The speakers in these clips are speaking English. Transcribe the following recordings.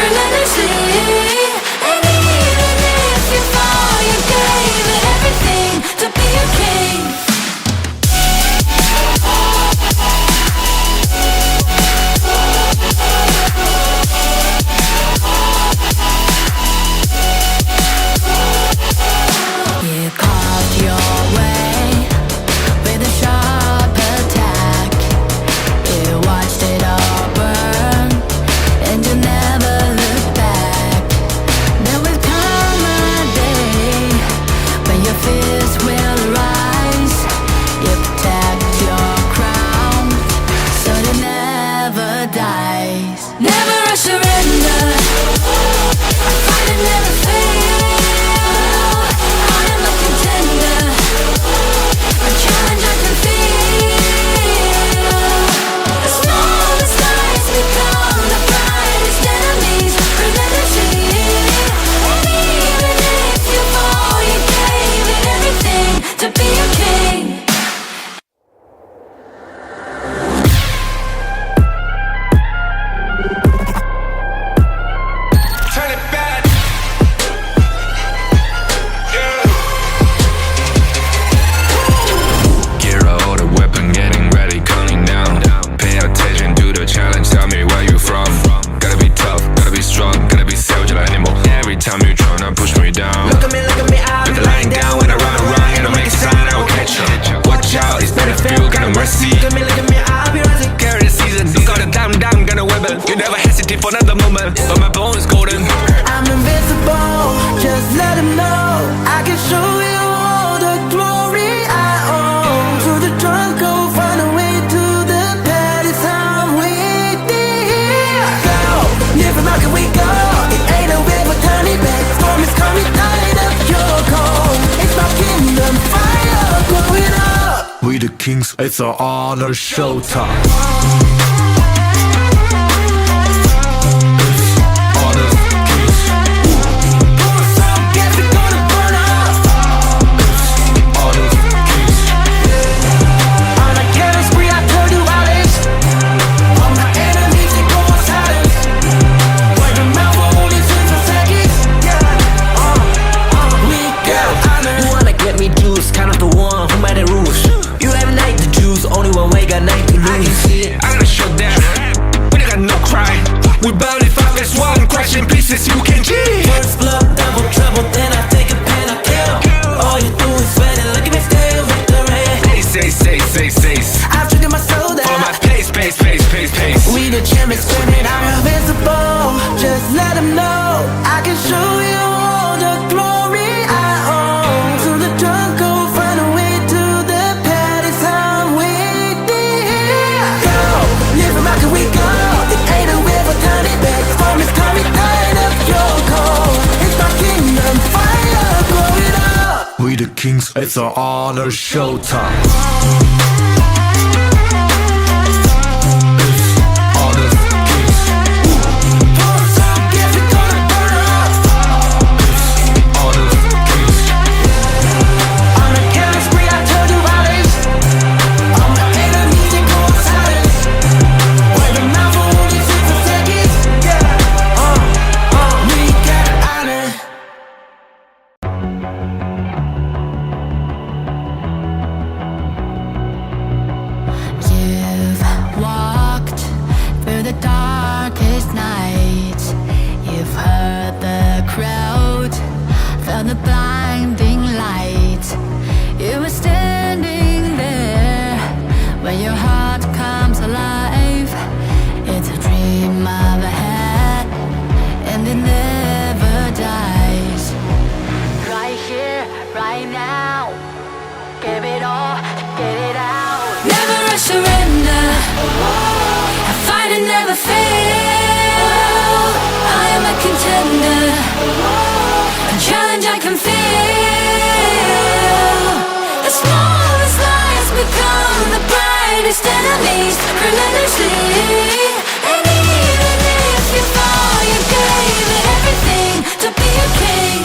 relentlessly. And even if you fall, you gave it everything to be a king. You carved your way with a sharp attack. You watched it all burn, and you never looked back. There will come a day when your fears will rise. You protect your crown, so it never dies. Never a surrender, I fight and never fail. I am a contender, a challenge I can feel. The smallest lies become the brightest enemies, relentlessly. And even if you fall, you gave it everything to be a king. Turn it back. Gear out the weapon, getting ready, counting down. Pay attention to the challenge, tell me where you from. Gotta be tough, gotta be strong, gotta be savage animal. Every time you tryna push me down. Look at me, I'll Look be at lying down when I run around, and I make a sign, I will catch you. Watch out, it's better feel, got no mercy. Look at me, I'll be rising. Carry the season, you got a down, got a weapon. You never hesitate for another moment, but my bone is golden. I'm invincible, just let them know. I can show you all the glory I own. To the drunk, go find a way to the palace. I'm waiting. Go, different route can we go? It ain't a river, turn it back. Storm is coming, light up your cold. It's my kingdom, fire growing up. We the kings, it's our honor showtime. Honor kings, Who's up, guess we gonna burn up. honor kings. On a killing spree, I told you how this. All my enemies, they go on silence. Wipe them out for only 6 seconds. We got honor. You wanna get me juice, kind of the one who made the rules. You have night to choose, only one way, got night to lose. I can see it. I'm gonna show them, we got no cry. We bout it 5 as 1, crash in pieces, you can cheat. First blood, double trouble, then I take a pen, I kill. All you do is sweat and look at me still with the rain. Say. I've triggered my soul down. For my pace. We the champions, screaming, I'm invincible. Just let them know I can show you all the glory I own. To the drunk, go find a way to the palace. I'm waiting. Go, different route can we go? It ain't a river, turn it back. Storm is coming, light up your cold. It's my kingdom, fire growing up. We the kings, it's our honor showtime. Honor kings, Who's up, guess we gonna burn up. honor kings. On a killing spree, I told you how this. All my enemies, they go on silence. Wipe them out for only 6 seconds. We got honor. You've walked through the darkest night. You've heard the crowd, felt the blinding light. You were standing there when your heart comes alive. It's a dream of ahead, and it never dies. Right here, right now, give it all, get it out. Never a surrender, I fight and never fail. I am a contender, a challenge I can feel. The smallest lies become the brightest enemies, relentlessly. And even if you fall, you gave it everything to be a king.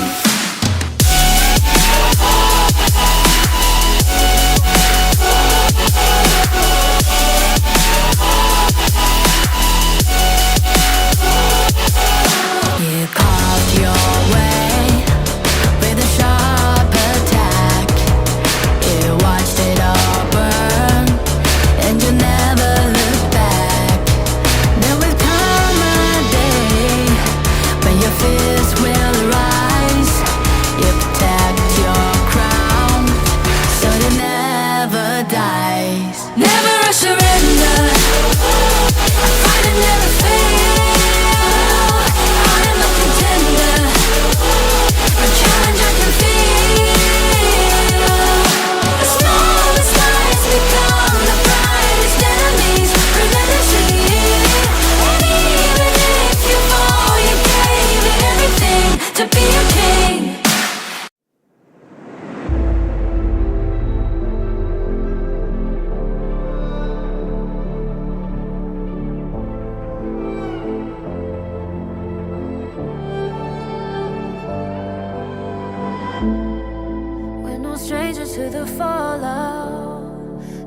We're no strangers to the fallout.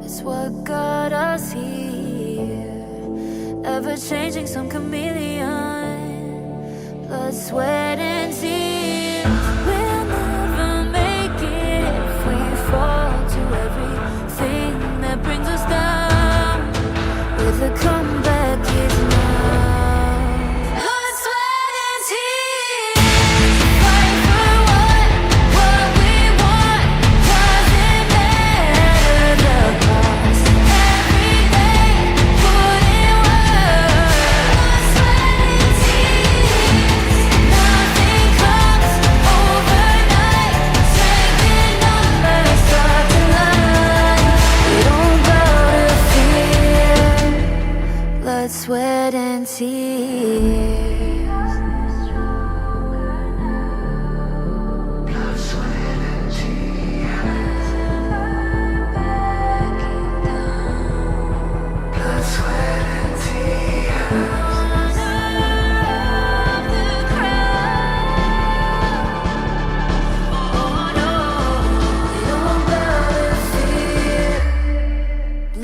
It's what got us here. Ever changing, some chameleon. Blood, sweat, and tears. We'll never make it if we fall to everything that brings us down. With a comeback is now. Blood, sweat, and tears. Fight for what we want. Doesn't matter the cost. Every day, put in work. Blood, sweat, and tears. Nothing comes overnight. Strength in numbers start to line. We don't bow to fear. Blood, sweat, and tears.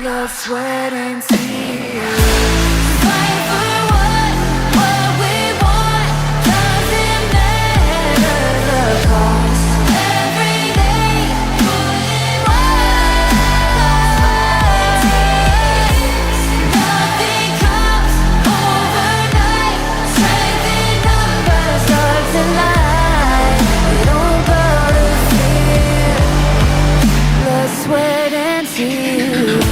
Blood, sweat, and tears. Fight for what we want. Doesn't matter the cost. Every day, put in work. Nothing comes overnight. Strength in numbers starts to line. We don't bow to fear. Blood, sweat, and tears.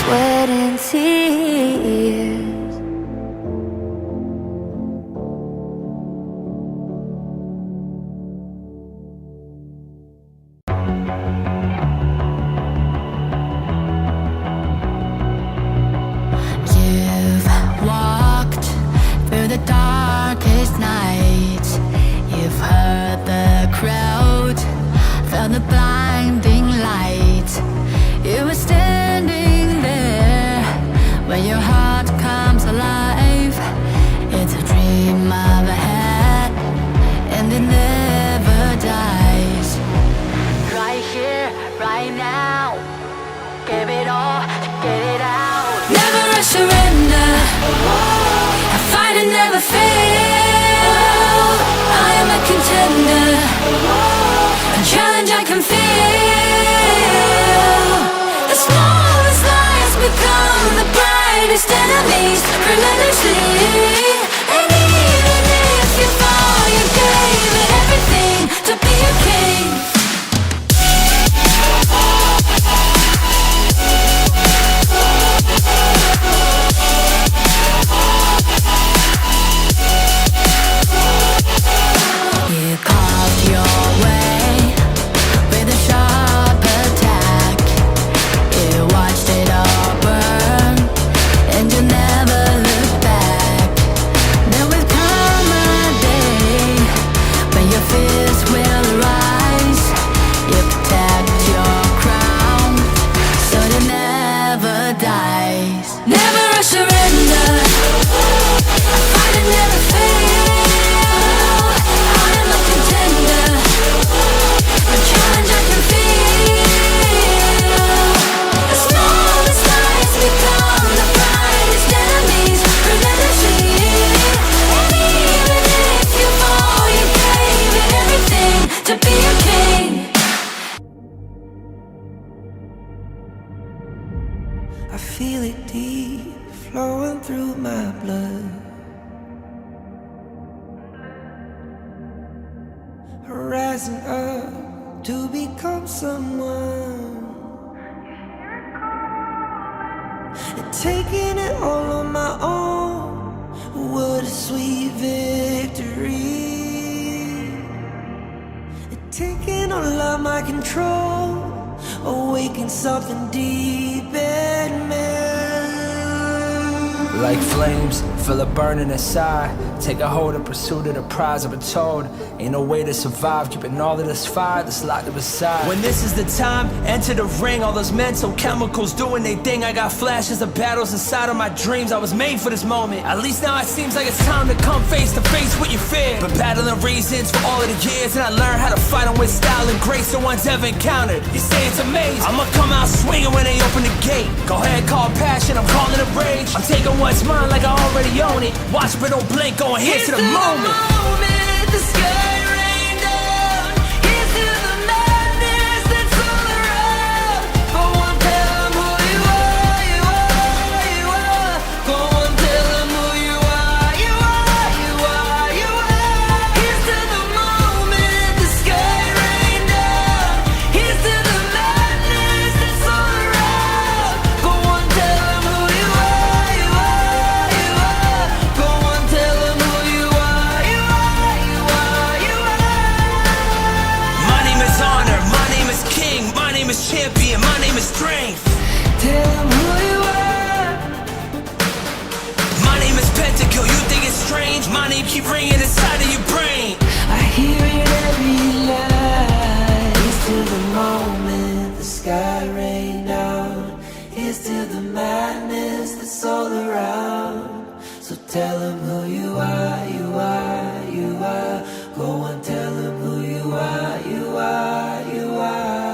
Sweat and tears. You've walked through the darkest night. You've heard the crowd, felt the blinding light. You were standing there when your heart comes alive. It's a dream I've had, and it never dies. Right here, right now, give it all, get it out. Never a surrender, I fight and never fail. I am a contender, a challenge I can feel. The smallest lies become the brightest enemies, relentlessly. And even if you fall, you gave it everything to be a king. You carved your way with a sharp attack. You watched it all burn, and you never looked back. rising up to become someone, and taking it all on my own. What a sweet victory. And taking all of my control, awaken something deep in me. Like flames, feel it burning inside. Take a hold of pursuit of the prize. I've been told ain't no way to survive, keeping all of this fire that's locked up inside. When this is the time, enter the ring. All those mental chemicals doing they thing. I got flashes of battles inside of my dreams. I was made for this moment. At least now it seems like it's time to come face to face with your fear. Been battling reasons for all of the years, and I learned how to fight them with style and grace no one's ever encountered. You say it's amazing, I'ma come out swinging when they open the gate. Go ahead, call passion, I'm calling it rage. I'm taking what's mine like I already own it. Watch but don't blink, going here to the moment. The sky rain down. Here's to the madness that's all around. Go on, tell them who you are, you are, you are. Go on, tell them who you are, you are, you are, you are. Here's to the moment, the sky rain down. Here's to the madness that's all around. Go on, tell them who you are, you are, you are. Go on, tell them who you are, you are, you are, you are. My name is honor, my name is king, my name is champion, my name is strength. Tell them who you are. My name is Pentakill, you think it's strange? My name keep ringing inside of your brain. I hear it every night. Here's to the moment the sky rain down. Here's to the madness that's all around. So tell them who you are, you are, you are. Go on, tell them who you are, you are, you are.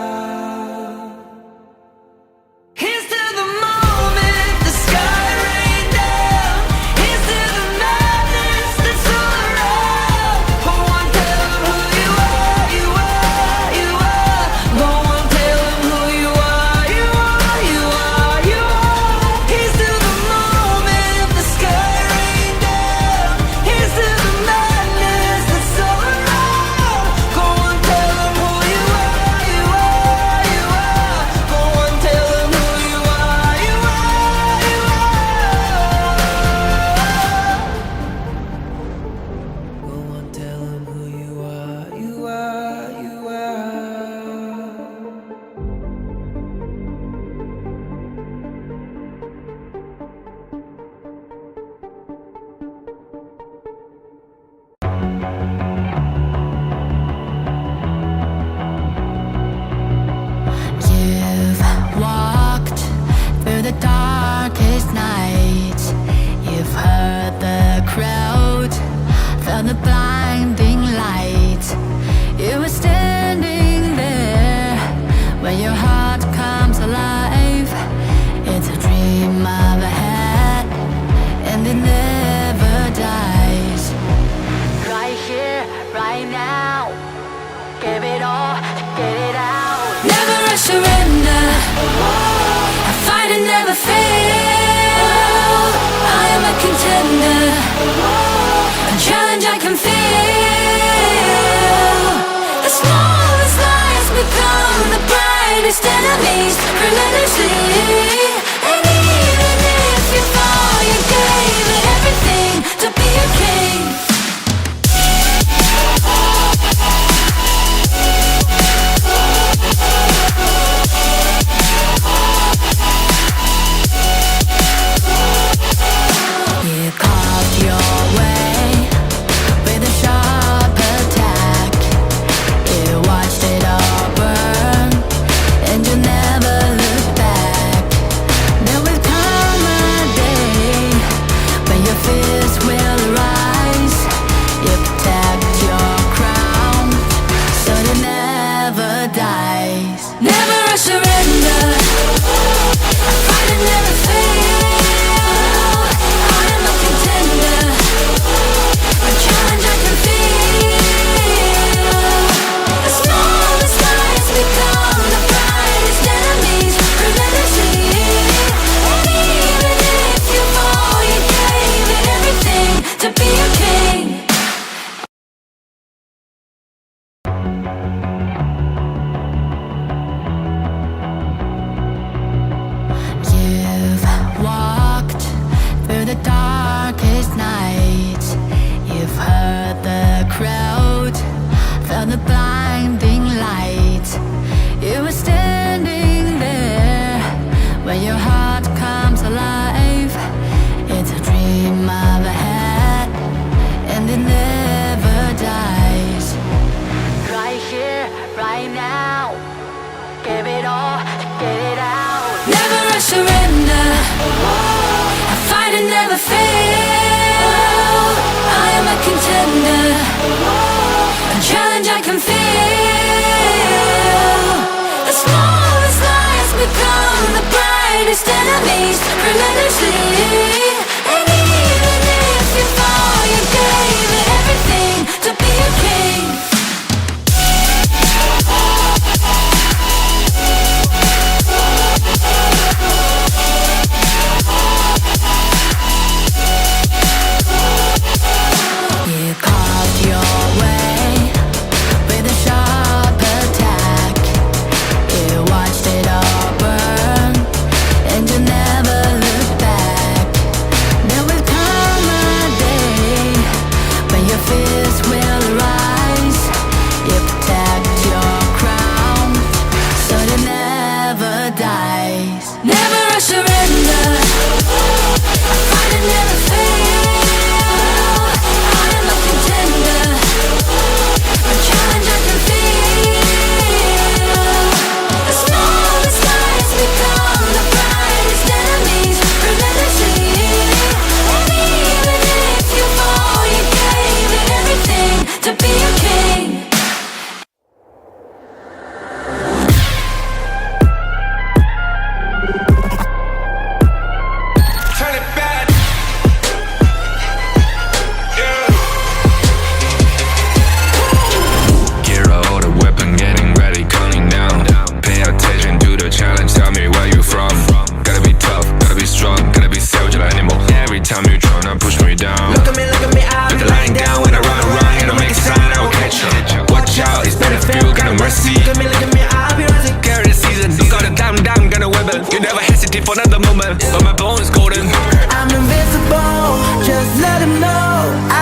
Here's to the moment the sky rain down. Here's to the madness that's all around. Go on, tell them who you are, you are, you are. Go on, tell them who you are, you are, you are, you are. Here's to the moment the sky rain down. Here's to the madness that's all around. Go on, tell them who you are, you are, you are. Go on, tell them who you are, you are, you are. Go on, tell them who you are, you are, you are. You've walked through the darkest nights. You've heard the crowd, felt the blinding light. You were standing there when your heart comes alive. It's a dream of a hat, and it never dies. Right here, right now, give it all, get it out. Never a surrender. I fight and never fail. I am a contender. A challenge I can feel. The smallest lies become the brightest enemies relentlessly. And even if you fall, you gave it everything to be a king. You carved your way with a sharp attack. You watched it all burn, and you never looked back. There will come a day when your fears will rise. You protect your crown, so it never dies. Never a surrender. I fight and never fail. I am a contender. A challenge I can feel. The smallest lies become the brightest enemies relentlessly. And even if you fall, you gave it everything to be a king.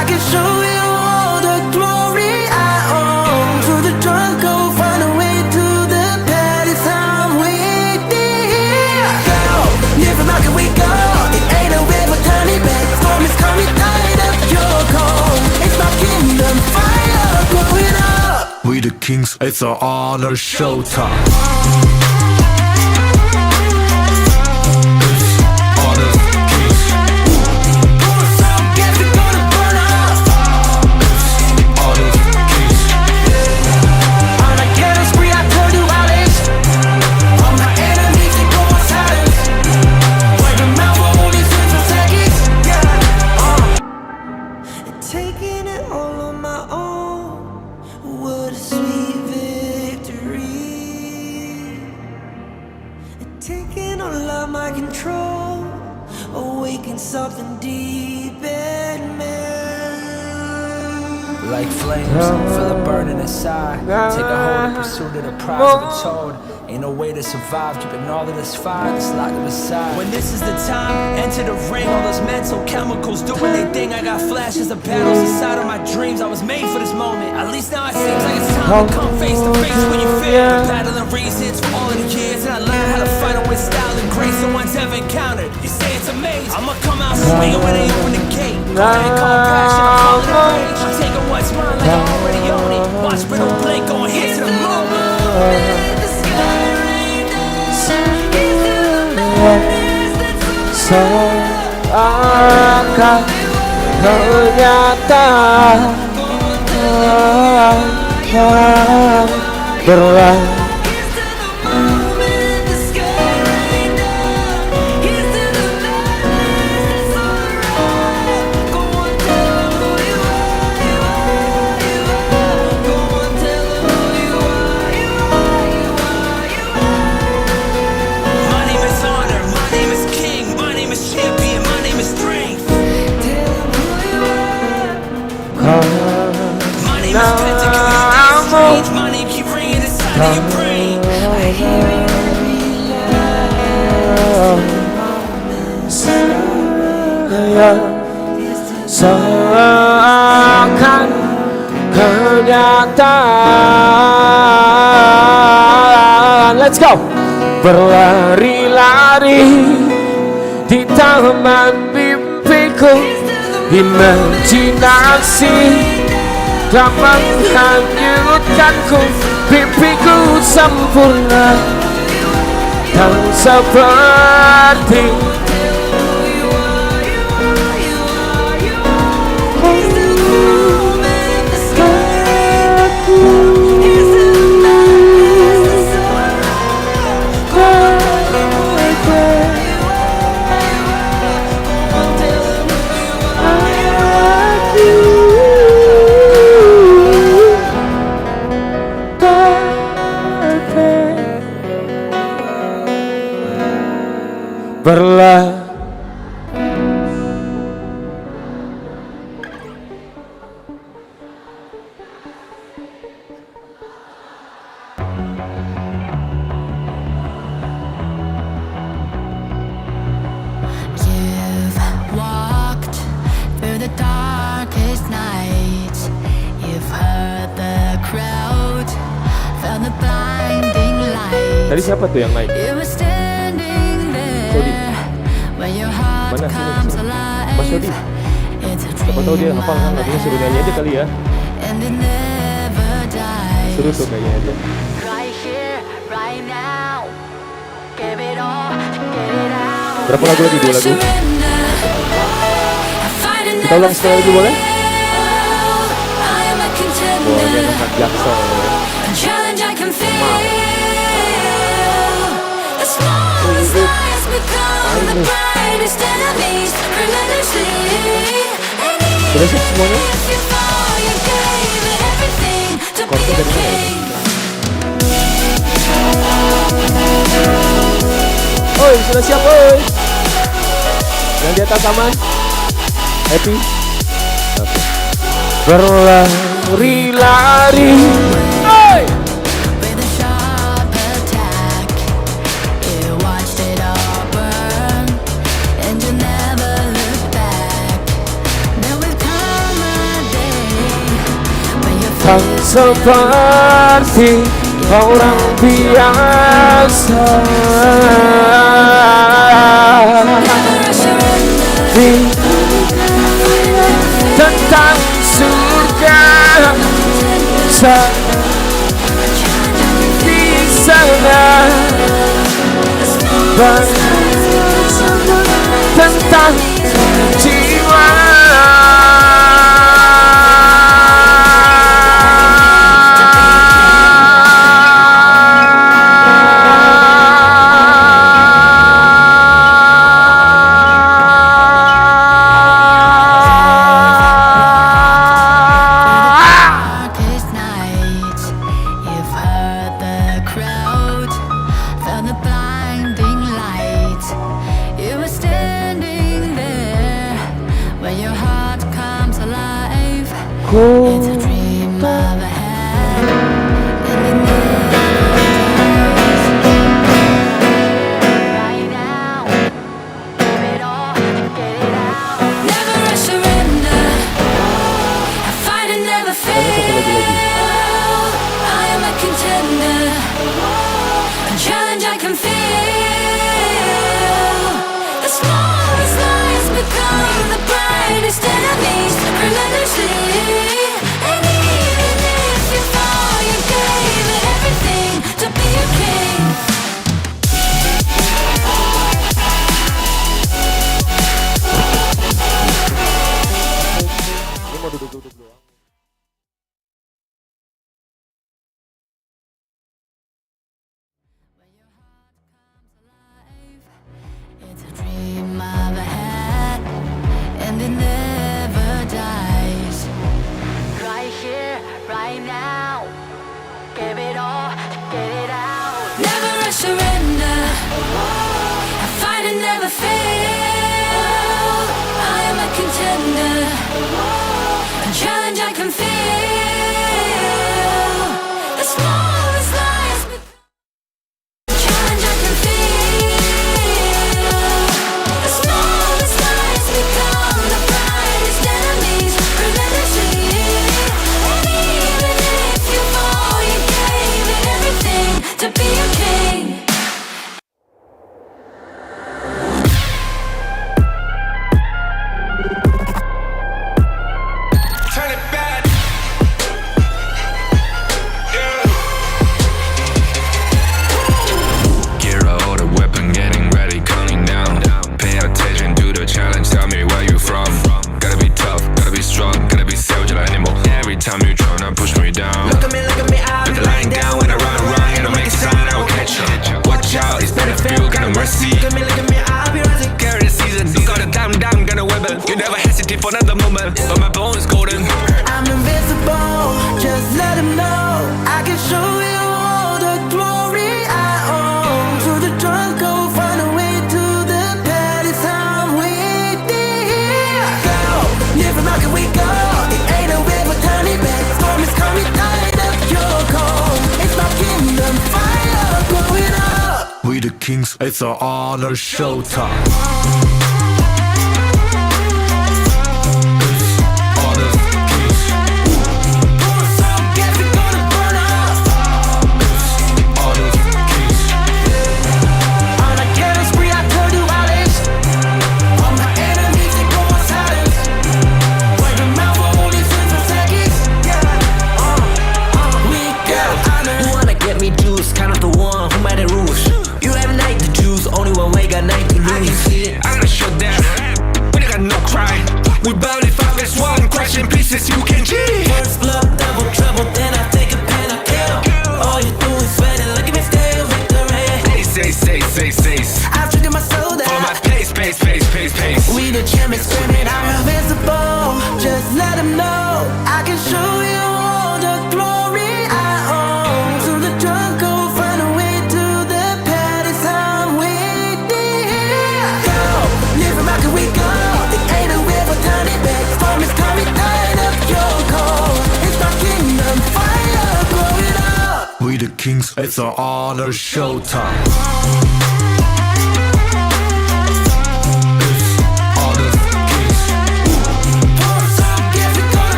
I can show you all the glory I own. To the drunk, go find a way to the palace. I'm waiting. Go, never how can we go? It ain't a river, tiny bed. Storm is coming, tide of your cold. It's my kingdom, fire going up. We the kings, it's an honor showtime. Taking it all on my own, what a sweet victory. Taking all of my control, awaken something deep in me. Like flames, feel it burning inside. Take a hold of pursuit of the prize of the toad. Ain't no way to survive, keeping all of this fire that's locked up aside. When this is the time, enter the ring. All those mental chemicals doing their thing. I got flashes of battles inside of my dreams. I was made for this moment. At least now it seems like it's time to come face to face when you fear. Battling reasons for all of the years, and I learned how to fight it with style and grace no one's ever encountered. You say it's amazing, I'ma come out swinging when they open the gate. Call it passion, I'm calling it rage. I'm taking what's mine like I already own it. Watch brittle blade going here to the moment. Seakan kenyataan berlalu. Seakan kenyataan. Let's go. Berlari-lari di taman mimpiku, imajinasi telah menghanyutkanku. Mimpiku sempurna dan seperti berlalu. You've walked through the darkest nights. You've heard the crowd, felt the blinding light. Tadi siapa tuh yang naik? You were standing Sodi. there when your heart Mana comes sini? alive. Mas Sodi. It's a Siapa tahu dia hafal kan? Nantinya suruh nyanyi aja kali ya. and it never dies. Suruh tuh kayaknya aja. Right here, right now. Give it all, get it out. Berapa lagu lagi? 2 lagu. Surrender. I fight and Kita ulang sekali lagi boleh? I am a contender. Wah, ini anak jaksel. A challenge I can feel. The smallest lies become the brightest enemies. Relentlessly. Sudah sih semuanya? If you fall, you gave it everything to be Kornya a dari mana? king. Oi, sudah siap oi. Yang di atas aman? Happy? Oke. Berlari-lari. Oi! With a sharp attack, you watched it all burn, and you never looked back. Then we've come a Kan seperti orang biasa tentang surga di sana, tentang jiwa. It's a dream of a head, and it never dies. Right now, give it all, get it out. Never I surrender, I fight and never fail. I am a contender, a challenge I can feel. The smallest lies become the brightest enemies, relentlessly. It's a dream I've had, and it never dies. Right here, right now, give it all, get it out. Never I surrender, I fight and never fail. I am a contender, a challenge I can feel. The smallest lies become a challenge I can feel. The smallest lies become the brightest enemies, relentlessly. And even if you fall, you gave it everything to be a king. Turn it back. Yeah. Gear out the weapon, getting ready, counting down. Pay attention to the challenge, tell me where you from. Gotta be tough, gotta be strong, gotta be savage like animal. Every time you tryna push me down. Look at me, I'll Put be the line down when I run around, and I make a sign, I will catch you. Watch out, it's better feel, kind of mercy. Look at me, I'll be rising. Carry the season, you got a damn, gonna weapon. You never hesitate for another moment, but my bone is golden. I'm invincible, just let him know. I can show you all the glory I own. To the drunk, go find a way to the palace. I'm waiting here. Go, live from how can we go? It ain't a river, turn it back. Storm is coming, tired of your cold. It's my kingdom, fire going up. We the kings, it's our honor showtime. We bout it, 5 as 1, crash in pieces, you can cheat. First blood, double trouble, then I take a pen, I kill. All you do is sweat and look at me still victory. Say. I've triggered my soul down. For my pace. We the champions, screaming, I'm invincible. Just let them know I can show you all the glory I own. To the drunk, go find a way to the palace. I'm waiting here. Go, live from how can we go? It ain't a river, turn it back. Storm is coming, tired of your cold. It's my kingdom, fire growing up. We the kings, it's our honor showtime.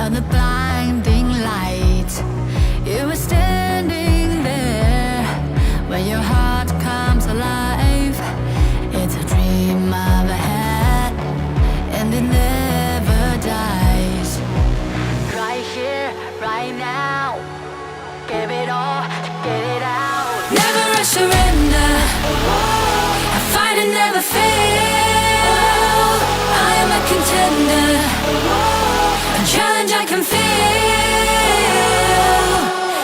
of the blinding light. You were standing there when your heart comes alive. It's a dream I've had, and it never dies. Right here, right now, give it all, get it out. Never a surrender, I fight and never fail. I am a contender, a challenge I can feel.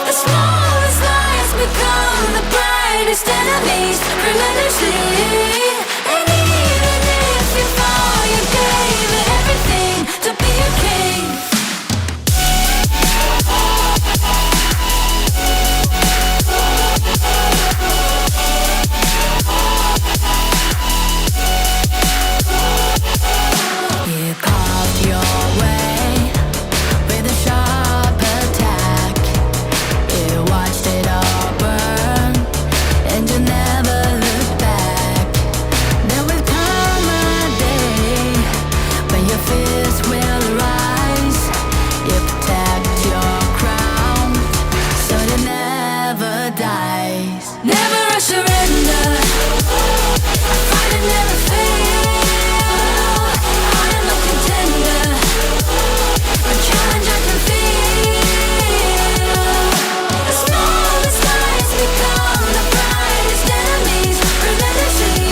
The smallest lies become the brightest enemies, relentlessly. And even if you fall, you gave it everything to be a king. You carved your way with a sharp attack. You watched it all burn, and you never looked back. There will come a day when your fears will rise. You protect your crown so it never dies. Never a surrender, I fight and never fail. I am a contender, a challenge I can feel. The smallest lies become the brightest enemies, relentlessly.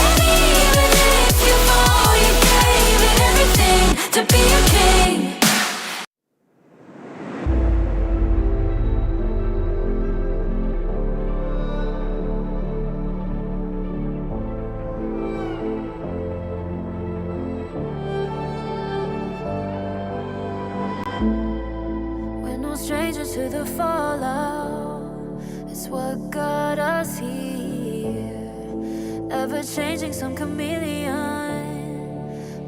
And even if you fall, you gave it everything to be a king. We're no strangers to the fallout. It's what got us here. Ever changing, some chameleon.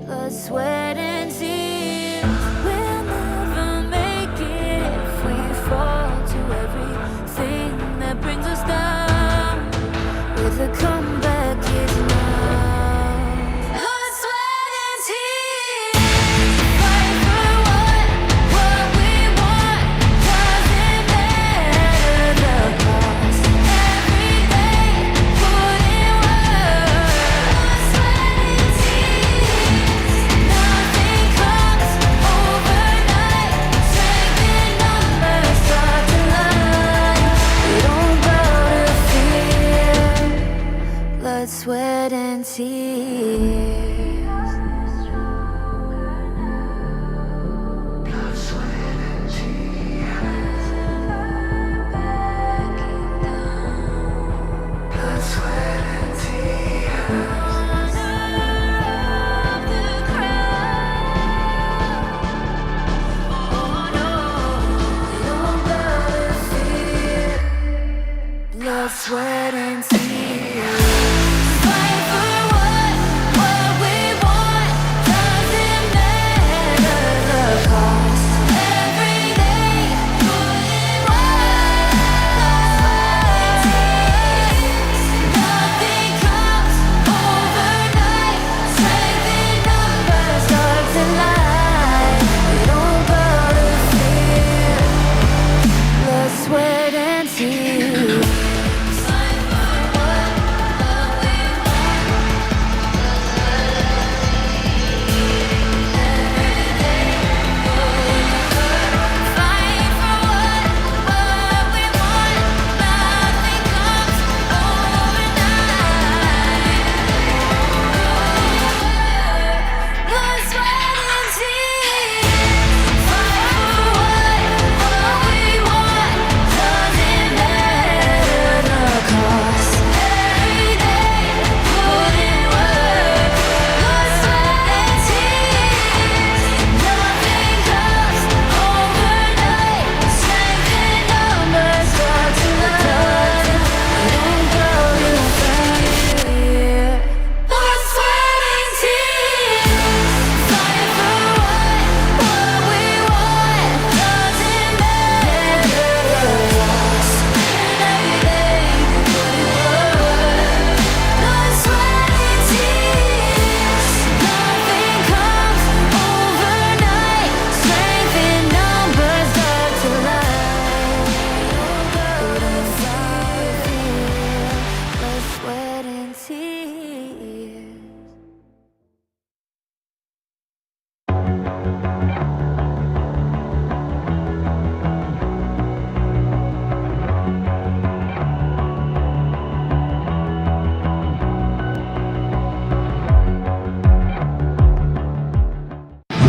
Blood, sweat, and tears. We'll never make it if we fall to everything that brings us down. With a comeback is now. Blood, sweat, and tears. Fight for what we want. Doesn't matter the cost. Every day, put in work. Blood, sweat, and tears. Nothing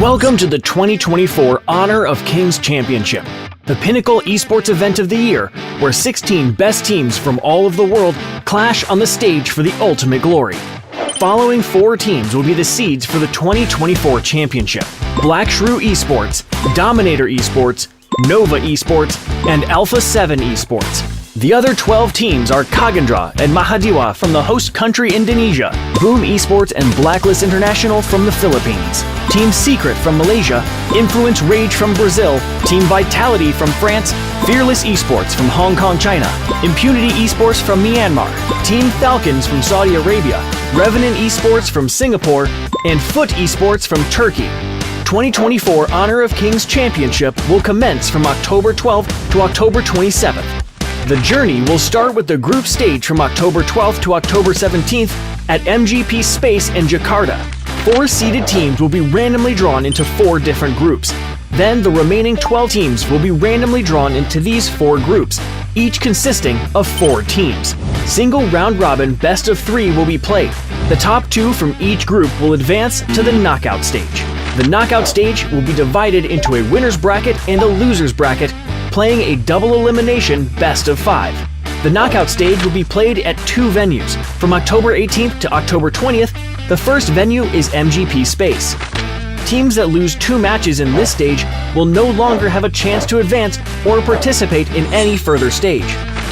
Welcome to the 2024 Honor of Kings Championship, the pinnacle esports event of the year, where 16 best teams from all of the world clash on the stage for the ultimate glory. Following 4 teams will be the seeds for the 2024 championship: Black Shrew Esports, Dominator Esports, Nova Esports, and Alpha 7 Esports. The other 12 teams are Kagendra and Mahadiwa from the host country Indonesia, Boom Esports and Blacklist International from the Philippines, Team Secret from Malaysia, Influence Rage from Brazil, Team Vitality from France, Fearless Esports from Hong Kong, China, Impunity Esports from Myanmar, Team Falcons from Saudi Arabia, Revenant Esports from Singapore, and Foot Esports from Turkey. 2024 Honor of Kings Championship will commence from October 12th to October 27th. The journey will start with the group stage from October 12th to October 17th at MGP Space in Jakarta. 4 seeded teams will be randomly drawn into 4 different groups. Then the remaining 12 teams will be randomly drawn into these 4 groups, each consisting of 4 teams. Single round-robin best of 3 will be played. The top 2 from each group will advance to the knockout stage. The knockout stage will be divided into a winner's bracket and a loser's bracket, playing a double elimination best of 5. The knockout stage will be played at 2 venues. From October 18th to October 20th, the first venue is MGP Space. Teams that lose 2 matches in this stage will no longer have a chance to advance or participate in any further stage.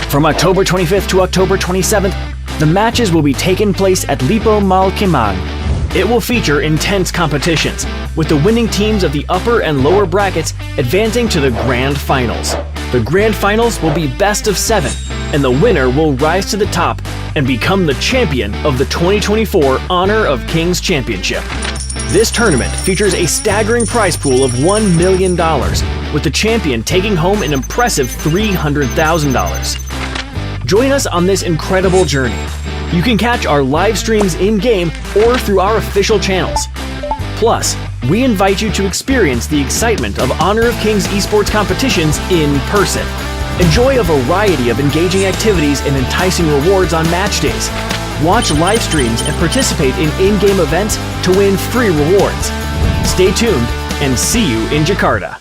From October 25th to October 27th, the matches will be taking place at Lipo Malkemang. It will feature intense competitions, with the winning teams of the upper and lower brackets advancing to the Grand Finals. The Grand Finals will be best of 7, and the winner will rise to the top and become the champion of the 2024 Honor of Kings Championship. This tournament features a staggering prize pool of $1 million, with the champion taking home an impressive $300,000. Join us on this incredible journey. You can catch our live streams in-game or through our official channels. Plus, we invite you to experience the excitement of Honor of Kings esports competitions in person. Enjoy a variety of engaging activities and enticing rewards on match days. Watch live streams and participate in in-game events to win free rewards. Stay tuned and see you in Jakarta.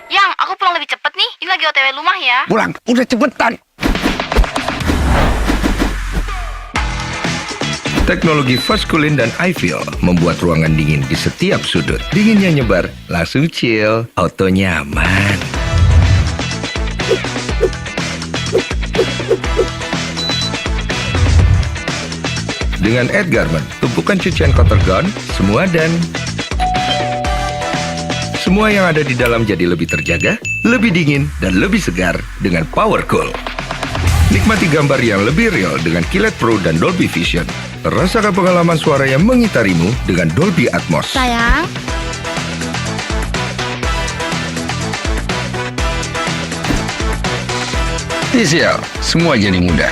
Yang, aku pulang lebih cepet nih. Ini lagi OTW rumah ya. Pulang, udah cepetan. Teknologi fast cooling dan iFeel membuat ruangan dingin di setiap sudut. Dinginnya nyebar, langsung chill, auto nyaman. Dengan Edgarment, tumpukan cucian kotor gone, semua yang ada di dalam jadi lebih terjaga, lebih dingin, dan lebih segar dengan Power Cool. Nikmati gambar yang lebih real dengan Kilet Pro dan Dolby Vision. Rasakan pengalaman suara yang mengitarimu dengan Dolby Atmos. Sayang. TCL, semua jadi mudah.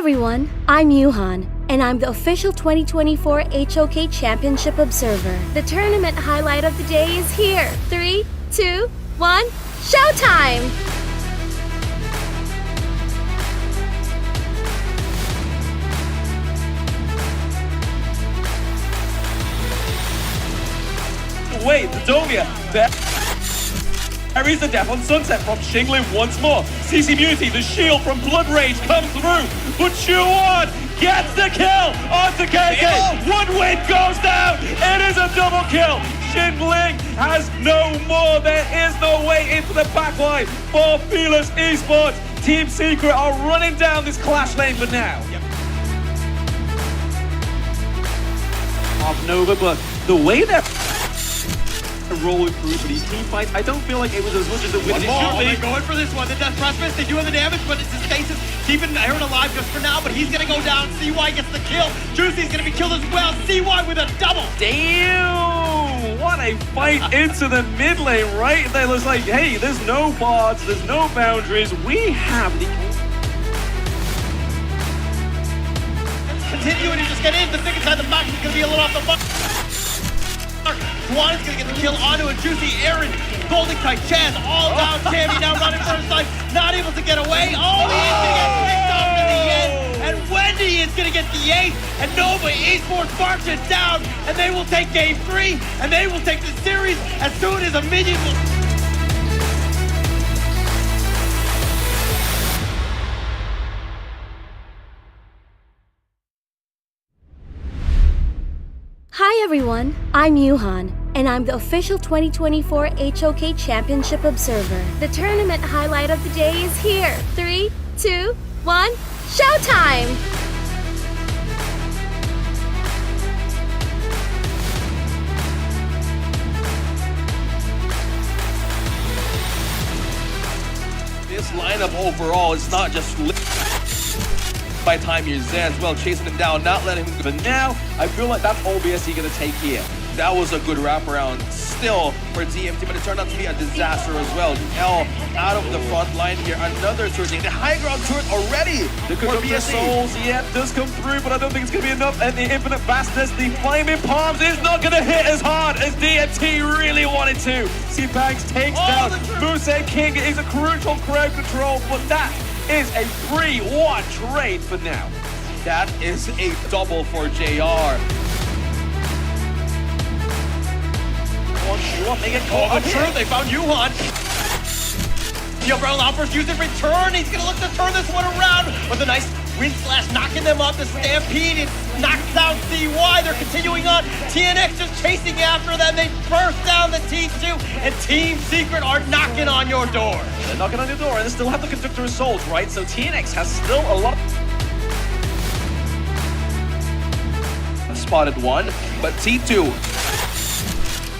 everyone, I'm Yuhan, and I'm the official 2024 HOK Championship Observer. The tournament highlight of the day is here. 3, 2, 1, showtime! Wait, the Domia, there is the death on Sunset from Xingling once more. CC Beauty, the shield from Blood Rage comes through, but Chuan gets the kill onto KK. One win goes down, it is a double kill. Xingling has no more, there is no way into the backline for Fearless Esports. Team Secret are running down this clash lane for now. Off Nova, but the way they're rolling through for these team fights, I don't feel like it was as much as it should be. They're going for this one. The Death Precipice, they do have the damage, but it's a stasis keeping Aaron alive just for now, but he's gonna go down. CY gets the kill. Juicy's gonna be killed as well. CY with a double. Damn! What a fight into the mid lane, right? They was like, hey, there's no bots, there's no boundaries. We have the... Continue and you just get in. The thing inside the box is gonna be a little off the mark. Juan is gonna get the kill onto a Juicy. Aaron, Golden Kite, Chaz, all down. Tammy now running first side, not able to get away. Oh, he is gonna get picked up in the end. And Wendy is gonna get the ace. And Nova Esports marches down. And they will take game 3. And they will take the series as soon as a minion will... Hi everyone, I'm Yuhan, and I'm the official 2024 HOK Championship Observer. The tournament highlight of the day is here. 3, 2, 1, showtime! This lineup overall is not just by time you're Zen as well, chasing him down, not letting him go. But now, I feel like that's all BSC gonna take here. That was a good wraparound still for DMT, but it turned out to be a disaster as well. L out of the front line here, another turret. The high ground turret already for BSC. Souls, yeah, does come through, but I don't think it's gonna be enough. And the infinite fastness, the flaming palms is not gonna hit as hard as DMT really wanted to. See, Banks takes down Musa King. Is a crucial crowd control, but that is a 3-1 trade for now. That is a double for JR. They get caught. True, they found Yuhan. The umbrella offers use in return. He's gonna look to turn this one around with a nice wind slash, knocking them up. The Stampede, it knocks down CY. They're continuing on. TNX just chasing after them. They burst down the T2, and Team Secret are knocking on your door. They're knocking on your door, and they still have the Conductor Assault, right? So TNX has still a lot. Spotted one, but T2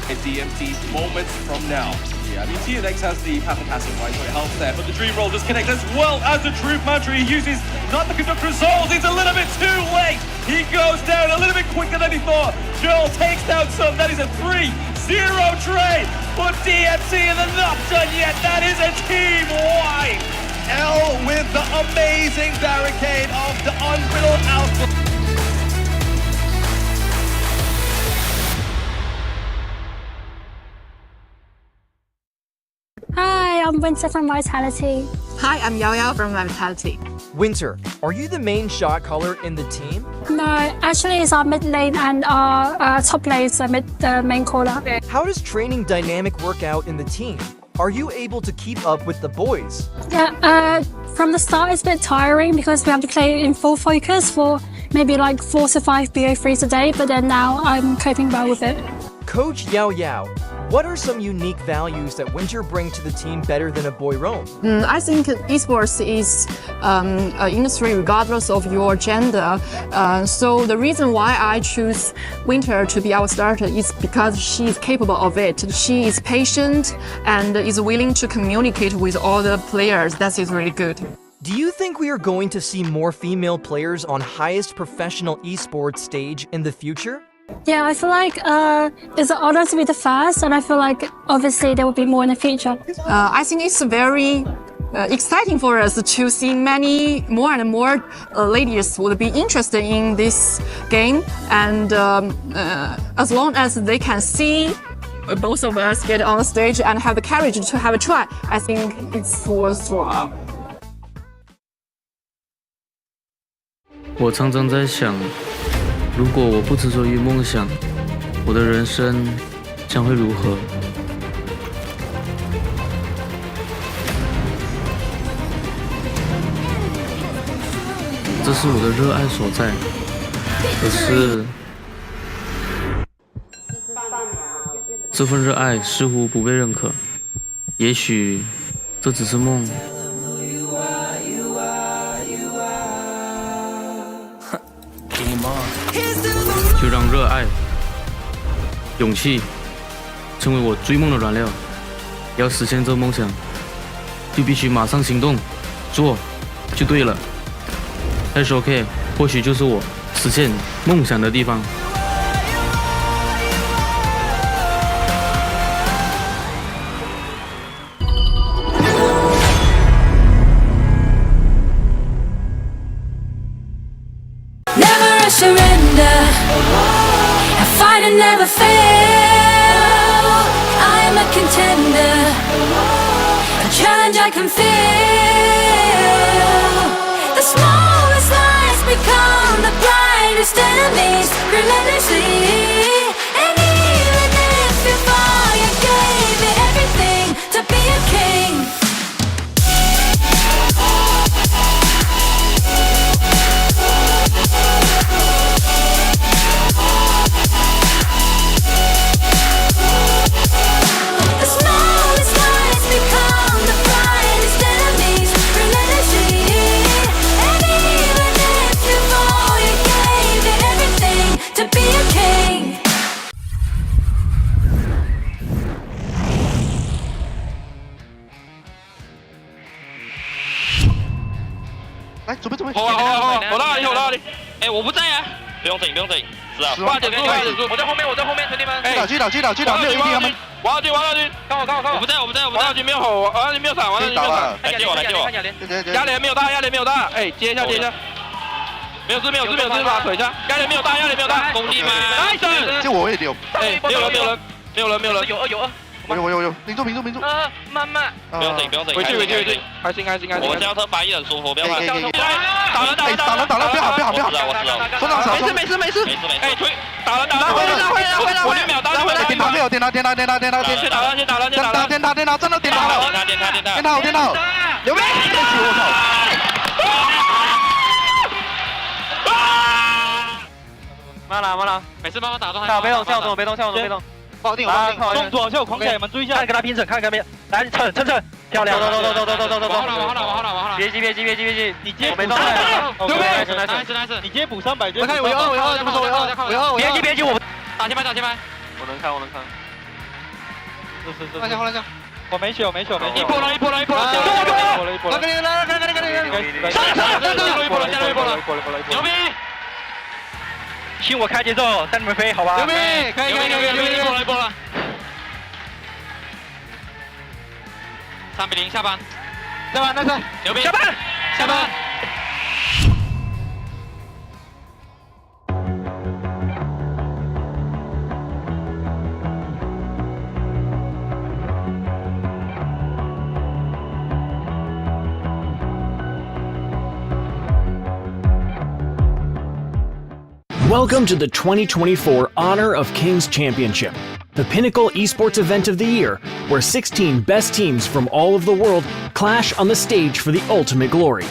and DMT moments from now. Yeah, I mean, TNX has the passive, right, so it helps there, but the Dream Roll does connect as well as the Truth Mantra. He uses not the Conductor Souls, it's a little bit too late. He goes down a little bit quicker than he thought. Joel takes down some, that is a 3-0 trade for DMT, and they're not done yet. That is a team wipe. L with the amazing barricade of the Unbrittled Alpha. Hi, I'm Winter from Vitality. Hi, I'm Yao Yao from Vitality. Winter, are you the main shot caller in the team? No, actually it's our mid lane and our top lane is the main caller. How does training dynamic work out in the team? Are you able to keep up with the boys? Yeah, from the start it's a bit tiring because we have to play in full focus for maybe like 4 to 5 BO3s a day, but then now I'm coping well with it. Coach Yao Yao, what are some unique values that Winter bring to the team better than a boy roam? I think esports is an industry regardless of your gender. So the reason why I choose Winter to be our starter is because she is capable of it. She is patient and is willing to communicate with all the players. That is really good. Do you think we are going to see more female players on highest professional esports stage in the future? Yeah, I feel like it's an honor to be the first, and I feel like obviously there will be more in the future. I think it's very exciting for us to see many more and more ladies would be interested in this game, and as long as they can see both of us get on the stage and have the courage to have a try, I think it's worthwhile. 我常常在想，如果我不执着于梦想，我的人生将会如何？这是我的热爱所在，可是这份热爱似乎不被认可。也许这只是梦。就让热爱、勇气成为我追梦的燃料。要实现这梦想，就必须马上行动，做就对了。HOK 或许就是我实现梦想的地方。Never surrender. I fight and never fail. I am a contender. A challenge I can feel. The smallest lies become the brightest enemies relentlessly. And even if you fall, you gave it everything to be a king. To be a king. 来，准备。好，好了，哎，我不在啊，不用整，是啊，快点，我在后面，兄弟们。击倒，没有一定他们。王浩军，看我，我不在，王浩军没有吼，王浩军没有闪，来接我，压脸没有大，哎，接一下，没有事，把腿下，压脸没有大，兄弟们，就我也丢，哎，没有人，有二，我，民众，慢，不用整，回去，开心，我们轿车翻译很舒服，不要怕，打人，不要，收到手，没事，哎，推，打人，我6秒打回来，点他，先打，先打，真的点他了，点他，有没有？我操！慢了，没事，慢慢打中，跳被动，保定，中左右狂起来，你们注意一下，看跟他拼，来蹭，漂亮，走，往好，别急，你接没动，对不对 ？nice，你接补300，我看我要，别急，我打前排，我能看，是，后来下，我没血，一波了，来，牛逼！听我开节奏，带你们飞，好吧？牛逼！可以，一波了。3-0，下班，牛逼！下班。Welcome to the 2024 Honor of Kings Championship, the pinnacle esports event of the year, where 16 best teams from all of the world clash on the stage for the ultimate glory.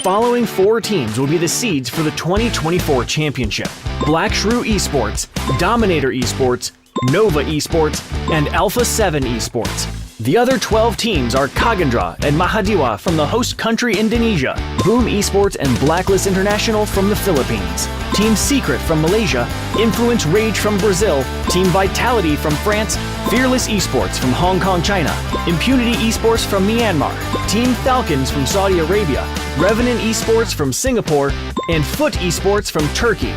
Following 4 teams will be the seeds for the 2024 championship: Black Shrew Esports, Dominator Esports, Nova Esports, and Alpha 7 Esports. The other 12 teams are Kagendra and Mahadiwa from the host country Indonesia, Boom Esports and Blacklist International from the Philippines, Team Secret from Malaysia, Influence Rage from Brazil, Team Vitality from France, Fearless Esports from Hong Kong, China, Impunity Esports from Myanmar, Team Falcons from Saudi Arabia, Revenant Esports from Singapore, and Foot Esports from Turkey.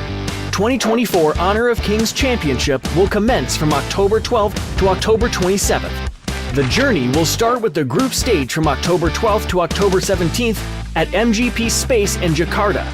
2024 Honor of Kings Championship will commence from October 12th to October 27th. The journey will start with the group stage from October 12th to October 17th at MGP Space in Jakarta.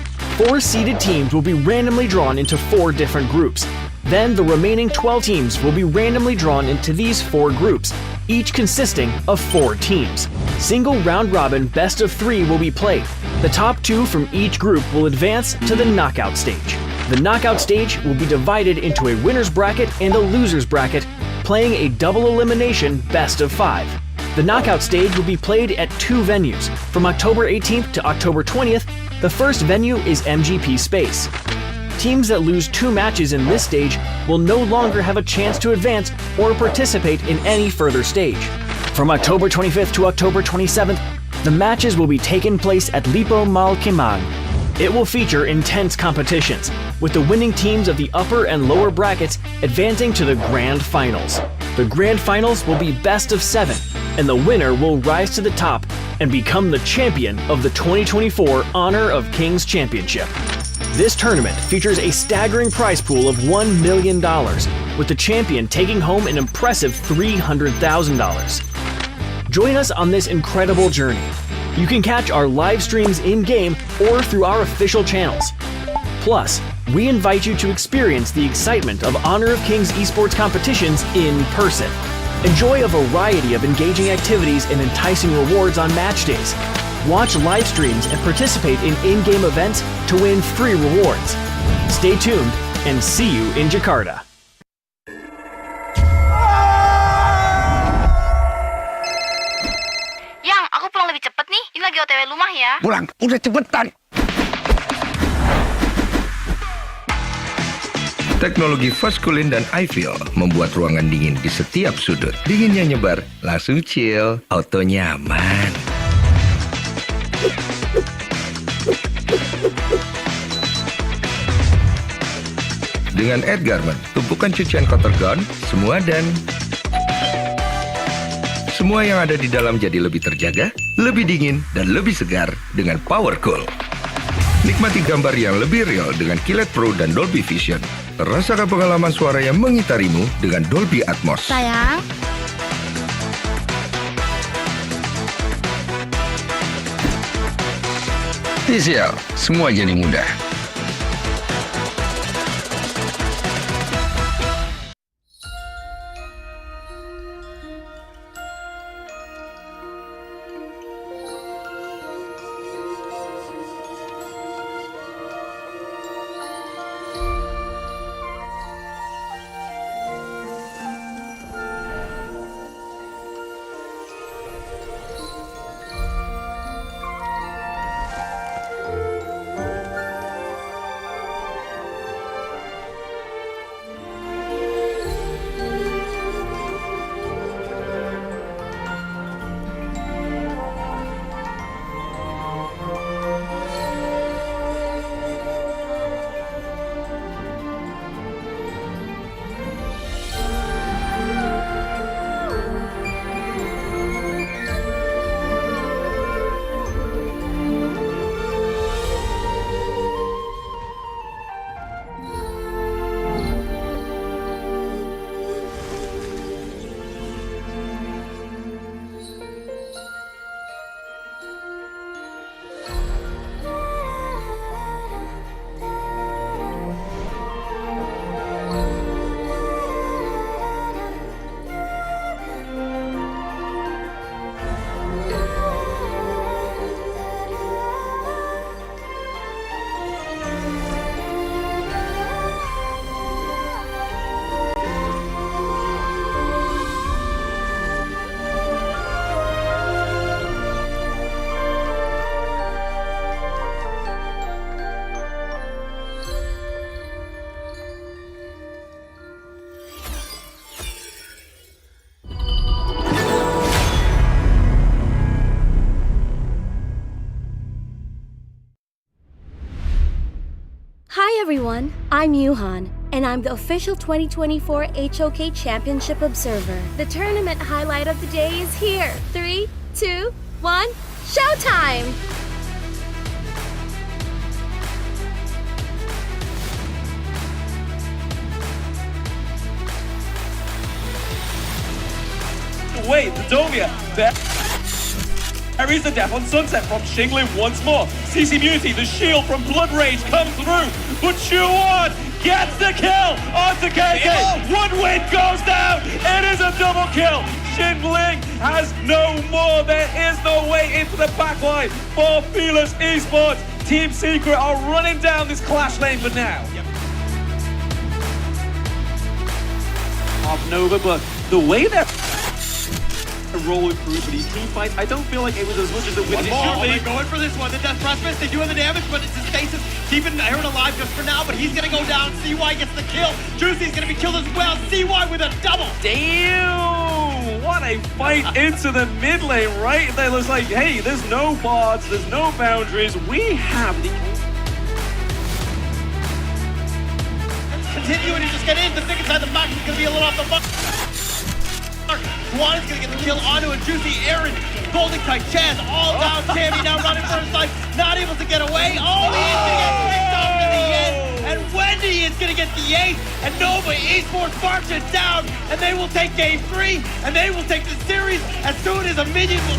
4 seeded teams will be randomly drawn into 4 different groups. Then the remaining 12 teams will be randomly drawn into these 4 groups, each consisting of 4 teams. Single round-robin best of 3 will be played. The top 2 from each group will advance to the knockout stage. The knockout stage will be divided into a winner's bracket and a loser's bracket, playing a double elimination best of 5. The knockout stage will be played at 2 venues. From October 18th to October 20th, the first venue is MGP Space. Teams that lose 2 matches in this stage will no longer have a chance to advance or participate in any further stage. From October 25th to October 27th, the matches will be taking place at Lipo Malkemang. It will feature intense competitions, with the winning teams of the upper and lower brackets advancing to the Grand Finals. The Grand Finals will be best of 7, and the winner will rise to the top and become the champion of the 2024 Honor of Kings Championship. This tournament features a staggering prize pool of $1 million, with the champion taking home an impressive $300,000. Join us on this incredible journey. You can catch our live streams in-game or through our official channels. Plus, we invite you to experience the excitement of Honor of Kings esports competitions in person. Enjoy a variety of engaging activities and enticing rewards on match days. Watch live streams and participate in in-game events to win free rewards. Stay tuned and see you in Jakarta. Yang, aku pulang lebih cepet nih. Ini lagi OTW rumah ya. Pulang, udah cepetan. Teknologi fast cooling dan iFeel membuat ruangan dingin di setiap sudut. Dinginnya nyebar, langsung chill, auto nyaman. Dengan Air Garment, tumpukan cucian kotor gone, semua yang ada di dalam jadi lebih terjaga, lebih dingin, dan lebih segar dengan Power Cool. Nikmati gambar yang lebih real dengan Kilat Pro dan Dolby Vision. Rasakan pengalaman suara yang mengitarimu dengan Dolby Atmos. Sayang. TCL, semua jadi mudah. Hi everyone, I'm Yuhan, and I'm the official 2024 HOK Championship Observer. The tournament highlight of the day is here. 3, 2, 1, showtime! wait, the Domia. There is the death on Sunset from Xingling once more. CC Immunity, the shield from Blood Rage comes through. But Chuan gets the kill onto KK. One win goes down. It is a double kill. Xingling has no more. There is no way into the backline for Fearless Esports. Team Secret are running down this clash lane for now. Off Nova, but the way they're rolling through for these team fights, I don't feel like it was as much as it should be. They're going for this one. The Death Precipice, they do have the damage, but it's a stasis keeping Aaron alive just for now, but he's gonna go down. CY gets the kill. Juicy's gonna be killed as well. CY with a double. Damn! What a fight into the mid lane, right? They looks like, hey, there's no bots, there's no boundaries. We have the... Continuing to just get in. The thing inside the box is gonna be a little off the mark. Juan is gonna get the kill onto a Juicy. Aaron, Golden Kite, Chaz, all down. Tammy now running for his life, not able to get away. Oh, he is gonna get picked off in the end. And Wendy is gonna get the ace. And Nova Esports marches down. And they will take game 3. And they will take the series as soon as a minion will...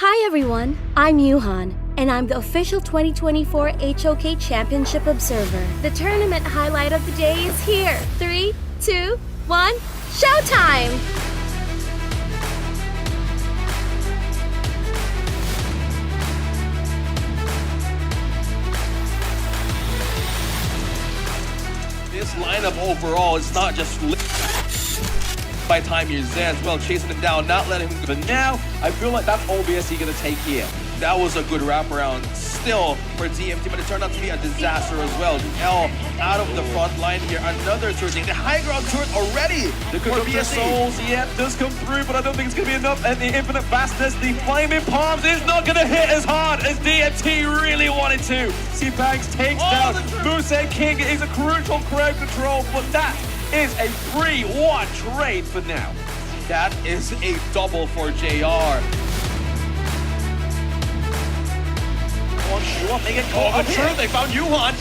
Hi everyone, I'm Yuhan, and I'm the official 2024 HOK Championship Observer. The tournament highlight of the day is here. 3, 2, 1, showtime! This lineup overall is not just by time you're Zen as well, chasing him down, not letting him go. But now, I feel like that's all BSC gonna take here. That was a good wraparound still for DMT, but it turned out to be a disaster as well. L out of the front line here, another turret. The high ground turret already The for Conductor BSC. Souls, yeah, does come through, but I don't think it's gonna be enough. And the Infinite Fastness, the Flaming Palms is not gonna hit as hard as DMT really wanted to. See, Banks takes down Moosehead King. Is a crucial crowd control, but that is a 3-1 trade for now. That is a double for JR. On Shrew, they get caught up here. They found Yuhan.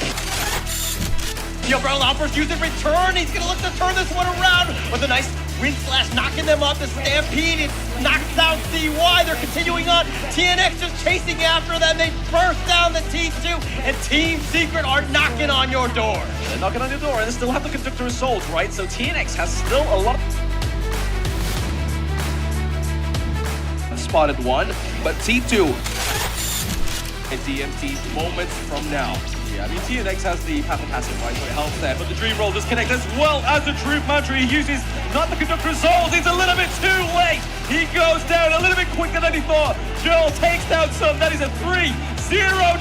The umbrella outburst used in return. He's gonna look to turn this one around with a nice wind slash, knocking them up. The Stampede, it knocks down CY. They're continuing on. TNX just chasing after them. They burst down the T2, and Team Secret are knocking on your door. They're knocking on your door, and they still have the Conductor Assault, right? So TNX has still a lot of... Spotted one, but T2 and DMT moments from now. Yeah, I mean, TNX has the passive, right, so it helps there. But the Dream Roll does connect as well as the Truth Mantra. He uses not the Conductor Souls. It's a little bit too late. He goes down a little bit quicker than he thought. Joel takes down some. That is a 3-0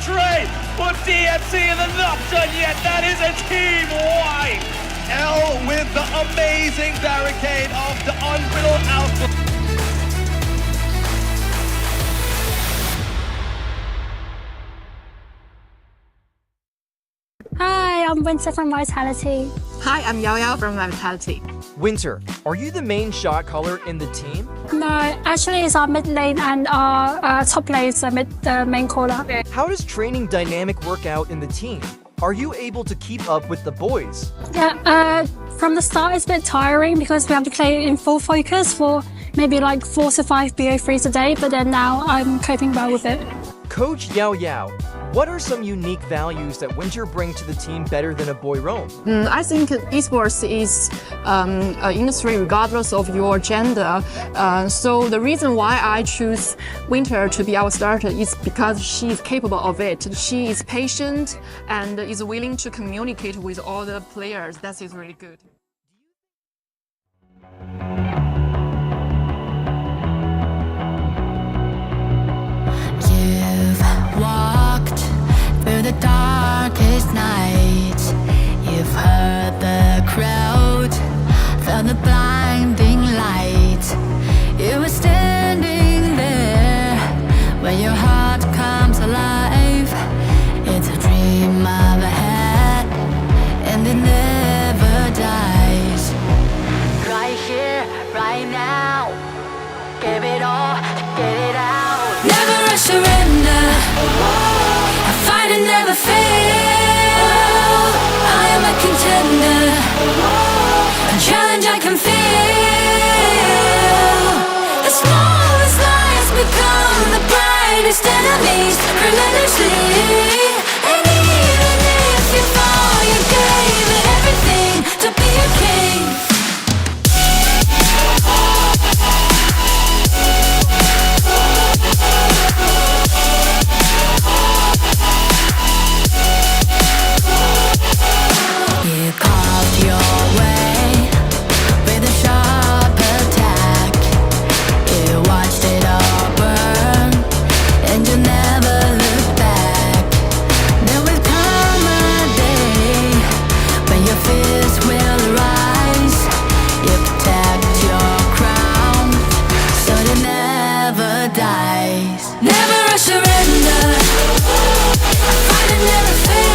trade for DMT, and they're not done yet. That is a team wipe. L with the amazing barricade of the Unbrittled Alpha. Hi, I'm Winter from Vitality. Hi, I'm Yao Yao from Vitality. Winter, are you the main shot caller in the team? No, actually it's our mid lane and our top lane is the main caller. How does training dynamic work out in the team? Are you able to keep up with the boys? Yeah, from the start it's a bit tiring because we have to play in full focus for maybe like 4 to 5 BO3s a day, but then now I'm coping well with it. Coach Yao Yao, what are some unique values that Winter bring to the team better than a boy roam? I think esports is an industry regardless of your gender. So the reason why I choose Winter to be our starter is because she is capable of it. She is patient and is willing to communicate with all the players. That is really good. You've walked through the darkest night. You've heard the crowd, felt the blinding light. You were standing there where your heart comes alive. It's a dream of ahead, and it never dies. Right here, right now, give it all, get it out. Never surrender. never fail. I am a contender, a challenge I can feel. The smallest lies become the brightest enemies, relentlessly. And even if you fall, you gave it everything to be a king. You carved your way with a sharp attack. You watched it all burn, and you never looked back. There will come a day when your fears will rise. You protect your crown, so it never dies. Never a surrender, I fight and never fail.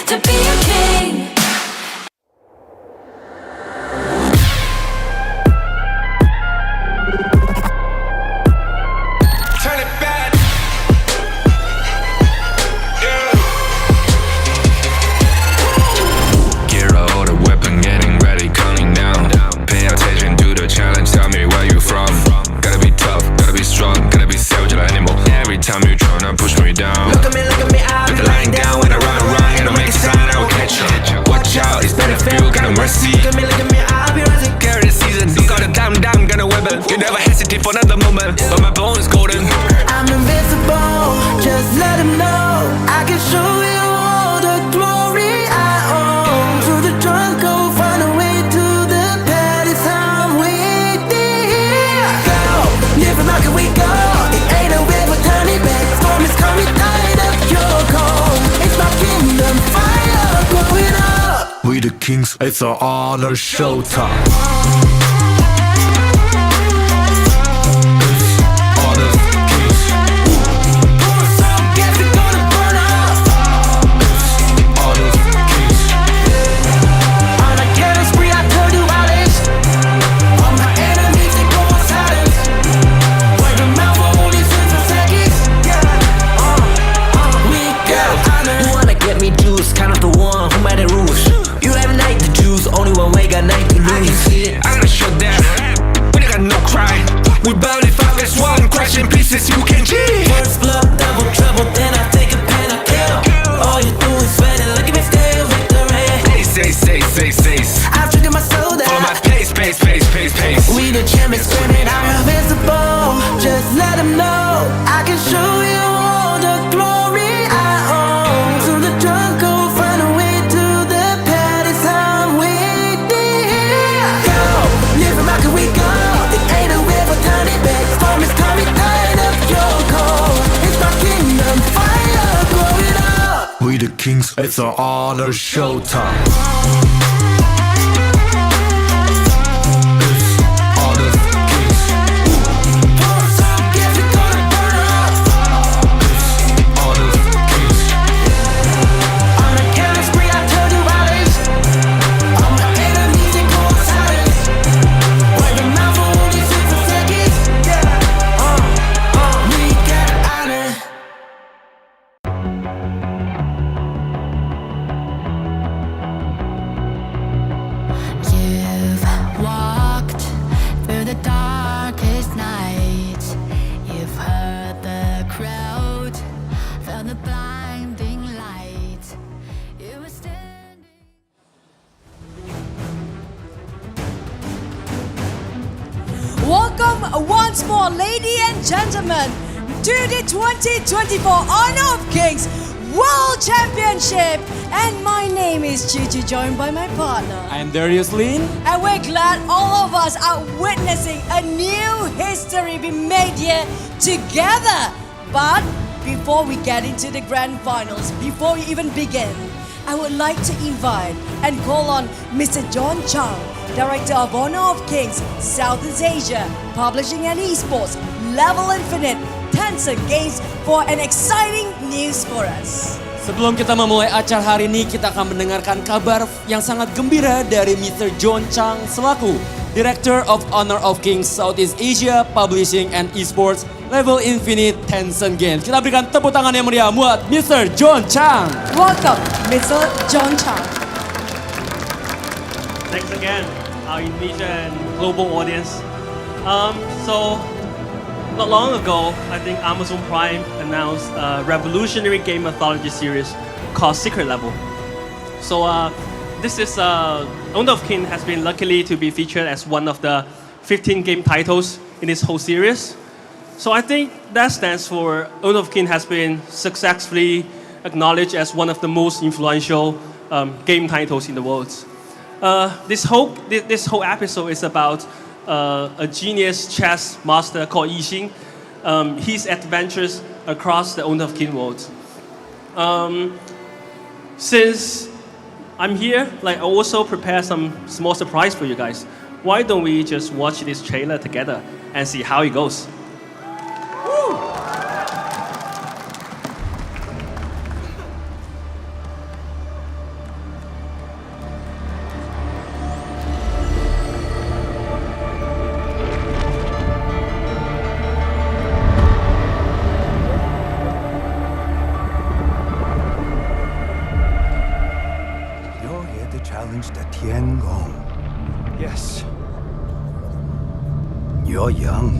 To be a king. Turn it back. Gear out a weapon, getting ready, counting down. Pay attention to the challenge, tell me where you from. Gotta be tough, gotta be strong, gotta be savage like animal. Every time you tryna push me down. Look at me, I'll Put be the line down when I run around, you don't make a sign, I will catch you. Watch out, it's better for you, got no mercy. Look at me, I'll be rising. Carry the season, you got a damn, gonna weapon. You never hesitate for another moment, but my bone is golden. I'm invincible, just let him know. I can show you all the glory I own. Through the jungle, find a way to the palace. I'm waiting here. Go, live and rock and we go. It ain't a river, turn it back. Storm is coming, tired of your cold. It's my kingdom, fire blowing up. We the kings, it's an honor showtime. You can cheat. First blood, double trouble, then I take a pen, I kill. All you do is sweat and look at me still victory. Say. I've triggered my soul down. Follow my pace. We the champions screaming, I'm invincible. Just let them know I can show you all the glory I own. Through the jungle, find a way to the palace. I'm waiting here. Go, live and rock and we go. It ain't a river, turn it back. Storm is coming, tired of your cold. It's my kingdom, fire blowing up. We the kings, it's an honor showtime. Welcome once more, ladies and gentlemen, to the 2024 Honor of Kings World Championship. And my name is Gigi, joined by my partner. I'm Darius Lin. And we're glad all of us are witnessing a new history being made here together. But before we get into the grand finals, before we even begin, I would like to invite and call on Mr. John Chang, Director of Honor of Kings, Southeast Asia, Publishing and Esports, Level Infinite, Tencent Games for an exciting news for us. Sebelum kita memulai acara hari ini, kita akan mendengarkan kabar yang sangat gembira dari Mr. John Chang selaku Director of Honor of Kings Southeast Asia Publishing and Esports Level Infinite Tencent Games. Kita berikan tepuk tangan yang meriah buat Mr. John Chang. Welcome, Mr. John Chang. Thanks again, our Indonesia and global audience. Not long ago, I think Amazon Prime announced a revolutionary game anthology series called Secret Level. So this is Honor of King has been luckily to be featured as one of the 15 game titles in this whole series. So I think that stands for Honor of King has been successfully acknowledged as one of the most influential game titles in the world. This whole episode is about a genius chess master called Yixing, his adventures across the Honor of King world. Since I'm here, I also prepare some small surprise for you guys. Why don't we just watch this trailer together and see how it goes? Yes. You're young.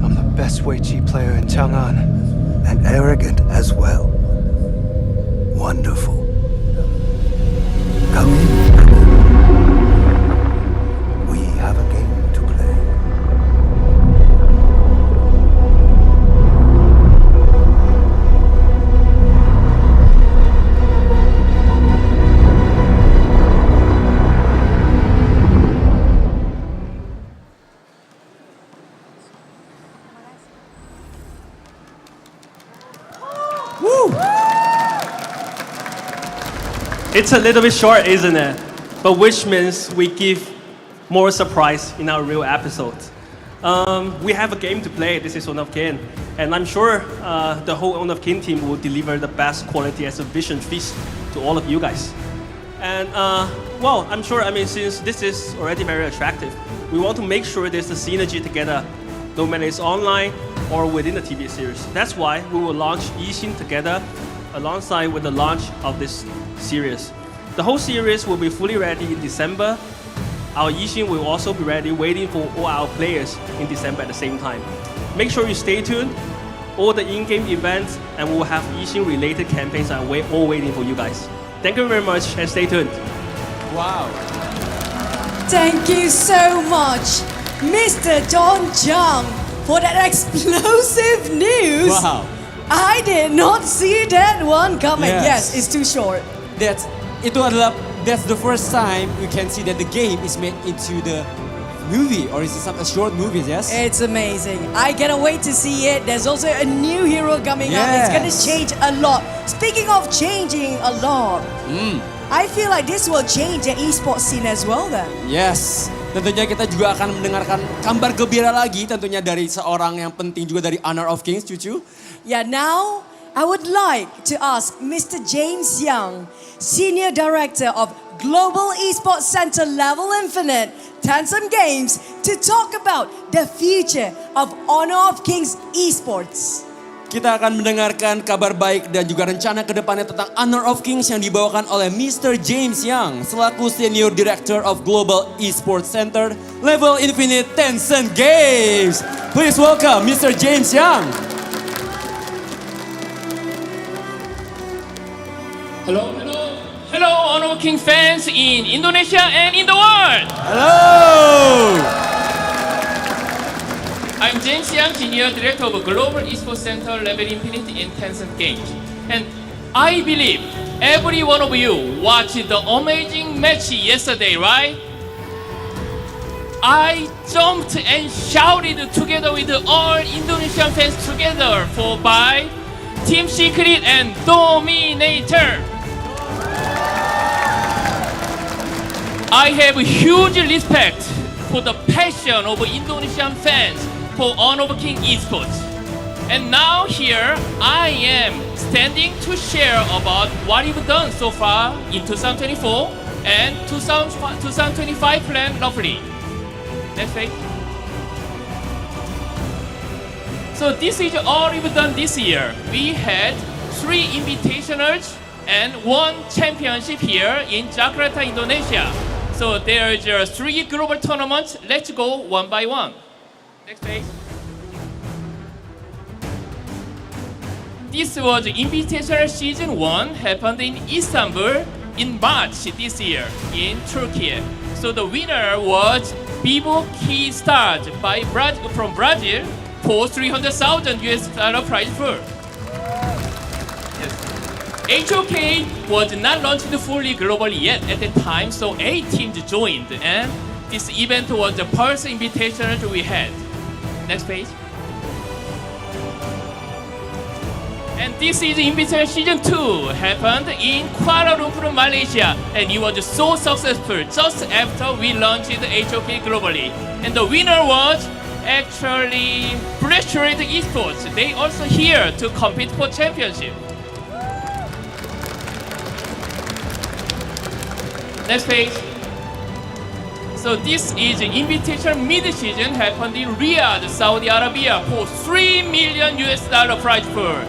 I'm the best Wei Chi player in Chang'an. And arrogant as well. Wonderful. Come in. We have a game to play. It's a little bit short, isn't it? But which means we give more surprise in our real episodes. We have a game to play. This is Honor of King. And I'm sure the whole Honor of King team will deliver the best quality exhibition feast to all of you guys. And I'm sure, since this is already very attractive, we want to make sure there's a synergy together, no matter it's online or within the TV series. That's why we will launch Yixing together alongside with the launch of this series. The whole series will be fully ready in December. Our Yixing will also be ready, waiting for all our players in December at the same time. Make sure you stay tuned. All the in-game events, and we will have Yixing related campaigns are all waiting for you guys. Thank you very much and stay tuned. Wow. Thank you so much, Mr. John Chang, for that explosive news. Wow. I did not see that one coming. Yes, it's too short. That's the first time you can see that the game is made into the movie, or is it a short movie? Yes. It's amazing. I cannot wait to see it. There's also a new hero coming up. It's gonna change a lot. Speaking of changing a lot, I feel like this will change the esports scene as well then. Yes. Tentunya kita juga akan mendengarkan kabar gembira lagi tentunya dari seorang yang penting juga dari Honor of Kings, Cucu. Yeah, now I would like to ask Mr. James Young, Senior Director of Global Esports Center Level Infinite Tencent Games, to talk about the future of Honor of Kings Esports. Kita akan mendengarkan kabar baik dan juga rencana ke depannya tentang Honor of Kings yang dibawakan oleh Mr. James Young selaku Senior Director of Global Esports Center Level Infinite Tencent Games. Please welcome Mr. James Young. Hello, Honor of King fans in Indonesia and in the world. Hello. I'm James Young, Senior Director of Global Esports Center Level Infinite in Tencent Games. And I believe every one of you watched the amazing match yesterday, right? I jumped and shouted together with all Indonesian fans together by Team Secret and Dominator. I have huge respect for the passion of Indonesian fans for Honor of King Esports. And now here I am standing to share about what we've done so far in 2024 and 2025 plan roughly. Next page. So this is all we've done this year. We had 3 invitationals and 1 championship here in Jakarta, Indonesia. So there's 3 global tournaments. Let's go one by one. Next page. This was Invitational Season 1, happened in Istanbul in March this year in Turkey. So the winner was Bibo Key Stars from Brazil for $300,000 prize pool. Yes. HOK was not launched fully globally yet at the time, so 8 teams joined, and this event was the first invitation we had. Next page. And this is Invitational Season 2, happened in Kuala Lumpur, Malaysia, and it was so successful just after we launched HOK globally. And the winner was actually Shrew Esports. They also here to compete for championship. Next page. So this is Invitational mid-season, happened in Riyadh, Saudi Arabia for $3 million prize pool.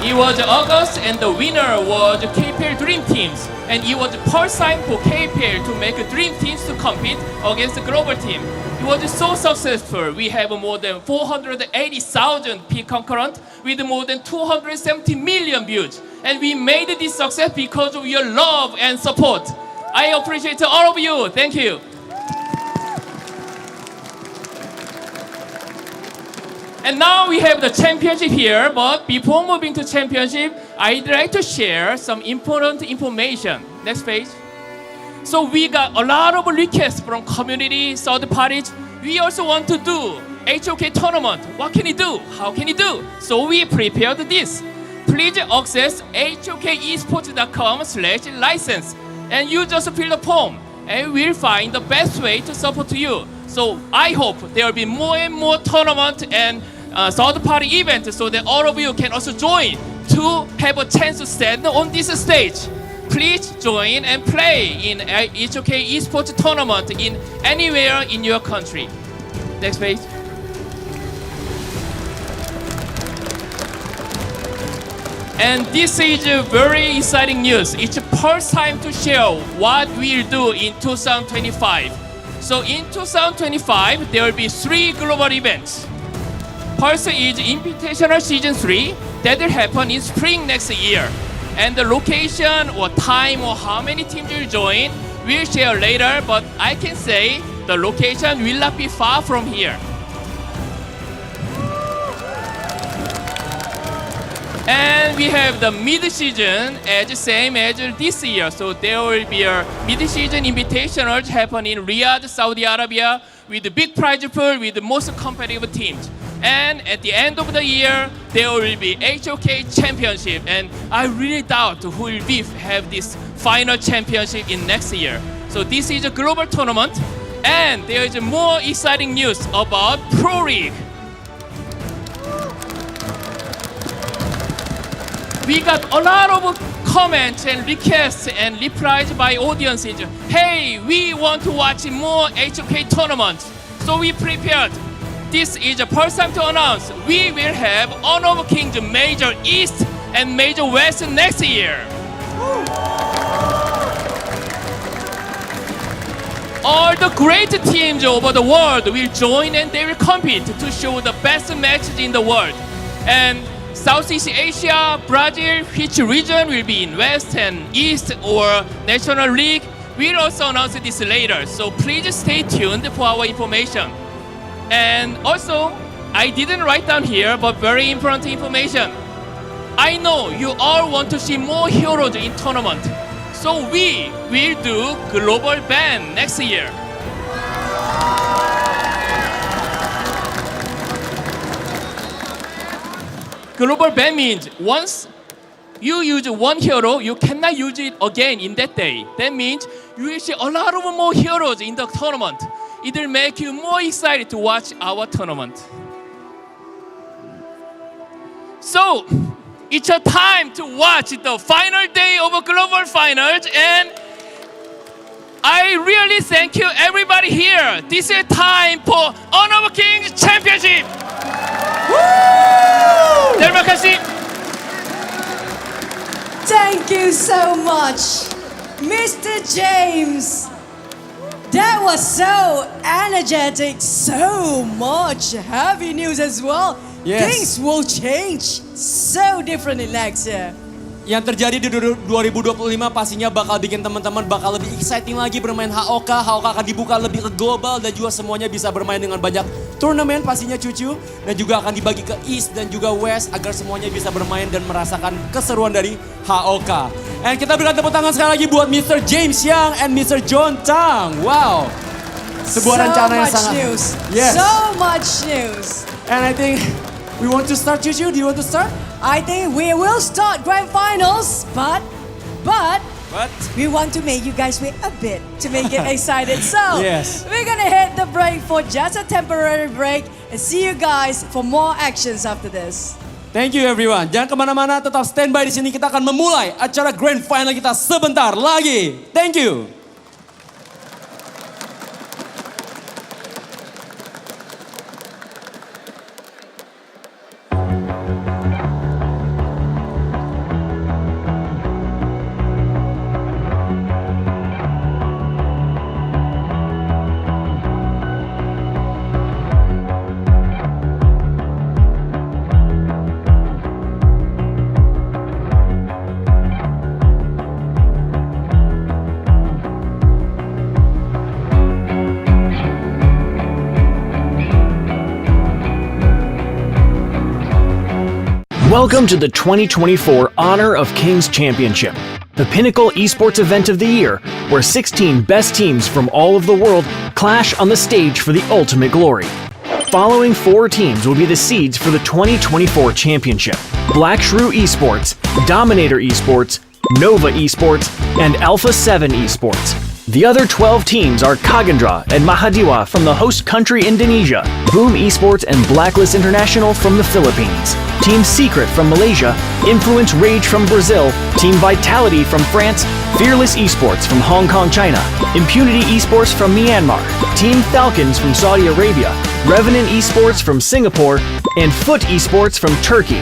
It was August, and the winner was KPL Dream Teams, and it was the first time for KPL to make Dream Teams to compete against the global team. It was so successful. We have more than 480,000 peak concurrent with more than 270 million views, and we made this success because of your love and support. I appreciate all of you. Thank you. And now we have the championship here, but before moving to championship, I'd like to share some important information. Next page. So we got a lot of requests from community, third parties. We also want to do HOK tournament. What can you do? How can you do? So we prepared this. Please access hokesports.com/license, and you just fill the form, and we'll find the best way to support you. So I hope there will be more and more tournament and third-party events so that all of you can also join to have a chance to stand on this stage. Please join and play in HOK Esports tournament in anywhere in your country. Next page. And this is very exciting news. It's the first time to share what we'll do in 2025. So in 2025, there will be 3 global events. First is Invitational Season 3, that will happen in spring next year. And the location or time or how many teams will join, we'll share later, but I can say the location will not be far from here. And we have the mid-season as same as this year. So there will be a mid-season invitational happen in Riyadh, Saudi Arabia, with the big prize pool with the most competitive teams. And at the end of the year, there will be HOK Championship. And I really doubt who will have this final championship in next year. So this is a global tournament. And there is more exciting news about Pro League. We got a lot of comments and requests and replies by audiences. Hey, we want to watch more HOK tournaments. So we prepared. This is the first time to announce we will have Honor of Kings Major East and Major West next year. All the great teams over the world will join and they will compete to show the best matches in the world. And Southeast Asia, Brazil, which region will be in West and East or National League, we'll also announce this later. So please stay tuned for our information. And also, I didn't write down here, but very important information. I know you all want to see more heroes in tournament. So we will do global ban next year. Global ban means once you use one hero, you cannot use it again in that day. That means you will see a lot of more heroes in the tournament. it will make you more excited to watch our tournament. So, it's a time to watch the final day of Global Finals, and I really thank you everybody here. This is time for Honor of Kings Championship. Terima kasih. Thank you so much, Mr. James. That was so energetic, so much heavy news as well. Yes. Things will change so differently next year. Yang terjadi di 2025 pastinya bakal bikin teman-teman bakal lebih exciting lagi bermain HOK. HOK akan dibuka lebih ke global dan juga semuanya bisa bermain dengan banyak turnamen pastinya cucu. Dan juga akan dibagi ke East dan juga West agar semuanya bisa bermain dan merasakan keseruan dari HOK. And kita berikan tepuk tangan sekali lagi buat Mr. James Yang and Mr. John Tang. Wow. Sebuah rencana yang sangat... news. Yes. So much news. And I think we want to start, Cucu. Do you want to start? I think we will start grand finals, but we want to make you guys wait a bit to make it excited. So yes. We're gonna hit the break for just a temporary break and see you guys for more actions after this. Thank you everyone. Jangan kemana-mana, tetap standby di sini. Kita akan memulai acara grand final kita sebentar lagi. Thank you. Welcome to the 2024 Honor of Kings Championship, the pinnacle esports event of the year, where 16 best teams from all of the world clash on the stage for the ultimate glory. Following 4 teams will be the seeds for the 2024 championship: Black Shrew Esports, Dominator Esports, Nova Esports, and Alpha 7 Esports. The other 12 teams are Kagendra and Mahadiwa from the host country Indonesia, Boom Esports and Blacklist International from the Philippines, Team Secret from Malaysia, Influence Rage from Brazil, Team Vitality from France, Fearless Esports from Hong Kong, China, Impunity Esports from Myanmar, Team Falcons from Saudi Arabia, Revenant Esports from Singapore, and Foot Esports from Turkey.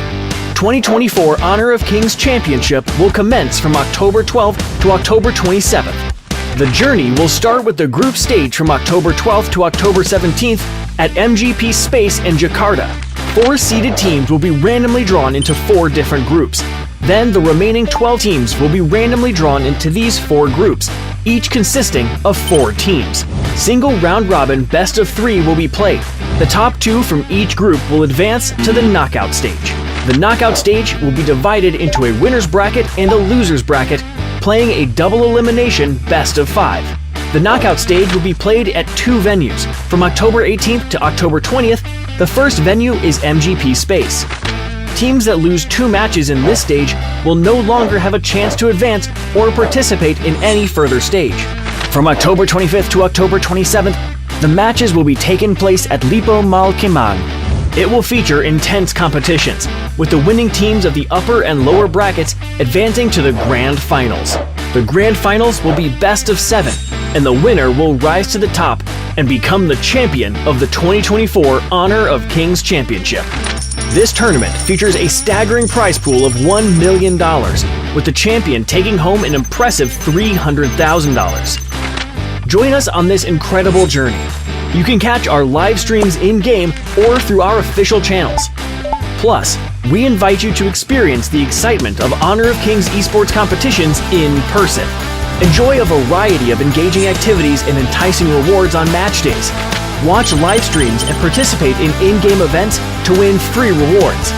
2024 Honor of Kings Championship will commence from October 12th to October 27th. The journey will start with the group stage from October 12th to October 17th at MGP Space in Jakarta. 4 seeded teams will be randomly drawn into 4 different groups. Then the remaining 12 teams will be randomly drawn into these 4 groups, each consisting of 4 teams. Single round robin best of 3 will be played. The top 2 from each group will advance to the knockout stage. The knockout stage will be divided into a winner's bracket and a loser's bracket, playing a double elimination best of 5. The knockout stage will be played at 2 venues. From October 18th to October 20th, the first venue is MGP Space. Teams that lose 2 matches in this stage will no longer have a chance to advance or participate in any further stage. From October 25th to October 27th, the matches will be taking place at Lipo Malkimang. It will feature intense competitions, with the winning teams of the upper and lower brackets advancing to the Grand Finals. The Grand Finals will be best of 7, and the winner will rise to the top and become the champion of the 2024 Honor of Kings Championship. This tournament features a staggering prize pool of $1 million, with the champion taking home an impressive $300,000. Join us on this incredible journey. You can catch our live streams in-game or through our official channels. Plus, we invite you to experience the excitement of Honor of Kings esports competitions in person. Enjoy a variety of engaging activities and enticing rewards on match days. Watch live streams and participate in in-game events to win free rewards.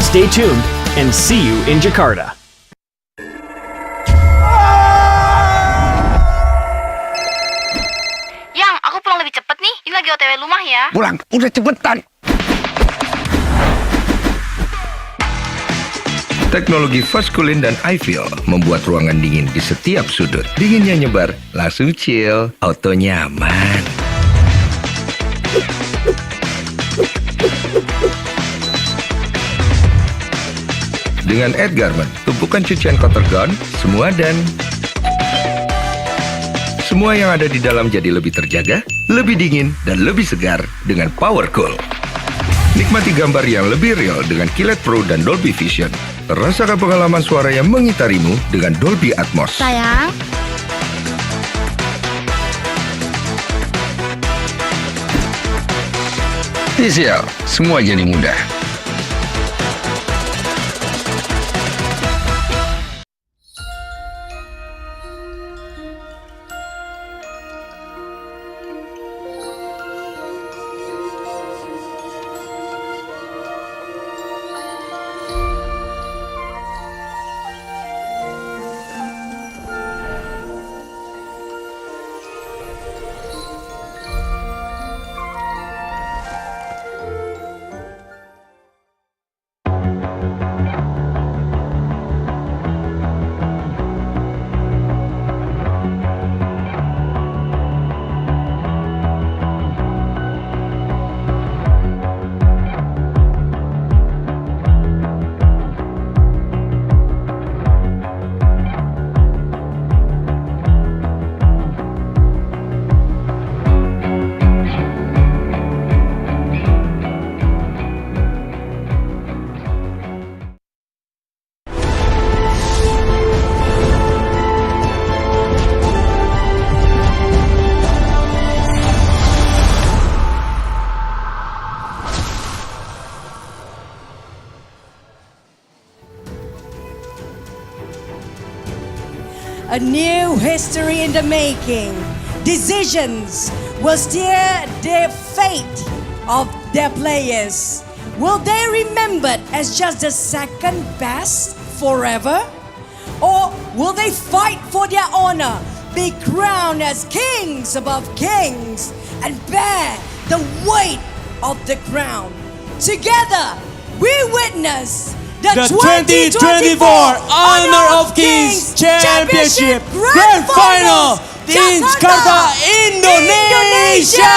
Stay tuned and see you in Jakarta. Yang, aku pulang lebih cepet nih. Ini lagi OTW rumah ya. Pulang, udah cepetan. Teknologi fast cooling dan iFeel membuat ruangan dingin di setiap sudut. Dinginnya nyebar, langsung chill, auto nyaman. dengan Edgarment, tumpukan cucian kotor gun, semua yang ada di dalam jadi lebih terjaga, lebih dingin, dan lebih segar dengan Power Cool. Nikmati gambar yang lebih real dengan Kilat Pro dan Dolby Vision. Rasakan pengalaman suara yang mengitarimu dengan Dolby Atmos. Sayang. TCL, semua jadi mudah. A new history in the making. Decisions will steer the fate of their players. Will they remembered as just the second best forever? Or will they fight for their honor, be crowned as kings above kings, and bear the weight of the crown? Together, we witness the 2024 Honor of Kings Championship Grand Final di Jakarta, Indonesia.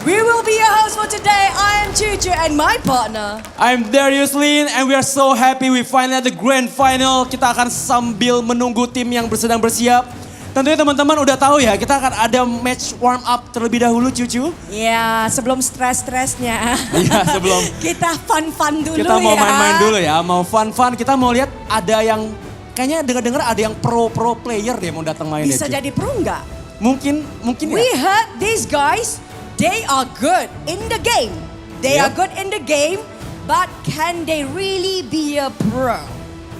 We will be your host for today. I am Cucu and my partner. I'm Darius Lin and we are so happy we finally at the Grand Final. Kita akan sambil menunggu tim yang sedang bersiap. Tentunya teman-teman udah tahu ya, kita akan ada match warm up terlebih dahulu, Cucu. Ya, sebelum stres-stresnya. Iya, sebelum. Kita fun-fun dulu ya. Kita mau main-main dulu ya, mau fun-fun. Kita mau lihat ada yang, kayaknya dengar-dengar ada yang pro player deh mau datang main. Bisa jadi pro nggak? Mungkin ya. We heard these guys, they are good in the game. They are good in the game, but can they really be a pro?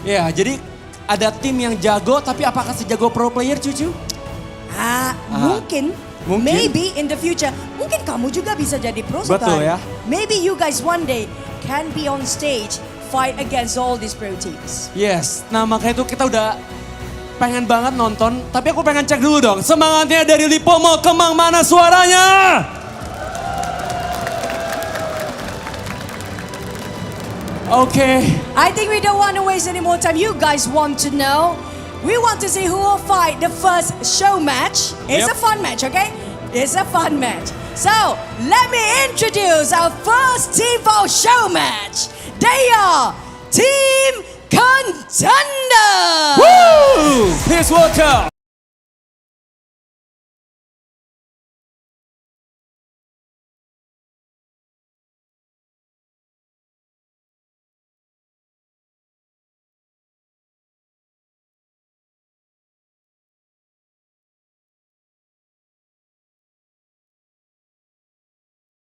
Ya, jadi ada tim yang jago, tapi apakah sejago pro player, Cucu? Mungkin. Maybe in the future. Mungkin kamu juga bisa jadi pro sekali. Betul ya. Maybe you guys one day can be on stage, fight against all these pro teams. Yes, nah makanya itu kita udah pengen banget nonton. Tapi aku pengen cek dulu dong, semangatnya dari Lipomo Kemang mana suaranya? Okay. I think we don't want to waste any more time. You guys want to know. We want to see who will fight the first show match. It's a fun match, okay? It's a fun match. So, let me introduce our first team for show match. They are Team Contenders. Woo! Please welcome.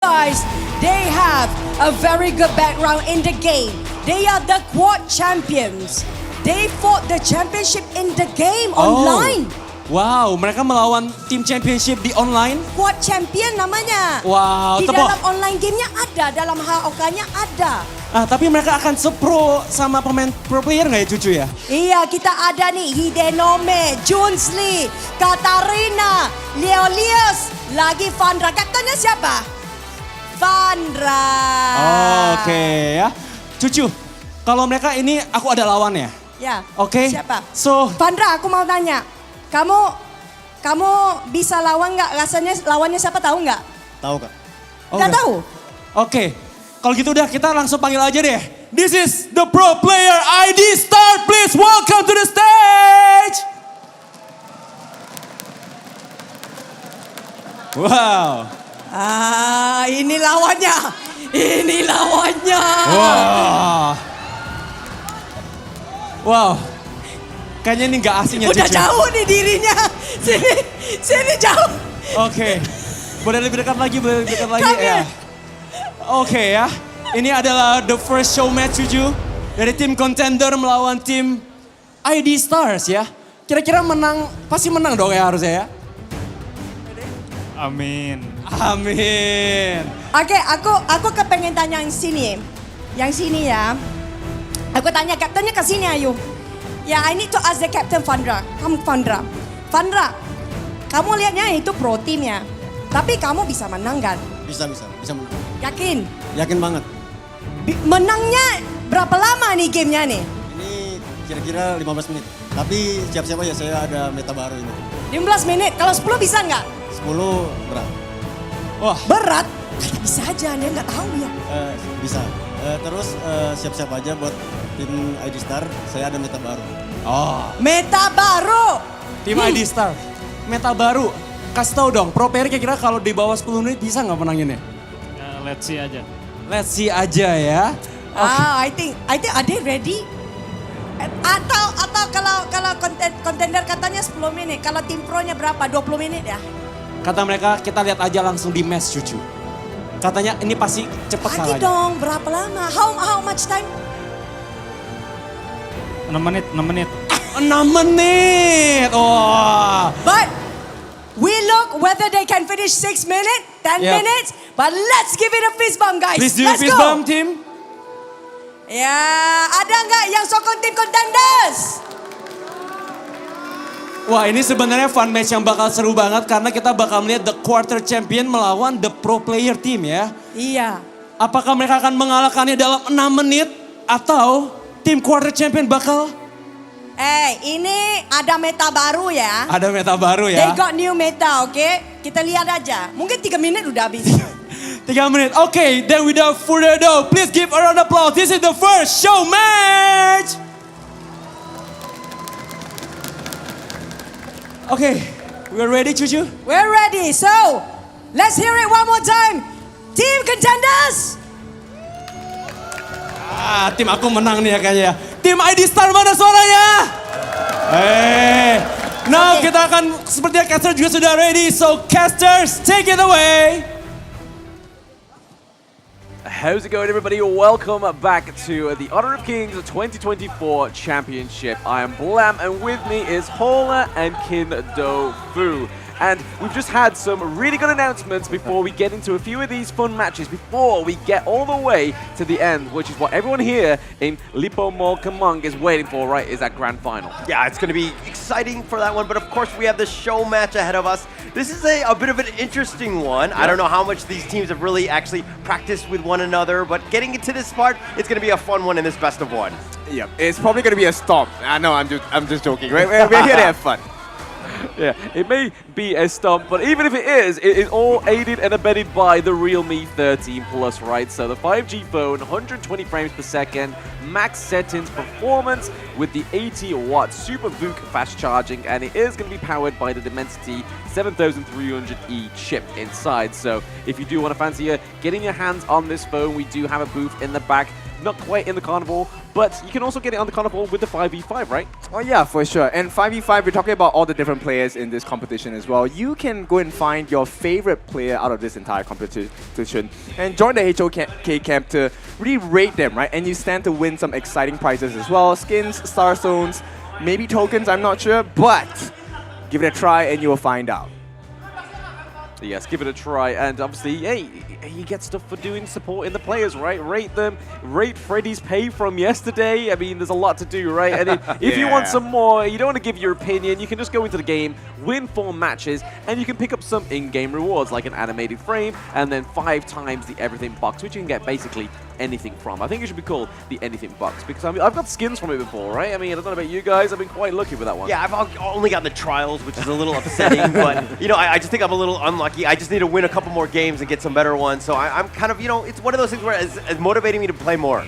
Guys, they have a very good background in the game. They are the quad champions. They fought the championship in the game online. Wow, mereka melawan tim championship di online. Quad champion namanya. Wow, di dalam online gamenya ada, dalam HOK-nya ada. Tapi mereka akan sepro sama pemain pro player nggak ya, Cucu ya? Iya, kita ada nih Hidenome, Junsli, Katarina, Leolius, lagi Vandra. Kaptennya siapa? Vandra. Oke ya. Cucu, kalau mereka ini aku ada lawannya. Ya. Oke. Siapa? So, Vandra, aku mau tanya. Kamu bisa lawan nggak? Rasanya lawannya siapa, tahu nggak? Tahu Kak. Nggak tahu? Oke. Kalau gitu udah kita langsung panggil aja deh. This is the pro player ID Star. Please welcome to the stage. Wow. Ini lawannya. Ini lawannya. Wow. Wow. Kayaknya ini nggak asing ya. Udah jauh nih dirinya. Sini jauh. Oke. Boleh lebih dekat lagi, ya. Oke ya. Ini adalah the first show match Cucu dari tim contender melawan tim ID Stars ya. Kira-kira menang, pasti menang dong ya harusnya ya. Amin. Amin. Oke, aku kepengen tanya yang sini. Yang sini ya. Aku tanya kaptennya ke sini ayo. Ya, I need to ask the captain Vandra. Kamu Vandra. Vandra, kamu lihatnya itu pro team ya. Tapi kamu bisa menang kan? Bisa menang. Yakin? Yakin banget. Menangnya berapa lama nih gamenya nih? Ini kira-kira 15 menit. Tapi siap-siap aja, saya ada meta baru ini. 15 menit, kalau 10 bisa nggak? 10 berat. Wah. Berat? Kayak bisa aja, dia nggak tahu ya. Bisa. Terus siap-siap aja buat tim ID Star, saya ada meta baru. Oh. Meta baru? Tim ID Star, meta baru. Kasih tau dong, pro player kira-kira kalau di bawah 10 menit bisa nggak menanginnya? Let's see aja. Let's see aja ya. I think are they ready? Atau kalau contender katanya 10 menit, kalau tim pro-nya berapa? 20 menit ya? Kata mereka kita lihat aja langsung di match Cucu. Katanya ini pasti cepet salahnya. Lagi dong, berapa lama? How much time? 6 menit. 6 menit. Oh. But we look whether they can finish 6 minutes, 10 minutes. But let's give it a fist bump guys. Please do a fist bump team. Ya, ada nggak yang sokong tim contenders? Wah, ini sebenarnya fun match yang bakal seru banget karena kita bakal melihat the quarter champion melawan the pro player team ya. Iya. Apakah mereka akan mengalahkannya dalam 6 menit atau tim quarter champion bakal? Ini ada meta baru ya. Ada meta baru ya. They got new meta, oke? Kita lihat aja. Mungkin 3 menit udah habis. 3 menit. Okay, then without further ado, please give a round of applause. This is the first show match. Okay, we're ready, Cucu? We're ready. So, let's hear it one more time. Team contenders. Tim aku menang nih ya kayaknya. Tim ID Star mana suaranya? Now kita akan sepertinya caster juga sudah ready. So casters, take it away. How's it going, everybody? Welcome back to the Honor of Kings 2024 Championship. I am Blam, and with me is Hola and Kin Do Fu. And we've just had some really good announcements before we get into a few of these fun matches, before we get all the way to the end, which is what everyone here in Lipo Mall Kamung is waiting for, right, is that grand final. Yeah, it's going to be exciting for that one, but of course we have the show match ahead of us. This is a bit of an interesting one. Yeah. I don't know how much these teams have really actually practiced with one another, but getting into this part, it's going to be a fun one in this best of one. Yeah, it's probably going to be a stomp. I know, I'm just joking, right? We're here to have fun. Yeah, it may be a stump, but even if it is all aided and abetted by the Realme 13 Plus, right? So the 5G phone, 120 frames per second, max settings performance with the 80-watt Super VOOC fast charging, and it is going to be powered by the Dimensity 7300E chip inside. So if you do want to fancy getting your hands on this phone, we do have a booth in the back. Not quite in the carnival, but you can also get it on the carnival with the 5v5, right? Oh yeah, for sure. And 5v5, we're talking about all the different players in this competition as well. You can go and find your favorite player out of this entire competition and join the HOK camp to really rate them, right? And you stand to win some exciting prizes as well. Skins, star zones, maybe tokens, I'm not sure, but give it a try and you will find out. Yes, give it a try, and obviously, hey, you get stuff for doing supporting the players, right? Rate them, rate Freddy's pay from yesterday. I mean, there's a lot to do, right? And if you want some more, you don't want to give your opinion, you can just go into the game, win 4 matches, and you can pick up some in-game rewards, like an animated frame, and then 5 times the everything box, which you can get basically anything from. I think it should be called the Anything Box because I mean, I've got skins from it before, right? I mean, I don't know about you guys. I've been quite lucky with that one. Yeah, I've only gotten the trials, which is a little upsetting, but, you know, I just think I'm a little unlucky. I just need to win a couple more games and get some better ones, so I'm kind of, you know, it's one of those things where it's motivating me to play more.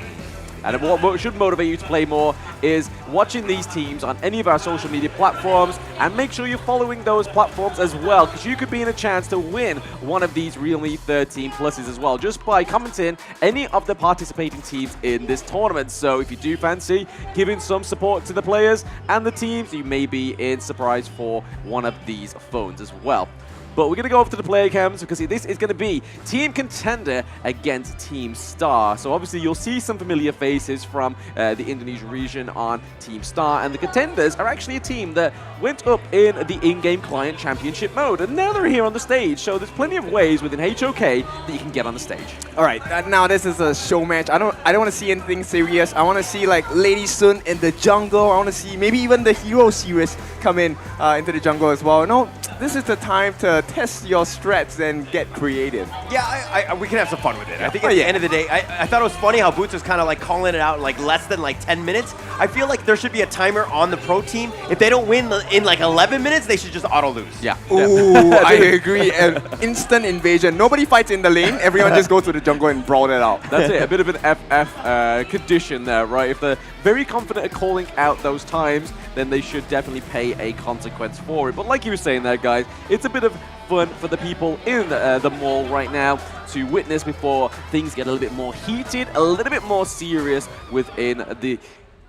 And what should motivate you to play more is watching these teams on any of our social media platforms, and make sure you're following those platforms as well, because you could be in a chance to win one of these Realme 13 pluses as well, just by commenting any of the participating teams in this tournament. So if you do fancy giving some support to the players and the teams, you may be in surprise for one of these phones as well. But we're going to go over to the player cams because this is going to be Team Contender against Team Star. So obviously you'll see some familiar faces from the Indonesian region on Team Star. And the Contenders are actually a team that went up in the in-game client championship mode. And now they're here on the stage. So there's plenty of ways within HOK that you can get on the stage. All right, now this is a show match. I don't want to see anything serious. I want to see like Lady Sun in the jungle. I want to see maybe even the Hero series come in into the jungle as well. No, this is the time to test your strats and get creative. Yeah, we can have some fun with it. I think at the end of the day, I thought it was funny how Boots was kind of like calling it out in like less than like 10 minutes. I feel like there should be a timer on the pro team. If they don't win in like 11 minutes, they should just auto lose. Yeah. Ooh, I agree. And instant invasion. Nobody fights in the lane. Everyone just goes to the jungle and brawl it out. That's it. A bit of an FF condition there, right? If they're very confident at calling out those times, then they should definitely pay a consequence for it. But like you were saying there, guys, it's a bit of fun for the people in the mall right now to witness before things get a little bit more heated, a little bit more serious within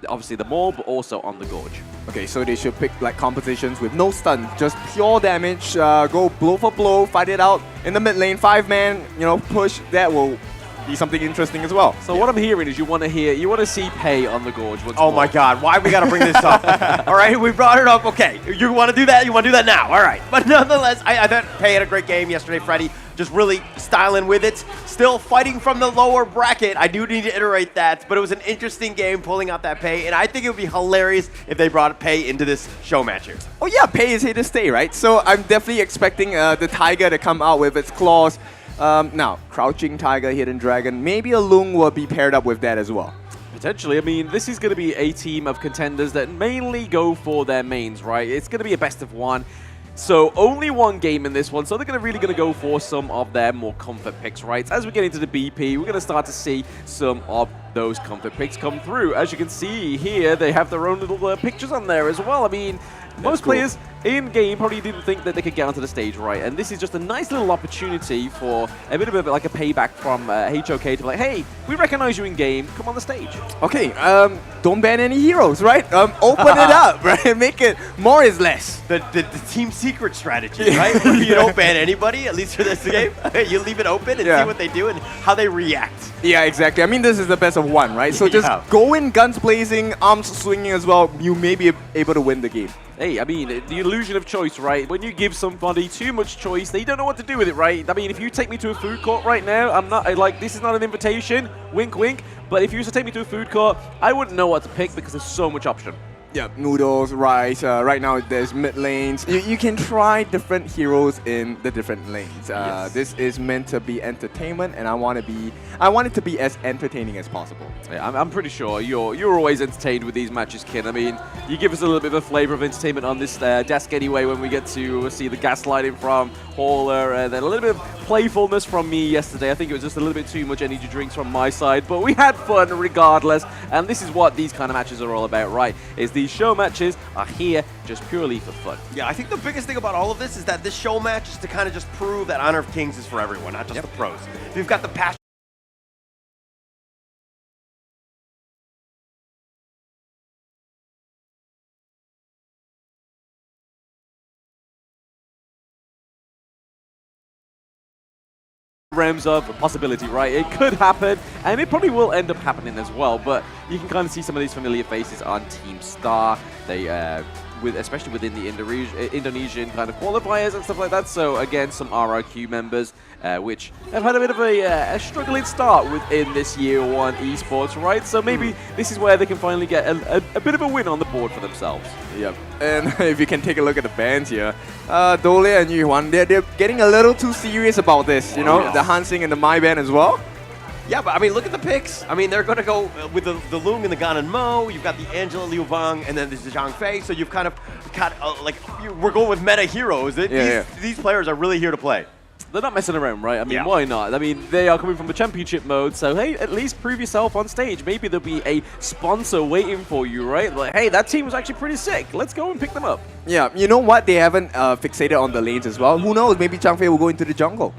obviously the mall, but also on the gorge. Okay, so they should pick like compositions with no stun, just pure damage, go blow for blow, fight it out in the mid lane, 5-man, you know, push. That will be something interesting as well. So what I'm hearing is you want to see Pei on the gorge once Oh more. my God, why we gotta bring this up? All right, we brought it up. Okay, you want to do that? You want to do that now? All right. But nonetheless, I thought Pei had a great game yesterday, Freddie. Just really styling with it. Still fighting from the lower bracket. I do need to iterate that, but it was an interesting game pulling out that Pei, and I think it would be hilarious if they brought Pei into this show match here. Oh yeah, Pei is here to stay, right? So I'm definitely expecting the Tiger to come out with its claws. Now, Crouching Tiger, Hidden Dragon, maybe a Lung will be paired up with that as well. Potentially. I mean, this is going to be a team of contenders that mainly go for their mains, right? It's going to be a best of one. So only one game in this one, so they're really going to go for some of their more comfort picks, right? As we get into the BP, we're going to start to see some of those comfort picks come through. As you can see here, they have their own little pictures on there as well. I mean, most players in-game probably didn't think that they could get onto the stage, right? And this is just a nice little opportunity for a bit of like a payback from HOK to be like, hey, we recognize you in-game, come on the stage. Okay, don't ban any heroes, right? Open it up, right? Make it more is less. The team secret strategy, right? You don't ban anybody, at least for this game. You leave it open and see what they do and how they react. Yeah, exactly. I mean, this is the best of one, right? So just go in guns blazing, arms swinging as well. You may be able to win the game. Hey, I mean, the illusion of choice, right? When you give somebody too much choice, they don't know what to do with it, right? I mean, if you take me to a food court right now, I'm not, like, this is not an invitation, wink, wink, but if you used to take me to a food court, I wouldn't know what to pick because there's so much option. Yeah, noodles, rice. Right now there's mid lanes. You can try different heroes in the different lanes. This is meant to be entertainment, and I want it to be as entertaining as possible. Yeah, I'm pretty sure you're always entertained with these matches, Kin. I mean, you give us a little bit of a flavor of entertainment on this desk anyway when we get to see the gaslighting from Hauler, and then a little bit of playfulness from me yesterday. I think it was just a little bit too much energy drinks from my side, but we had fun regardless, and this is what these kind of matches are all about, right? Is these show matches are here just purely for fun. Yeah, I think the biggest thing about all of this is that this show match is to kind of just prove that Honor of Kings is for everyone, not just the pros. If you've got the passion realms of possibility, right? It could happen, and it probably will end up happening as well, but you can kind of see some of these familiar faces on Team Star. They, especially within the Indonesian kind of qualifiers and stuff like that. So again, some RRQ members, which have had a bit of a struggling start within this year one esports, right? So maybe this is where they can finally get a bit of a win on the board for themselves. Yep. And if you can take a look at the bands here, Dole and Yuan, they're getting a little too serious about this, you know, the Hansing and the My band as well. Yeah, but I mean, look at the picks. I mean, they're going to go with the Lung and the Gan and Mo. You've got the Angela Liu Wang, and then there's the Zhang Fei. So you've kind of got, we're going with meta heroes. These players are really here to play. They're not messing around, right? I mean, why not? I mean, they are coming from the championship mode, so hey, at least prove yourself on stage. Maybe there'll be a sponsor waiting for you, right? Like, hey, that team was actually pretty sick. Let's go and pick them up. Yeah, you know what? They haven't fixated on the lanes as well. Who knows? Maybe Zhang Fei will go into the jungle.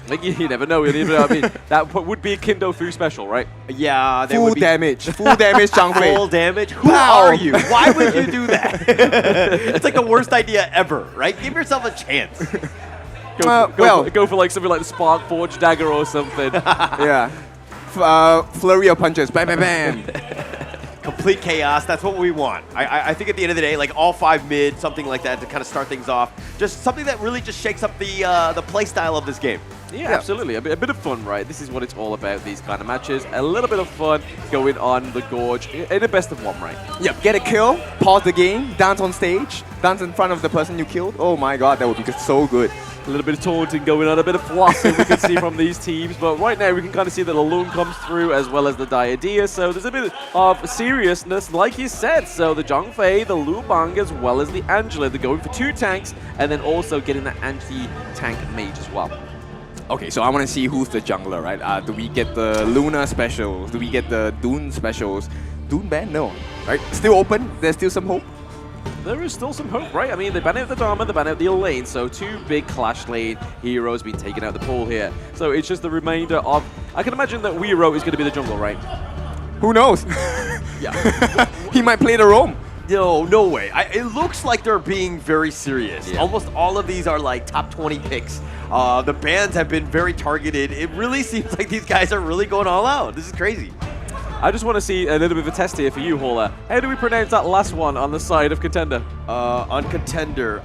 Like, you never know. I mean, that would be a Kindo Fu special, right? Yeah, they full would be damage. Full damage, Zhang Fei. Full damage? Who are you? Why would you do that? It's like the worst idea ever, right? Give yourself a chance. Go for like something like the Spark Forge Dagger or something. Yeah. Flurry of punches. Bam, bam, bam. Complete chaos. That's what we want. I think at the end of the day, like all 5 mid, something like that to kind of start things off. Just something that really just shakes up the play style of this game. Yeah, absolutely. A bit of fun, right? This is what it's all about, these kind of matches. A little bit of fun going on the Gorge in a best of 1, right? Yep, get a kill, pause the game, dance on stage, dance in front of the person you killed. Oh my god, that would be so good. A little bit of taunting going on, a bit of flossing we can see from these teams. But right now we can kind of see that the Lung comes through as well as the Diadea. So there's a bit of seriousness, like you said. So the Zhang Fei, the Liu Bang, as well as the Angela. They're going for 2 tanks and then also getting the anti-tank mage as well. Okay, so I want to see who's the jungler, right? Do we get the Luna specials? Do we get the Dune specials? Dune ban? No. Right? Still open? There's still some hope? There is still some hope, right? I mean, they ban out the Dharma, they ban out the Elaine, so 2 big Clash Lane heroes being taken out of the pool here. So it's just the remainder of... I can imagine that Weiro is going to be the jungle, right? Who knows? Yeah. He might play the roam. No way. It looks like they're being very serious. Yeah. Almost all of these are like top 20 picks. The bans have been very targeted. It really seems like these guys are really going all out. This is crazy. I just want to see a little bit of a test here for you, Hauler. How do we pronounce that last one on the side of Contender? On Contender,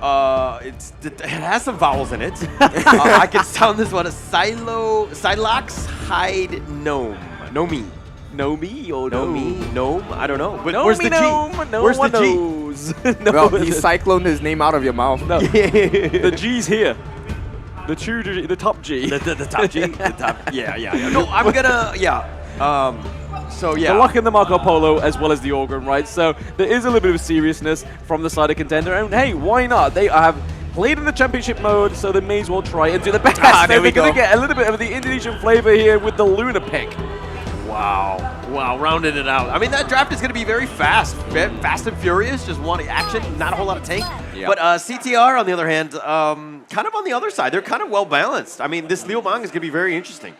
it has some vowels in it. I can sound this one as Silox Hide Gnome. Nomi. Nomi or Nomi? Gnome? I don't know. But Nomi, where's the gnome. G? No Where's one the G? knows. Well, he cycloned his name out of your mouth. No. The G's here. The top G. The top G? The top, yeah. No, I'm gonna, so yeah. The Luck and the Marco Polo as well as the Organ, right? So there is a little bit of seriousness from the side of Contender. And hey, why not? They have played in the championship mode, so they may as well try and do the best. There we go. They're going to get a little bit of the Indonesian flavor here with the Luna pick. Wow, rounded it out. I mean, that draft is going to be very fast. Fast and furious, just one action, not a whole lot of tank. Yep. But CTR, on the other hand, kind of on the other side. They're kind of well-balanced. I mean, this Liu Bang is going to be very interesting.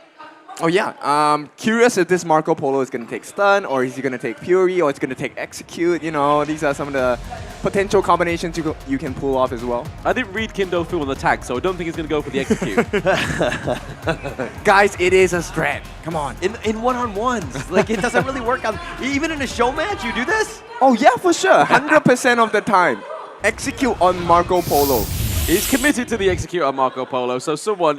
Oh yeah, curious if this Marco Polo is going to take stun, or is he going to take Fury, or it's going to take execute. You know, these are some of the potential combinations you can pull off as well. I didn't read Kindo Fu on the tag, so I don't think he's going to go for the execute. Guys, it is a strat. Come on. In one-on-ones, like it doesn't really work on. Even in a show match, you do this? Oh yeah, for sure. 100% of the time, execute on Marco Polo. He's committed to the execute on Marco Polo, so someone,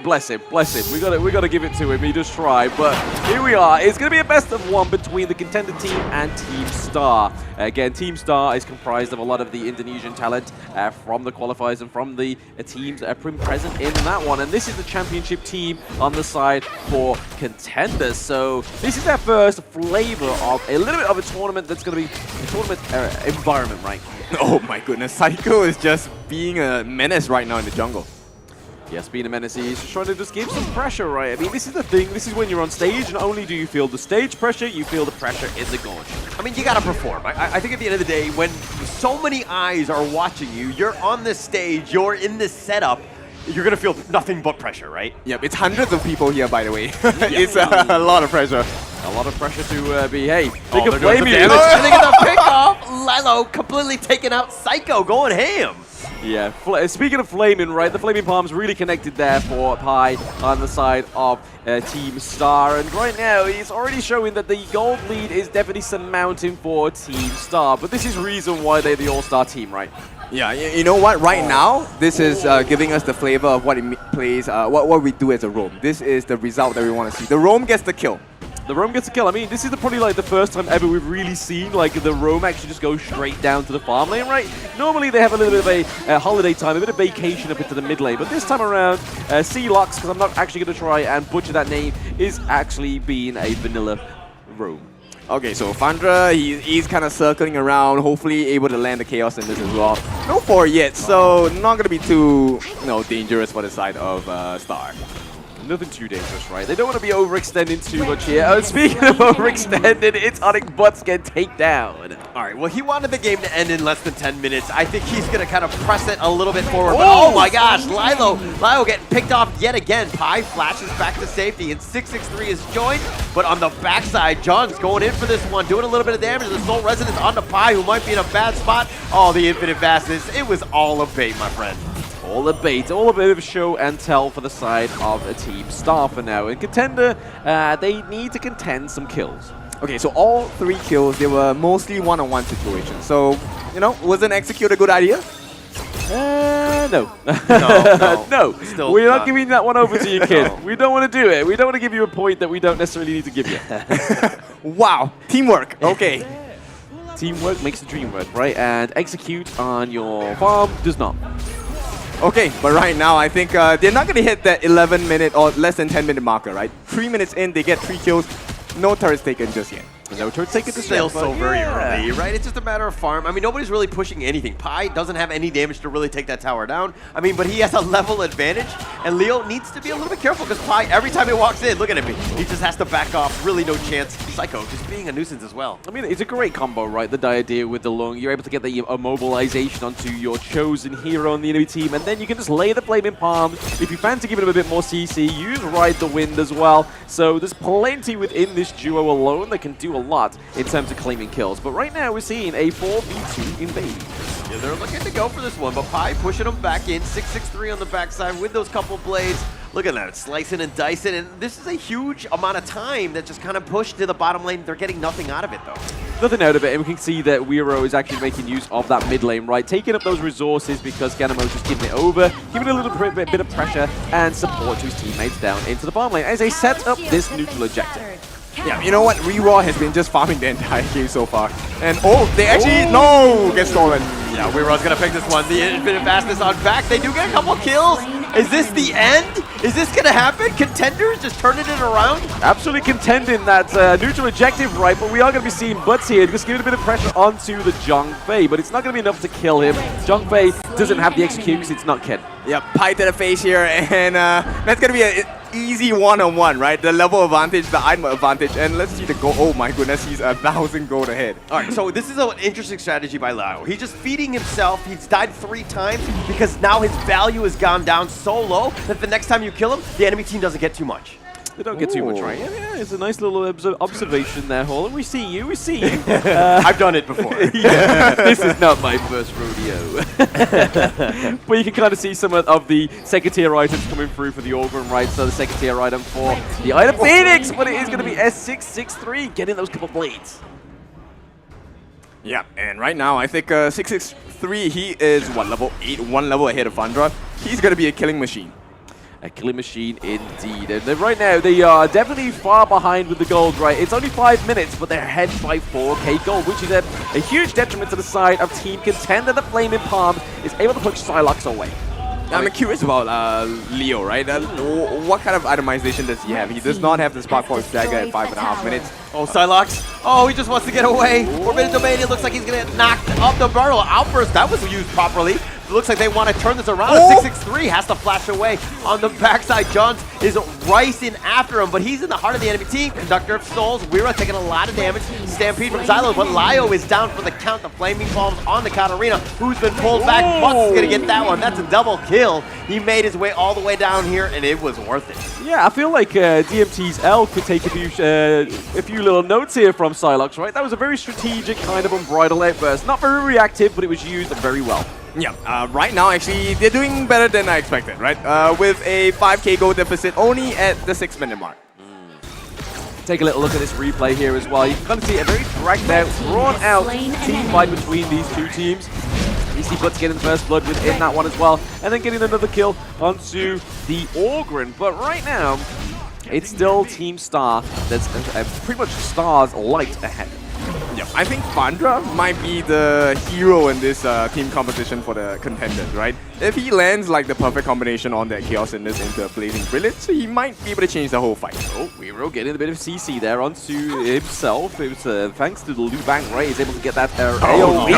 bless him. We got to give it to him. He just tried, but here we are. It's going to be a best of 1 between the Contender team and Team Star. Again, Team Star is comprised of a lot of the Indonesian talent from the qualifiers and from the teams that are present in that one. And this is the championship team on the side for Contenders. So this is their first flavor of a little bit of a tournament that's going to be a tournament environment, right? Oh my goodness, Psycho is just being a menace right now in the jungle. Yes, being a menace, he's just trying to just give some pressure, right? I mean, this is the thing. This is when you're on stage. Not only do you feel the stage pressure, you feel the pressure in the gorge. I mean, you got to perform. I think at the end of the day, when so many eyes are watching you, you're on this stage, you're in this setup, you're going to feel nothing but pressure, right? Yep, it's hundreds of people here, by the way. It's a lot of pressure. A lot of pressure to be, hey, they can blame you. And they get the pick off. Lilo completely taking out Psycho, going ham. Yeah, speaking of flaming, right, the flaming palms really connected there for Pi on the side of Team Star. And right now, he's already showing that the gold lead is definitely surmounting for Team Star. But this is reason why they're the all-star team, right? Yeah, you know what? Right now, this is giving us the flavor of what it plays, what we do as a roam. This is the result that we want to see. The roam gets the kill. The roam gets a kill. I mean, this is probably like the first time ever we've really seen like the roam actually just go straight down to the farm lane, right? Normally they have a little bit of a holiday time, a bit of vacation up into the mid lane, but this time around, C-Lux, because I'm not actually going to try and butcher that name, is actually being a vanilla roam. Okay, so Fandra, he's kind of circling around, hopefully able to land the Chaos in this as well. No 4 yet, so not going to be too dangerous for the side of Star. Nothing too dangerous, right? They don't want to be overextending too much here. Oh, speaking of overextended, it's Onyx Butts get taken down. All right, well, he wanted the game to end in less than 10 minutes. I think he's going to kind of press it a little bit forward. But oh my gosh, Lilo getting picked off yet again. Pi flashes back to safety, and 663 is joined. But on the backside, John's going in for this one, doing a little bit of damage. The Soul Resonance on the Pi, who might be in a bad spot. Oh, the Infinite Vastness. It was all a bait, my friend. All a bait, all a bit of show and tell for the side of a Team Star for now. In Contender, they need to contend some kills. Okay, so all 3 kills, they were mostly one-on-one situations. So, wasn't execute a good idea? No. No. No. We're not giving that one over to you, kid. We don't want to do it. We don't want to give you a point that we don't necessarily need to give you. Wow. Teamwork. Okay. Teamwork makes the dream work, right? And execute on your farm does not. Okay, but right now, I think they're not going to hit that 11-minute or less than 10-minute marker, right? 3 minutes in, they get 3 kills. No turrets taken just yet. No turrets taken just Still yet. so very early, right? It's just a matter of farm. I mean, nobody's really pushing anything. Pi doesn't have any damage to really take that tower down. I mean, but he has a level advantage, and Leo needs to be a little bit careful because Pi, every time he walks in, look at him, he just has to back off. Really no chance. Psycho just being a nuisance as well. I mean, it's a great combo, right? The idea with the Lung. You're able to get the immobilization onto your chosen hero on the enemy team, and then you can just lay the Flaming Palms. If you fancy giving him a bit more CC, use Ride the Wind as well. So there's plenty within this duo alone that can do a lot in terms of claiming kills. But right now we're seeing a 4v2 invade. Yeah, they're looking to go for this one, but Pi pushing them back in. 663 on the backside with those couple blades. Look at that, slicing and dicing, and this is a huge amount of time that just kind of pushed to the bottom lane. They're getting nothing out of it, though. Nothing out of it, and we can see that Weiro is actually making use of that mid lane, right? Taking up those resources because Ganamo's just giving it over, giving a little bit of pressure and support to his teammates down into the farm lane as they set up this neutral objective. Yeah, you know what? Re-Raw has been just farming the entire game so far. And they actually, get stolen. Yeah, Weeraw's gonna pick this one. The Infinite Vastness on back. They do get a couple kills. Is this the end? Is this gonna happen? Contenders just turning it around? Absolutely contending that neutral objective, right? But we are gonna be seeing Butts here, just giving a bit of pressure onto the Zhongfei, but it's not gonna be enough to kill him. Zhongfei doesn't have the execute because it's not Ken. Yep, Pi to the face here, and that's gonna be an easy one-on-one, right? The level advantage, the item advantage, and let's see the goal. Oh my goodness, he's 1,000 gold ahead. All right, so this is an interesting strategy by Lao. He's just feeding himself. He's died 3 times because now his value has gone down so low that the next time you kill him, the enemy team doesn't get too much. They don't get too much, right? Yeah, it's a nice little observation there, Hall. And we see you. I've done it before. This is not my first rodeo. But you can kind of see some of the second tier items coming through for the Orgrim, right? So the second tier item for the item Phoenix, but it is going to be S663 getting those couple blades. Yeah, and right now I think 663, he is level 8, 1 level ahead of Fandra. He's going to be a killing machine. A killing machine indeed. And right now, they are definitely far behind with the gold, right? It's only 5 minutes, but they're ahead by 4k gold, which is a huge detriment to the side of Team Contender. The Flaming Palm is able to push Silox away. I'm curious about Leo, right? What kind of itemization does he have? He does not have the Spark Force Dagger at 5.5 minutes. Oh, Silox. Oh, he just wants to get away. Forbidden Domain, it looks like he's going to get knocked off the barrel. Outburst, that was used properly. It looks like they want to turn this around. 663 has to flash away. On the backside, Johns is racing after him, but he's in the heart of the enemy team. Conductor of Souls, Weira taking a lot of damage. Stampede from Xylo, but Lio is down for the count. The Flaming Palms on the Katarina, who's been pulled back. Butts is going to get that one. That's a double kill. He made his way all the way down here, and it was worth it. Yeah, I feel like DMT's L could take a few little notes here from Silox, right? That was a very strategic kind of unbridled outburst. Not very reactive, but it was used very well. Yeah, right now, actually, they're doing better than I expected, right? With a 5k gold deficit only at the 6-minute mark. Take a little look at this replay here as well. You can kind of see a very dragged out, drawn out team fight between these two teams. You see Butts getting first blood within that one as well, and then getting another kill onto the Orgrim. But right now, it's still Team Star that's pretty much Star's light ahead. Yeah, I think Vandra might be the hero in this team competition for the contenders, right? If he lands like the perfect combination on that Chaos Enders into Blazing Brilliance, he might be able to change the whole fight. Oh, Weiro getting a bit of CC there onto himself. It was thanks to the Liu Bang Ray, he's able to get that AoE.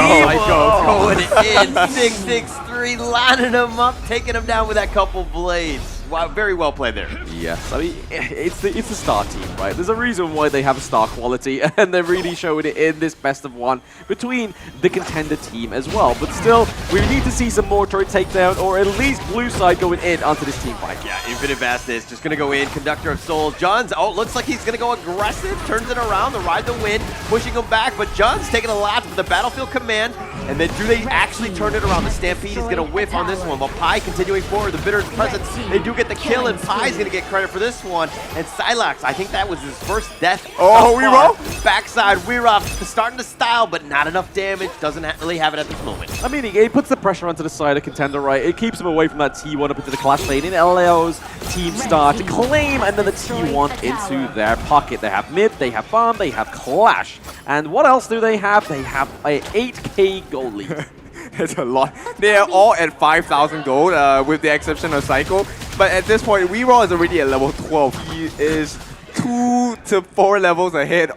Going in, 663, lining him up, taking him down with that couple blades. Wow, very well played there. Yes, I mean, it's the Star team, right? There's a reason why they have a Star quality, and they're really showing it in this best of one between the contender team as well. But still, we need to see some more turret takedown, or at least blue side going in onto this team fight. Yeah, Infinite Vastness just gonna go in, Conductor of Souls. John's, oh, looks like he's gonna go aggressive, turns it around, the Ride the Wind, pushing him back, but John's taking a lot with the Battlefield Command, and then do they actually turn it around? The Stampede is gonna whiff on this one, but Pi continuing forward, the Bitter's presence, they do get the kill, and Pi's gonna get credit for this one, and Silax, I think that was his first death. Oh, Weiro? Backside, Weiro starting to style, but not enough damage, doesn't really have it at this moment. I mean, he puts the pressure onto the side of contender, right? It keeps him away from that T1 up into the clash lane. It allows Team Star to claim another T1 into their pocket. They have mid, they have farm, they have clash. And what else do they have? They have a 8k gold lead. That's a lot. They are all at 5,000 gold, with the exception of Psycho. But at this point, Weiro is already at level 12. He is 2 to 4 levels ahead,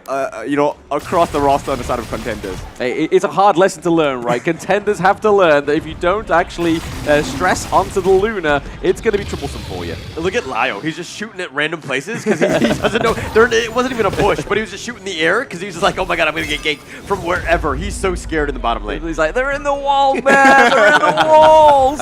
you know, across the roster on the side of contenders. Hey, it's a hard lesson to learn, right? Contenders have to learn that if you don't actually stress onto the Luna, it's going to be troublesome for you. Look at Lyo. He's just shooting at random places because he doesn't know. It wasn't even a bush, but he was just shooting in the air because he was just like, oh my god, I'm going to get ganked from wherever. He's so scared in the bottom lane. He's like, they're in the walls, man! They're in the walls!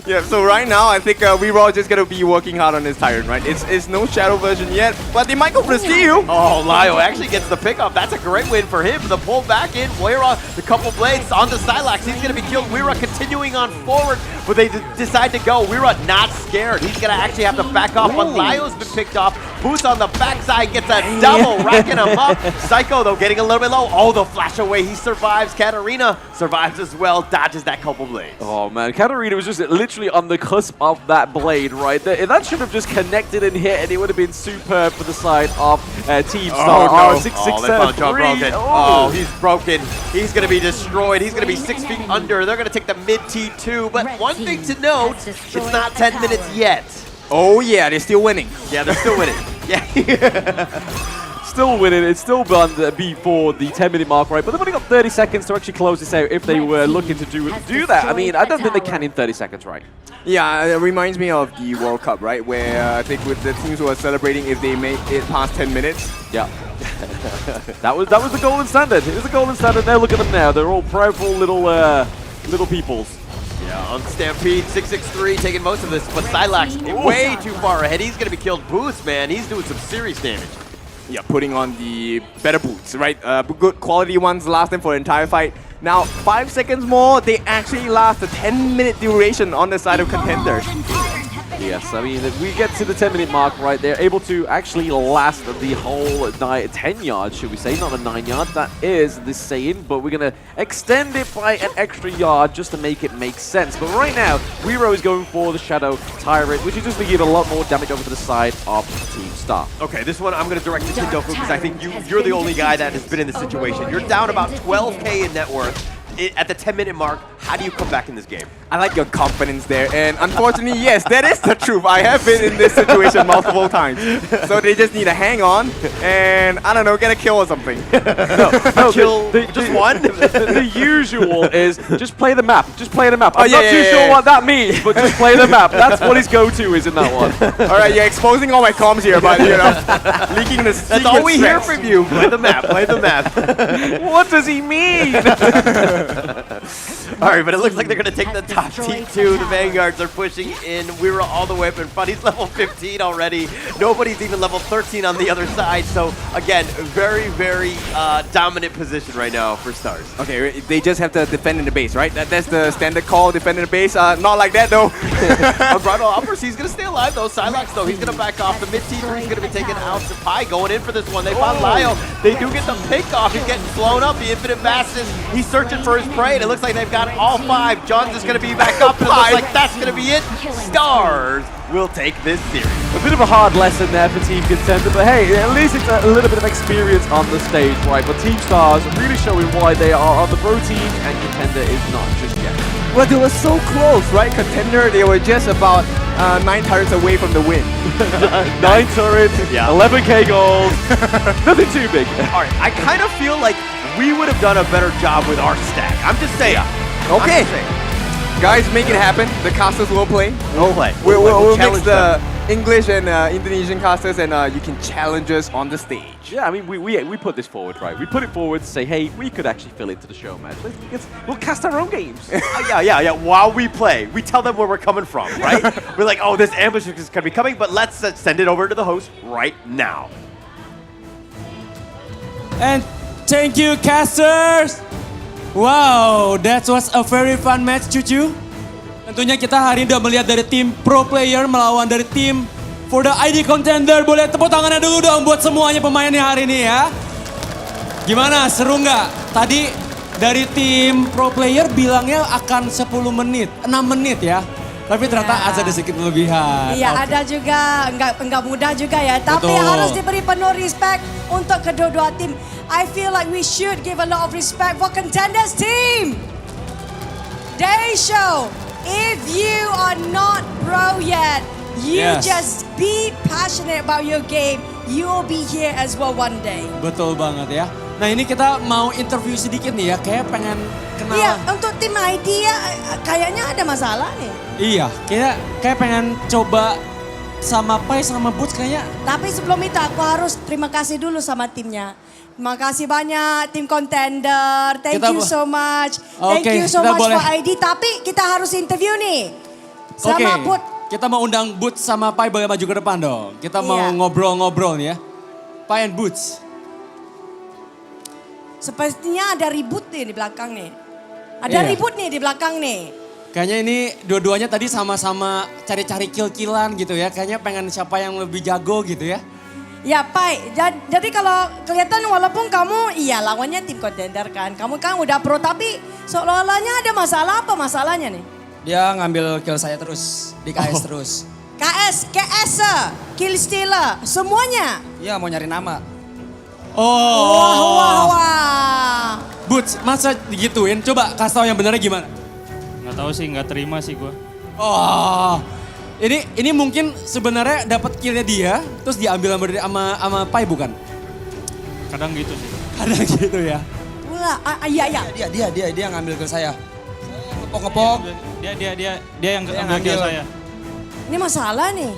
Yeah, so right now, I think Weiro just going to be working hard on his Tyrant, right? It's no Shadow version yet, but they might go for the steal. Oh, Lyo actually gets the pickoff. That's a great win for him. The pull back in, Weiro, the couple blades on the Silax. He's going to be killed. Weiro continuing on forward, but they decide to go. Weiro not scared. He's going to actually have to back off, but Lyo's been picked off. Boots on the backside gets a double, racking him up. Psycho, though, getting a little bit low. Oh, the flash away. He survives. Katarina survives as well, dodges that couple blades. Oh, man. Katarina was just literally on the cusp of that blade right there. That should have just connected and hit, and it would have been superb for the side of Team Star. Oh, no. 667. They found John broken. Oh, he's broken. He's going to be destroyed. He's going to be 6 feet under. They're going to take the mid T2, but one thing to note, it's not 10 minutes yet. Oh, yeah, they're still winning. Yeah, they're still winning. Yeah. Still winning. It's still done before the 10-minute mark, right? But they've only got 30 seconds to actually close this out if they were looking to do that. I mean, I don't think they can in 30 seconds, right? Yeah, it reminds me of the World Cup, right? Where I think with the teams who are celebrating if they make it past 10 minutes. Yeah. that was the golden standard. It was the golden standard. Now look at them now. They're all proudful little peoples. Yeah, on Stampede, 663 taking most of this, but Silax way too far ahead. He's going to be killed. Boost, man. He's doing some serious damage. Yeah, putting on the better boots, right? Good quality ones last them for the entire fight. Now, 5 seconds more, they actually last a 10-minute duration on the side of contenders. Yes, I mean, if we get to the 10-minute mark, right, they're able to actually last the whole 10 yards, should we say, not the 9 yards. That is the saying, but we're going to extend it by an extra yard just to make it make sense. But right now, Weiro is going for the Shadow Tyrant, which is just going to give a lot more damage over to the side of Team Star. Okay, this one I'm going to direct to Kindofu because I think you're the only guy that has been in this situation. You're down about 12k in net worth. At the 10-minute mark, how do you come back in this game? I like your confidence there, and unfortunately, yes, that is the truth. I have been in this situation multiple times. So they just need to hang on and, I don't know, get a kill or something. No, just one? The usual is just play the map. Just play the map. Oh, I'm not too sure what that means, but just play the map. That's what his go-to is in that one. All right, you're exposing all my comms here, but, you know, leaking the secret. That's all we hear from you. Play the map. Play the map. What does he mean? All right, but it looks like they're going to take the top T2. The Vanguards are pushing in. Weiro all the way up in front. He's level 15 already. Nobody's even level 13 on the other side. So, again, very, very dominant position right now for Stars. Okay, they just have to defend in the base, right? That's the standard call, defend in the base. Not like that, though. Unbridled uppers, he's going to stay alive, though. Silax, though, he's going to back off. The mid T3 is going to be taken out. Pi going in for this one. They found Lyo. They do get the pick off. He's getting blown up. The Infinite Vastness. He's searching for first prey, and it looks like they've got all 5. John's just going to be back up, and it looks like that's going to be it. Stars will take this series. A bit of a hard lesson there for Team Contender, but hey, at least it's a little bit of experience on the stage, right? But Team Stars really showing why they are on the pro team, and Contender is not just yet. Well, they were so close, right? Contender, they were just about 9 turrets away from the win. 9 turrets, 11k gold, nothing too big. All right, I kind of feel like we would have done a better job with our stack. I'm just saying. Okay. Guys, make it happen. The casters will play. We'll play. We'll mix the English and Indonesian casters, and you can challenge us on the stage. Yeah, I mean, we put this forward, right? We put it forward to say, hey, we could actually fill into the show match. We'll cast our own games. Yeah. While we play, we tell them where we're coming from, right? We're like, oh, this ambush is going to be coming, but let's send it over to the host right now. And thank you, casters. Wow, that was a very fun match, Cucu. Tentunya kita hari ini udah melihat dari tim pro player melawan dari tim for the ID contender. Boleh tepuk tangannya dulu dong buat semuanya pemainnya hari ini ya. Gimana, seru nggak? Tadi dari tim pro player bilangnya akan 10 menit, 6 menit ya. Tapi ternyata ada sedikit kelebihan. Iya, ada juga, enggak mudah juga ya. Tapi harus diberi penuh respect untuk kedua-dua tim. I feel like we should give a lot of respect for Contenders team. They show, if you are not pro yet, you just be passionate about your game. You'll be here as well one day. Betul banget ya. Nah ini kita mau interview sedikit nih ya, kayak pengen kenal. Iya, untuk tim ID ya kayaknya ada masalah nih. Iya, kayak pengen coba sama Pai sama Boots kayaknya. Tapi sebelum itu aku harus terima kasih dulu sama timnya. Terima kasih banyak tim Contender. Thank you so much. Thank you so much for ID. Tapi kita harus interview nih. Sama Boots. Kita mau undang Boots sama Pai boleh maju ke depan dong. Kita mau ngobrol-ngobrol nih ya. Pai and Boots. Sepertinya ada ribut nih di belakang nih. Ada ribut nih di belakang nih. Kayaknya ini dua-duanya tadi sama-sama cari-cari kill-killan gitu ya. Kayaknya pengen siapa yang lebih jago gitu ya. Ya Pai, jadi kalau kelihatan walaupun kamu lawannya tim Contender kan. Kamu kan udah pro tapi seolah-olahnya ada masalah, apa masalahnya nih? Dia ngambil kill saya terus, di KS terus. KS, kill stealer, semuanya? Iya mau nyari nama. Wah. Boots, masa digituin? Coba kasih tau yang benernya gimana? Nggak tahu sih, nggak terima sih gue. Ini mungkin sebenarnya dapat killnya dia, terus diambil sama Pai bukan? Kadang gitu sih. Kadang gitu ya. Iya. Dia yang ngambil kill saya. Ngepok-ngepok. Dia yang ngambil kill saya. Ini masalah nih.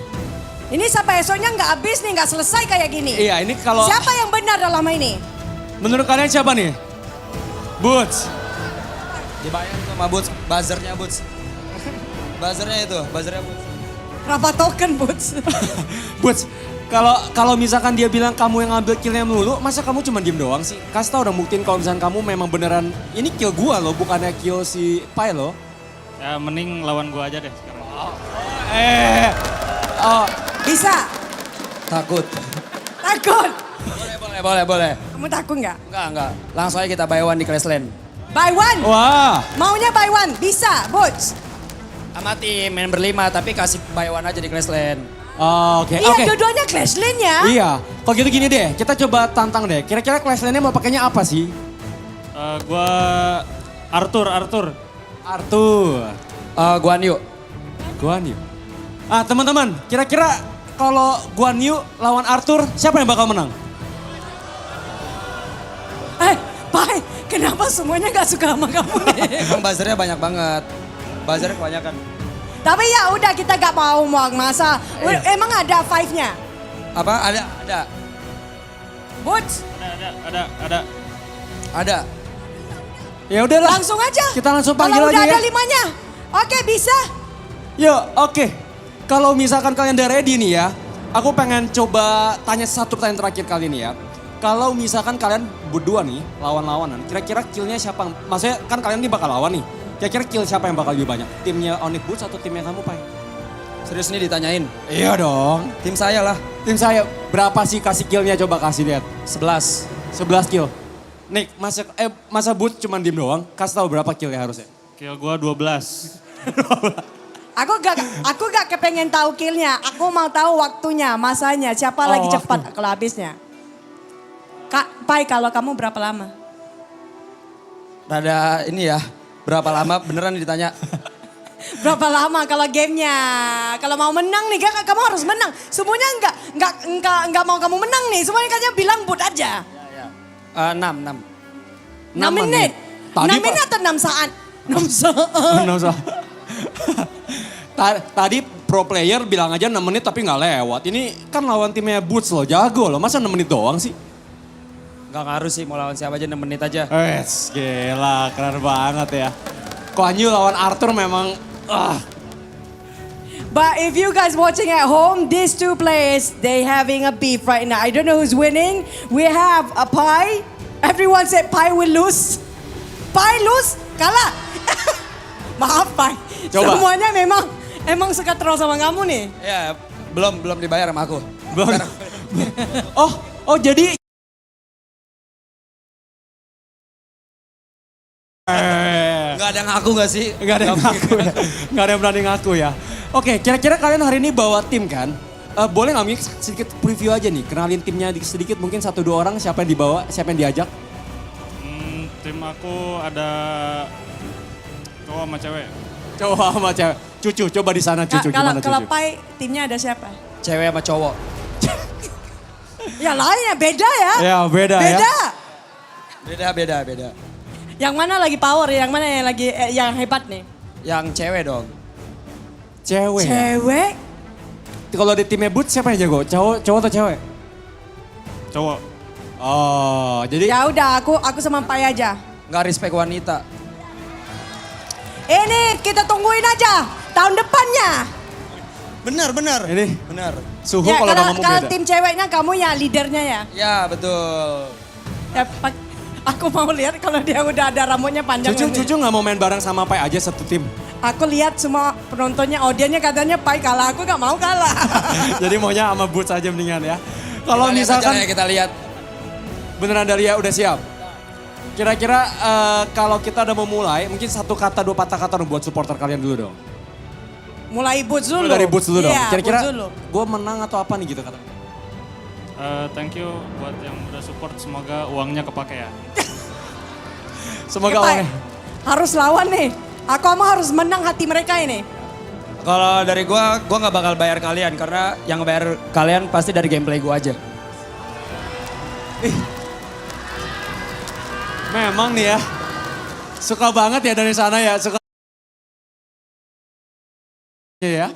Ini sampai esoknya nggak habis nih, nggak selesai kayak gini. Iya, ini kalau... Siapa yang benar dalam ini? Menurut kalian siapa nih? Boots. Dibayar sama Boots, buzzernya Boots. Buzzernya Boots. Berapa token Boots? Boots, kalau misalkan dia bilang kamu yang ngambil killnya melulu, masa kamu cuma diem doang sih? Kasih tau dong buktiin kalau misalkan kamu memang beneran, ini kill gua loh, bukannya kill si Pai loh. Ya mending lawan gua aja deh sekarang. Bisa? Takut. Boleh. Kamu takut nggak? Enggak. Langsung aja kita buy one di Clashland. Buy one? Wah. Maunya buy one? Bisa, Boots? Sama tim main berlima, tapi kasih buy one aja di Clashland. Oke. Iya, dua-duanya Clashland ya? Iya, kalau gitu gini deh, kita coba tantang deh. Kira-kira Clashland-nya mau pakainya apa sih? Gua Arthur. Guan Yu. Teman-teman, kira-kira kalau Guan Yu lawan Arthur, siapa yang bakal menang? Pai, kenapa semuanya gak suka sama kamu nih? Emang buzzernya banyak banget. Buzzernya kebanyakan. Tapi ya udah kita gak mau masa. Emang ada 5-nya? Apa? Ada. Boots? Ada. Ya udahlah. Langsung aja. Kita langsung panggil aja ya. Kalau udah ada 5-nya. Oke, bisa. Yuk, oke. Kalau misalkan kalian udah ready nih ya, aku pengen coba tanya satu pertanyaan terakhir kali ini ya. Kalau misalkan kalian berdua nih, lawan-lawanan, kira-kira killnya siapa? Maksudnya kan kalian nih bakal lawan nih. Kira-kira kill siapa yang bakal lebih banyak? Timnya Onyx Boots atau timnya kamu, Pai? Serius nih ditanyain? Iya dong. Tim saya lah. Tim saya, berapa sih kasih killnya? Coba kasih lihat. 11 kill. Nick, masa Boots cuma diem doang? Kasih tahu berapa kill ya harusnya? Kill gue 12. Aku gak kepengen tahu killnya. Aku mau tahu waktunya, masanya. Siapa lagi cepat kalau habisnya. Kak, Pai, kalau kamu berapa lama? Rada ini ya, berapa lama beneran ditanya. Berapa lama kalau gamenya? Kalau mau menang nih, kamu harus menang. Semuanya enggak mau kamu menang nih. Semuanya kayaknya bilang but aja. 6 menit. 6 menit atau 6 saat? 6 saat. Tadi pro player bilang aja 6 menit tapi nggak lewat. Ini kan lawan timnya Boots loh, jago loh. Masa 6 menit doang sih? Gak ngaruh sih, mau lawan siapa aja 6 menit aja. Gila, keren banget ya. Kok Anju lawan Arthur memang... But if you guys watching at home, these two players, they having a beef right now. I don't know who's winning. We have a Pai. Everyone said Pai will lose. Pai lose, kalah. Maaf Pai. Coba. Semuanya emang suka troll sama kamu nih. Ya, belum dibayar sama aku. Belum. Oh jadi... Gak ada ngaku gak sih? Gak ada yang ngaku ya. Gak ada yang berani ngaku ya. Oke, kira-kira kalian hari ini bawa tim kan? Boleh nggak mungkin sedikit preview aja nih, kenalin timnya sedikit, mungkin 1-2 orang, siapa yang dibawa, siapa yang diajak? Tim aku ada cowok sama cewek. Cowok sama cewek. Cucu, coba di sana Cucu gimana Cucu? Kalau Pai, timnya ada siapa? Cewek sama cowok. Ya lainnya beda ya. Ya beda ya. Beda. Yang mana lagi power, yang mana yang lagi yang hebat nih? Yang cewek dong. Cewek. Cewek? Kalau di timnya Boots siapa yang jago? Cowok atau cewek? Cowok. Oh, jadi... Ya udah, aku sama Pai aja. Nggak respect wanita. Ini kita tungguin aja tahun depannya. Benar. Ini benar. Suhu Ya, kalau ngomong kalau beda. tim ceweknya kamu ya leadernya ya. Ya betul. Ya, aku mau lihat kalau dia udah ada rambutnya panjang. Cucu nggak mau main bareng sama Pai aja satu tim. Aku lihat semua penontonnya, audiennya katanya Pai kalah, aku gak mau kalah. Jadi maunya sama Boots aja mendingan ya. Kalau misalkan kita lihat. Beneran Dalia udah siap? Kira-kira kalau kita udah mau mulai, mungkin 1 kata 2 patah kata buat supporter kalian dulu dong. Mulai Boots dulu. Dari Boots dulu dong. Iya, Kira-kira Boots dulu. gue menang atau apa nih gitu kata. Thank you buat yang udah support, semoga uangnya kepake ya. Semoga Pai, uangnya. harus lawan nih. Aku harus menang hati mereka ini. Kalau dari gua nggak bakal bayar kalian karena yang bayar kalian pasti dari gameplay gua aja. Memang nih ya. Suka banget ya dari sana ya. Suka. Ya.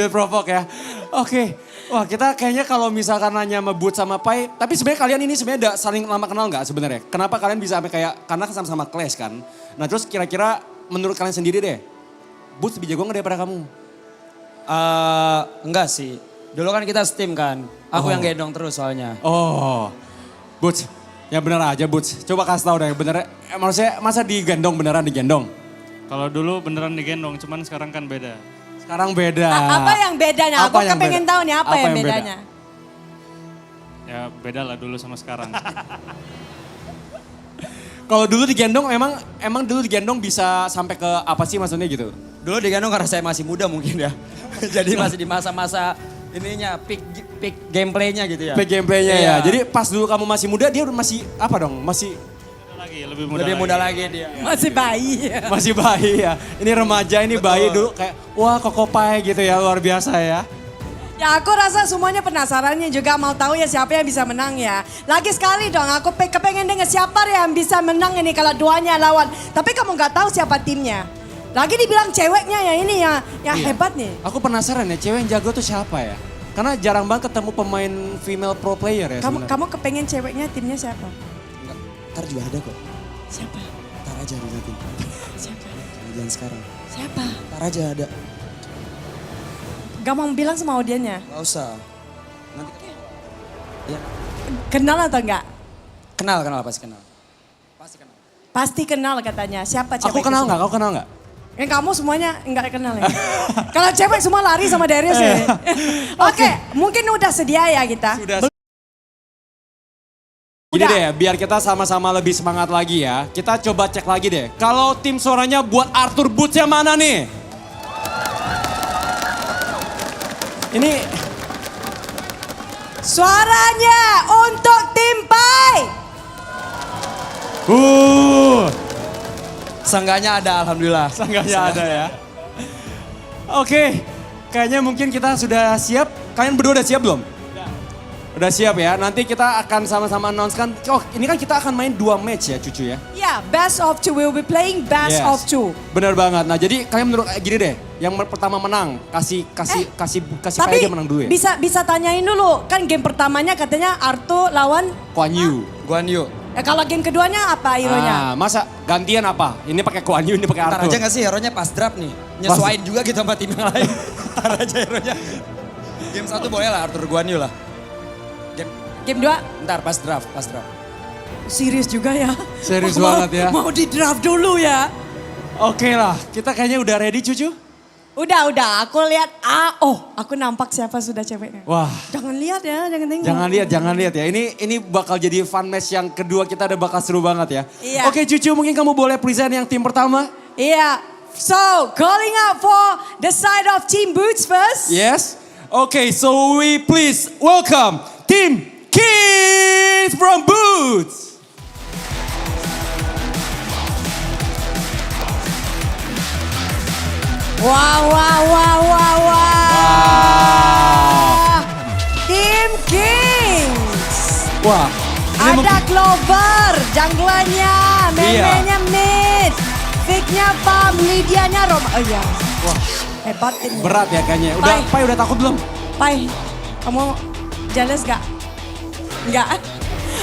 Provok ya. Oke. Wah kita kayaknya kalau misalkan nanya sama Boots sama Pai. Tapi sebenarnya kalian ini sebenarnya saling lama kenal nggak sebenarnya? Kenapa kalian bisa sampai kayak, karena sama-sama Clash kan. Nah terus kira-kira menurut kalian sendiri deh. Boots lebih jago nggak daripada kamu? Enggak sih. Dulu kan kita steam kan. Aku yang gendong terus soalnya. Oh. Boots. Ya bener aja Boots. Coba kasih tau deh bener. Maksudnya masa digendong beneran digendong? Kalau dulu beneran digendong, cuman sekarang kan beda. Sekarang beda. Apa yang bedanya? Apa Aku yang kepengen beda? tahu nih apa yang yang beda? bedanya. Ya beda lah dulu sama sekarang. Kalau dulu digendong emang dulu digendong bisa sampai ke apa sih maksudnya gitu? Dulu digendong karena saya masih muda mungkin ya. Jadi masih di masa-masa ininya peak gameplaynya gitu ya. Peak gameplaynya Iya. ya. Jadi pas dulu kamu masih muda dia masih apa dong? Masih lebih muda lagi dia. Masih bayi. Masih bayi ya. Ini remaja, ini bayi dulu kayak wah Koko Pai gitu ya, luar biasa ya. Ya aku rasa semuanya penasarannya juga mau tahu ya siapa yang bisa menang ya. Lagi sekali dong aku kepengen dengar siapa yang bisa menang ini kalau duanya lawan. Tapi kamu nggak tahu siapa timnya. Lagi dibilang ceweknya ya ini ya yang hebat nih. Aku penasaran ya cewek yang jago tuh siapa ya? Karena jarang banget ketemu pemain female pro player ya sebenarnya. Kamu kepengen ceweknya timnya siapa? Ntar juga ada kok. Siapa? Ntar aja dilihatin. Siapa? Jangan sekarang. Siapa? Ntar aja ada. Gak mau bilang sama audiennya? Gak usah. Nanti ya. Kenal atau enggak? Kenal pasti kenal. Pasti kenal. Pasti kenal katanya. Siapa cewek? Aku kenal nggak? Kau kenal nggak? Yang kamu semuanya enggak kenal ya? Kalau cewek semua lari sama Darius ya. Oke, mungkin udah sedia ya kita. Gini deh, biar kita sama-sama lebih semangat lagi ya. Kita coba cek lagi deh. Kalau tim suaranya buat Arthur Boots yang mana nih? Ini Suaranya untuk tim Pai. Seenggaknya ada, alhamdulillah. Seenggaknya ada ya. Oke, kayaknya mungkin kita sudah siap. Kalian berdua udah siap belum? Udah siap ya, nanti kita akan sama-sama announce-kan. Oh, ini kan kita akan main 2 match ya Cucu ya? Ya, best of 2. We'll be playing best of 2. Bener banget. Nah, jadi kalian menurut gini deh, yang pertama menang, kasih Pai aja menang dulu ya. Bisa tanyain dulu, kan game pertamanya katanya Arto lawan Guan Yu. kalau game keduanya apa hero-nya? Masa gantian apa? Ini pakai Guan Yu, ini pakai Arto. Ntar aja gak sih hero-nya pas draft nih? Nyesuain juga gitu sama tim yang lain. Ntar aja hero-nya. Game 1 boleh lah Arthur Guan Yu lah. Game 2? Ntar pas draft. Serius juga ya? Serius banget ya. Mau di draft dulu ya? Oke lah, kita kayaknya udah ready Cucu? Udah. Aku lihat, aku nampak siapa sudah ceweknya. Wah. Jangan lihat ya, jangan tengok. Jangan lihat ya. Ini bakal jadi fun match yang kedua kita udah bakal seru banget ya. Iya. Oke Cucu, mungkin kamu boleh present yang tim pertama? Iya. So, calling out for the side of Team Boots first. Yes. Okay, so we please welcome Team Kings from Boots. Wow. Team Kings. Wah. Ada Clover, junglernya, Meme-nya mid, Vic-nya farm, Lydia-nya Roma. Oh iya. Wah. Hebat ini. Berat ya kayaknya. Pai udah takut belum? Pai, kamu jealous gak? Enggak.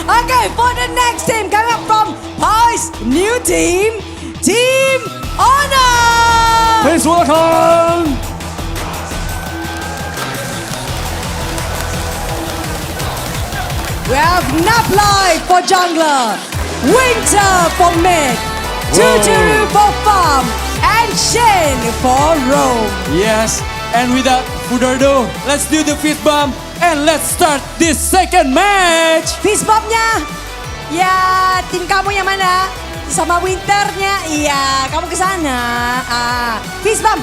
Okay, for the next team coming up from Pai's new team, Team Honor. Please welcome. We have Naplite for jungler, Winter for mid, Tutoru for farm, and Shin for roam. Yes, and without further ado, let's do the fist bump and let's start this second match. Fist bumpnya, ya tim kamu yang mana? Sama Winternya, iya kamu ke sana. Fist bump.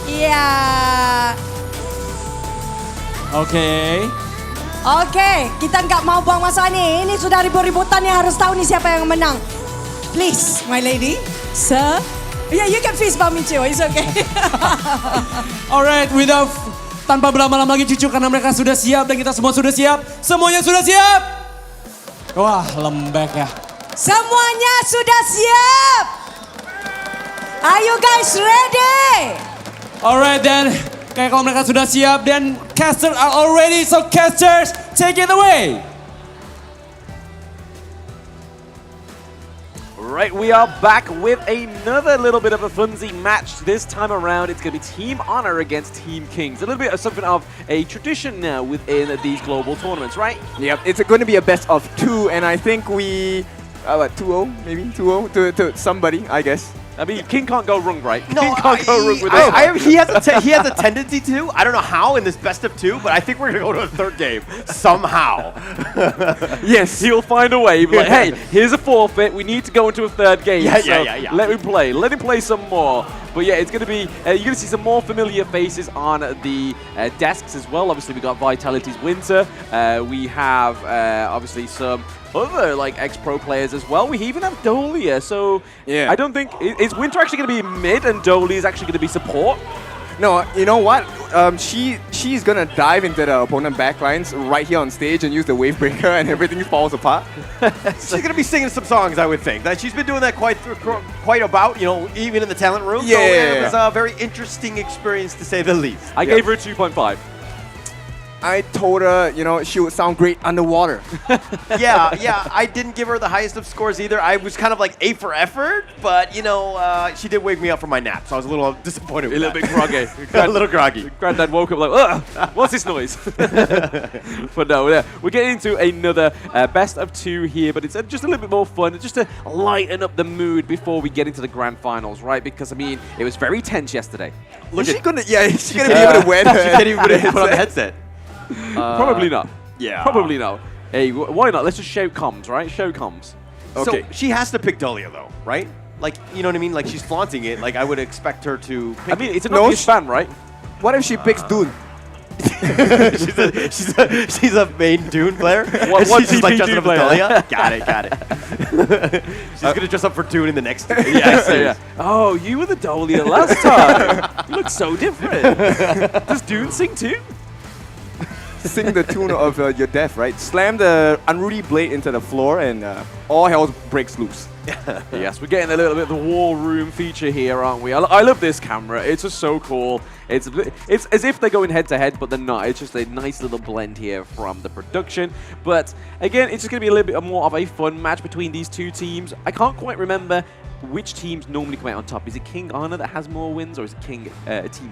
Iya. Oke, kita nggak mau buang masa nih. Ini sudah ribut-ributan yang harus tahu nih siapa yang menang. Please, my lady, sir. Yeah, you can fist bump me too, it's okay. Alright, tanpa berlama-lama lagi Cucu karena mereka sudah siap dan kita semua sudah siap. Semuanya sudah siap? Wah, lembek ya. Semuanya sudah siap? Are you guys ready? Alright then, kayak kalau mereka sudah siap dan casters are all ready, so casters take it away. Right, we are back with another little bit of a funsy match. This time around, it's going to be Team Honor against Team Kings. A little bit of something of a tradition now within these global tournaments, right? Yep, it's going to be a best of 2, and I think we, 2-0, maybe 2-0 to somebody, I guess. I mean, King can't go wrong, right? No, King can't go wrong with this. he has a tendency to. I don't know how in this best of 2, but I think we're going to go to a third game somehow. Yes, he'll find a way. He'll be like, hey, here's a forfeit. We need to go into a third game. Yeah. Let me play. Let him play some more. But yeah, it's going to be, you're going to see some more familiar faces on the desks as well. Obviously, we got Vitality's Winter. We have, obviously, some other ex-pro players as well. We even have Dolia, so I don't think... Is Winter actually going to be mid and Dolia is actually going to be support? No, you know what? She's going to dive into the opponent backlines right here on stage and use the wave breaker and everything falls apart. She's going to be singing some songs, I would think. She's been doing that quite about, even in the talent room. Yeah. So it was a very interesting experience to say the least. I gave her a 2.5. I told her, she would sound great underwater. Yeah, I didn't give her the highest of scores either. I was kind of like A for effort, but, she did wake me up from my nap, so I was a little disappointed with A little bit groggy. A little groggy. Granddad woke up like, ugh, what's this noise? But no, yeah, we're getting into another best of 2 here, but it's just a little bit more fun, just to lighten up the mood before we get into the grand finals, right? Because, I mean, it was very tense yesterday. Is she gonna be able to wear She can't even put on the headset. Probably not. Yeah. Probably not. Hey, why not? Let's just show comms, right? Show comms. Okay. So she has to pick Dahlia though, right? Like, you know what I mean? Like, she's flaunting it. Like, I would expect her to pick it's an obvious fan, right? What if she picks Dune? she's a main Dune player. What she's just like dressing Dune up as player? Dahlia. Got it. She's gonna dress up for Dune in the next. Yeah. Oh, you were the Dahlia last time. You look so different. Does Dune sing too? Sing the tune of your death, right? Slam the unruly blade into the floor and all hell breaks loose. Yes, we're getting a little bit of the war room feature here, aren't we? I love this camera. It's just so cool. It's as if they're going head to head, but they're not. It's just a nice little blend here from the production. But again, it's just going to be a little bit more of a fun match between these two teams. I can't quite remember which teams normally come out on top. Is it King Honor that has more wins, or is it Team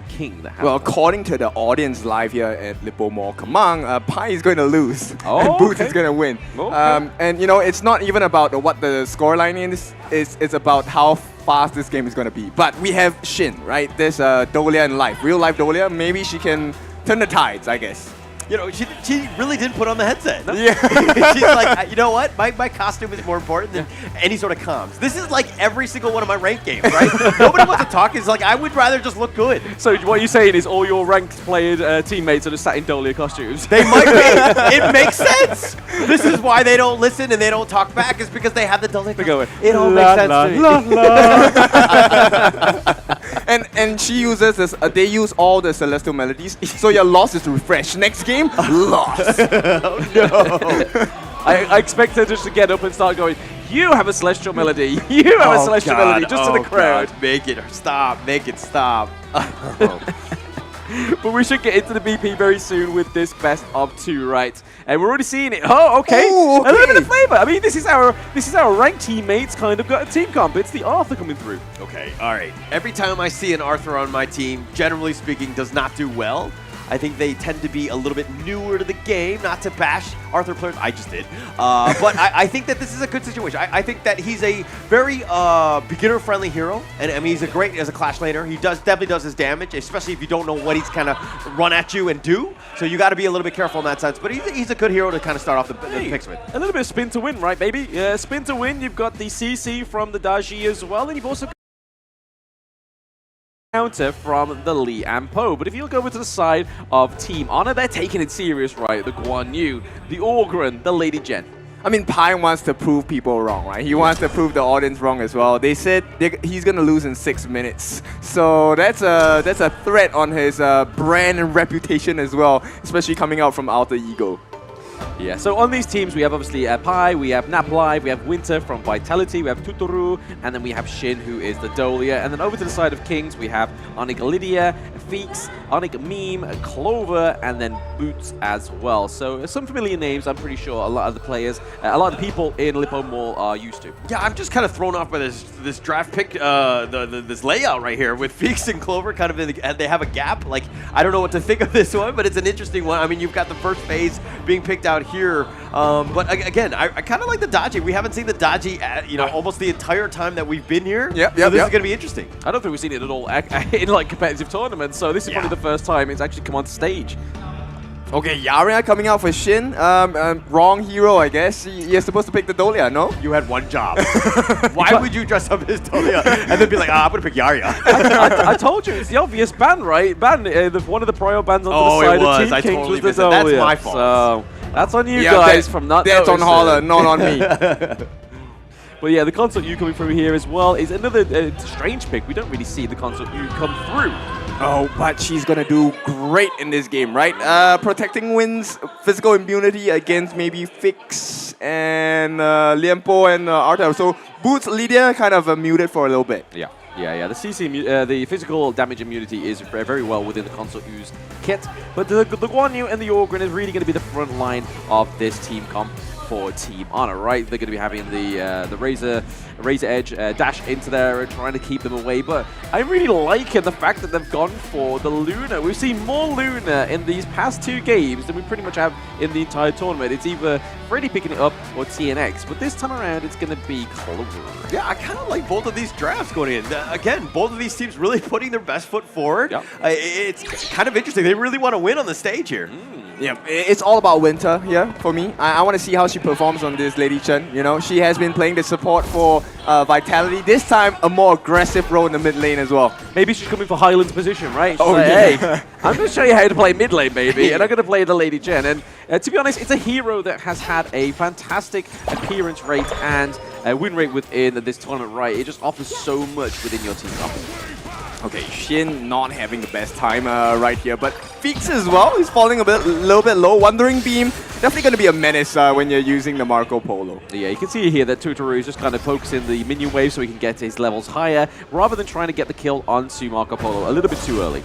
King that has Well, more? according to the audience live here at Lippo Mall Kamang, Pai is going to lose Oh, and Boots okay. is going to win. Okay. And you know, it's not even about what the scoreline is. It's about how fast this game is going to be. But we have Shin, right? There's Dahlia in life, real life Dahlia. Maybe she can turn the tides, I guess. You know, she really didn't put on the headset. Yeah. She's like, you know what? My costume is more important than any sort of comms. This is like every single one of my ranked games, right? Nobody wants to talk. It's like, I would rather just look good. So what you're saying is all your ranked player teammates are just sat in Dahlia costumes? They might be. It makes sense. This is why they don't listen and they don't talk back, is because they have the Dahlia costume. It all makes sense to me. And she uses this. They use all the celestial melodies, so your loss is refreshed. Next game, loss. Oh no! I expect her just to get up and start going, you have a celestial melody. You have a celestial melody, just to the crowd. God. Make it stop. Make it stop. But we should get into the BP very soon with this best of two, right? And we're already seeing it. Oh, okay. Ooh, okay. A little bit of flavor. I mean, this is our ranked teammates kind of got a team comp. It's the Arthur coming through. Okay, all right. Every time I see an Arthur on my team, generally speaking, does not do well. I think they tend to be a little bit newer to the game, not to bash Arthur players. I just did. But I think that this is a good situation. I think that he's a very beginner-friendly hero. And I mean, he's a great as a Clash laner. He definitely does his damage, especially if you don't know what he's kind of run at you and do. So you got to be a little bit careful in that sense. But he's a good hero to kind of start off the picks with. A little bit of spin to win, right, baby? Yeah, spin to win. You've got the CC from the Daji as well, and you've also got counter from the Lee and Po. But if you look over to the side of Team Honor, they're taking it serious, right? The Guan Yu, the Orgren, the Lady Jen. I mean, Pai wants to prove people wrong, right? He wants to prove the audience wrong as well. They said he's gonna lose in 6 minutes, so that's a threat on his brand and reputation as well, especially coming out from Alter Ego. Yeah, so on these teams, we have obviously Pai, we have Nap Live, we have Winter from Vitality, we have Tutoru, and then we have Shin, who is the Dahlia. And then over to the side of Kings, we have Onyx Lydia, Feeks, Onyx Meme, Clover, and then Boots as well. So some familiar names, I'm pretty sure a lot of the players, a lot of the people in Lippo Mall are used to. Yeah, I'm just kind of thrown off by this draft pick, this layout right here with Feeks and Clover kind of and they have a gap. Like, I don't know what to think of this one, but it's an interesting one. I mean, you've got the first phase being picked out here, but again, I kind of like the Daji. We haven't seen the Daji, almost the entire time that we've been here. So this is going to be interesting. I don't think we've seen it at all in like competitive tournaments, so this is probably the first time it's actually come on stage. Okay, Yaria coming out for Shin. Wrong hero, I guess. You're supposed to pick the Dahlia, no? You had one job. Why would you dress up as Dahlia and then be like, I'm going to pick Yaria? I told you, it's the obvious ban, right? Ban, one of the prior bans on the side of Team Kings totally was the Dahlia. That's my fault. So that's on you guys from not That's on noticing. Holler, not on me. But yeah, the Consort U coming through here as well is another strange pick. We don't really see the Consort U come through. Oh, but she's gonna do great in this game, right? Protecting wins, physical immunity against maybe Fix and Liempo and Arthur. So Boots, Lydia kind of muted for a little bit. Yeah. The CC, the physical damage immunity is very well within the Consort U's kit. But the Guan Yu and the Orgren is really going to be the front line of this team comp for Team Honor, right? They're going to be having the Razor Edge dash into there and trying to keep them away. But I'm really liking the fact that they've gone for the Luna. We've seen more Luna in these past 2 games than we pretty much have in the entire tournament. It's either Freddy picking it up or TNX, but this time around it's going to be Clover. Yeah, I kind of like both of these drafts going in. Again, both of these teams really putting their best foot forward. It's kind of interesting. They really want to win on the stage here. Yeah, it's all about Winter here for me. I want to see how she performs on this Lady Chen. You know, she has been playing the support for Vitality. This time, a more aggressive role in the mid lane as well. Maybe she's coming for Highland's position, right? She's Oh, like, yeah. hey, I'm going to show you how to play mid lane, baby, and I'm going to play the Lady Chen. And to be honest, it's a hero that has had a fantastic appearance rate and win rate within this tournament, right? It just offers so much within your team. Okay, Shin not having the best time right here, but Feeks as well. He's falling a little bit low. Wandering Beam, definitely going to be a menace when you're using the Marco Polo. Yeah, you can see here that Totoro is just kind of focusing the minion wave so he can get his levels higher, rather than trying to get the kill onto Marco Polo a little bit too early.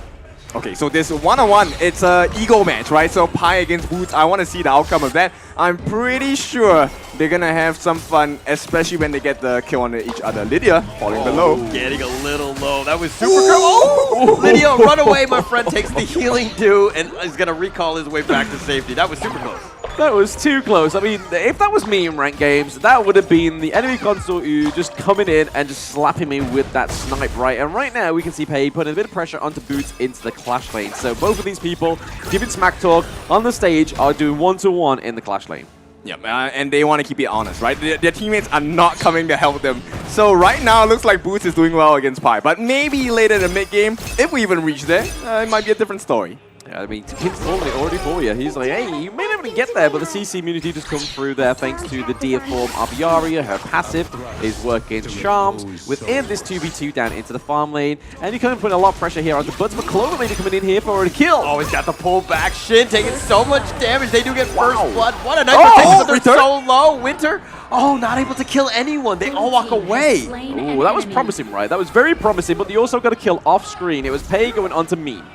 Okay, so this one-on-one, it's a ego match, right? So Pi against Boots, I want to see the outcome of that. I'm pretty sure they're going to have some fun, especially when they get the kill on each other. Lydia falling below. Getting a little low. That was super cool. Lydia, run away, my friend, takes the healing dew and is going to recall his way back to safety. That was super close. That was too close. I mean, if that was me in ranked games, that would have been the enemy console just coming in and just slapping me with that snipe, right? And right now, we can see Pei putting a bit of pressure onto Boots into the clash lane. So both of these people giving smack talk on the stage are doing one-to-one in the clash lane. Yeah, and they want to keep it honest, right? Their teammates are not coming to help them. So right now, it looks like Boots is doing well against Pi. But maybe later in the mid-game, if we even reach there, it might be a different story. Yeah, I mean, Kim's calling it already for you. He's like, hey, you may never get there, but the CC immunity just comes through there thanks to the Dia form of Yaria. Her passive is working charms within this 2v2 down into the farm lane. And you can put a lot of pressure here on the Buds, but Clover maybe coming in here for a kill. Oh, he's got the pull back. Shin taking so much damage. They do get first blood. What a nice protection, but they're so low. Winter, not able to kill anyone. They all walk away. Ooh, that was promising, right? That was very promising, but they also got a kill off screen. It was Pei going onto Meme.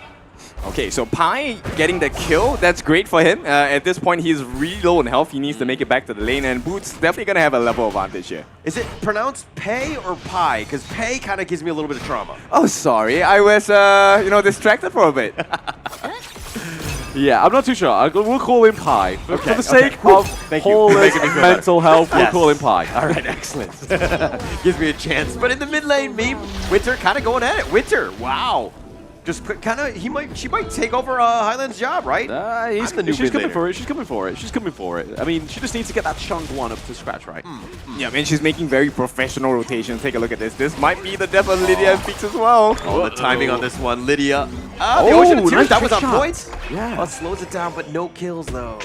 Okay, so Pi getting the kill, that's great for him. At this point, he's really low in health. He needs to make it back to the lane, and Boots definitely going to have a level advantage here. Is it pronounced Pei or Pi? Because Pei kind of gives me a little bit of trauma. Oh, sorry. I was, distracted for a bit. Yeah, I'm not too sure. We'll call him Pi. For the sake of Thank Paula's you. mental health, we'll call him Pi. All right, excellent. Gives me a chance. But in the mid lane, Meme, Winter kind of going at it. Winter, wow. Just kind of, she might take over Highland's job, right? She's coming for it. She's coming for it. She's coming for it. I mean, she just needs to get that chunk one up to scratch, right? Yeah, I mean, she's making very professional rotations. Take a look at this. This might be the death of Lydia and Feeks as well. Oh, the timing on this one, Lydia. The Ocean of Tears, that was on point. Yeah. Well, it slows it down, but no kills though.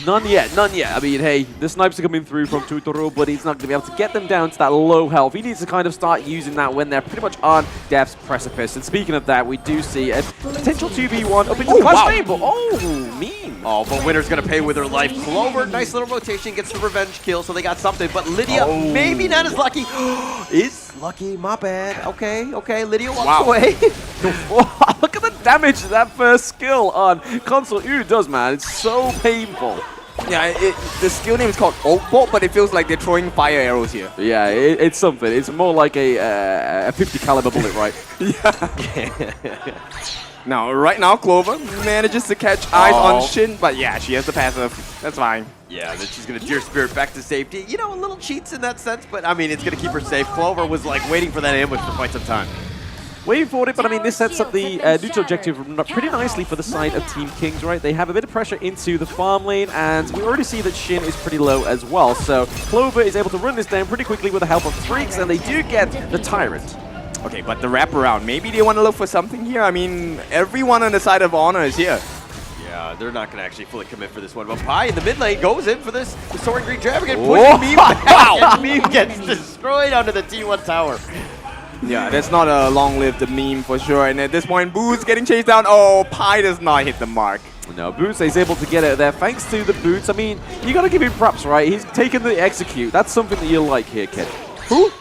None yet, none yet. I mean, hey, the snipes are coming through from Totoro, but he's not going to be able to get them down to that low health. He needs to kind of start using that when they're pretty much on death's precipice. And speaking of that, we do see a potential 2v1 up into the clash lane, but mean. Oh, but Winter's going to pay with her life. Clover, nice little rotation, gets the revenge kill, so they got something. But Lydia, maybe not as lucky. Is lucky, my bad. Okay, Lydia walks away. Look at the damage that first skill on Console U does, man. It's so painful. Yeah, the skill name is called Oak Bolt, but it feels like they're throwing fire arrows here. Yeah, it's something. It's more like a 50 caliber bullet, right? Yeah. Right now, Clover manages to catch eyes on Shin, but yeah, she has the passive. That's fine. Yeah, then she's going to Deer Spirit back to safety. You know, a little cheats in that sense, but I mean, it's going to keep her safe. Clover was like waiting for that ambush for quite some time. Waiting for it, but I mean, this sets up the neutral objective pretty nicely for the side of Team Kings, right? They have a bit of pressure into the farm lane, and we already see that Shin is pretty low as well. So Clover is able to run this down pretty quickly with the help of Freaks, and they do get the Tyrant. Okay, but the wraparound, maybe they want to look for something here? I mean, everyone on the side of Honor is here. Yeah, they're not going to actually fully commit for this one. But Pi in the mid lane goes in for this. The Soaring Green Dragon pushing Meme back, and Meme gets destroyed onto the T1 tower. Yeah, that's not a long-lived meme for sure. And at this point, Boots getting chased down. Oh, Pi does not hit the mark. No, Boots is able to get it there thanks to the boots. I mean, you got to give him props, right? He's taken the execute. That's something that you like here, kid. Who?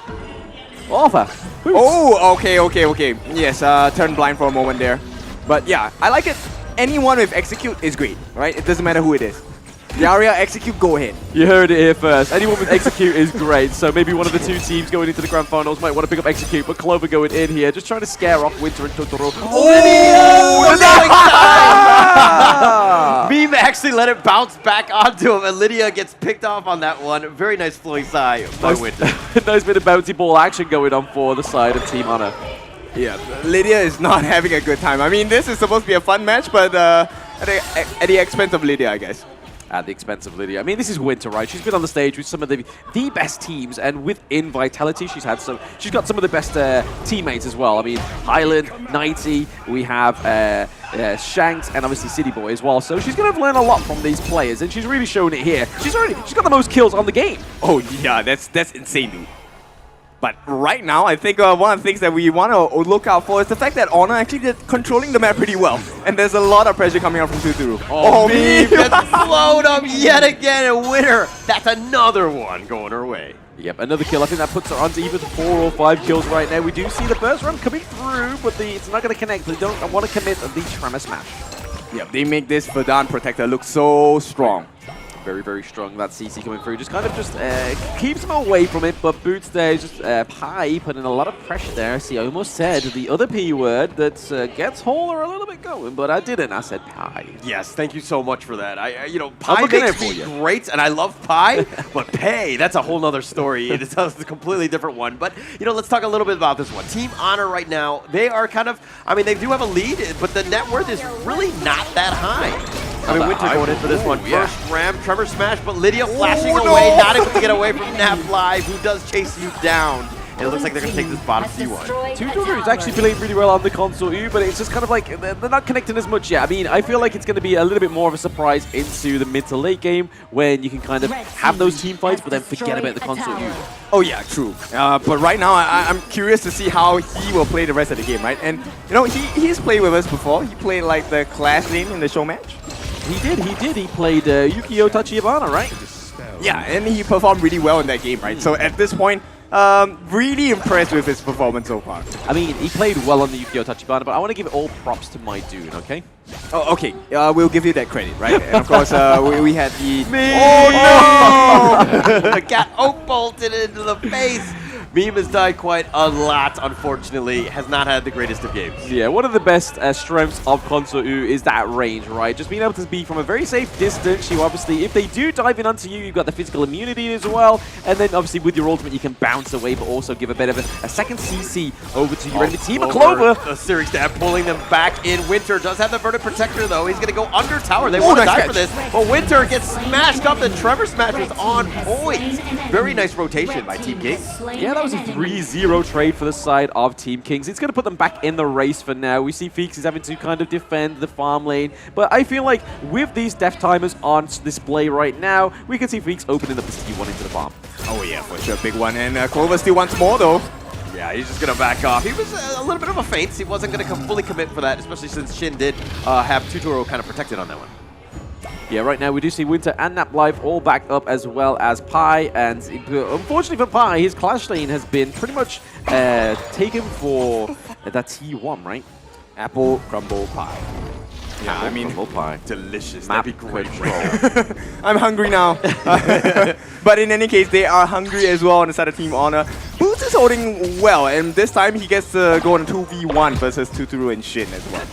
Arthur. Boots. Oh, okay. Yes, turned blind for a moment there. But yeah, I like it. Anyone with execute is great, right? It doesn't matter who it is. Yaria, execute, go ahead. You heard it here first. Anyone with execute is great. So maybe one of the two teams going into the grand finals might want to pick up execute, but Clover going in here, just trying to scare off Winter and Totoro. Meme actually let it bounce back onto him, and Lydia gets picked off on that one. Very nice flowing side by Winter. Nice bit of bouncy ball action going on for the side of Team Honor. Yeah, Lydia is not having a good time. I mean, this is supposed to be a fun match, but at the expense of Lydia, I guess. At the expense of Lydia. I mean, this is Winter, right? She's been on the stage with some of the best teams, and within Vitality, she's got some of the best teammates as well. I mean, Highland, Nighty, we have Shanks, and obviously City Boy as well. So she's going to learn a lot from these players, and she's really shown it here. She's got the most kills on the game. Oh yeah, that's insane, dude. But right now, I think one of the things that we want to look out for is the fact that Honor actually did controlling the map pretty well. And there's a lot of pressure coming out from Tuturu. Oh, Meme gets slowed up yet again, and Winter. That's another one going her way. Yep, another kill. I think that puts her onto either 4 or 5 kills right now. We do see the burst run coming through, but it's not going to connect. They don't want to commit the Tremor Smash. Yep, they make this Verdant Protector look so strong. Very, very strong. That CC coming through just keeps him away from it, but Boots there is just Pi putting a lot of pressure there. See, I almost said the other P word that gets Holler a little bit going, but I didn't. I said Pi. Yes, thank you so much for that. Pi makes me great, and I love Pi, but Pay, that's a whole nother story. It's a completely different one. But, let's talk a little bit about this one. Team Honor right now, they are they do have a lead, but the net worth is really not that high. I mean, Winter going in for this one. First ram, Tremor Smash, but Lydia flashing away, not able to get away from Nap Live, who does chase you down. And it looks like they're going to take this bottom C1. Tuturu is actually playing really well on the console U, but it's just kind of like they're not connecting as much yet. I mean, I feel like it's going to be a little bit more of a surprise into the mid to late game when you can kind of have those team fights, but then forget about the console U. Oh yeah, true. But right now, I'm curious to see how he will play the rest of the game, right? And he's played with us before. He played like the Clash lane in the show match. He did. He played Yukio Tachibana, right? Yeah, and he performed really well in that game, right? So at this point, really impressed with his performance so far. I mean, he played well on the Yukio Tachibana, but I want to give all props to my dude, okay? Oh, okay. We'll give you that credit, right? And of course, we had the... Oh, no! Got oak bolted into the face. Meme has died quite a lot, unfortunately. Has not had the greatest of games. Yeah, one of the best strengths of Console U is that range, right? Just being able to be from a very safe distance. You obviously, if they do dive in onto you, you've got the physical immunity as well. And then obviously with your ultimate, you can bounce away, but also give a bit of a second CC over to your enemy team. Clover! A series stab pulling them back in. Winter does have the Verdant Protector, though. He's going to go under tower. They want to die for this. But Winter gets smashed up, and Tremor Smash is on point. Very nice rotation by Team Kings. Yeah, that was a 3-0 trade for the side of Team Kings. It's going to put them back in the race for now. We see Feeks is having to kind of defend the farm lane. But I feel like with these death timers on display right now, we can see Feeks opening up the T1 into the farm. Oh yeah, for sure. Big one. And Clover still wants more though. Yeah, he's just going to back off. He was a little bit of a feint. He wasn't going to fully commit for that, especially since Shin did have Tutoro kind of protected on that one. Yeah, right now we do see Winter and Nap Live all backed up, as well as Pi. And unfortunately for Pi, his Clash lane has been pretty much taken for that T1, right? Apple, crumble, pie. Yeah, I mean, pie. Delicious. Map That'd be great. I'm hungry now. But in any case, they are hungry as well on the side of Team Honor. Boots is holding well, and this time he gets to go on a 2v1 versus Tuturu and Shin as well.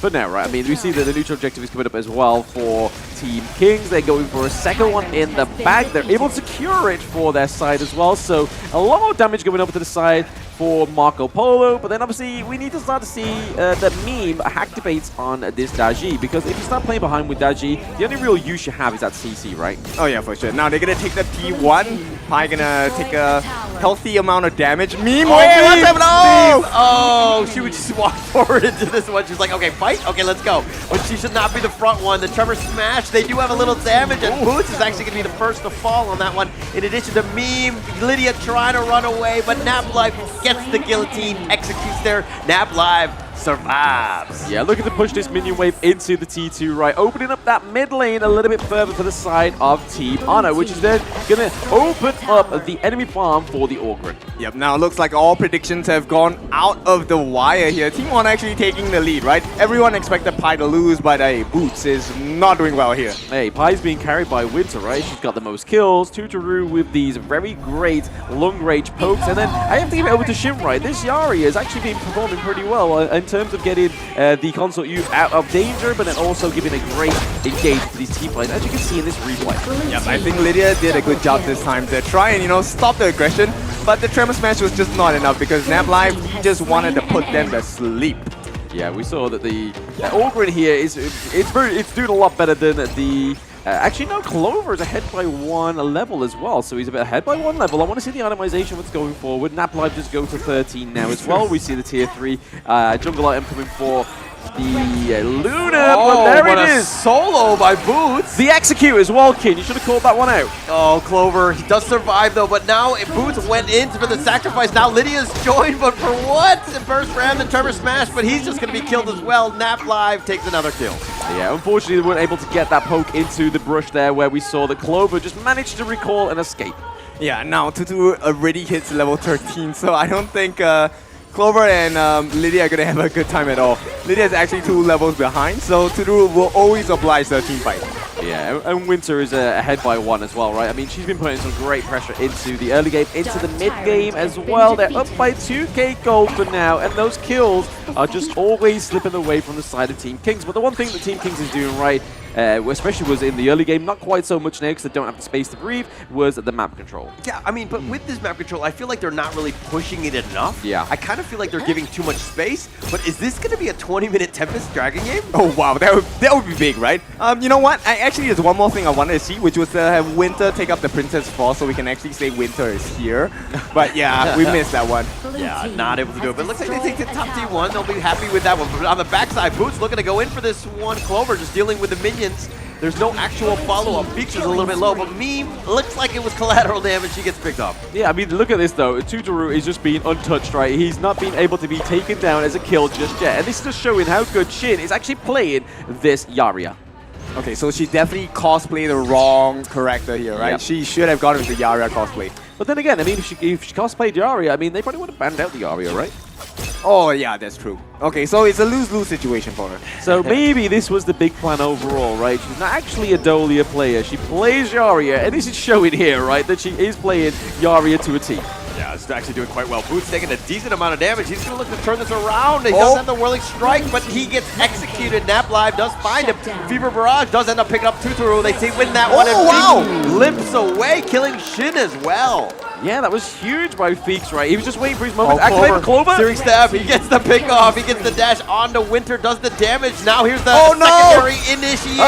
But now, right, I mean, we see that the neutral objective is coming up as well for Team Kings. They're going for a second one in the bag. They're able to secure it for their side as well. So a lot more damage going over to the side for Marco Polo. But then obviously we need to start to see that Meme activates on this Daji. Because if you start playing behind with Daji, the only real use you have is that CC, right? Oh yeah, for sure. Now they're going to take the T1. Pi going to take a healthy amount of damage. Meme, what's happening? Oh, she would just walk forward into this one. She's like, okay, fight? Okay, let's go. But she should not be the front one. The Tremor Smash, they do have a little damage, and Boots is actually going to be the first to fall on that one. In addition to Meme, Lydia trying to run away, but Nap Live gets the guillotine, executes there. Nap Live survives. Yeah, looking to push this minion wave into the T2, right? Opening up that mid lane a little bit further for the side of Team Honor, which is then going to open up the enemy farm for the Orgrin. Yep, now it looks like all predictions have gone out of the wire here. Team Honor actually taking the lead, right? Everyone expected Pi to lose, but Boots is not doing well here. Hey, Pi's being carried by Winter, right? She's got the most kills. Tuturu with these very great long-range pokes. And then I have to give it over to Shin, right? This Yari has actually been performing pretty well in terms of getting the console U out of danger, but then also giving a great engagement to these team fights, as you can see in this replay. Yep, I think Lydia did a good job this time to try and, stop the aggression, but the Tremor Smash was just not enough because Nap Live, he just wanted to put them to sleep. Yeah, we saw that the Ogrin here is it's doing a lot better than the. Actually, no, Clover is ahead by 1 level as well, so he's a bit ahead by 1 level. I want to see the itemization what's going forward. Nap Live just go to 13 now as well. We see the tier 3 jungle item coming for the Luna, but there it is. Solo by Boots. The execute as well, King. You should have called that one out. Oh, Clover, he does survive though, but now Boots went in for the sacrifice. Now Lydia's joined, but for what? The burst ram, the Trevor smash, but he's just going to be killed as well. Nap Live takes another kill. Yeah, unfortunately they weren't able to get that poke into the brush there, where we saw that Clover just managed to recall and escape. Yeah, now Tutu already hits level 13, so I don't think Clover and Lydia are going to have a good time at all. Lydia is actually 2 levels behind, so Tutu will always oblige the team fight. Yeah, and Winter is ahead by 1 as well, right? I mean, she's been putting some great pressure into the early game, into the mid game as well. They're up by 2k gold for now, and those kills are just always slipping away from the side of Team Kings. But the one thing that Team Kings is doing right, especially was in the early game, not quite so much now because they don't have the space to breathe, was the map control. Yeah, I mean, but with this map control, I feel like they're not really pushing it enough. Yeah. I kind of feel like they're giving too much space, but is this going to be a 20-minute Tempest Dragon game? Oh wow, that would be big, right? You know what? Actually, there's one more thing I wanted to see, which was to have Winter take up the Princess Fall, so we can actually say Winter is here. But yeah, we missed that one. Yeah, not able to do it. But it looks like they take the top T1. They'll be happy with that one. But on the backside, Boots looking to go in for this one. Clover just dealing with the minions. There's no actual follow-up. Beaks is a little bit low, but Meme looks like it was collateral damage. She gets picked up. Yeah, I mean, look at this, though. Tutoru is just being untouched, right? He's not being able to be taken down as a kill just yet. And this is just showing how good Shin is actually playing this Yaria. Okay, so she definitely cosplayed the wrong character here, right? Yep. She should have gone with the Yaria cosplay. But then again, I mean, if she cosplayed Yaria, I mean, they probably would have banned out the Yaria, right? Oh, yeah, that's true. Okay, so it's a lose-lose situation for her. So maybe this was the big plan overall, right? She's not actually a Dolia player. She plays Yaria, and this is showing here, right, that she is playing Yaria to a T. Yeah, it's actually doing quite well. Boots taking a decent amount of damage. He's going to look to turn this around. He does have the Whirling Strike, but he gets executed. Nap Live does find him. Fever Barrage does end up picking up Tutoru. They win that one. And Feeks limps away, killing Shin as well. Yeah, that was huge by Feeks, right? He was just waiting for his moment. Activated Clover. Searing Stab. He gets the pick off. He gets the dash onto Winter. Does the damage. Now here's the secondary initiation.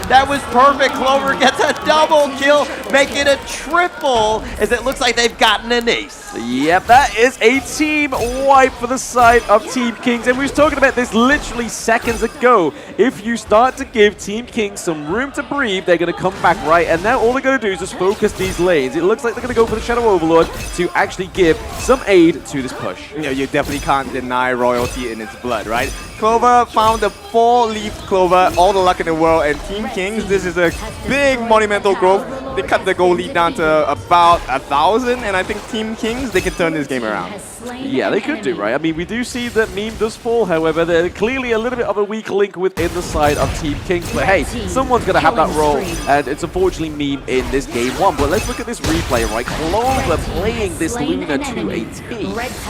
That was perfect. Clover gets a double kill. Make it a triple as it looks like they've gotten an ace. Yep, that is a team wipe for the side of Team Kings. And we was talking about this literally seconds ago. If you start to give Team Kings some room to breathe, they're going to come back, right? And now all they're going to do is just focus these lanes. It looks like they're going to go for the Shadow Overlord to actually give some aid to this push. You know, you definitely can't deny royalty in its blood, right? Clover found the 4-leaf Clover, all the luck in the world, and Team Kings, this is a big monumental growth. They cut the goal lead down to about 1,000, and I think Team Kings, they can turn this game around. Yeah, they could do, right? I mean, we do see that Meme does fall, however, they're clearly a little bit of a weak link within the side of Team Kings, but hey, someone's going to have that role, and it's unfortunately Meme in this game 1. But let's look at this replay, right? Clover playing this Luna to a T.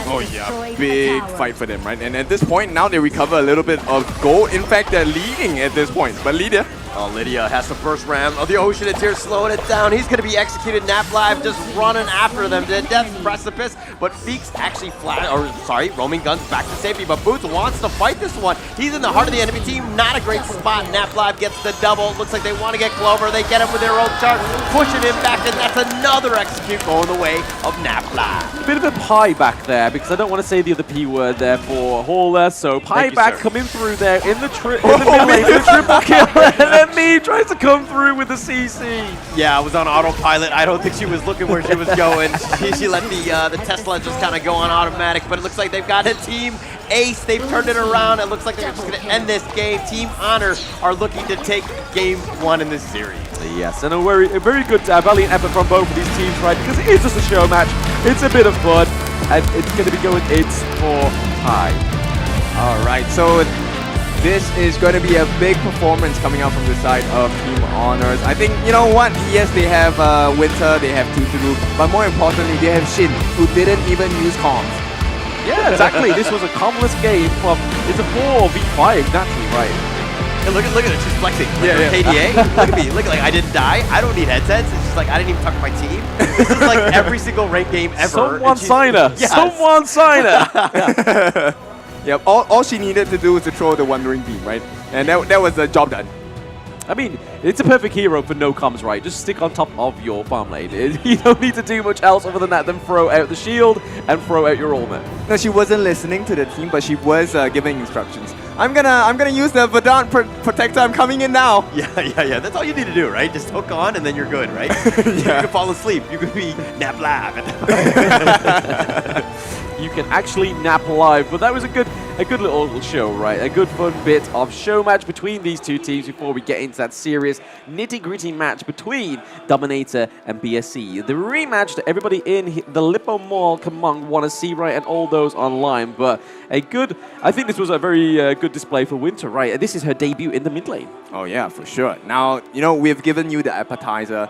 Oh yeah, big fight for them, right? And at this point, now they recover a little bit of gold. In fact, they're leading at this point. But Lydia, Lydia has the first ram of the Ocean. It's here slowing it down. He's going to be executed. Nap Live just running after them to death precipice. But Feeks actually roaming guns back to safety. But Boots wants to fight this one. He's in the heart of the enemy team. Not a great spot. Nap Live gets the double. Looks like they want to get Clover. They get him with their own chart, pushing him back. And that's another execute going the way of Nap Live. A bit of a pie back there, because I don't want to say the other P word there for Hauler. So pie back coming through there in the middle lane, the triple kill. And me tries to come through with the CC. Yeah, I was on autopilot. I don't think she was looking where she was going. She let the Tesla just kind of go on automatic, but it looks like they've got a team ace. They've turned it around. It looks like they're just going to end this game. Team Honor are looking to take game 1 in this series. Yes, and a very good valiant effort from both of these teams, right? Because it is just a show match. It's a bit of fun, and it's going to be going for high. All right, so this is going to be a big performance coming out from the side of Team Honors. I think, you know what? Yes, they have Winter, they have Tutoru, but more importantly, they have Shin, who didn't even use comms. Yeah, exactly. This was a comless game from, it's a 4v5, naturally, right? And look at it, she's flexing. KDA, look at me, look like I didn't die. I don't need headsets. It's just like I didn't even talk to my team. This is like every single ranked game ever. Someone sign her. Yes. Someone sign her. Yep, all she needed to do was to throw the Wandering Beam, right? And that was the job done. I mean, it's a perfect hero for no comms, right? Just stick on top of your farm lane. You don't need to do much else other than that, than throw out the shield and throw out your ultimate. No, she wasn't listening to the team, but she was giving instructions. I'm gonna use the Verdant Protector. I'm coming in now. Yeah. That's all you need to do, right? Just hook on and then you're good, right? You can fall asleep. You could be nap live. You can actually nap live, but that was a good little show, right? A good fun bit of show match between these two teams before we get into that serious nitty-gritty match between Dominator and BSC. The rematch that everybody in the Lippo Mall Kamong want to see, right? And all those online, but I think this was a very good display for Winter, right? This is her debut in the mid lane. Oh yeah, for sure. Now, we've given you the appetizer.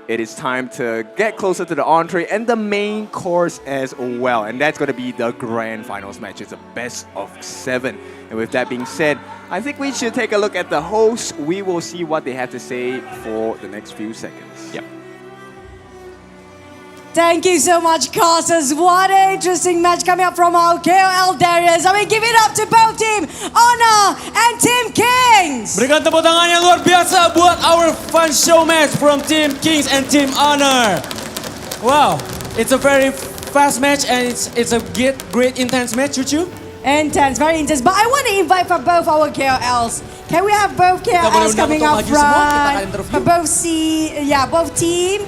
It is time to get closer to the entree and the main course as well. And that's going to be the grand finals match. It's a best of 7. And with that being said, I think we should take a look at the hosts. We will see what they have to say for the next few seconds. Yep. Thank you so much, Casters. What an interesting match coming up from our KOL Darius. I mean, give it up to both Team Honor and Team Kings. Berikan tepuk tangan yang luar biasa buat our fun show match from Team Kings and Team Honor. Wow, it's a very fast match and it's a great intense match, Chuchu. Intense, very intense. But I want to invite for both our KOLs. Can we have both KOLs coming up front? For both both team.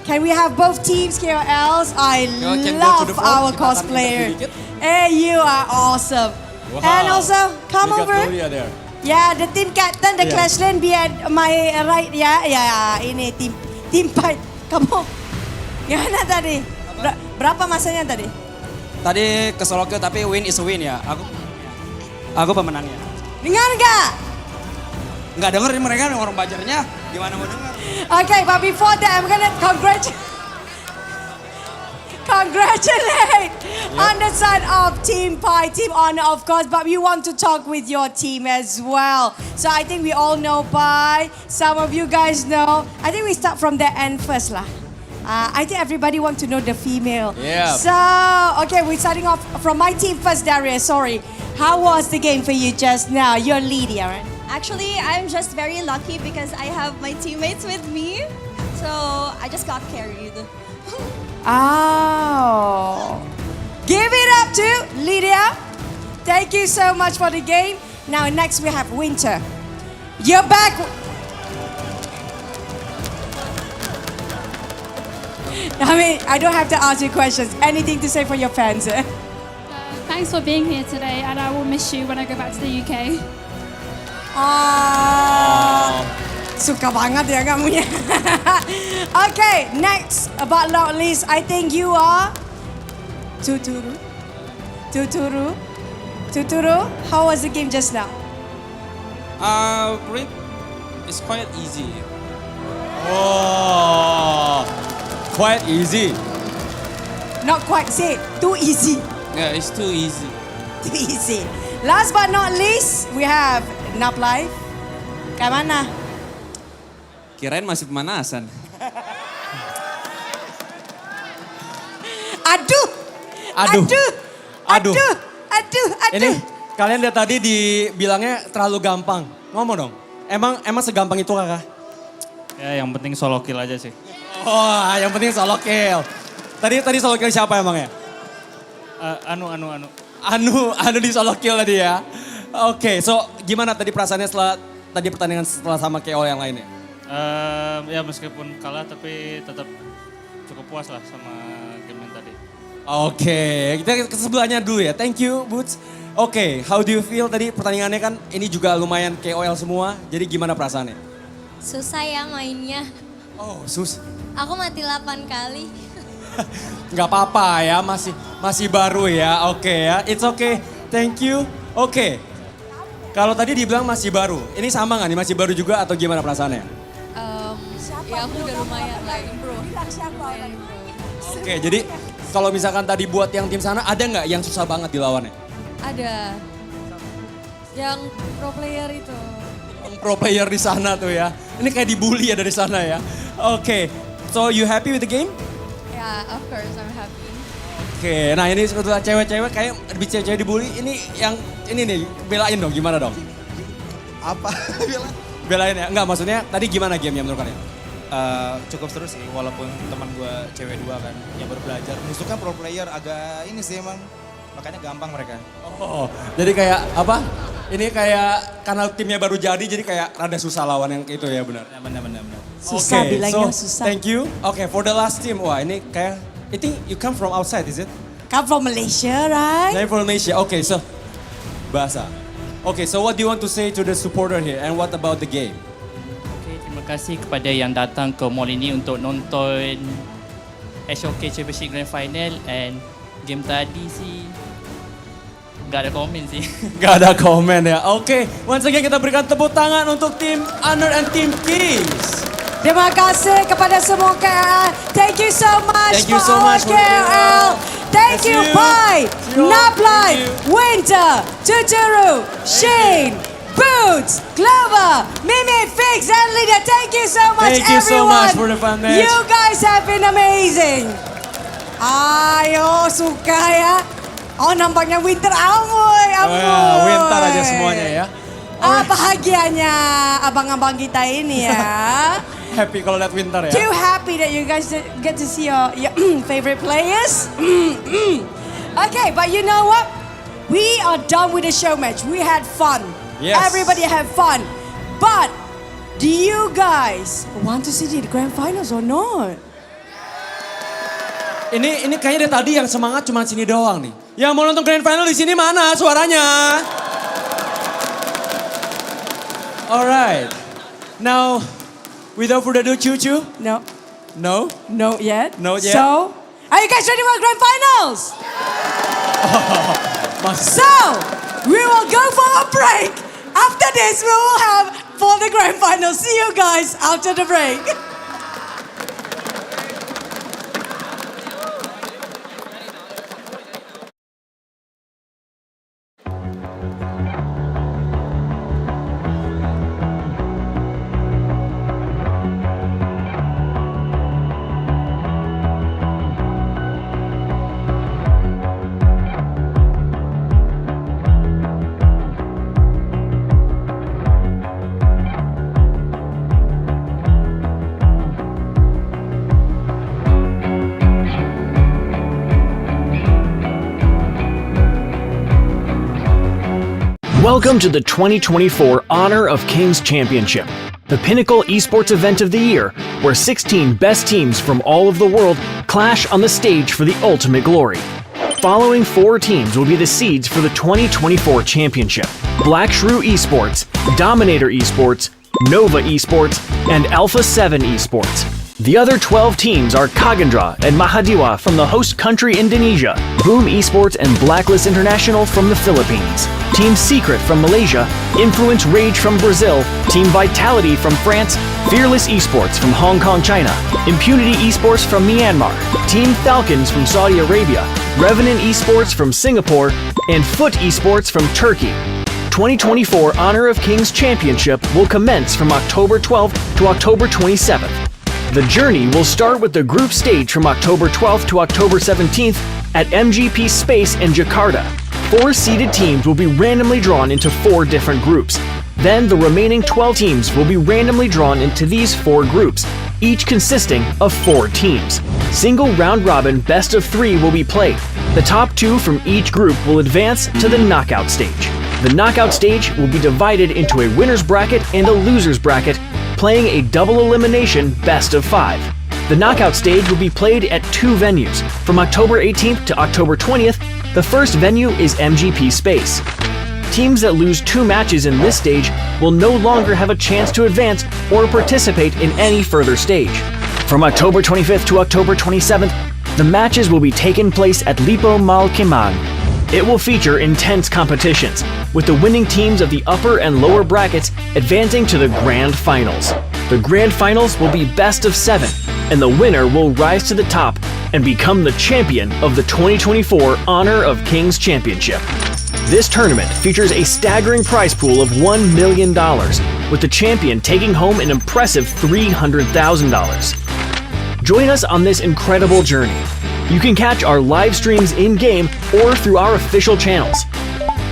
Can we have both teams KOLs? I love our cosplayer. Hey, you are awesome. Wow. And also, come over. There. Yeah, the team captain, the clash lane be at my right. Yeah, ini team fight. Come on. Gimana tadi? Berapa masanya tadi? Tadi ke solo kill tapi win is a win ya. Aku pemenangnya. Dengar nggak? Nggak dengerin mereka orang bajarnya. Gimana mau denger? Okay, but before that, I'm gonna congratulate on the side of Team Pi, Team Honor, of course, but we want to talk with your team as well. So I think we all know Pi. Some of you guys know. I think we start from the end first lah. I think everybody wants to know the female. Yeah. So, okay, we're starting off from my team first, Darius. Sorry. How was the game for you just now? You're Lydia, right? Actually, I'm just very lucky because I have my teammates with me. So I just got carried. Oh. Give it up to Lydia. Thank you so much for the game. Now next we have Winter. You're back. I mean, I don't have to ask you questions. Anything to say for your fans? Thanks for being here today, and I will miss you when I go back to the UK. Suka banget ya kamunya. Okay, next, but not least, I think you are Tuturu. How was the game just now? Great. It's quite easy. Oh, quite easy. Not quite say too easy. Yeah, it's too easy. Too easy. Last but not least, we have Nap Live. Kayak mana? Kirain masih pemanasan. Aduh. Ini kalian lihat tadi dibilangnya terlalu gampang. Ngomong dong. Emang segampang itu kakak? Ya yang penting solo kill aja sih. Oh, yang penting solo kill. Tadi solo kill siapa emangnya? Anu di solo kill tadi ya. Oke, so gimana tadi perasaannya setelah tadi pertandingan setelah sama KO yang lainnya? Ya meskipun kalah tapi tetap cukup puas lah sama game yang tadi. Oke, kita ke sebelahnya dulu ya. Thank you, Boots. Oke, how do you feel tadi pertandingannya kan ini juga lumayan KOL semua. Jadi gimana perasaannya? Susah ya mainnya. Oh, Aku mati 8 kali. Nggak apa-apa ya, masih baru ya. Oke ya, it's okay. Thank you. Oke. Kalau tadi dibilang masih baru, ini sama nggak nih masih baru juga atau gimana perasaannya? Ya aku udah lumayan lah, bro. Oke, jadi kalau misalkan tadi buat yang tim sana, ada nggak yang susah banget dilawannya? Ada. Yang pro player itu. Yang pro player di sana tuh ya. Ini kayak dibully ya dari sana ya. Oke, so you happy with the game? Yeah, of course I'm happy. Oke, nah ini sebetulnya cewek-cewek kayak lebih cewek dibully. Ini yang ini nih, belain dong, gimana dong? Apa? Belain ya? Enggak, maksudnya tadi gimana gamenya menurut kalian? Cukup seru sih, walaupun teman gue cewek 2 kan yang baru belajar. Musuh kan pro player agak ini sih emang, makanya gampang mereka. Oh, jadi kayak apa? Ini kayak karena timnya baru jadi kayak rada susah lawan yang itu ya benar? Benar. Susah Okay, bilangnya so, susah. Thank you. Okay, for the last team, wah ini kayak, I think you come from outside, is it? Come from Malaysia, right? I'm from Malaysia. Okay, so bahasa. Okay, so what do you want to say to the supporter here, and what about the game? Terima kasih kepada yang datang ke mall ini untuk nonton HOK Championship Grand Final, and game tadi sih gak ada komen sih. Gak ada komen ya. Oke, once again kita berikan tepuk tangan untuk tim Honor and Team Kings. Terima kasih kepada semua KL. Thank you so much Thank you so for much for KL. Thank you, Pai, Naplai, Winter, Tuturu, Shane, Boots, Clover, Mimi, Fix, and Lydia. Thank you so much, Thank you so everyone. much for the fun match. You guys have been amazing. Ayo, suka ya. Oh, nampaknya Winter amoy. Winter aja semuanya ya. Bahagianya abang-abang kita ini ya. Happy kalau lihat Winter ya. Too happy that you guys get to see your favorite players. Okay, but you know what? We are done with the show match. We had fun. Yes. Everybody had fun. But do you guys want to see the grand finals or not? Ini kayaknya dari tadi yang semangat cuma sini doang nih. Yang mau nonton grand final di sini mana suaranya? Alright. Now, without further ado, Chu-Chu? No. No? Not yet. Not yet. So, are you guys ready for grand finals? So, we will go for a break. After this, we will have for the grand finals. See you guys after the break. Welcome to the 2024 Honor of Kings Championship, the pinnacle esports event of the year, where 16 best teams from all of the world clash on the stage for the ultimate glory. Following 4 teams will be the seeds for the 2024 championship: Black Shrew Esports, Dominator Esports, Nova Esports, and Alpha 7 Esports. The other 12 teams are Kagendra and Mahadiwa from the host country Indonesia, Boom Esports and Blacklist International from the Philippines, Team Secret from Malaysia, Influence Rage from Brazil, Team Vitality from France, Fearless Esports from Hong Kong, China, Impunity Esports from Myanmar, Team Falcons from Saudi Arabia, Revenant Esports from Singapore, and Foot Esports from Turkey. 2024 Honor of Kings Championship will commence from October 12th to October 27th. The journey will start with the group stage from October 12th to October 17th at MGP Space in Jakarta. 4 seeded teams will be randomly drawn into 4 different groups. Then the remaining 12 teams will be randomly drawn into these 4 groups, each consisting of 4 teams. Single round-robin best of 3 will be played. The top 2 from each group will advance to the knockout stage. The knockout stage will be divided into a winner's bracket and a loser's bracket, playing a double elimination best of 5. The knockout stage will be played at 2 venues. From October 18th to October 20th, the first venue is MGP Space. Teams that lose 2 matches in this stage will no longer have a chance to advance or participate in any further stage. From October 25th to October 27th, the matches will be taking place at Lipo Mal Kimang. It will feature intense competitions, with the winning teams of the upper and lower brackets advancing to the Grand Finals. The Grand Finals will be best of 7, and the winner will rise to the top and become the champion of the 2024 Honor of Kings Championship. This tournament features a staggering prize pool of $1 million, with the champion taking home an impressive $300,000. Join us on this incredible journey. You can catch our live streams in-game or through our official channels.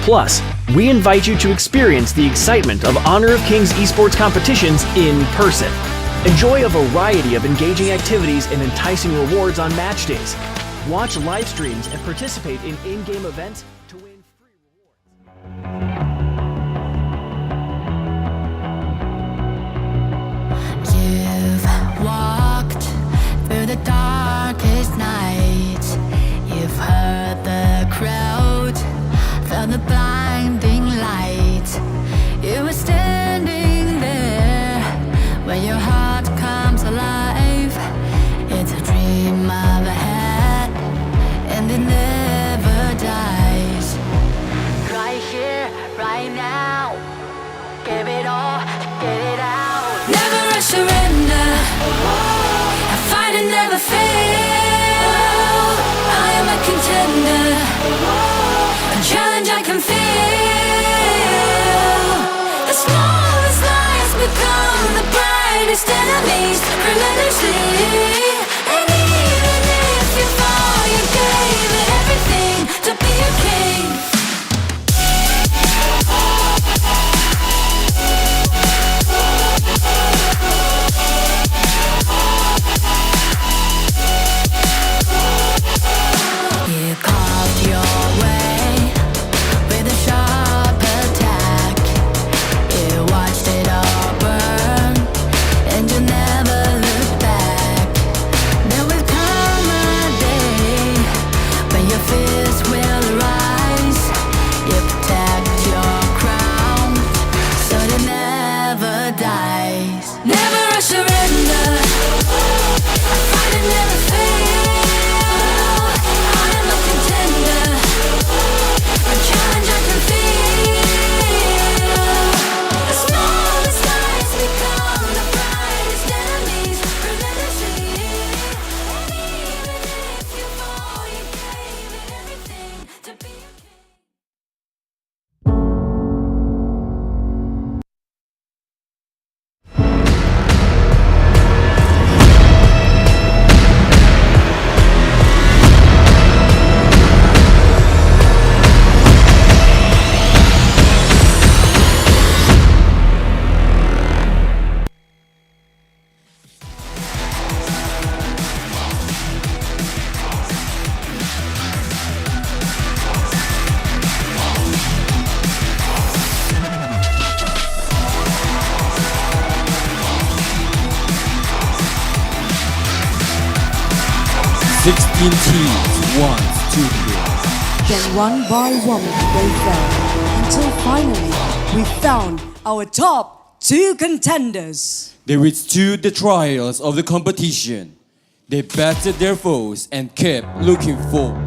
Plus, we invite you to experience the excitement of Honor of Kings esports competitions in person. Enjoy a variety of engaging activities and enticing rewards on match days. Watch live streams and participate in in-game events to win free rewards. You've walked through the darkest night. You've heard the crowd, felt the blinding light. You were standing there when your heart comes alive. It's a dream I've had, and it never dies. Right here, right now, give it all, get it out. Never a surrender, I fight and never fail. I am a contender, a challenge I can feel. The smallest lies become the brightest enemies, relentlessly. And even if you fall, you gave it everything to be a king. You carved your way with a sharp attack. You watched it all burn, and you never looked back. There will come a day when your fears will rise. You protect your crown so it never dies. Never a surrender, I fight and never fail. I am a contender, a challenge I can feel. The smallest lies become the brightest enemies, relentlessly. And even if you fall, you gave it everything to be a king. Teams wants to win. Then one by one they fell, until finally we found our top 2 contenders. They withstood the trials of the competition. They battered their foes and kept looking forward.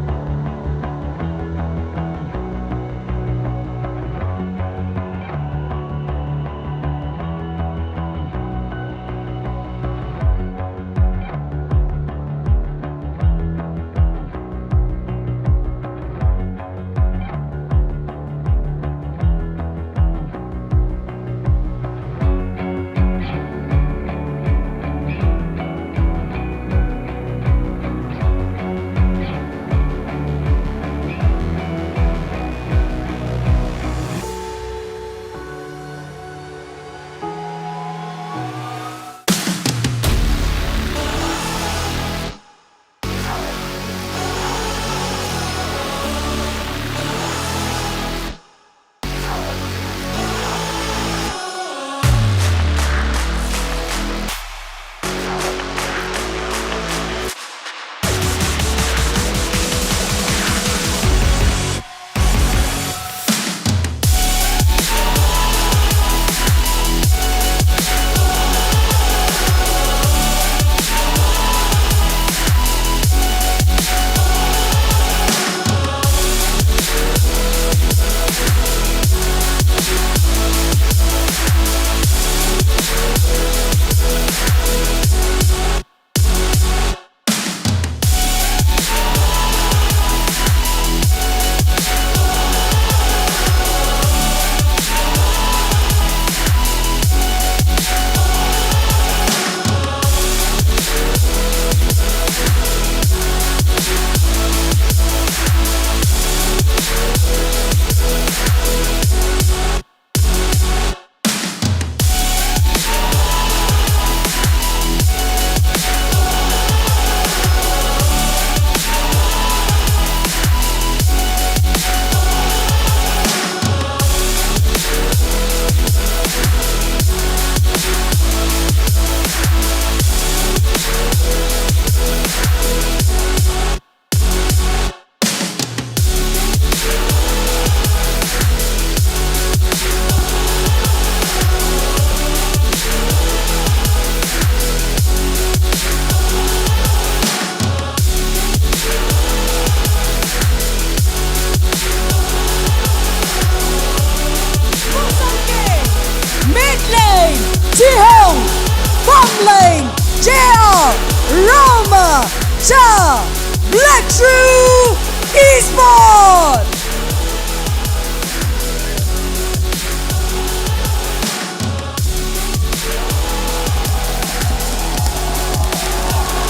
Cha Black Shrew Esports.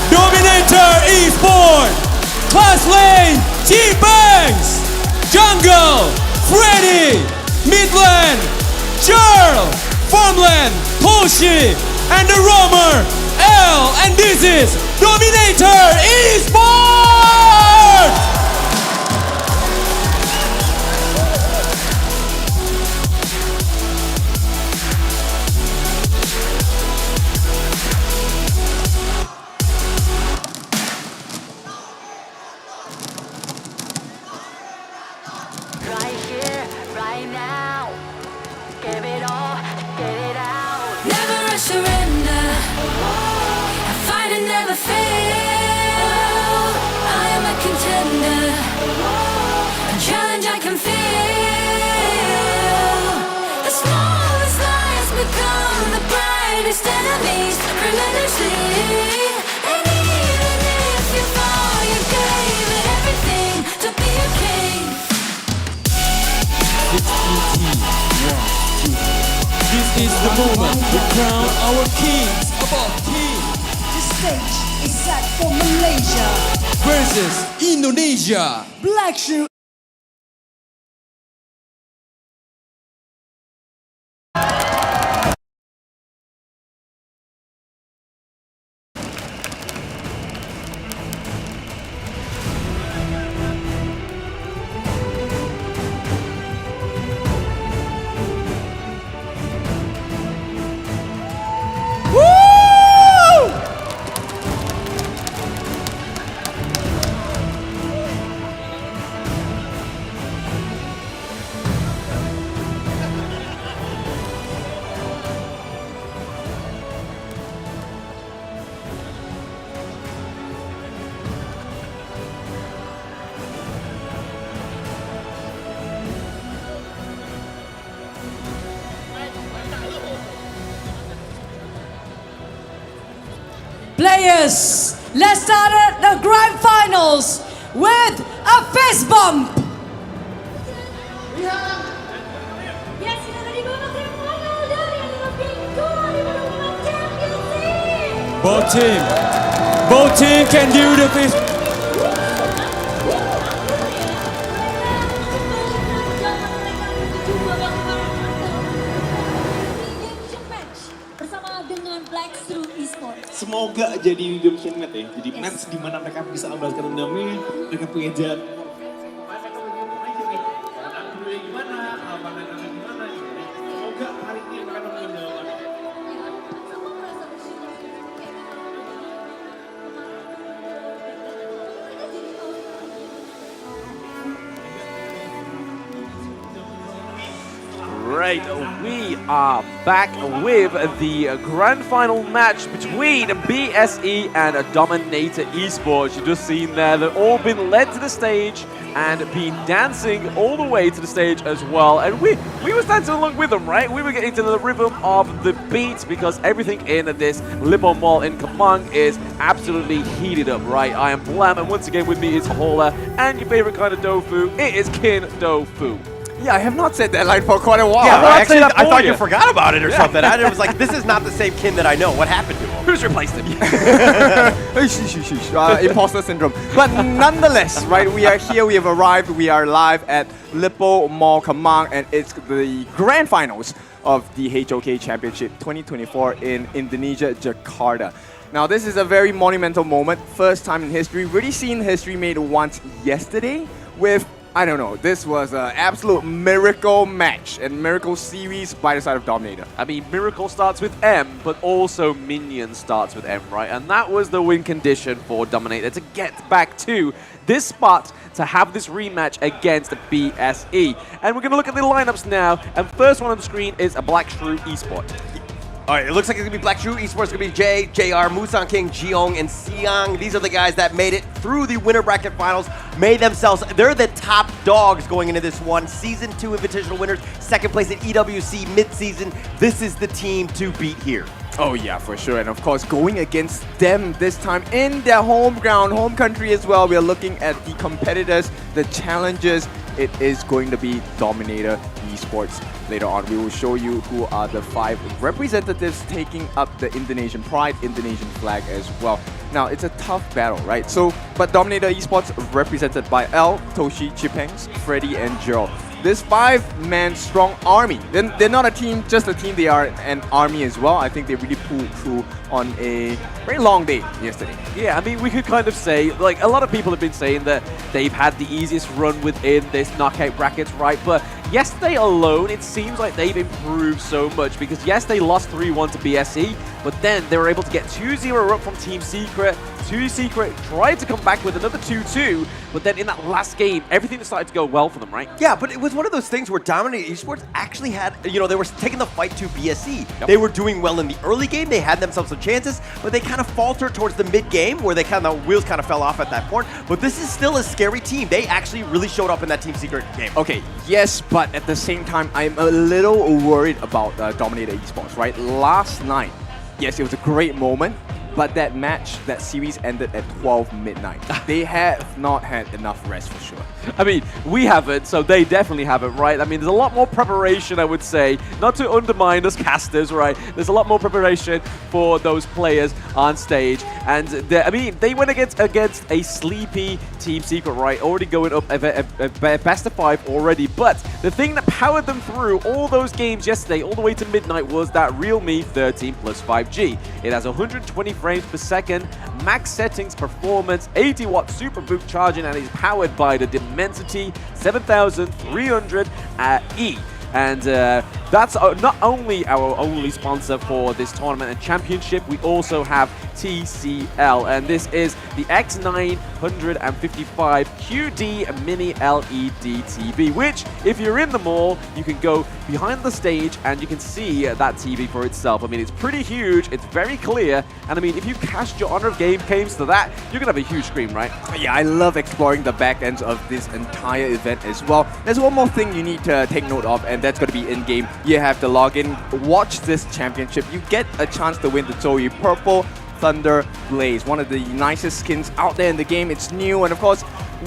Dominator Esports, Class Lane, T-Banks, Jungle, Freddy, Midland, Charles, Farmland, Toshi, and the Roamer, L, and this is Dominator Esports! Right here, right now. Give it all, get it out. Never a surrender. I fight and never fail. I am a contender. A challenge I can feel. The smallest lies become the brightest enemies. Relentlessly. And even if you fall, you gave it everything to be a king. 16 teams, 1, 2. This is the moment we crown our kings above kings. The stage is set for Malaysia Versus Indonesia. Black Shrew. Players, let's start the grand finals with a fist bump. Yes, kita tadi babak grand final dari Olympic 2024 Championship. Both team can do the fist. Bersama dengan Black Shrew Esports. Semoga jadi redemption match ya. Jadi match di mana mereka bisa membalaskan dendamnya dengan pengejaran. Semoga hari ini mereka nemuin jawabannya. Right, we are back with the grand final match between BSE and Dominator Esports. You just seen there, they've all been led to the stage and been dancing all the way to the stage as well. And we were dancing along with them, right? We were getting to the rhythm of the beat because everything in this Lippo Mall in Kemang is absolutely heated up, right? I am Blam, and once again with me is Hola, and your favorite kind of tofu, it is Kin Tofu. Yeah, I have not said that line for quite a while. Yeah, I thought you forgot about it or something. I was like, this is not the same Kin that I know. What happened to him? Who's replaced him? Imposter syndrome. But nonetheless, right, we are here, we have arrived, we are live at Lippo Mall Kemang, and it's the grand finals of the HOK Championship 2024 in Indonesia, Jakarta. Now, this is a very monumental moment, first time in history, really seen history made once yesterday with, I don't know, this was an absolute miracle match and miracle series by the side of Dominator. I mean, miracle starts with M, but also minion starts with M, right? And that was the win condition for Dominator to get back to this spot to have this rematch against BSE. And we're going to look at the lineups now. And first one on the screen is a Black Shrew Esports. All right, it looks like it's going to be Black Shrew Esports, going to be Jay, JR, Musang King, Jiong, and Siang. These are the guys that made it through the winter bracket finals, made themselves, they're the top dogs going into this one. Season 2 Invitational winners, second place at EWC mid-season. This is the team to beat here. Oh yeah, for sure. And of course, going against them this time in their home ground, home country as well. We are looking at the competitors, the challengers. It is going to be Dominator Esports. Later on, we will show you who are the 5 representatives taking up the Indonesian pride, Indonesian flag as well. Now, it's a tough battle, right? But Dominator Esports represented by El, Toshi, Chipengs, Freddy, and Gerald. This 5-man strong army. They're not a team, just a team. They are an army as well. I think they really pulled through on a very long day yesterday. Yeah, I mean, we could kind of say, like, a lot of people have been saying that they've had the easiest run within this knockout brackets, right? But yesterday alone, it seems like they've improved so much because, yes, they lost 3-1 to BSE, but then they were able to get 2-0 up from Team Secret. Team Secret tried to come back with another 2-2, but then in that last game, everything started to go well for them, right? Yeah, but it was one of those things where Dominator Esports actually had, you know, they were taking the fight to BSE. Yep. They were doing well in the early game. They had themselves some chances, but they kind of faltered towards the mid game where they kind of, wheels kind of fell off at that point. But this is still a scary team. They actually really showed up in that Team Secret game. Okay, yes, but at the same time, I'm a little worried about Dominator Esports, right? Last night, yes, it was a great moment, but that match, that series ended at 12 midnight. They have not had enough rest for sure. I mean, we haven't, so they definitely haven't, right? I mean, there's a lot more preparation, I would say, not to undermine us casters, right? There's a lot more preparation for those players on stage. And, I mean, they went against a sleepy Team Secret, right? Already going up a best of 5 already. But the thing that powered them through all those games yesterday, all the way to midnight, was that Realme 13 plus 5G. It has 120 frames per second, max settings, performance, 80-watt superboot charging, and is powered by the Dimensity 7300E. And that's not only our only sponsor for this tournament and championship, we also have TCL, and this is the X955 QD Mini LED TV, which, if you're in the mall, you can go behind the stage and you can see that TV for itself. I mean, it's pretty huge, it's very clear, and I mean, if you cast your Honor of games to that, you're gonna have a huge screen, right? Yeah, I love exploring the back ends of this entire event as well. There's one more thing you need to take note of, and that's gonna be in-game. You have to log in, watch this championship. You get a chance to win the Zoe Purple Thunder Blaze, one of the nicest skins out there in the game. It's new, and of course,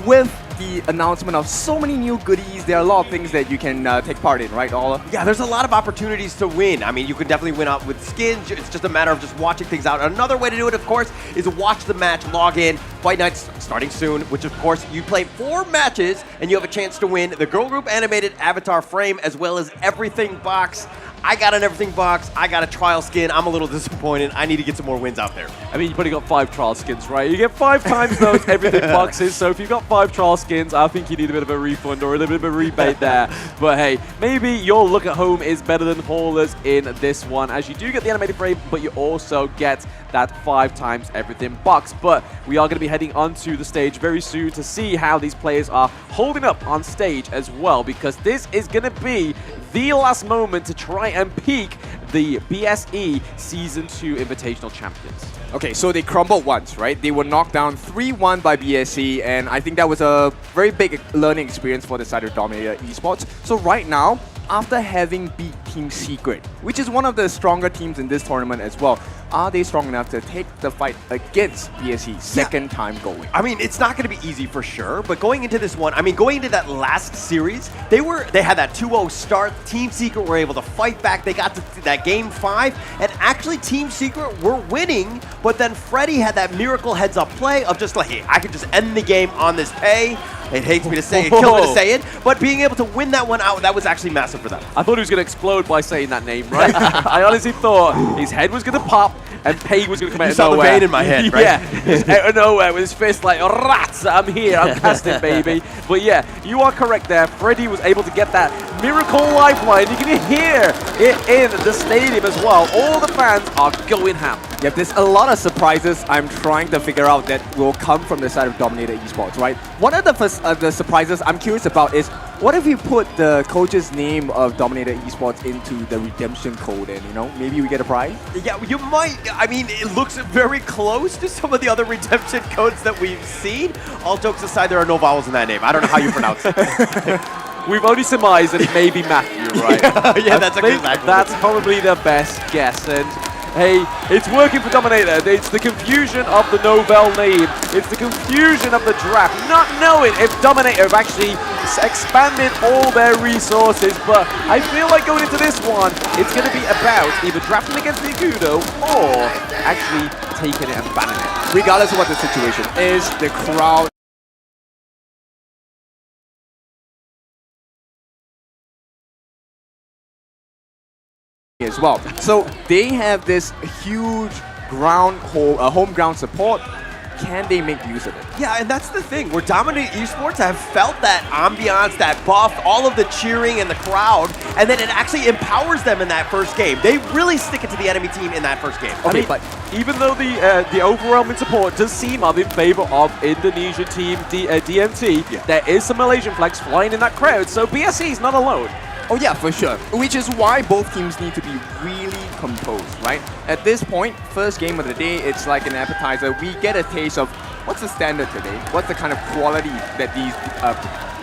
with the announcement of so many new goodies, there are a lot of things that you can take part in, right, Ola? Yeah, there's a lot of opportunities to win. I mean, you can definitely win out with skins. It's just a matter of just watching things out. Another way to do it, of course, is watch the match, log in. Fight Night's starting soon, which, of course, you play 4 matches, and you have a chance to win the Girl Group Animated Avatar Frame, as well as Everything Box. I got an Everything Box. I got a trial skin. I'm a little disappointed. I need to get some more wins out there. I mean, you've only got 5 trial skins, right? You get 5 times those Everything Boxes, so if you've got 5 trial skins, I think you need a bit of a refund or a little bit of a rebate there. But hey, maybe your look at home is better than Paula's in this one, as you do get the animated frame, but you also get that 5 times Everything Box. But we are going to be heading onto the stage very soon to see how these players are holding up on stage as well, because this is going to be the last moment to try and peak the BSE Season 2 Invitational Champions. Okay, so they crumbled once, right? They were knocked down 3-1 by BSE, and I think that was a very big learning experience for the side of Dominator Esports. So right now, after having beat Team Secret, which is one of the stronger teams in this tournament as well, are they strong enough to take the fight against BSE second time going? I mean, it's not going to be easy for sure, but going into this one, I mean, going into that last series, they had that 2-0 start. Team Secret were able to fight back. They got to that game 5, and actually Team Secret were winning, but then Freddy had that miracle heads-up play of just like, hey, I could just end the game on this pay. It hates me to say it, kills me to say it, but being able to win that one out, that was actually massive for them. I thought he was going to explode by saying that name, right? I honestly thought his head was going to pop and Pay was going to come out of nowhere. You saw the vein in my head, right? Yeah, just out of nowhere with his fist like, rats, I'm here, I'm casting, baby. But yeah, you are correct there. Freddy was able to get that miracle lifeline. You can hear it in the stadium as well. All the fans are going ham. Yep, there's a lot of surprises I'm trying to figure out that will come from the side of Dominator Esports, right? One of the surprises I'm curious about is, what if you put the coach's name of Dominator Esports into the redemption code and, you know, maybe we get a prize? Yeah, you might. I mean, it looks very close to some of the other redemption codes that we've seen. All jokes aside, there are no vowels in that name. I don't know how you pronounce it. We've only surmised that it may be Matthew, right? Yeah, that's exactly. That's probably the best guess. And hey, it's working for Dominator. It's the confusion of the Nobel name. It's the confusion of the draft, not knowing if Dominator have actually expanded all their resources. But I feel like going into this one, it's going to be about either drafting against the Agudo or actually taking it and banning it. Regardless of what the situation is, the crowd as well. So they have this huge home ground support. Can they make use of it? Yeah, and that's the thing. Where Dominator Esports have felt that ambiance, that buff, all of the cheering and the crowd, and then it actually empowers them in that first game. They really stick it to the enemy team in that first game. I mean, even though the overwhelming support does seem in favor of Indonesian team DMT, there is some Malaysian flags flying in that crowd, so BSE is not alone. Oh yeah, for sure. Which is why both teams need to be really composed, right? At this point, first game of the day, it's like an appetizer. We get a taste of what's the standard today, what's the kind of quality that these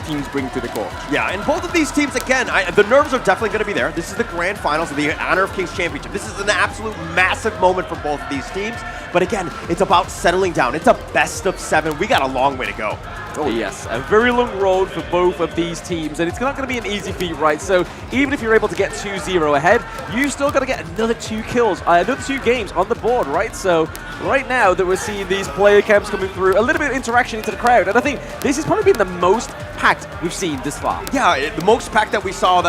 teams bring to the court. Yeah, and both of these teams, again, the nerves are definitely going to be there. This is the grand finals of the Honor of Kings Championship. This is an absolute massive moment for both of these teams. But again, it's about settling down. It's a best of 7. We got a long way to go. Oh yes, a very long road for both of these teams, and it's not going to be an easy feat, right? So even if you're able to get 2-0 ahead, you still got to get another 2 kills, another 2 games on the board, right? So right now that we're seeing these player camps coming through, a little bit of interaction into the crowd, and I think this has probably been the most packed we've seen this far. Yeah, the most packed that we saw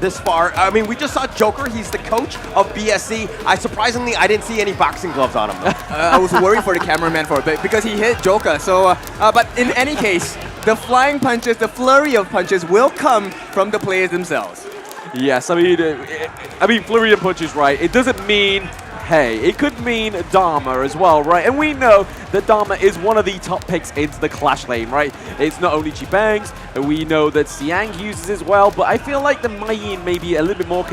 this far. I mean, we just saw Joker. He's the coach of BSE. Surprisingly, I didn't see any boxing gloves on him, though. I was worried for the cameraman for a bit because he hit Joker. So, but in any case, the flying punches, the flurry of punches will come from the players themselves. Yes, I mean, flurry of punches, right? It doesn't mean, hey, it could mean Dharma as well, right? And we know that Dharma is one of the top picks into the Clash lane, right? It's not only Chibangs, and we know that Siang uses as well, but I feel like the Mayin may be a little bit more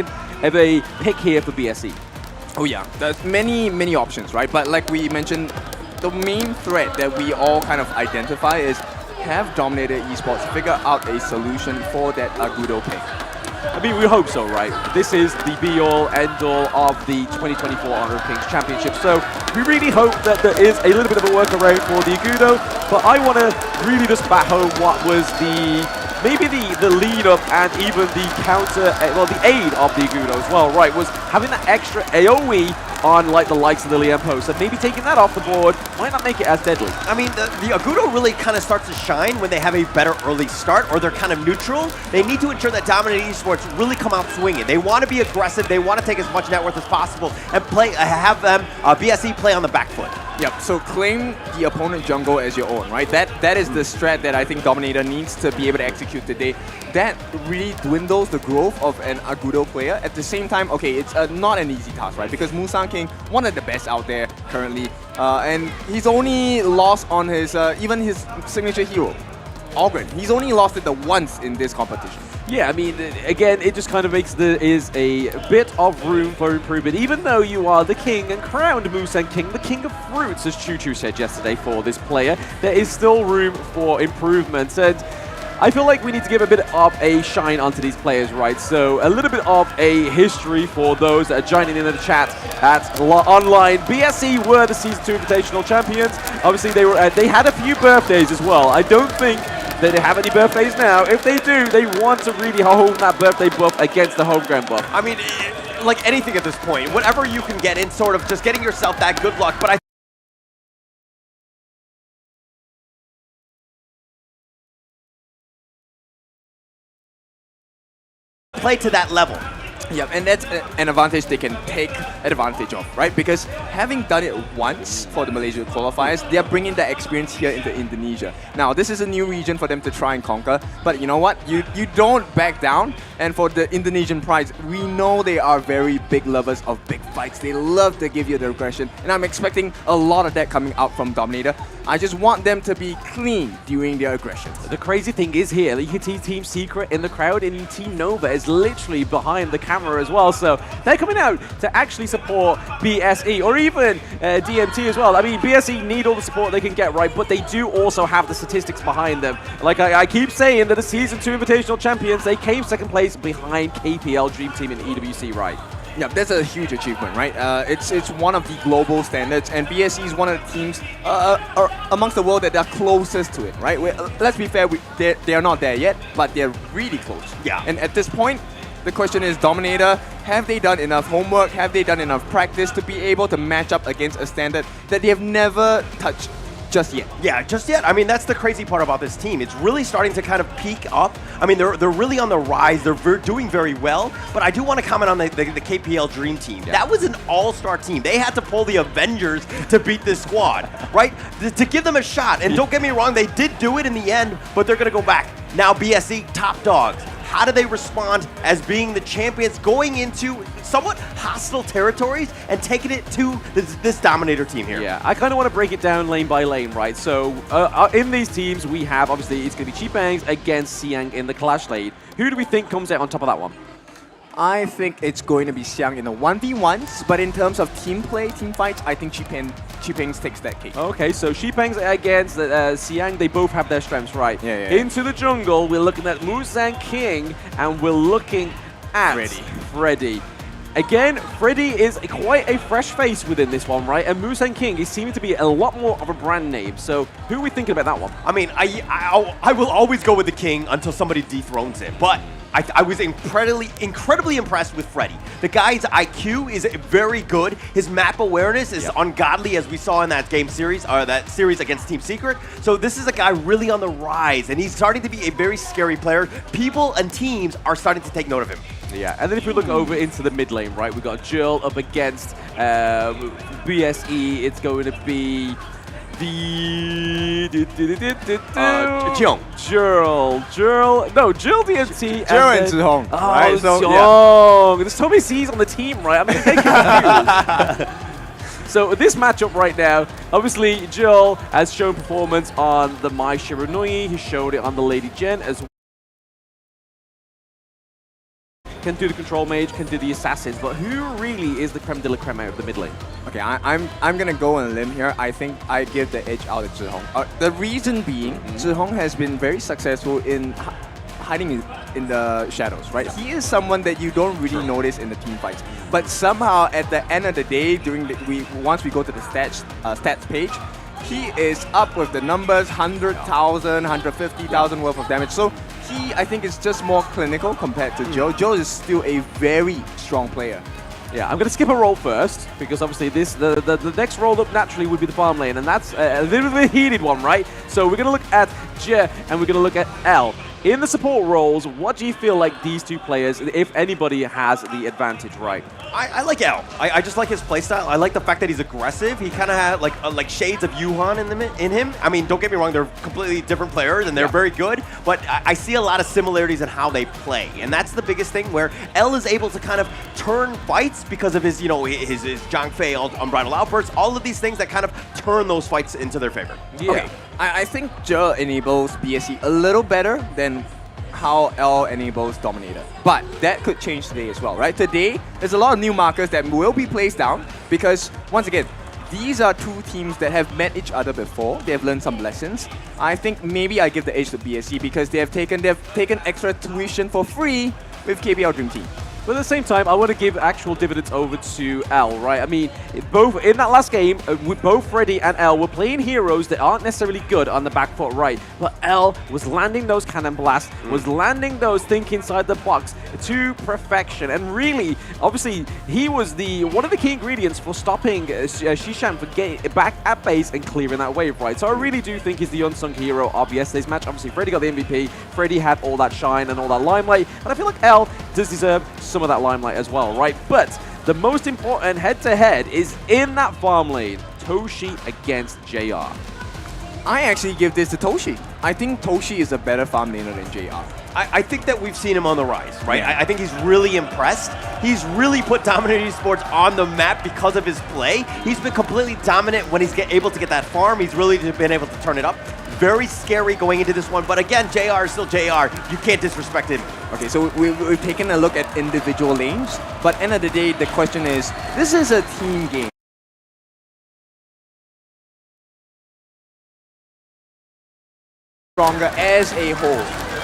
of a pick here for BSE. Oh yeah, there's many options, right? But like we mentioned, the main threat that we all kind of identify is have Dominator Esports figure out a solution for that Agudo pick. I mean, we hope so, right? This is the be-all, end-all of the 2024 Honor of Kings Championship, so we really hope that there is a little bit of a workaround for the Agudo, but I want to really just bat home what was maybe the lead up and even the counter, well, the aid of the Agudo as well, right, was having that extra AoE on like the likes of the Liempo, so maybe taking that off the board might not make it as deadly. I mean, the Agudo really kind of starts to shine when they have a better early start or they're kind of neutral. They need to ensure that Dominator Esports really come out swinging. They want to be aggressive, they want to take as much net worth as possible and have them, BSE play on the back foot. Yep, so claim the opponent jungle as your own, right? That is the strat that I think Dominator needs to be able to execute today. That really dwindles the growth of an Agudo player. At the same time, okay, it's not an easy task, right? Because Musang King, one of the best out there currently, and he's only lost on his even his signature hero, Ogren. He's only lost it the once in this competition. Yeah, I mean, again, it just kind of makes is a bit of room for improvement. Even though you are the king and crowned Musang King, the king of fruits, as Choo Choo said yesterday for this player, there is still room for improvement. And I feel like we need to give a bit of a shine onto these players, right? So a little bit of a history for those that are joining in the chat at online. BSE were the Season 2 Invitational Champions. Obviously, they had a few birthdays as well. I don't think that they have any birthdays now. If they do, they want to really hone that birthday buff against the home ground buff. I mean, like anything at this point, whatever you can get in, sort of just getting yourself that good luck. But I play to that level. Yeah, and that's an advantage they can take advantage of, right? Because having done it once for the Malaysia qualifiers, they are bringing that experience here into Indonesia. Now, this is a new region for them to try and conquer, but you know what? You don't back down. And for the Indonesian prize, we know they are very big lovers of big fights. They love to give you the aggression, and I'm expecting a lot of that coming out from Dominator. I just want them to be clean during their aggression. The crazy thing is here, you can see Team Secret in the crowd, and Team Nova is literally behind the camera as well, so they're coming out to actually support BSE or even DMT as well. I mean, BSE need all the support they can get, right, but they do also have the statistics behind them. Like I keep saying that the Season 2 Invitational Champions, they came second place behind KPL Dream Team and EWC, right? Yeah, that's a huge achievement, right? It's one of the global standards, and BSE is one of the teams amongst the world that are closest to it, right? Let's be fair, they are not there yet, but they're really close. Yeah. And at this point, the question is, Dominator, have they done enough homework? Have they done enough practice to be able to match up against a standard that they have never touched just yet? Yeah, just yet. I mean, that's the crazy part about this team. It's really starting to kind of peak up. I mean, they're really on the rise. They're doing very well. But I do want to comment on the KPL Dream Team. Yeah. That was an all-star team. They had to pull the Avengers to beat this squad, right? To give them a shot. And don't get me wrong, they did do it in the end, but they're going to go back. Now BSE, top dogs. How do they respond as being the champions going into somewhat hostile territories and taking it to this Dominator team here? Yeah, I kind of want to break it down lane by lane, right? So in these teams, we have, obviously, it's going to be Chipangs against Siang in the Clash lane. Who do we think comes out on top of that one? I think it's going to be Xiang in the 1v1s, but in terms of team play, team fights, I think Chipangs takes that cake. Okay, so Chipangs against Siang, they both have their strengths, right? Yeah. Into the jungle, we're looking at Musang King, and we're looking at Freddy. Again, Freddy is quite a fresh face within this one, right? And Musang King is seeming to be a lot more of a brand name. So who are we thinking about that one? I mean, I will always go with the King until somebody dethrones him, but I was incredibly impressed with Freddy. The guy's IQ is very good. His map awareness is ungodly, as we saw in that series against Team Secret. So this is a guy really on the rise, and he's starting to be a very scary player. People and teams are starting to take note of him. Yeah, and then if we look over into the mid lane, right, we've got Jill up against BSE. It's going to be Jill Jill DNT. and Zhong. Oh, right? So, Zhong. There's so many C's on the team, right? I'm getting confused. So this matchup right now, obviously Jill has shown performance on the Mai Shiranui. He showed it on the Lady Jen as well. Can do the control mage, can do the assassins, but who really is the creme de la creme out of the mid lane? Okay, I'm gonna go on a limb here. I think I give the edge out to Zhihong. The reason being, Zhihong has been very successful in hiding in the shadows, right? He is someone that you don't really notice in the team fights, but somehow at the end of the day, once we go to the stats page, he is up with the numbers, 100,000, 150,000 worth of damage. So he, I think, is just more clinical compared to Joe. Joe is still a very strong player. Yeah, I'm going to skip a role first, because obviously the next role up naturally would be the farm lane, and that's a little bit heated one, right? So we're going to look at Je, and we're going to look at L. In the support roles, what do you feel like these two players, if anybody, has the advantage, right? I like L. I just like his playstyle. I like the fact that he's aggressive. He kind of had like shades of Yuhan in him. I mean, don't get me wrong, they're completely different players and they're very good, but I see a lot of similarities in how they play. And that's the biggest thing, where L is able to kind of turn fights because of his, his Zhang Fei unbridled outbursts, all of these things that kind of turn those fights into their favor. Yeah. Okay. I think Je enables BSE a little better than how L enables Dominator. But that could change today as well, right? Today, there's a lot of new markers that will be placed down because, once again, these are two teams that have met each other before. They have learned some lessons. I think maybe I give the edge to BSE because they've taken extra tuition for free with KPL Dream Team. But at the same time, I want to give actual dividends over to L, right? I mean, both in that last game, both Freddy and L were playing heroes that aren't necessarily good on the back foot, right? But L was landing those cannon blasts, was landing those think inside the box to perfection. And really, obviously, he was one of the key ingredients for stopping Shishan from getting back at base and clearing that wave, right? So I really do think he's the unsung hero of yesterday's match. Obviously, Freddy got the MVP. Freddy had all that shine and all that limelight. And I feel like L does deserve some of that limelight as well, right? But the most important head-to-head is in that farm lane, Toshi against JR. I actually give this to Toshi. I think Toshi is a better farm laner than JR. I think that we've seen him on the rise, right? Yeah. I think he's really impressed. He's really put Dominator Esports on the map because of his play. He's been completely dominant when he's able to get that farm. He's really been able to turn it up. Very scary going into this one, but again, JR is still JR. You can't disrespect him. Okay, so we've taken a look at individual lanes, but end of the day, the question is, this is a team game. Stronger as a whole.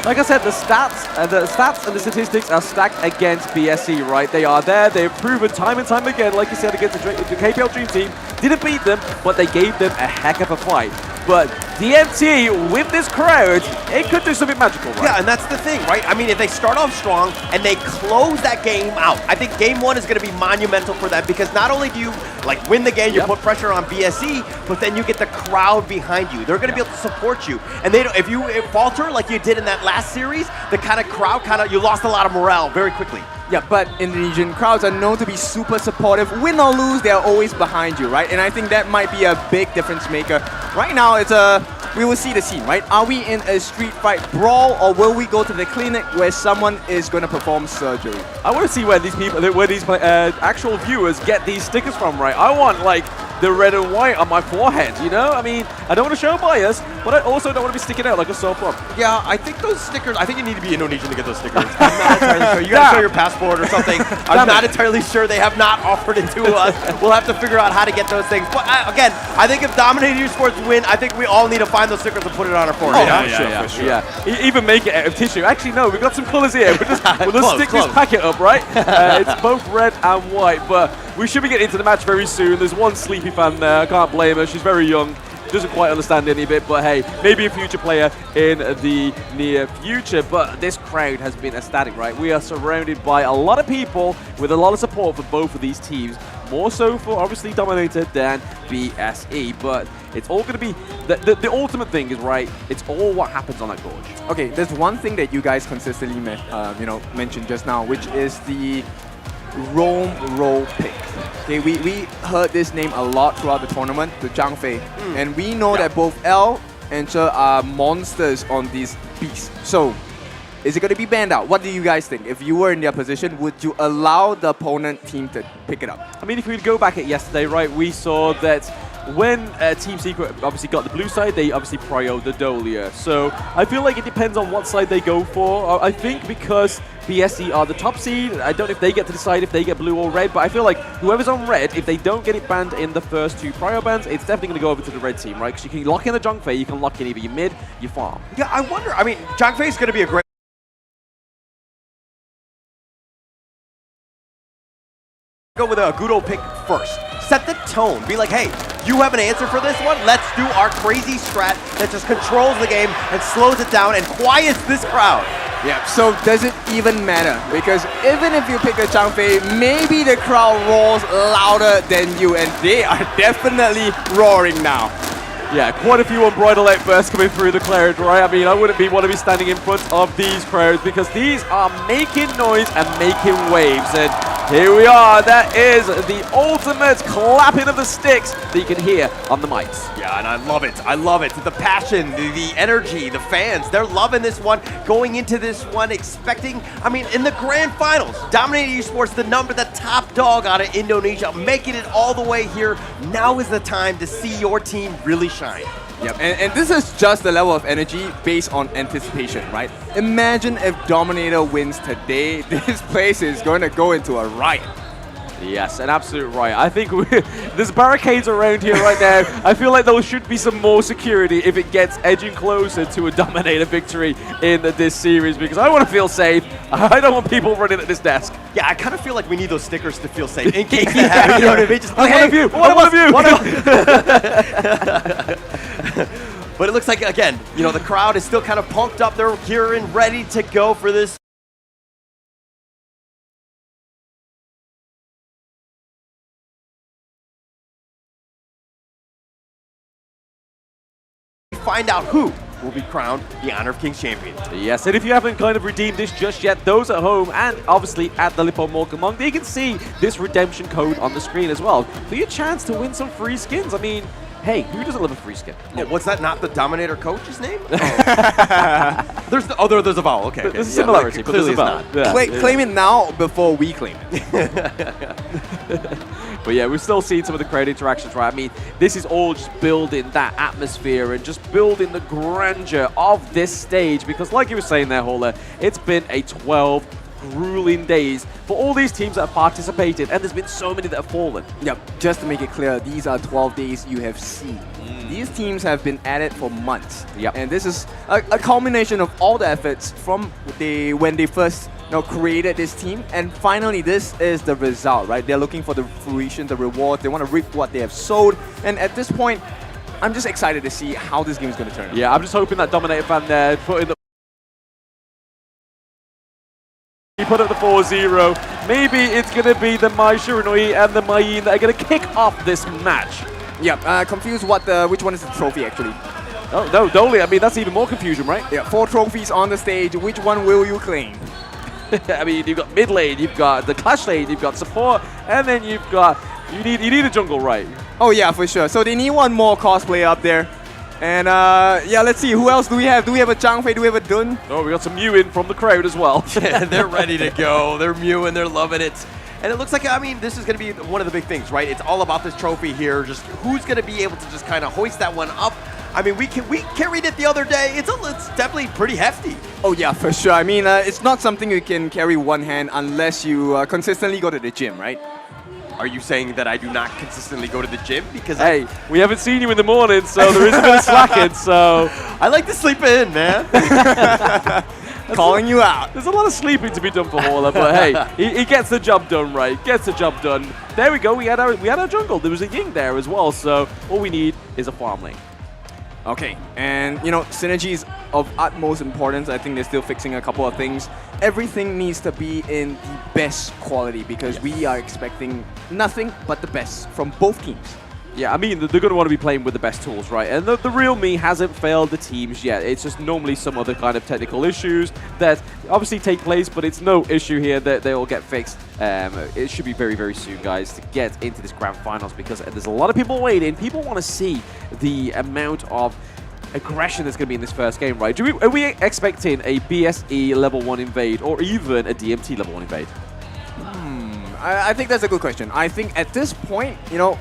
like I said, the stats and the statistics are stacked against BSC, right? They are there. They've proven time and time again, like you said, against the KPL Dream Team. Didn't beat them, but they gave them a heck of a fight. But DMT, with this crowd, it could do something magical, right? Yeah, and that's the thing, right? I mean, if they start off strong and they close that game out, I think game one is going to be monumental for them because not only do you like win the game, you put pressure on BSC, but then you get the crowd behind you. They're going to be able to support you. And they don't, if you falter like you did in that last series, the kind of crowd you lost a lot of morale very quickly. Yeah, but Indonesian crowds are known to be super supportive. Win or lose, they're always behind you, right? And I think that might be a big difference maker. Right now, we will see the scene, right? Are we in a street fight brawl, or will we go to the clinic where someone is going to perform surgery? I want to see where these people, actual viewers get these stickers from, right? I want like the red and white on my forehead, you know? I mean, I don't want to show bias, but I also don't want to be sticking out like a sore prop. Yeah, I think those stickers, I think you need to be Indonesian to get those stickers. I'm not entirely sure. You gotta show your passport or something. I'm not entirely sure. They have not offered it to us. We'll have to figure out how to get those things. But again, I think if Dominator Esports win, I think we all need to find those stickers and put it on our forehead. Oh, for sure. Even make it out of tissue. Actually, no, we've got some colors here. We'll stick this packet up, right? It's both red and white, but we should be getting into the match very soon. There's one sleepy fan there. I can't blame her. She's very young. Doesn't quite understand any of it, but hey, maybe a future player in the near future. But this crowd has been ecstatic, right? We are surrounded by a lot of people with a lot of support for both of these teams. More so for obviously Dominator than BSE, but it's all going to be the ultimate thing is right. It's all what happens on that gorge. Okay, there's one thing that you guys consistently mentioned just now, which is the roam roll pick. Okay, we heard this name a lot throughout the tournament, the Zhang Fei, and we know that both L and Che are monsters on these beasts. So, is it going to be banned out? What do you guys think? If you were in their position, would you allow the opponent team to pick it up? I mean, if we go back at yesterday, right, we saw that when Team Secret obviously got the blue side, they obviously prio'd the Dolia. So I feel like it depends on what side they go for. I think because BSE are the top seed, I don't know if they get to decide if they get blue or red, but I feel like whoever's on red, if they don't get it banned in the first two prio bans, it's definitely going to go over to the red team, right? Because you can lock in the Zhang Fei, you can lock in either your mid, your farm. Yeah, I wonder, I mean, Zhang Fei is going to be a great go with a Gudo pick first. Set the tone. Be like, hey, you have an answer for this one? Let's do our crazy strat that just controls the game and slows it down and quiets this crowd. Yeah, so does it even matter? Because even if you pick a Zhang Fei, maybe the crowd roars louder than you, and they are definitely roaring now. Yeah, quite a few unbridled outbursts coming through the crowd, right? I mean, I wouldn't want to be standing in front of these crowds because these are making noise and making waves. And here we are. That is the ultimate clapping of the sticks that you can hear on the mics. Yeah, and I love it. I love it. The passion, the energy, the fans, they're loving this one. Going into this one expecting, I mean, in the grand finals, Dominator Esports, the top dog out of Indonesia, making it all the way here. Now is the time to see your team really shine. Yep, and this is just the level of energy based on anticipation, right? Imagine if Dominator wins today, this place is going to go into a riot. Yes, an absolute riot. I think there's barricades around here right now. I feel like there should be some more security if it gets edging closer to a Dominator victory in this series because I want to feel safe. I don't want people running at this desk. Yeah, I kind of feel like we need those stickers to feel safe in case they happen. You know what I mean? Just like, hey, one of you. But it looks like, again, you know, the crowd is still kind of pumped up. They're here and ready to go for this. Find out who will be crowned the Honor of Kings champion. Yes, and if you haven't kind of redeemed this just yet, those at home and obviously at the Lippo Morkamong, they can see this redemption code on the screen as well for your chance to win some free skins. I mean, hey, who doesn't love a free skin? Oh, what's that? Not the Dominator coach's name? Oh. There's a vowel. Okay. There's a similarity, but there's a vowel. Yeah. Claim it now before we claim it. But yeah, we've still seen some of the crowd interactions, right? I mean, this is all just building that atmosphere and just building the grandeur of this stage because like you were saying there, Holler, it's been a 12 grueling days for all these teams that have participated, and there's been so many that have fallen. Yep, just to make it clear, these are 12 days you have seen. These teams have been at it for months. Yep. And this is a culmination of all the efforts from when they first created this team, and finally this is the result, right? They're looking for the fruition, the reward. They want to reap what they have sowed, and at this point, I'm just excited to see how this game is going to turn out. Yeah, I'm just hoping that Dominator fan there put in the... He put up the 4-0. Maybe it's going to be the Mai Shiranui and the Mayin that are going to kick off this match. Yeah, confused which one is the trophy actually. Oh, no, Dolly, I mean, that's even more confusion, right? Yeah, 4 trophies on the stage. Which one will you claim? I mean, you've got mid lane, you've got the clash lane, you've got support, and then you've got... You need a jungle, right? Oh yeah, for sure. So they need one more cosplayer up there. And yeah, let's see, who else do we have? Do we have a Zhang Fei? Do we have a Dun? Oh, we got some Mewin from the crowd as well. They're ready to go. They're mewing, they're loving it. And it looks like, I mean, this is going to be one of the big things, right? It's all about this trophy here. Just who's going to be able to just kind of hoist that one up. I mean, we carried it the other day. It's definitely pretty hefty. Oh yeah, for sure. I mean, it's not something you can carry one hand unless you consistently go to the gym, right? Are you saying that I do not consistently go to the gym? Because hey, we haven't seen you in the morning, so there is a bit of slacking, so... I like to sleep in, man. Calling you out. There's a lot of sleeping to be done for Waller, but hey, he gets the job done, right? Gets the job done. There we go, we had our jungle. There was a Ying there as well, so all we need is a farm lane. Okay, and you know, synergy is of utmost importance. I think they're still fixing a couple of things. Everything needs to be in the best quality because we are expecting nothing but the best from both teams. Yeah, I mean, they're going to want to be playing with the best tools, right? And the real me hasn't failed the teams yet. It's just normally some other kind of technical issues that obviously take place, but it's no issue here that they all get fixed. It should be very, very soon, guys, to get into this grand finals because there's a lot of people waiting. People want to see the amount of aggression that's going to be in this first game, right? Are we expecting a BSE level 1 invade or even a DMT level 1 invade? I think that's a good question. I think at this point, you know,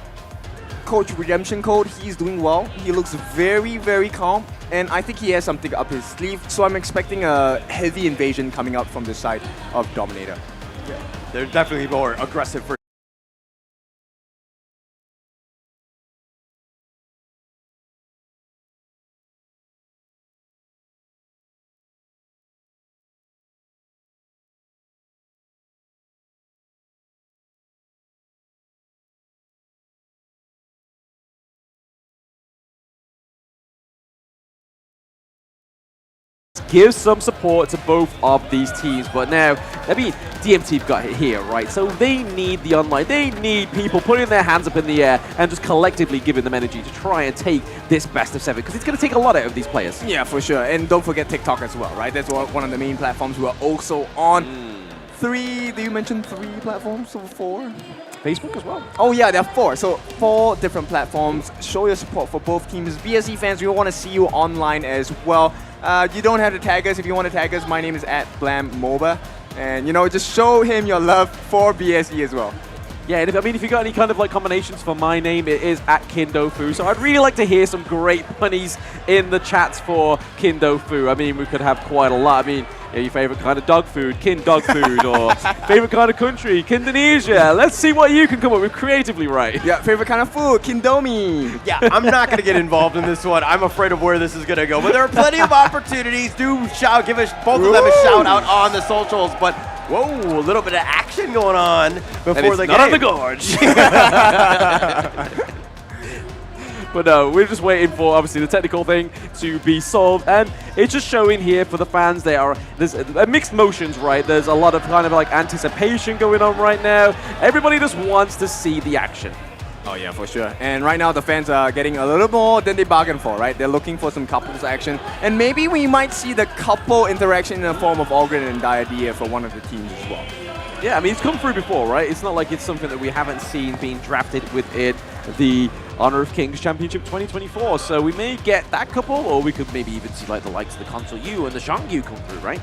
Coach Redemption Code, he's doing well. He looks very, very calm, and I think he has something up his sleeve. So I'm expecting a heavy invasion coming out from the side of Dominator. Yeah, they're definitely more aggressive for give some support to both of these teams, but now, I mean, DMT got it here, right? So they need the online, they need people putting their hands up in the air and just collectively giving them energy to try and take this best of 7, because it's going to take a lot out of these players. Yeah, for sure. And don't forget TikTok as well, right? That's one of the main platforms we are also on. 3, do you mention 3 platforms or 4? Facebook as well. Oh yeah, there are 4. So 4 different platforms. Show your support for both teams. BSE fans, we want to see you online as well. You don't have to tag us. If you want to tag us, my name is @BlamMoba. And you know, just show him your love for BSE as well. Yeah, and if you got any kind of like combinations for my name, it is @Kindofu. So I'd really like to hear some great bunnies in the chats for Kindofu. I mean, we could have quite a lot. I mean, your favorite kind of dog food, Kin dog food, or favorite kind of country, Kindonesia. Let's see what you can come up with creatively, right? Yeah, favorite kind of food, Kindomi. Yeah, I'm not going to get involved in this one. I'm afraid of where this is going to go. But there are plenty of opportunities. Do give us both of them a shout out on the socials. But whoa, a little bit of action going on before the game. Not on the gorge. But no, we're just waiting for, obviously, the technical thing to be solved. And it's just showing here for the fans, there's mixed motions, right? There's a lot of kind of like anticipation going on right now. Everybody just wants to see the action. Oh yeah, for sure. And right now the fans are getting a little more than they bargained for, right? They're looking for some couples action. And maybe we might see the couple interaction in the form of Ogren and Diadea for one of the teams as well. Yeah, I mean, it's come through before, right? It's not like it's something that we haven't seen being drafted within the Honor of Kings Championship 2024. So we may get that couple, or we could maybe even see like the likes of the Console U and the Shang Yu come through, right?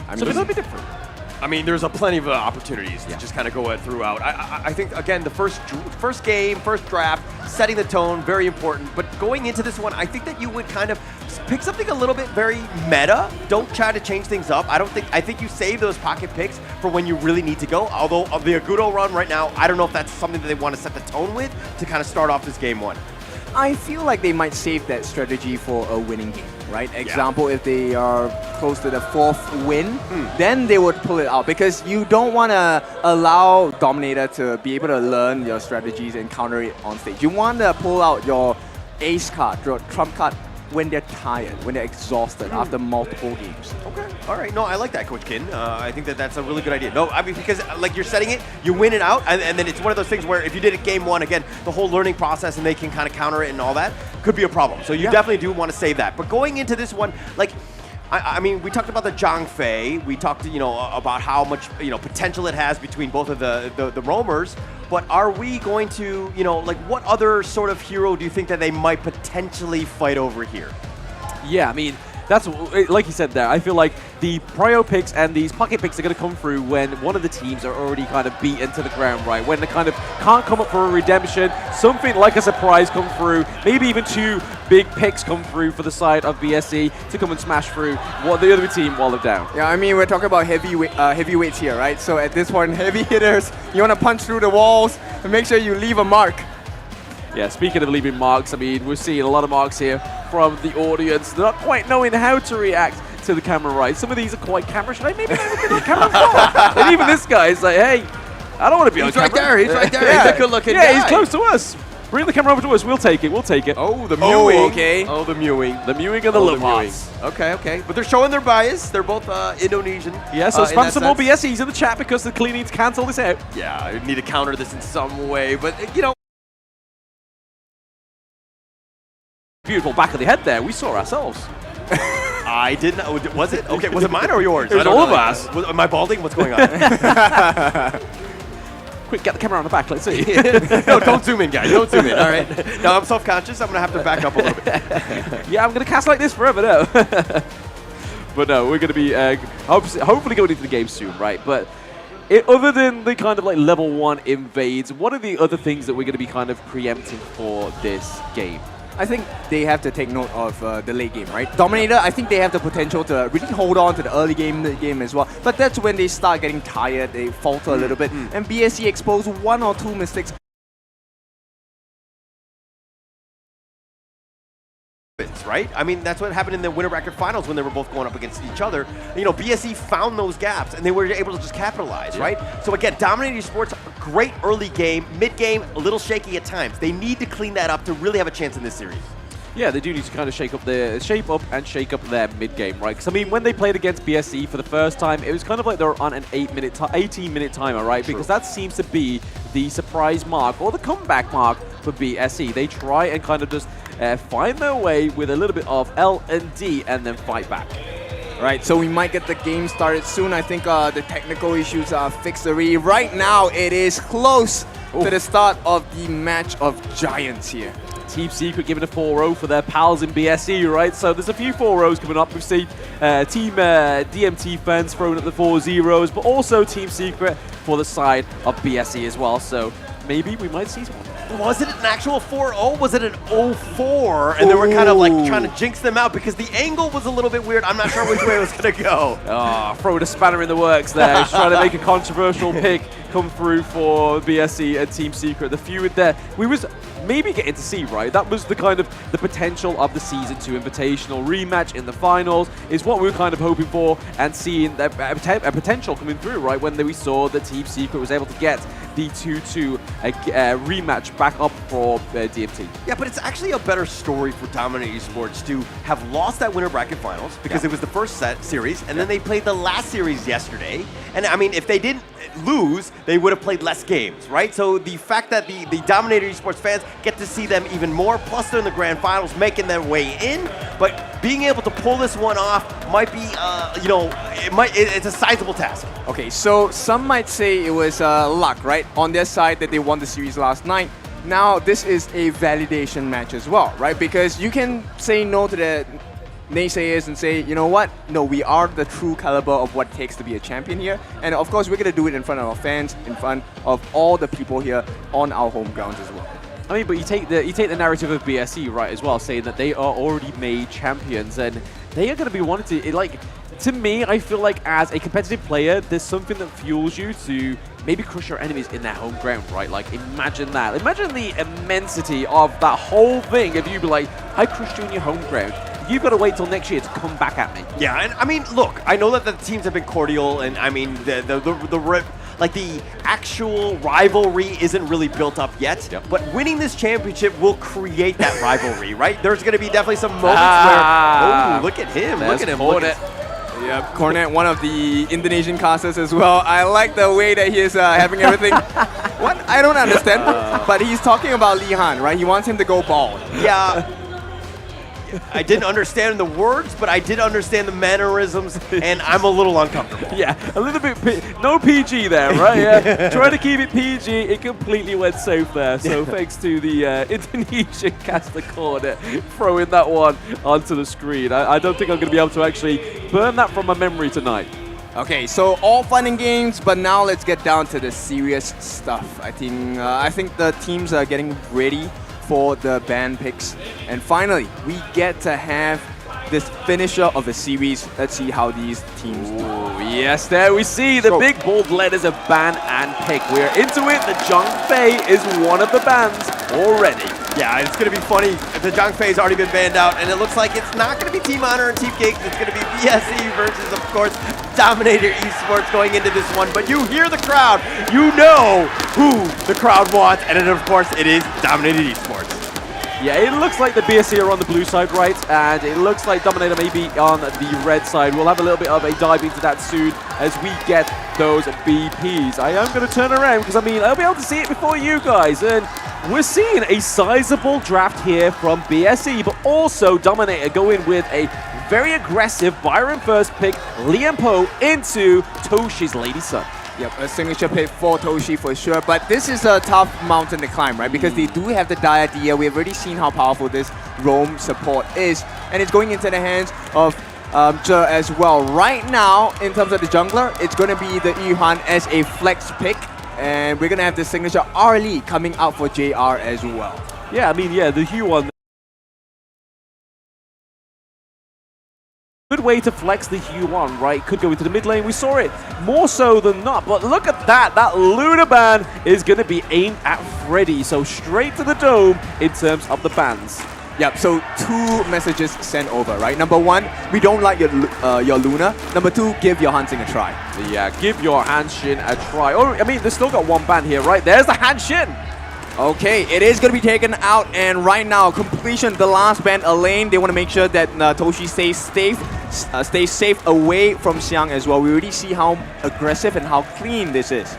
I mean, so it'll be different. I mean, there's plenty of opportunities to just kind of go throughout. I think, again, the first game, first draft, setting the tone, very important. But going into this one, I think that you would kind of pick something a little bit very meta. Don't try to change things up. I think you save those pocket picks for when you really need to go. Although of the Agudo run right now, I don't know if that's something that they want to set the tone with to kind of start off this game one. I feel like they might save that strategy for a winning game, right? Example, if they are close to the 4th win, then they would pull it out because you don't want to allow Dominator to be able to learn your strategies and counter it on stage. You want to pull out your ace card, your trump card when they're tired, when they're exhausted after multiple games. Okay, all right. No, I like that, Coach Kin. I think that that's a really good idea. No, I mean, because like you're setting it, you win it out, and then it's one of those things where if you did it game one, again, the whole learning process and they can kind of counter it and all that could be a problem. So you definitely do want to save that. But going into this one, like, I mean, we talked about the Zhang Fei. We talked, about how much, potential it has between both of the roamers. But are we going to, like, what other sort of hero do you think that they might potentially fight over here? Yeah, I mean, that's like you said there. I feel like the prio picks and these pocket picks are going to come through when one of the teams are already kind of beaten to the ground, right? When they kind of can't come up for a redemption, something like a surprise come through, maybe even 2 big picks come through for the side of BSE to come and smash through what the other team while they're down. Yeah, I mean, we're talking about heavyweights here, right? So at this point, heavy hitters, you want to punch through the walls and make sure you leave a mark. Yeah, speaking of leaving marks, I mean, we're seeing a lot of marks here from the audience. They're not quite knowing how to react to the camera, right? Some of these are quite camera shy. Maybe not even on camera as well. And even this guy is like, hey, I don't want to be on camera. He's right there. He's right there. Yeah. He's a good-looking guy. Yeah, he's close to us. Bring the camera over to us. We'll take it. We'll take it. Oh, the mewing. Oh, okay. Oh, the mewing. The mewing and the love hearts. Okay, okay. But they're showing their bias. They're both Indonesian. Yeah, so spam some more BSEs in the chat because they're clearly need to cancel this out. Yeah, I need to counter this in some way. But, Beautiful back of the head there. We saw ourselves. I didn't. Was it? Okay, was it mine or yours? It was all of us. Am I balding? What's going on? Quick, get the camera on the back. Let's see. No, don't zoom in, guys. Don't zoom in. All right. Now I'm self-conscious. I'm gonna have to back up a little bit. Yeah, I'm gonna cast like this forever now. But no, we're gonna be hopefully going into the game soon, right? But other than the kind of like level 1 invades, what are the other things that we're gonna be kind of preempting for this game? I think they have to take note of the late game, right? Dominator, I think they have the potential to really hold on to the early game, mid game as well. But that's when they start getting tired, they falter a little bit. And BSE expose 1 or 2 mistakes. Right? I mean, that's what happened in the winter bracket finals when they were both going up against each other. BSE found those gaps and they were able to just capitalize, right? So again, Dominator Esports, great early game, mid game, a little shaky at times. They need to clean that up to really have a chance in this series. Yeah, they do need to kind of shape up and shake up their mid game, right? Because I mean, when they played against BSE for the first time, it was kind of like they were on an 18-minute timer, right? True. Because that seems to be the surprise mark or the comeback mark for BSE. They try and kind of just find their way with a little bit of L&D and then fight back. Right, so we might get the game started soon. I think the technical issues are fixed already. Right now, it is close to the start of the match of giants here. Team Secret giving a 4-0 for their pals in BSE, right? So there's a few 4-0s coming up. We've seen Team DMT fans throwing at the 4-0s, but also Team Secret for the side of BSE as well. So maybe we might see one. Was it an actual 4-0? Was it an 0-4? And they were kind of like trying to jinx them out because the angle was a little bit weird. I'm not sure which way it was going to go. Oh, throwing a spanner in the works there. He's trying to make a controversial pick come through for BSE and Team Secret. The feud there, we was maybe getting to see, right? That was the kind of the potential of the Season 2 Invitational rematch in the finals is what we were kind of hoping for and seeing a potential coming through, right? When we saw that Team Secret was able to get the 2-2 rematch back up for DMT. Yeah, but it's actually a better story for Dominator Esports to have lost that winter bracket finals because it was the first series, and then they played the last series yesterday. And I mean, if they didn't lose, they would have played less games, right? So the fact that the Dominator Esports fans get to see them even more, plus they're in the grand finals making their way in, but being able to pull this one off might be, it's a sizable task. Okay, so some might say it was luck, right? On their side that they won the series last night. Now this is a validation match as well, right? Because you can say no to the naysayers and say, you know what? No, we are the true caliber of what it takes to be a champion here. And of course, we're going to do it in front of our fans, in front of all the people here on our home grounds as well. I mean, but you take the narrative of BSE, right, as well, saying that they are already made champions, and they are going to be wanting to, like, to me, I feel like as a competitive player, there's something that fuels you to maybe crush your enemies in their home ground, right? Like, imagine that. Imagine the immensity of that whole thing if you be like, I crushed you in your home ground. You've got to wait till next year to come back at me. Yeah, and I mean, look, I know that the teams have been cordial, and I mean, the actual rivalry isn't really built up yet, but winning this championship will create that rivalry, right? There's going to be definitely some moments where, oh, look at him, look at him. Yep, Cornet, one of the Indonesian casters as well. I like the way that he is having everything. What? I don't understand, but he's talking about Lee Han, right? He wants him to go bald. Yeah. I didn't understand the words, but I did understand the mannerisms, and I'm a little uncomfortable. Yeah, a little bit, no PG there, right? Yeah, trying to keep it PG, it completely went south there. So thanks to the Indonesian caster corner throwing that one onto the screen. I don't think I'm going to be able to actually burn that from my memory tonight. Okay, so all fun and games, but now let's get down to the serious stuff. I think the teams are getting ready for the band picks, and finally we get to have this finisher of the series. Let's see how these teams do. Yes, there we see the big bold letters of ban and pick. We're into it. The Zhang Fei is one of the bans already. Yeah, it's going to be funny. The Zhang Fei's already been banned out, and it looks like it's not going to be Team Honor and Team Cake. It's going to be BSE versus, of course, Dominator Esports going into this one. But you hear the crowd. You know who the crowd wants, and then, of course, it is Dominator Esports. Yeah, it looks like the BSE are on the blue side, right? And it looks like Dominator may be on the red side. We'll have a little bit of a dive into that soon as we get those BPs. I am going to turn around because, I mean, I'll be able to see it before you guys. And we're seeing a sizable draft here from BSE, but also Dominator going with a very aggressive Byron first pick, Liam Poe into Toshi's Lady Sun. Yep, a signature pick for Toshi for sure, but this is a tough mountain to climb, right? Because they do have the Diadia. We've already seen how powerful this roam support is, and it's going into the hands of Zhe as well. Right now, in terms of the jungler, it's going to be the Yuhan as a flex pick, and we're going to have the signature Arlie coming out for JR as well. Yeah, I mean, yeah, the Yuan. Good way to flex the Huan, right? Could go into the mid lane. We saw it more so than not, but look at that. That Luna ban is going to be aimed at Freddy, so straight to the dome in terms of the bans. Yep, so two messages sent over, right? Number one, we don't like your Luna. Number two, give your Hanshin a try. Yeah, give your Hanshin a try. Oh, I mean, they've still got one ban here, right? There's the Hanshin. Okay, it is going to be taken out, and right now, completion, the last band, a lane. They want to make sure that Toshi stays safe away from Xiang as well. We already see how aggressive and how clean this is.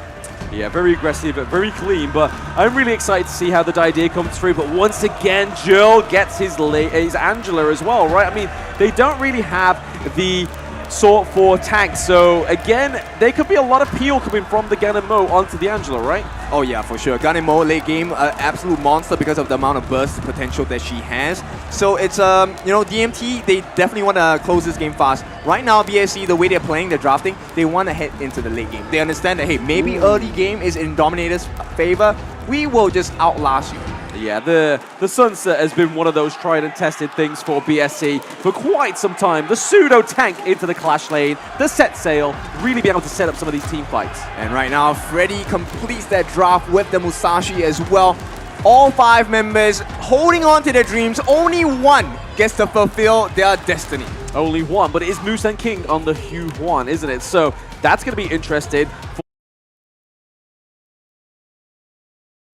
Yeah, very aggressive, very clean, but I'm really excited to see how the idea comes through. But once again, Joel gets his Angela as well, right? I mean, they don't really have the sort for tanks, so again, there could be a lot of peel coming from the Gan and Mo onto the Angela, right? Oh yeah, for sure. Gan and Mo late game, absolute monster because of the amount of burst potential that she has. So it's, you know, DMT, they definitely want to close this game fast. Right now, BSE, the way they're playing, they're drafting, they want to head into the late game. They understand that, hey, maybe early game is in Dominator's favor. We will just outlast you. Yeah, the Sunset has been one of those tried and tested things for BSE for quite some time. The pseudo tank into the clash lane, the set sail, really be able to set up some of these team fights. And right now, Freddy completes that draft with the Musashi as well. All 5 members holding on to their dreams. Only one gets to fulfill their destiny. Only one, but it is Musan King on the Hugh Huan, isn't it? So that's going to be interesting.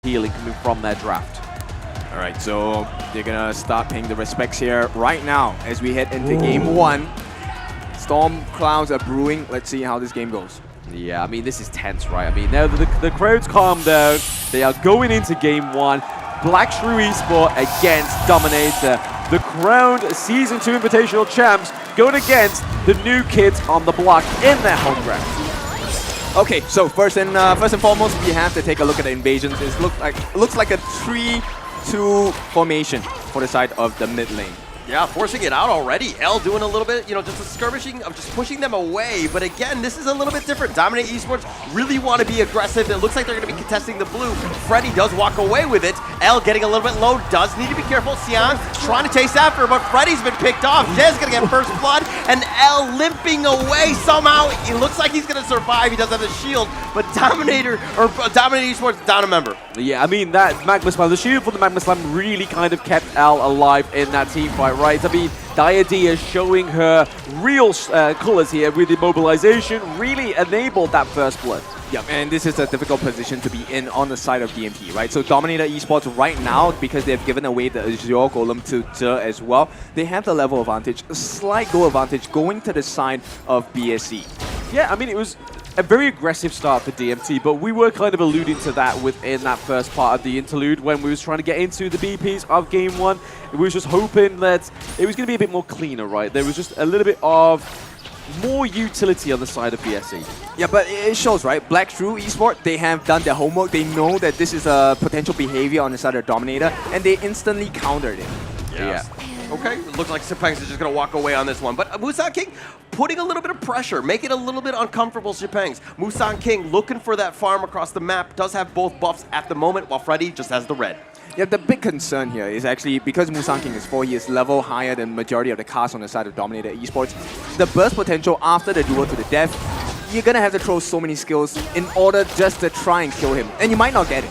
Healing coming from their draft. All right, so they're gonna start paying the respects here right now as we head into game 1. Storm clouds are brewing. Let's see how this game goes. Yeah, I mean, this is tense, right? I mean, now the crowd's calmed down. They are going into game 1. Black Shrew Esports against Dominator. The crowned Season 2 Invitational Champs going against the new kids on the block in their home ground. Okay, so first and foremost, we have to take a look at the invasions. It looks like a 3-2 formation for the side of the mid lane. Yeah, forcing it out already. L doing a little bit, just a skirmishing of just pushing them away. But again, this is a little bit different. Dominator Esports really want to be aggressive. It looks like they're going to be contesting the blue. Freddy does walk away with it. L getting a little bit low, does need to be careful. Xiang trying to chase after, but Freddy's been picked off. Jez going to get first blood, and L limping away somehow. He looks like he's going to survive. He does have a shield, but Dominator Esports down a member. Yeah, I mean, that Magma Slam, the shield for the Magma Slam really kind of kept L alive in that team fight, right? I mean, Diadea showing her real colors here with immobilization really enabled that first blood. Yep, and this is a difficult position to be in on the side of DMT, right? So Dominator Esports right now, because they've given away the Azure Golem to Zhe as well, they have the level advantage, a slight goal advantage going to the side of BSC. Yeah, I mean, it was a very aggressive start for DMT, but we were kind of alluding to that within that first part of the interlude when we was trying to get into the BPs of Game 1. We was just hoping that it was going to be a bit more cleaner, right? There was just a little bit of more utility on the side of BSC. Yeah, but it shows, right? Black Shrew Esports, they have done their homework. They know that this is a potential behavior on the side of Dominator, and they instantly countered it. Yeah. Okay, it looks like Xipangs is just going to walk away on this one. But Musang King putting a little bit of pressure, making it a little bit uncomfortable, Xipangs. Musang King looking for that farm across the map, does have both buffs at the moment, while Freddy just has the red. Yeah, the big concern here is actually because Musang King is 4, he is level higher than majority of the cast on the side of Dominator Esports. The burst potential after the duel to the death, you're going to have to throw so many skills in order just to try and kill him. And you might not get it.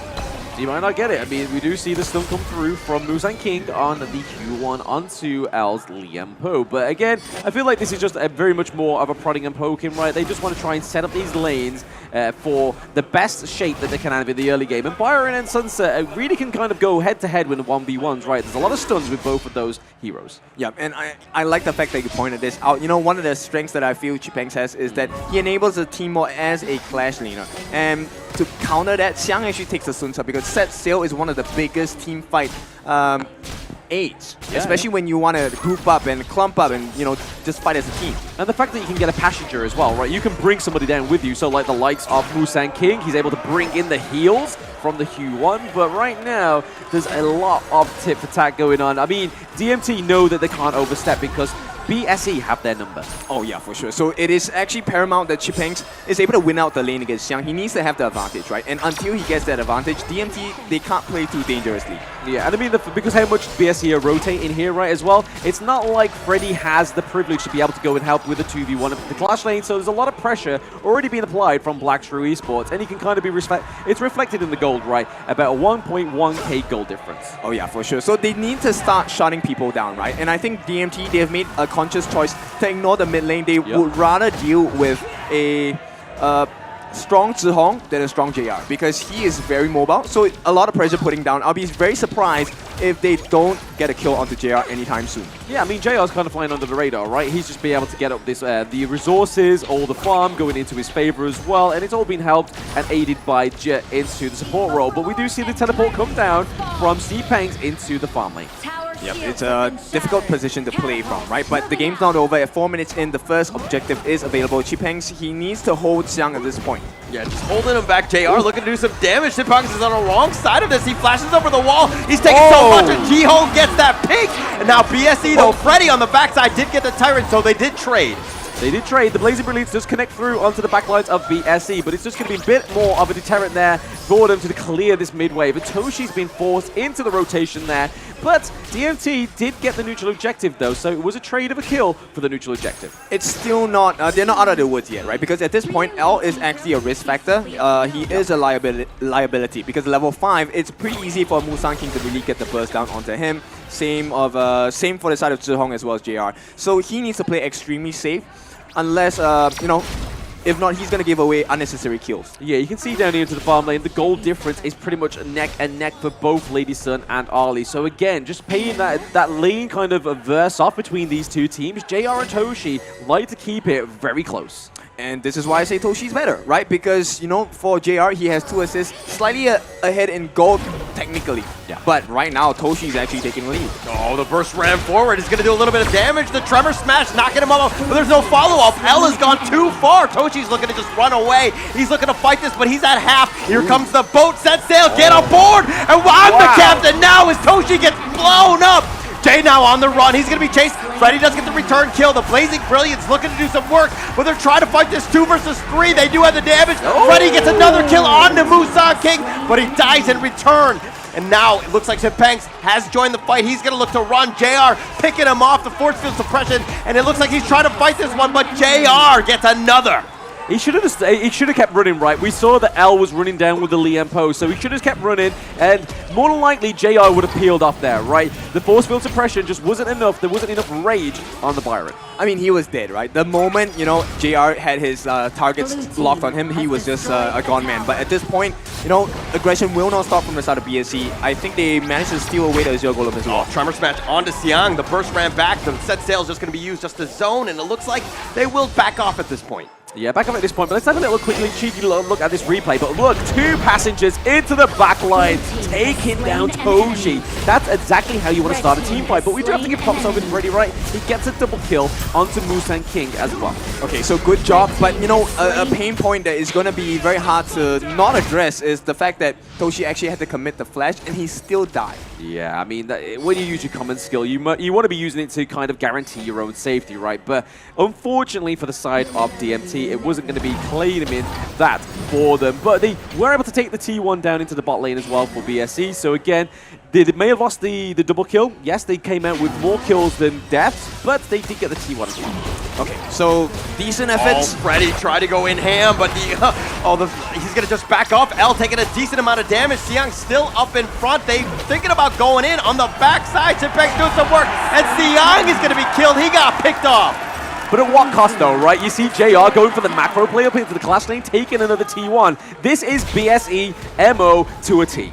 You might not get it. I mean, we do see the stun come through from Musang King on the Q1 onto L's Liam Po. But again, I feel like this is just a very much more of a prodding and poking, right? They just want to try and set up these lanes for the best shape that they can have in the early game. And Byron and Sunset really can kind of go head-to-head with the 1v1s, right? There's a lot of stuns with both of those heroes. Yeah, and I like the fact that you pointed this out. You know, one of the strengths that I feel Xipangs has is that he enables the team more as a clash laner. And to counter that, Xiang actually takes the Sun Tzu because set sail is one of the biggest team fight aids, especially when you want to group up and clump up and, just fight as a team. And the fact that you can get a passenger as well, right? You can bring somebody down with you. So like the likes of Musang King, he's able to bring in the heals from the Q1. But right now, there's a lot of tit for tat going on. I mean, DMT know that they can't overstep because BSE have their number. Oh yeah, for sure. So it is actually paramount that Xipangs is able to win out the lane against Xiang. He needs to have the advantage, right? And until he gets that advantage, DMT, they can't play too dangerously. Yeah, and I mean, because how much BSE are rotating here, right, as well, it's not like Freddy has the privilege to be able to go and help with the 2v1 of the clash lane, so there's a lot of pressure already being applied from Black Shrew Esports, and he can kind of be it's reflected in the gold, right? About a 1.1k gold difference. Oh yeah, for sure. So they need to start shutting people down, right? And I think DMT, they've made a conscious choice to ignore the mid lane. They would rather deal with a strong Zhihong than a strong JR because he is very mobile. So a lot of pressure putting down. I'll be very surprised if they don't get a kill onto JR anytime soon. Yeah, I mean, JR's kind of flying under the radar, right? He's just being able to get up this the resources, all the farm going into his favor as well, and it's all been helped and aided by Jet into the support role. But we do see the teleport come down from Xipangs into the farm lane. Yep, it's a difficult position to play from, right? But the game's not over. At 4 minutes in, the first objective is available. Xipangs, he needs to hold Xiang at this point. Yeah, just holding him back. JR looking to do some damage. Xipangs is on the wrong side of this. He flashes over the wall. He's taking so much, and Jihong gets that pick. And now BSE, though, Freddy on the backside did get the Tyrant, so they did trade. They did trade. The Blazing Brilliance does connect through onto the backlines of BSE, but it's just going to be a bit more of a deterrent there for them to clear this mid wave. But Toshi's been forced into the rotation there, but DMT did get the neutral objective though, so it was a trade of a kill for the neutral objective. It's still not, they're not out of the woods yet, right? Because at this point, L is actually a risk factor. He is a liability because level 5, it's pretty easy for Musang King to really get the burst down onto him. Same for the side of Zhihong as well as JR. So he needs to play extremely safe. Unless, if not, he's going to give away unnecessary kills. Yeah, you can see down here into the farm lane, the gold difference is pretty much neck and neck for both Lady Sun and Ali. So again, just paying that lane kind of a verse off between these two teams. JR and Toshi like to keep it very close. And this is why I say Toshi's better, right? Because, for JR, he has 2 assists, slightly ahead in gold, technically. Yeah. But right now, Toshi's actually taking the lead. Oh, the burst ram forward is going to do a little bit of damage. The Tremor Smash knocking him off, but there's no follow-up. L has gone too far. Toshi's looking to just run away. He's looking to fight this, but he's at half. Here comes the boat. Set sail. Get on board. And I'm the captain now as Toshi gets blown up. Jay now on the run. He's going to be chased. Freddy does get the return kill. The Blazing Brilliance looking to do some work, but they're trying to fight this 2 versus 3. They do have the damage. Freddy gets another kill on the Musan King, but he dies in return. And now it looks like Zipangs has joined the fight. He's going to look to run. JR picking him off the force field suppression, and it looks like he's trying to fight this one, but JR gets another. He should have kept running, right? We saw that L was running down with the Liam Poe, so he should have kept running, and more than likely JR would have peeled off there, right? The force field suppression just wasn't enough. There wasn't enough rage on the Byron. I mean, he was dead, right? The moment, you know, JR had his targets locked on him, he was just a gone man. But at this point, you know, aggression will not stop from the side of BSC. I think they managed to steal away the Azure Golem as well. Tremor Smash onto Siang. The burst ran back. The set sail is just going to be used just to zone, and it looks like they will back off at this point. Yeah, back up at this point, but let's have a little quickly cheeky look at this replay. But look, 2 passengers into the back line, taking down Toji. That's exactly how you want to start a team fight, but we do have to give props over to Freddy, right? He gets a double kill onto Musan King as well. Okay, so good job, but you know, a pain point that is going to be very hard to not address is the fact that Toshi actually had to commit the flash, and he still died. Yeah, I mean, when you use your common skill, you want to be using it to kind of guarantee your own safety, right? But unfortunately for the side of DMT, it wasn't going to be claiming that for them. But they were able to take the T1 down into the bot lane as well for BSC. So again, they may have lost the double kill. Yes, they came out with more kills than deaths, but they did get the T1 as well. Okay, so decent efforts. Freddy tried to go in ham, but he's going to just back off. L taking a decent amount of damage. Siang still up in front. They thinking about going in on the backside. Zipangs doing some work, and Siang is going to be killed. He got picked off. But at what cost though, right? You see JR going for the macro play up into the clash lane, taking another T1. This is BSE MO to a T.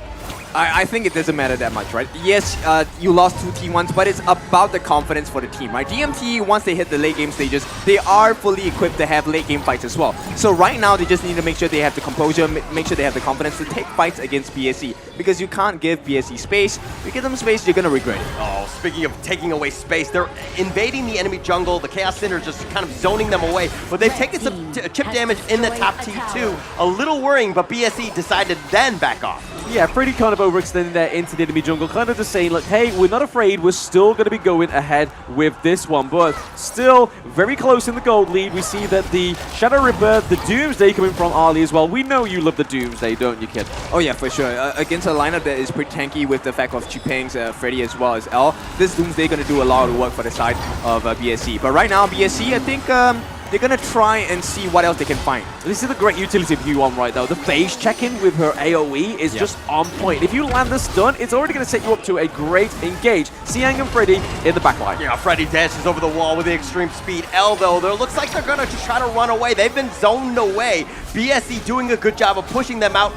I think it doesn't matter that much, right? Yes, you lost 2 T1s, but it's about the confidence for the team, right? DMT, once they hit the late game stages, they are fully equipped to have late game fights as well. So right now, they just need to make sure they have the composure, make sure they have the confidence to take fights against BSC. Because you can't give BSC space. If you give them space, you're going to regret it. Oh, speaking of taking away space, they're invading the enemy jungle. The Chaos Center is just kind of zoning them away. But they've taken some chip damage in the top T2. A little worrying, but BSC decided to then back off. Yeah, pretty kind of overextending there into the enemy jungle, kind of just saying, like, hey, we're not afraid, we're still going to be going ahead with this one, but still very close in the gold lead. We see that the Shadow Ripper, the Doomsday coming from Ali as well. We know you love the Doomsday, don't you, kid? Oh yeah, for sure. Against a lineup that is pretty tanky with the fact of Chipangs, Freddy as well as L, this Doomsday going to do a lot of work for the side of BSC. But right now, BSC, I think they're going to try and see what else they can find. This is the great utility of Huon right though. The phase check-in with her AoE is just on point. If you land the stun, it's already going to set you up to a great engage. Siang and Freddy in the backline. Yeah, Freddy dashes over the wall with the extreme speed. L though, it looks like they're going to just try to run away. They've been zoned away. BSC doing a good job of pushing them out.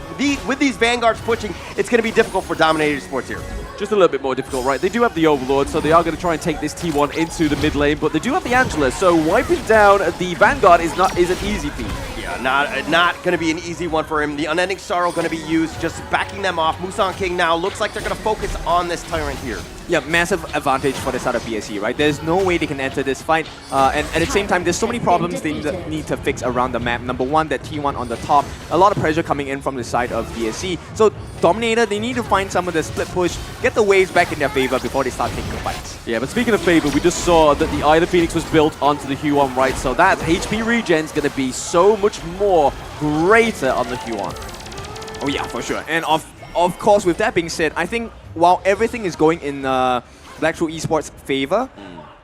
With these Vanguards pushing, it's going to be difficult for Dominator Esports here. Just a little bit more difficult, right? They do have the Overlord, so they are going to try and take this T1 into the mid lane, but they do have the Angela, so wiping down the Vanguard is an easy feat. Yeah, not going to be an easy one for him. The Unending Sorrow going to be used, just backing them off. Musan King now looks like they're going to focus on this Tyrant here. Yeah, massive advantage for the side of BSC, right? There's no way they can enter this fight. And at the same time, there's so many problems they need to fix around the map. Number one, that T1 on the top. A lot of pressure coming in from the side of BSC. So Dominator, they need to find some of the split push, get the waves back in their favor before they start taking fights. Yeah, but speaking of favor, we just saw that the Eye of the Phoenix was built onto the Huon, right? So that HP regen is going to be so much more greater on the Huon. Oh yeah, for sure. And of course, with that being said, I think while everything is going in Black Shrew Esports' favor,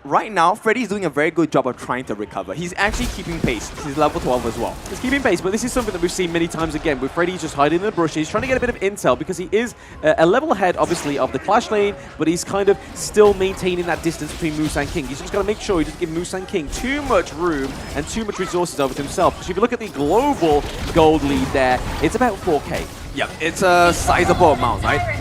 right now, Freddy's doing a very good job of trying to recover. He's actually keeping pace. He's level 12 as well. He's keeping pace, but this is something that we've seen many times again with Freddy just hiding in the bushes. He's trying to get a bit of intel because he is a level ahead, obviously, of the Clash lane, but he's kind of still maintaining that distance between Musan King. He's just got to make sure he doesn't give Musan King too much room and too much resources over to himself. Because if you look at the global gold lead there, it's about 4K. Yeah, it's a sizable amount, right?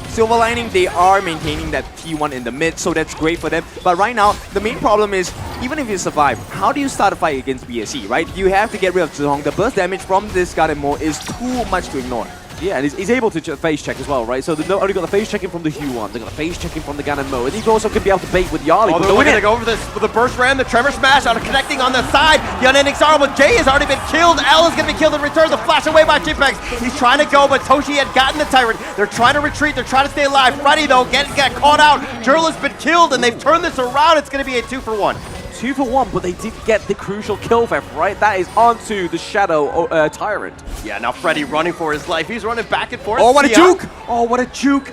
Silver Lining, they are maintaining that T1 in the mid, so that's great for them. But right now, the main problem is, even if you survive, how do you start a fight against BSC, right? You have to get rid of Zhong. The burst damage from this Garden Mode is too much to ignore. Yeah, and he's able to face check as well, right? So they've not only got the face checking from the Huan, they've got the face checking from the Ganon Mo, and he also could be able to bait with Yarly. Oh, they're looking to go over this with a burst ram, the Tremor Smash on connecting on the side. The unending sorrow, but Jay has already been killed. L is going to be killed in return. The flash away by Chipex. He's trying to go, but Toshi had gotten the Tyrant. They're trying to retreat. They're trying to stay alive. Freddy, though, got caught out. Jurl has been killed, and they've turned this around. It's going to be a 2-for-1. 2-for-1, but they did get the crucial kill theft, right? That is onto the Shadow Tyrant. Yeah, now Freddy running for his life. He's running back and forth. Oh, what a juke! Oh, what a juke!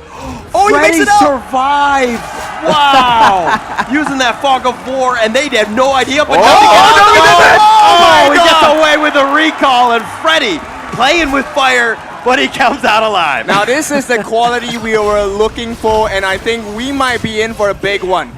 Oh, he makes it up! Survived! Wow! Using that fog of war, and they had no idea, but he gets away with a recall, and Freddy playing with fire, but he comes out alive. Now, this is the quality we were looking for, and I think we might be in for a big one.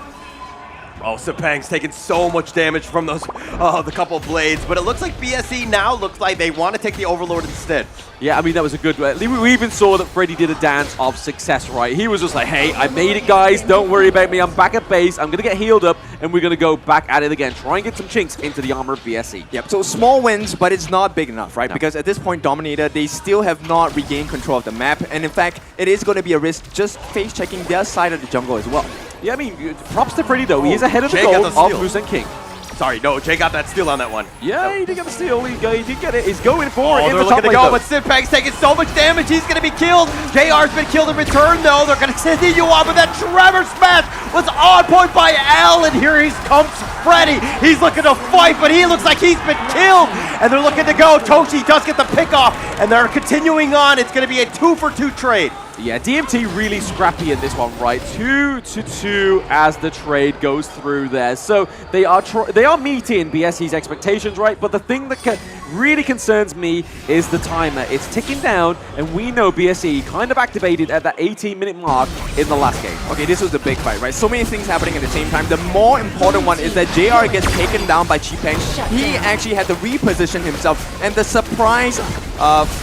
Oh, Sepang's taking so much damage from those, the couple of blades, but it looks like BSE now looks like they want to take the Overlord instead. Yeah, I mean, that was a good one. We even saw that Freddy did a dance of success, right? He was just like, hey, I made it, guys. Don't worry about me. I'm back at base. I'm going to get healed up, and we're going to go back at it again. Try and get some chinks into the armor of BSE. Yep, so small wins, but it's not big enough, right? No. Because at this point, Dominator, they still have not regained control of the map, and in fact, it is going to be a risk just face-checking their side of the jungle as well. Yeah, I mean, props to Freddy, though. He is ahead of the goal of Musen King. Sorry, no, Jay got that steal on that one. Yeah, he did get the steal. He did get it. He's going for it. They're looking to go, but Sipang's taking so much damage. He's going to be killed. JR's been killed in return, though. They're going to continue on, but that Tremor Smash was on point by Al, and here comes Freddy. He's looking to fight, but he looks like he's been killed, and they're looking to go. Toshi does get the pick off, and they're continuing on. It's going to be a 2-for-2 trade. Yeah, DMT really scrappy in this one, right? 2-2 as the trade goes through there. So they are meeting BSE's expectations, right? But the thing that really concerns me is the timer. It's ticking down, and we know BSE kind of activated at that 18-minute mark in the last game. Okay, this was the big fight, right? So many things happening at the same time. The more important one is that JR gets taken down by Chipeng. He actually had to reposition himself, and the surprise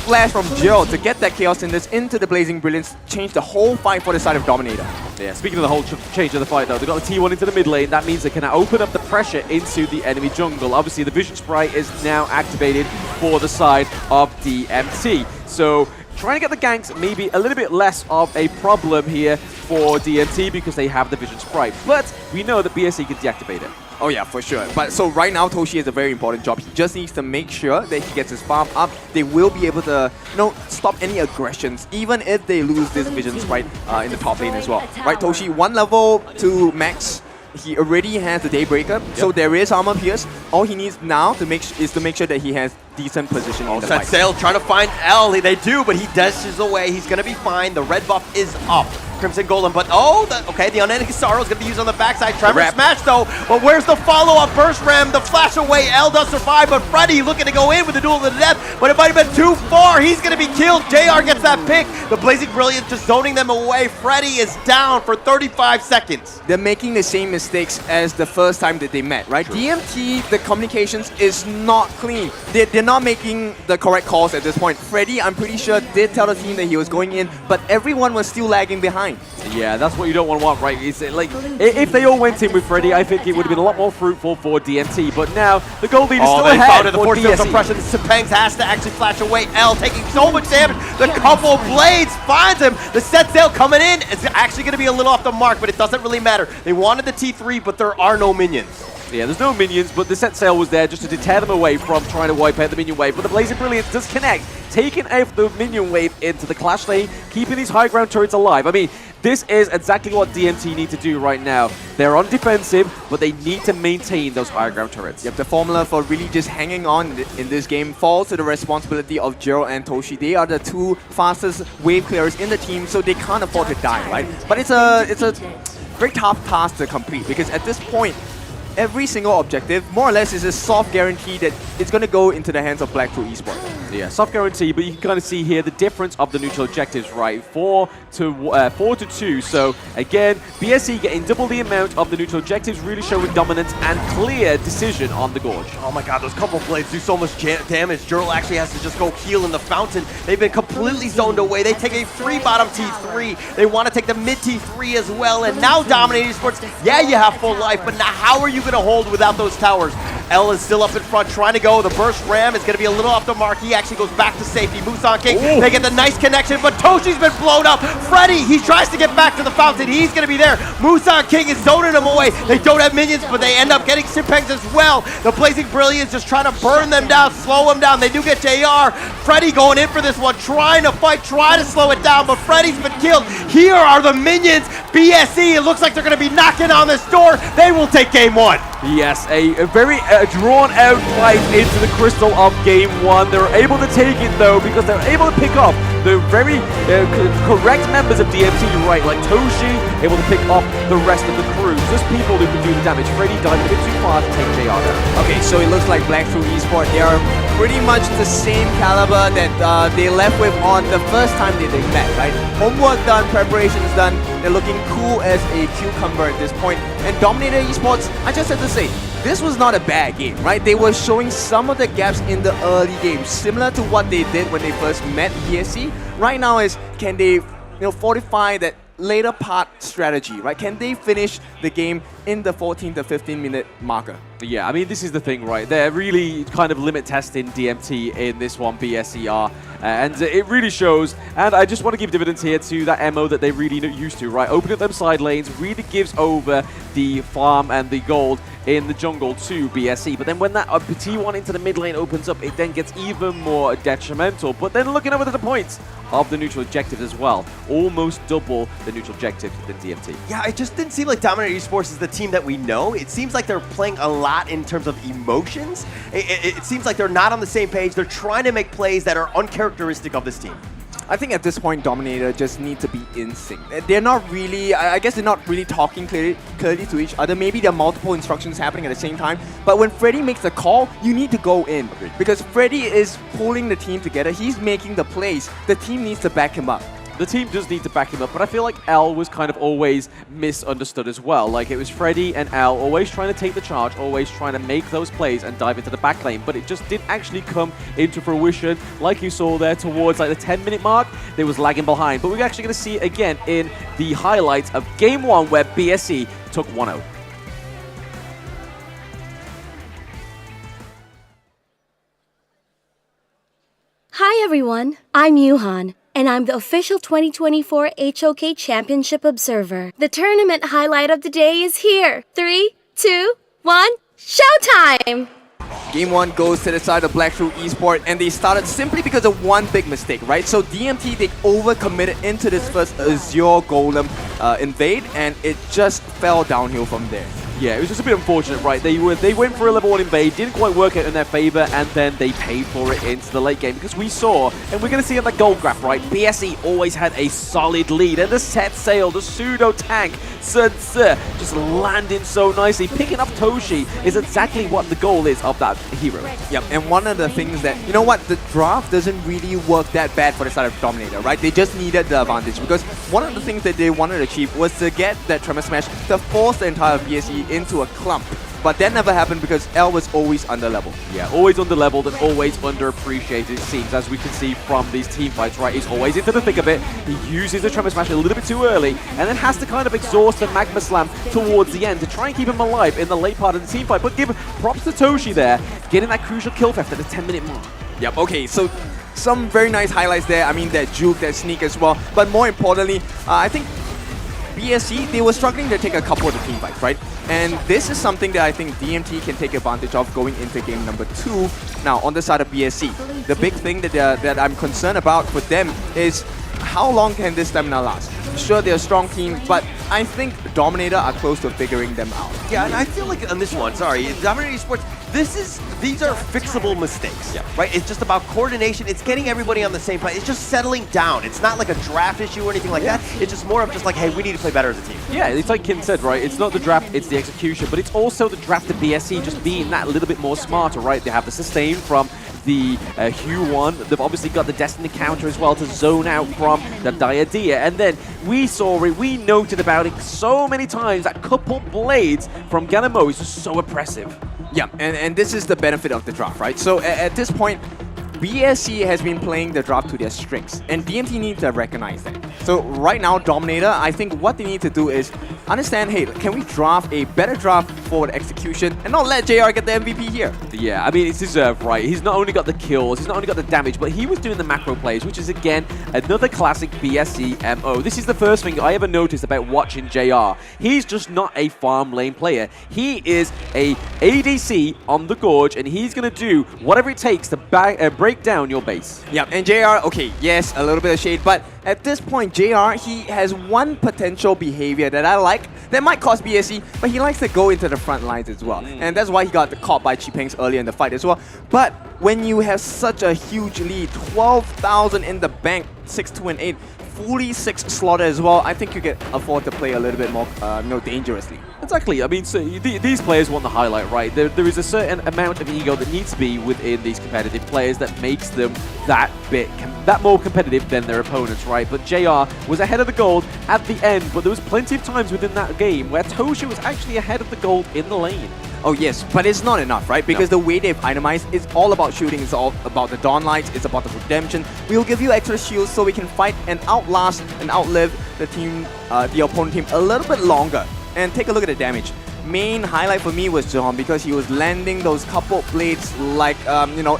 flash from Jill to get that Chaos into the Blazing Brilliance changed the whole fight for the side of Dominator. Yeah, speaking of the whole change of the fight, though, they got the T1 into the mid lane. That means they can open up the pressure into the enemy jungle. Obviously, the Vision Sprite is now activated for the side of DMT. So trying to get the ganks maybe a little bit less of a problem here for DMT because they have the Vision Sprite. But we know that BSE can deactivate it. Oh yeah, for sure. But so right now, Toshi has a very important job. He just needs to make sure that he gets his farm up. They will be able to, stop any aggressions, even if they lose this Vision Sprite in the top lane as well. Right, Toshi, 1 level to max. He already has the Daybreaker, so there is armor pierce. All he needs now to make sure that he has decent position in the fight. Sail trying to find L. They do, but he dashes away. He's going to be fine. The red buff is up. Crimson Golem, but the Unending Sorrow is going to be used on the backside. Tremor Smash though, but where's the follow-up Burst Ram? The flash away, L does survive, but Freddy looking to go in with the duel to the death, but it might have been too far. He's going to be killed. JR gets that pick. The Blazing Brilliance just zoning them away. Freddy is down for 35 seconds. They're making the same mistakes as the first time that they met, right? True. DMT, the communications is not clean. They're not making the correct calls at this point. Freddy, I'm pretty sure, did tell the team that he was going in, but everyone was still lagging behind. Yeah, that's what you don't want, right? It's like, if they all went in with Freddy, I think it would have been a lot more fruitful for DMT. But now, the gold lead is still ahead the force field suppression. Sepangs has to actually flash away. L taking so much damage. The couple blades finds him. The set sail coming in. It's actually going to be a little off the mark, but it doesn't really matter. They wanted the T3, but there are no minions. Yeah, there's no minions, but the set sail was there just to deter them away from trying to wipe out the minion wave. But the Blazing Brilliance does connect, taking out the minion wave into the clash lane, keeping these high ground turrets alive. I mean, this is exactly what DMT need to do right now. They're on defensive, but they need to maintain those high ground turrets. Yep, the formula for really just hanging on in this game falls to the responsibility of Jiro and Toshi. They are the two fastest wave clearers in the team, so they can't afford to die, right? But it's a very tough task to complete because at this point, every single objective, more or less, is a soft guarantee that it's going to go into the hands of Black Shrew Esports. Yeah, soft guarantee, but you can kind of see here the difference of the neutral objectives, right? 4 to 2. So again, BSE getting double the amount of the neutral objectives, really showing dominance and clear decision on the Gorge. Oh my god, those couple blades do so much damage. Jurl actually has to just go heal in the fountain. They've been completely zoned away. They take a free bottom T3. They want to take the mid T3 as well. And now Dominator Esports, yeah, you have full life, but now how are you going to hold without those towers? L is still up in front, trying to go. The burst ram is going to be a little off the mark. He actually goes back to safety. Musan King, they get the nice connection, but Toshi's been blown up. Freddy, he tries to get back to the fountain. He's going to be there. Musan King is zoning him away. They don't have minions, but they end up getting Simpengs as well. The Blazing Brilliance just trying to burn them down, slow them down. They do get JR. Freddy going in for this one, trying to fight, trying to slow it down, but Freddy's been killed. Here are the minions. BSE, it looks like they're going to be knocking on this door. They will take game one. Yes, a very drawn-out fight into the crystal of game one. They were able to take it, though, because they were able to pick off the very correct members of DMT, right? Like Toshi, able to pick off the rest of the crew. Just people who can do the damage. Freddy died a bit too far to take JR down. Okay, so it looks like Black Shrew Esports, they are pretty much the same caliber that they left with on the first time they met, right? Homework done, preparations done. They're looking cool as a cucumber at this point. And Dominator Esports, I just have to say, this was not a bad game, right? They were showing some of the gaps in the early game, similar to what they did when they first met BSC. Right now is, can they fortify that later part strategy, right? Can they finish the game in the 14 to 15 minute marker? Yeah, I mean, this is the thing, right? They're really kind of limit testing DMT in this one, BSCR, and it really shows. And I just want to give dividends here to that MO that they really used to, right? Opening up them side lanes really gives over the farm and the gold in the jungle to BSC. But then when that T1 into the mid lane opens up, it then gets even more detrimental. But then looking over to the points of the neutral objective as well, almost double the neutral objective than DMT. Yeah, it just didn't seem like Dominator Esports is the team that we know. It seems like they're playing a lot in terms of emotions. It seems like they're not on the same page. They're trying to make plays that are uncharacteristic of this team. I think at this point, Dominator just need to be in sync. They're not really, I guess they're not really talking clearly to each other. Maybe there are multiple instructions happening at the same time. But when Freddy makes a call, you need to go in. Because Freddy is pulling the team together. He's making the plays. The team needs to back him up. The team does need to back him up, but I feel like L was kind of always misunderstood as well. Like, it was Freddy and L always trying to take the charge, always trying to make those plays and dive into the back lane, but it just didn't actually come into fruition. Like you saw there towards like the 10-minute mark, they was lagging behind. But we're actually going to see it again in the highlights of Game 1 where BSC took 1-0. Hi everyone, I'm Yuhan, and I'm the official 2024 HOK Championship Observer. The tournament highlight of the day is here. 3, 2, 1, showtime! Game 1 goes to the side of Black Shrew Esports, and they started simply because of one big mistake, right? So DMT, they overcommitted into this first Azure Golem invade, and it just fell downhill from there. Yeah, it was just a bit unfortunate, right? They went for a level 1 invade, didn't quite work out in their favor, and then they paid for it into the late game. Because we saw, and we're going to see on the gold graph, right? BSE always had a solid lead, and the set sail, the pseudo tank, Sun Tzu, just landing so nicely. Picking up Toshi is exactly what the goal is of that hero. Yep, and one of the things that, you know what, the draft doesn't really work that bad for the side of Dominator, right? They just needed the advantage, because one of the things that they wanted to achieve was to get that Tremor Smash to force the entire BSE into a clump. But that never happened because L was always under level. Yeah, always under leveled and always underappreciated, it seems, as we can see from these team fights, right? He's always into the thick of it. He uses the Tremor Smash a little bit too early and then has to kind of exhaust the Magma Slam towards the end to try and keep him alive in the late part of the team fight. But give props to Toshi there, getting that crucial kill theft at the 10-minute mark. Yep, okay, so some very nice highlights there. I mean, that juke, that sneak as well. But more importantly, I think BSC, they were struggling to take a couple of the team fights, right? And this is something that I think DMT can take advantage of going into game number 2. Now, on the side of BSC, the big thing that I'm concerned about for them is how long can this stamina last? Sure, they're a strong team, but I think Dominator are close to figuring them out. Yeah, and I feel like on this one, Dominator Esports, these are fixable mistakes, right? It's just about coordination. It's getting everybody on the same play. It's just settling down. It's not like a draft issue or anything like that. It's just more of just like, hey, we need to play better as a team. Yeah, it's like Kin said, right? It's not the draft, it's the execution, but it's also the draft of BSC just being that little bit more smarter, right? They have the sustain from the Hue 1. They've obviously got the Destiny counter as well to zone out from the Diadea. And then we saw it, we noted about it so many times, that couple blades from Ganamo is just so oppressive. Yeah, and this is the benefit of the draft, right? So at this point, BSC has been playing the draft to their strengths, and DMT needs to recognize that. So right now, Dominator, I think what they need to do is understand, hey, can we draft a better draft straightforward execution and not let JR get the MVP here. Yeah, I mean, it's deserved, right? He's not only got the kills, he's not only got the damage, but he was doing the macro plays, which is, again, another classic BSC MO. This is the first thing I ever noticed about watching JR. He's just not a farm lane player. He is a ADC on the Gorge, and he's going to do whatever it takes to break down your base. Yeah, and JR, okay, yes, a little bit of shade, but at this point, JR, he has one potential behavior that I like that might cost BSC, but he likes to go into the front lines as well. And that's why he got caught by Chipengs earlier in the fight as well. But when you have such a huge lead, 12,000 in the bank, 6-2 and 8, fully 6 slaughter as well, I think you can afford to play a little bit more dangerously. Exactly. I mean, so these players want the highlight, right? There is a certain amount of ego that needs to be within these competitive players that makes them that more competitive than their opponents, right? But JR was ahead of the gold at the end, but there was plenty of times within that game where Tosha was actually ahead of the gold in the lane. Oh yes, but it's not enough, right? Because the way they've itemized, it's all about shooting, it's all about the Dawn Lights, it's about the redemption. We'll give you extra shields so we can fight and outlast and outlive the opponent team a little bit longer. And take a look at the damage. Main highlight for me was John because he was landing those couple blades like,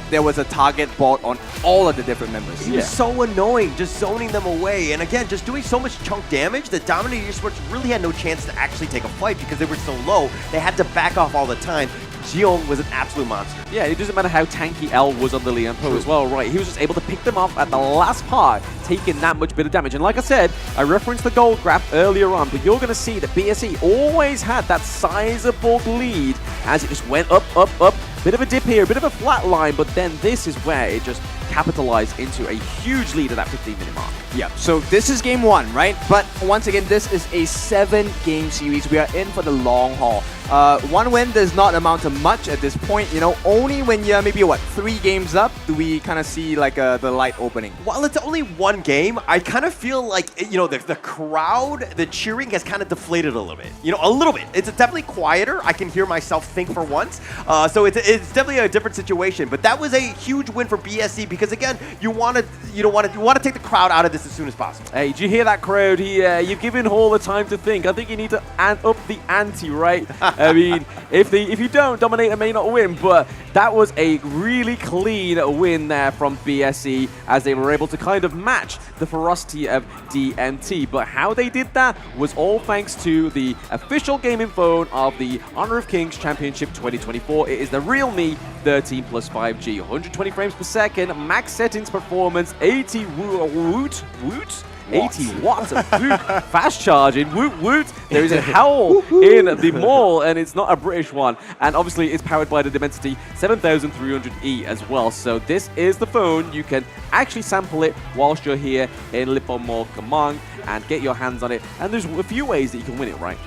there was a target board on all of the different members. He was so annoying, just zoning them away. And again, just doing so much chunk damage that Dominator Esports really had no chance to actually take a fight because they were so low. They had to back off all the time. Jion was an absolute monster. Yeah, it doesn't matter how tanky L was on the Lianpo as well, right? He was just able to pick them off at the last part, taking that much bit of damage. And like I said, I referenced the gold graph earlier on, but you're going to see that BSE always had that sizable lead as it just went up, up, up. Bit of a dip here, a bit of a flat line, but then this is where it just capitalized into a huge lead at that 15-minute mark. Yeah, so this is game 1, right? But once again, this is a 7-game series. We are in for the long haul. One win does not amount to much at this point. Only when you're maybe, 3 games up do we kind of see like the light opening. While it's only 1 game, I kind of feel like, the crowd, the cheering has kind of deflated a little bit. A little bit. It's definitely quieter. I can hear myself think for once. So it's definitely a different situation. But that was a huge win for BSC because, again, you want to take the crowd out of this as soon as possible. Hey, did you hear that crowd here? You've given Hall the time to think. I think you need to up the ante, right? I mean, if you don't, Dominator may not win, but that was a really clean win there from BSC as they were able to kind of match the ferocity of DMT. But how they did that was all thanks to the official gaming phone of the Honor of Kings Championship 2024. It is the Real Me 13 plus 5G, 120 frames per second, max settings performance, 80 woot, 80 watts of woot, fast charging, woot woot. There is a howl in the mall, and it's not a British one. And obviously, it's powered by the Dimensity 7300E as well. So this is the phone. You can actually sample it whilst you're here in Lippo Mall Kamang and get your hands on it. And there's a few ways that you can win it, right?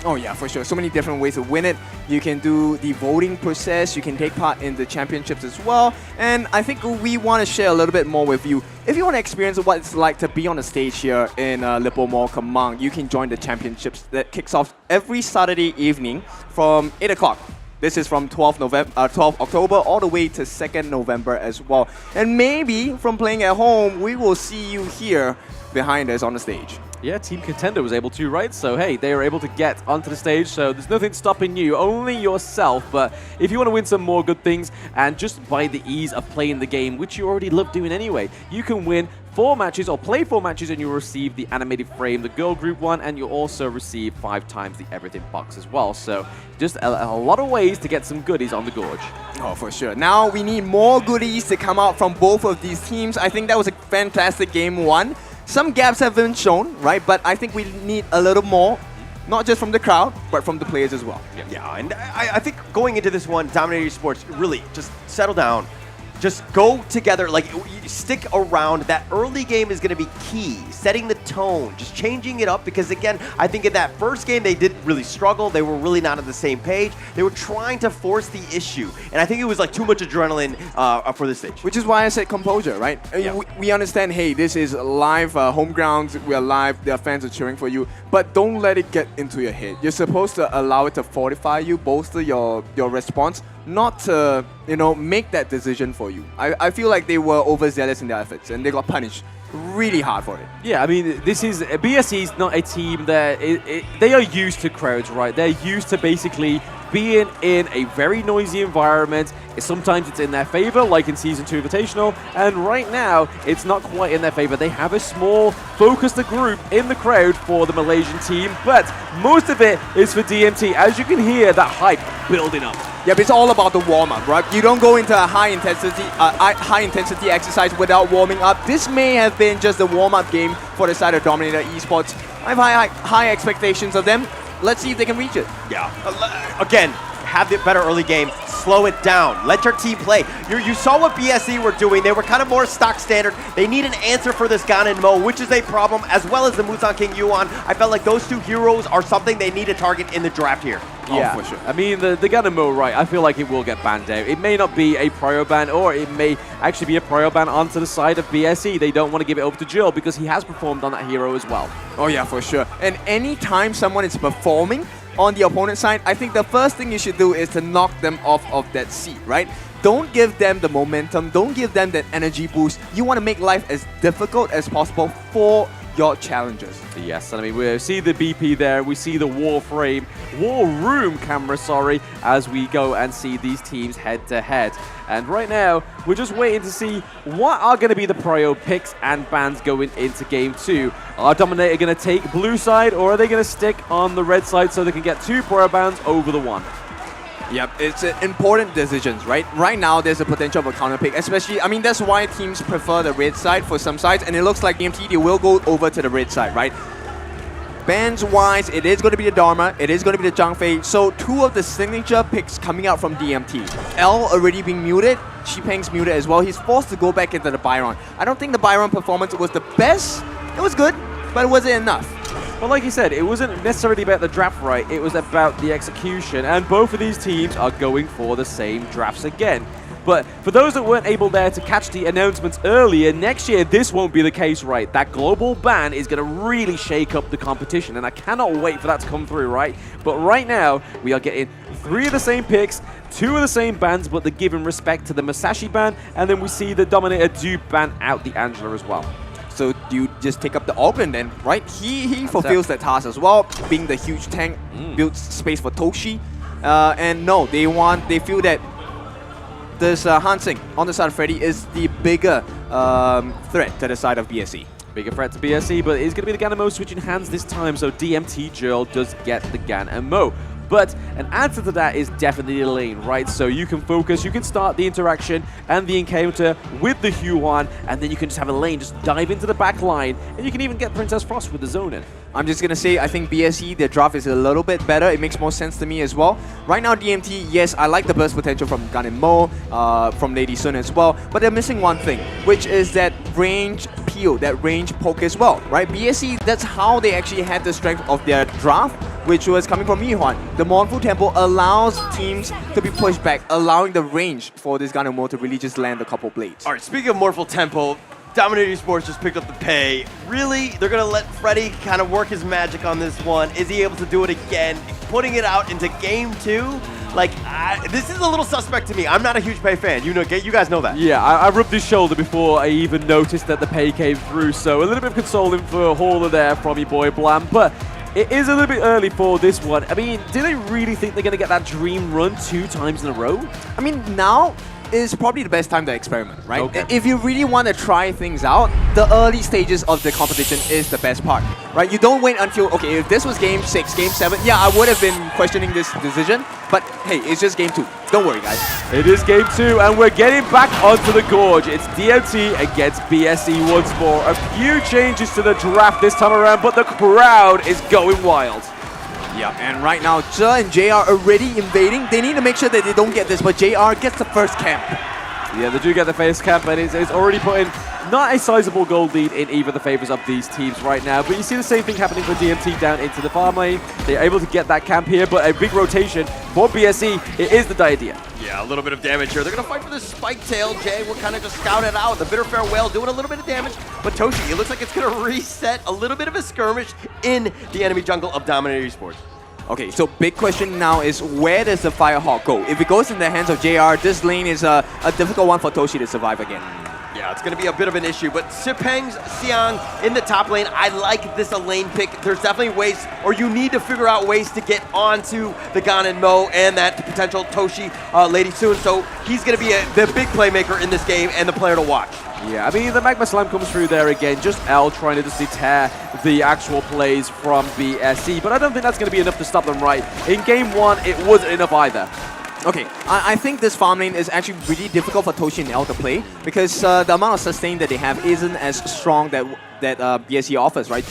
Oh yeah, for sure. So many different ways to win it. You can do the voting process. You can take part in the championships as well. And I think we want to share a little bit more with you. If you want to experience what it's like to be on the stage here in Lippo Mall Kamang, you can join the championships that kicks off every Saturday evening from 8 o'clock. This is from 12 October all the way to 2nd November as well. And maybe from playing at home, we will see you here behind us on the stage. Yeah, Team Contender was able to, right? So, hey, they were able to get onto the stage, so there's nothing stopping you, only yourself. But if you want to win some more good things, and just by the ease of playing the game, which you already love doing anyway, you can win 4 matches or play 4 matches and you'll receive the animated frame, the girl group one, and you'll also receive 5 times the everything box as well. So just a lot of ways to get some goodies on the Gorge. Oh, for sure. Now we need more goodies to come out from both of these teams. I think that was a fantastic game 1. Some gaps have been shown, right? But I think we need a little more, not just from the crowd, but from the players as well. Yeah, and I think going into this one, Dominator Esports, really just settle down. Just go together, like stick around. That early game is going to be key, setting the tone, just changing it up because again, I think in that first game they did really struggle. They were really not on the same page. They were trying to force the issue, and I think it was like too much adrenaline for the stage. Which is why I said composure, right? Yeah. We understand, hey, this is live home grounds, we are live, their fans are cheering for you, but don't let it get into your head. You're supposed to allow it to fortify you, bolster your response, not to, make that decision for you. I feel like they were overzealous in their efforts and they got punished really hard for it. Yeah, I mean, BSC is not a team that they are used to crowds, right? They're used to basically being in a very noisy environment, sometimes it's in their favor, like in Season 2 Invitational, and right now, it's not quite in their favor. They have a small, focused group in the crowd for the Malaysian team, but most of it is for DMT. As you can hear, that hype building up. Yeah, but it's all about the warm-up, right? You don't go into a high-intensity exercise without warming up. This may have been just a warm-up game for the side of Dominator Esports. I have high expectations of them. Let's see if they can reach it. Yeah. Again, have the better early game. Slow it down. Let your team play. You saw what BSE were doing. They were kind of more stock standard. They need an answer for this Gan and Mo, which is a problem, as well as the Musang King Yuan. I felt like those two heroes are something they need to target in the draft here. Yeah, for sure. I mean, the Gan and Mo, right, I feel like it will get banned out. It may not be a prio ban, or it may actually be a prio ban onto the side of BSE. They don't want to give it over to Jill because he has performed on that hero as well. Oh yeah, for sure. And anytime someone is performing on the opponent's side, I think the first thing you should do is to knock them off of that seat, right? Don't give them the momentum, don't give them that energy boost. You want to make life as difficult as possible for your challengers. Yes, and I mean, we see the BP there, we see the war room camera, as we go and see these teams head to head. And right now, we're just waiting to see what are going to be the prio picks and bans going into Game 2. Are Dominator going to take blue side, or are they going to stick on the red side so they can get 2 prio bans over the 1? Yep, it's important decisions, right? Right now, there's a potential of a counter pick, especially, I mean, that's why teams prefer the red side for some sides, and it looks like DMT, they will go over to the red side, right? Bans-wise, it is going to be the Dharma, it is going to be the Zhang Fei, so 2 of the signature picks coming out from DMT. L already being muted, Xipeng's muted as well, he's forced to go back into the Byron. I don't think the Byron performance was the best, it was good, but it wasn't enough. Well, like you said, it wasn't necessarily about the draft right, it was about the execution, and both of these teams are going for the same drafts again. But for those that weren't able there to catch the announcements earlier, next year this won't be the case, right? That global ban is going to really shake up the competition, and I cannot wait for that to come through, right? But right now, we are getting 3 of the same picks, 2 of the same bans, but they're giving respect to the Masashi ban, and then we see the Dominator do ban out the Angela as well. So you just take up the Organ then, right? He fulfills that task as well, being the huge tank, builds space for Toshi. And no, they feel that this Hansing on the side of Freddy is the bigger threat to the side of BSE. Bigger threat to BSE, but it's going to be the Gan and Mo switching hands this time, so DMT Jill does get the Gan and Mo. But an answer to that is definitely the lane, right? So you can focus, you can start the interaction and the encounter with the Huan, and then you can just have a lane, just dive into the back line, and you can even get Princess Frost with the zone in. I'm just going to say, I think BSE, their draft is a little bit better. It makes more sense to me as well. Right now, DMT, yes, I like the burst potential from Gan and Mo, from Lady Sun as well, but they're missing one thing, which is that range peel, that range poke as well, right? BSE, that's how they actually had the strength of their draft, which was coming from Yihuan. The Mournful Temple allows teams to be pushed back, allowing the range for this Gan and Mo to really just land a couple blades. All right, speaking of Mournful Temple, Dominator Esports just picked up the pay. Really, they're going to let Freddy kind of work his magic on this one. Is he able to do it again? Putting it out into Game 2? Like, this is a little suspect to me. I'm not a huge Pei fan. You guys know that. Yeah, I rubbed his shoulder before I even noticed that the Pei came through. So a little bit of consoling for Hauler there from your boy Blam. But it is a little bit early for this one. I mean, do they really think they're going to get that dream run 2 times in a row? I mean, now is probably the best time to experiment, right? Okay. If you really want to try things out, the early stages of the competition is the best part, right? You don't wait until, okay, if this was Game 6, Game 7, yeah, I would have been questioning this decision, but hey, it's just Game 2. Don't worry, guys. It is Game 2, and we're getting back onto the Gorge. It's DMT against BSE once more. A few changes to the draft this time around, but the crowd is going wild. Yeah, and right now, Zhe and JR are already invading. They need to make sure that they don't get this, but JR gets the first camp. Yeah, they do get the first camp, and it's already putting not a sizable gold lead in either of the favors of these teams right now. But you see the same thing happening for DMT down into the farm lane. They're able to get that camp here, but a big rotation for BSE. It is the idea. Yeah, a little bit of damage here. They're going to fight for this Spike Tail. Jay will kind of just scout it out. The Bitter Farewell doing a little bit of damage. But Toshi, it looks like it's going to reset a little bit of a skirmish in the enemy jungle of Dominator Esports. Okay, so big question now is where does the Firehawk go? If it goes in the hands of JR, this lane is a difficult one for Toshi to survive again. Yeah, Yeah, it's going to be a bit of an issue, but Xipeng's Xiang in the top lane, I like this lane pick. There's definitely ways, or you need to figure out ways to get onto the Gan and Mo and that potential Toshi lady soon, so he's going to be the big playmaker in this game and the player to watch. Yeah, I mean, the Magma Slam comes through there again, just L trying to just deter the actual plays from BSC, but I don't think that's going to be enough to stop them, right? In game 1, it wasn't enough either. Okay, I think this farm lane is actually really difficult for Toshi and L to play because the amount of sustain that they have isn't as strong that BSC offers, right?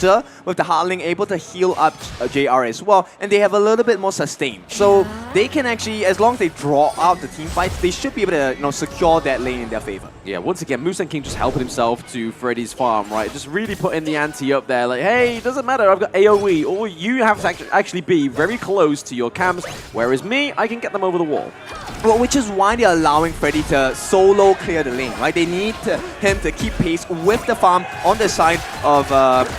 With the Heartling able to heal up JR as well, and they have a little bit more sustain. So they can actually, as long as they draw out the team fights, they should be able to secure that lane in their favor. Yeah, once again, Musan King just helping himself to Freddy's farm, right? Just really putting the ante up there, like, hey, it doesn't matter, I've got AoE, or you have to actually be very close to your camps, whereas me, I can get them over the wall. Well, which is why they're allowing Freddy to solo clear the lane, right? They need him to keep pace with the farm on the side of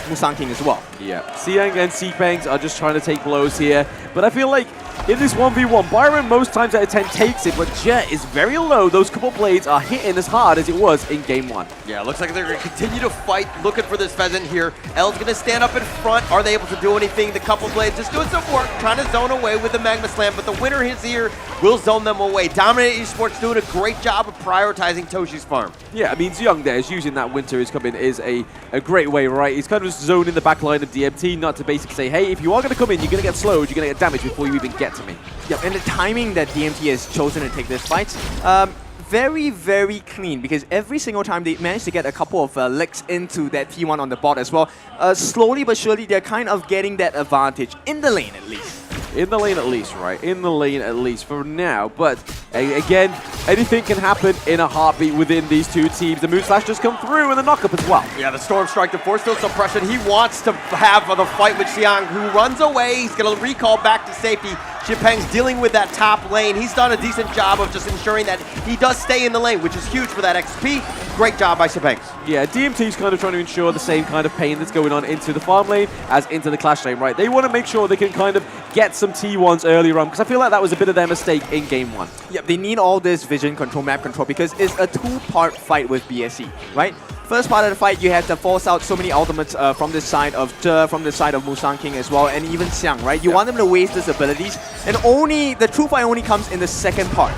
Musan King as well. Yeah, Xiang and Xipeng are just trying to take blows here, but I feel like in this 1v1, Byron most times out of 10 takes it, but Jet is very low. Those couple blades are hitting as hard as it was in game 1. Yeah, looks like they're going to continue to fight, looking for this pheasant here. L's going to stand up in front. Are they able to do anything? The couple blades just doing some work, trying to zone away with the Magma Slam, but the winner is here, will zone them away. Dominator Esports doing a great job of prioritizing Toshi's farm. Yeah, I mean, Xiang there is using that winter is coming is a great way, right? He's kind of just zoning the back line of DMT, not to basically say, hey, if you are going to come in, you're going to get slowed, you're going to get damaged before you even get to me. Yep, and the timing that DMT has chosen to take this fight, very, very clean because every single time they manage to get a couple of licks into that T1 on the bot as well. Slowly but surely, they're kind of getting that advantage in the lane at least. In the lane at least, right? In the lane at least for now. But again, anything can happen in a heartbeat within these two teams. The Moon Slash just come through and the knock-up as well. Yeah, the Storm Strike, the Force Field Suppression. He wants to have the fight with Xiang, who runs away. He's going to recall back to safety. Xipeng's dealing with that top lane. He's done a decent job of just ensuring that he does stay in the lane, which is huge for that XP. Great job by Xipeng. Yeah, DMT's kind of trying to ensure the same kind of pain that's going on into the farm lane as into the clash lane, right? They want to make sure they can kind of get some T1s earlier on, because I feel like that was a bit of their mistake in game 1. Yeah, they need all this vision control, map control, because it's a two-part fight with BSC, right? First part of the fight, you have to force out so many ultimates from the side of Zhe, from the side of Musan King as well, and even Xiang, right? You want them to waste these abilities, and the true fight only comes in the second part.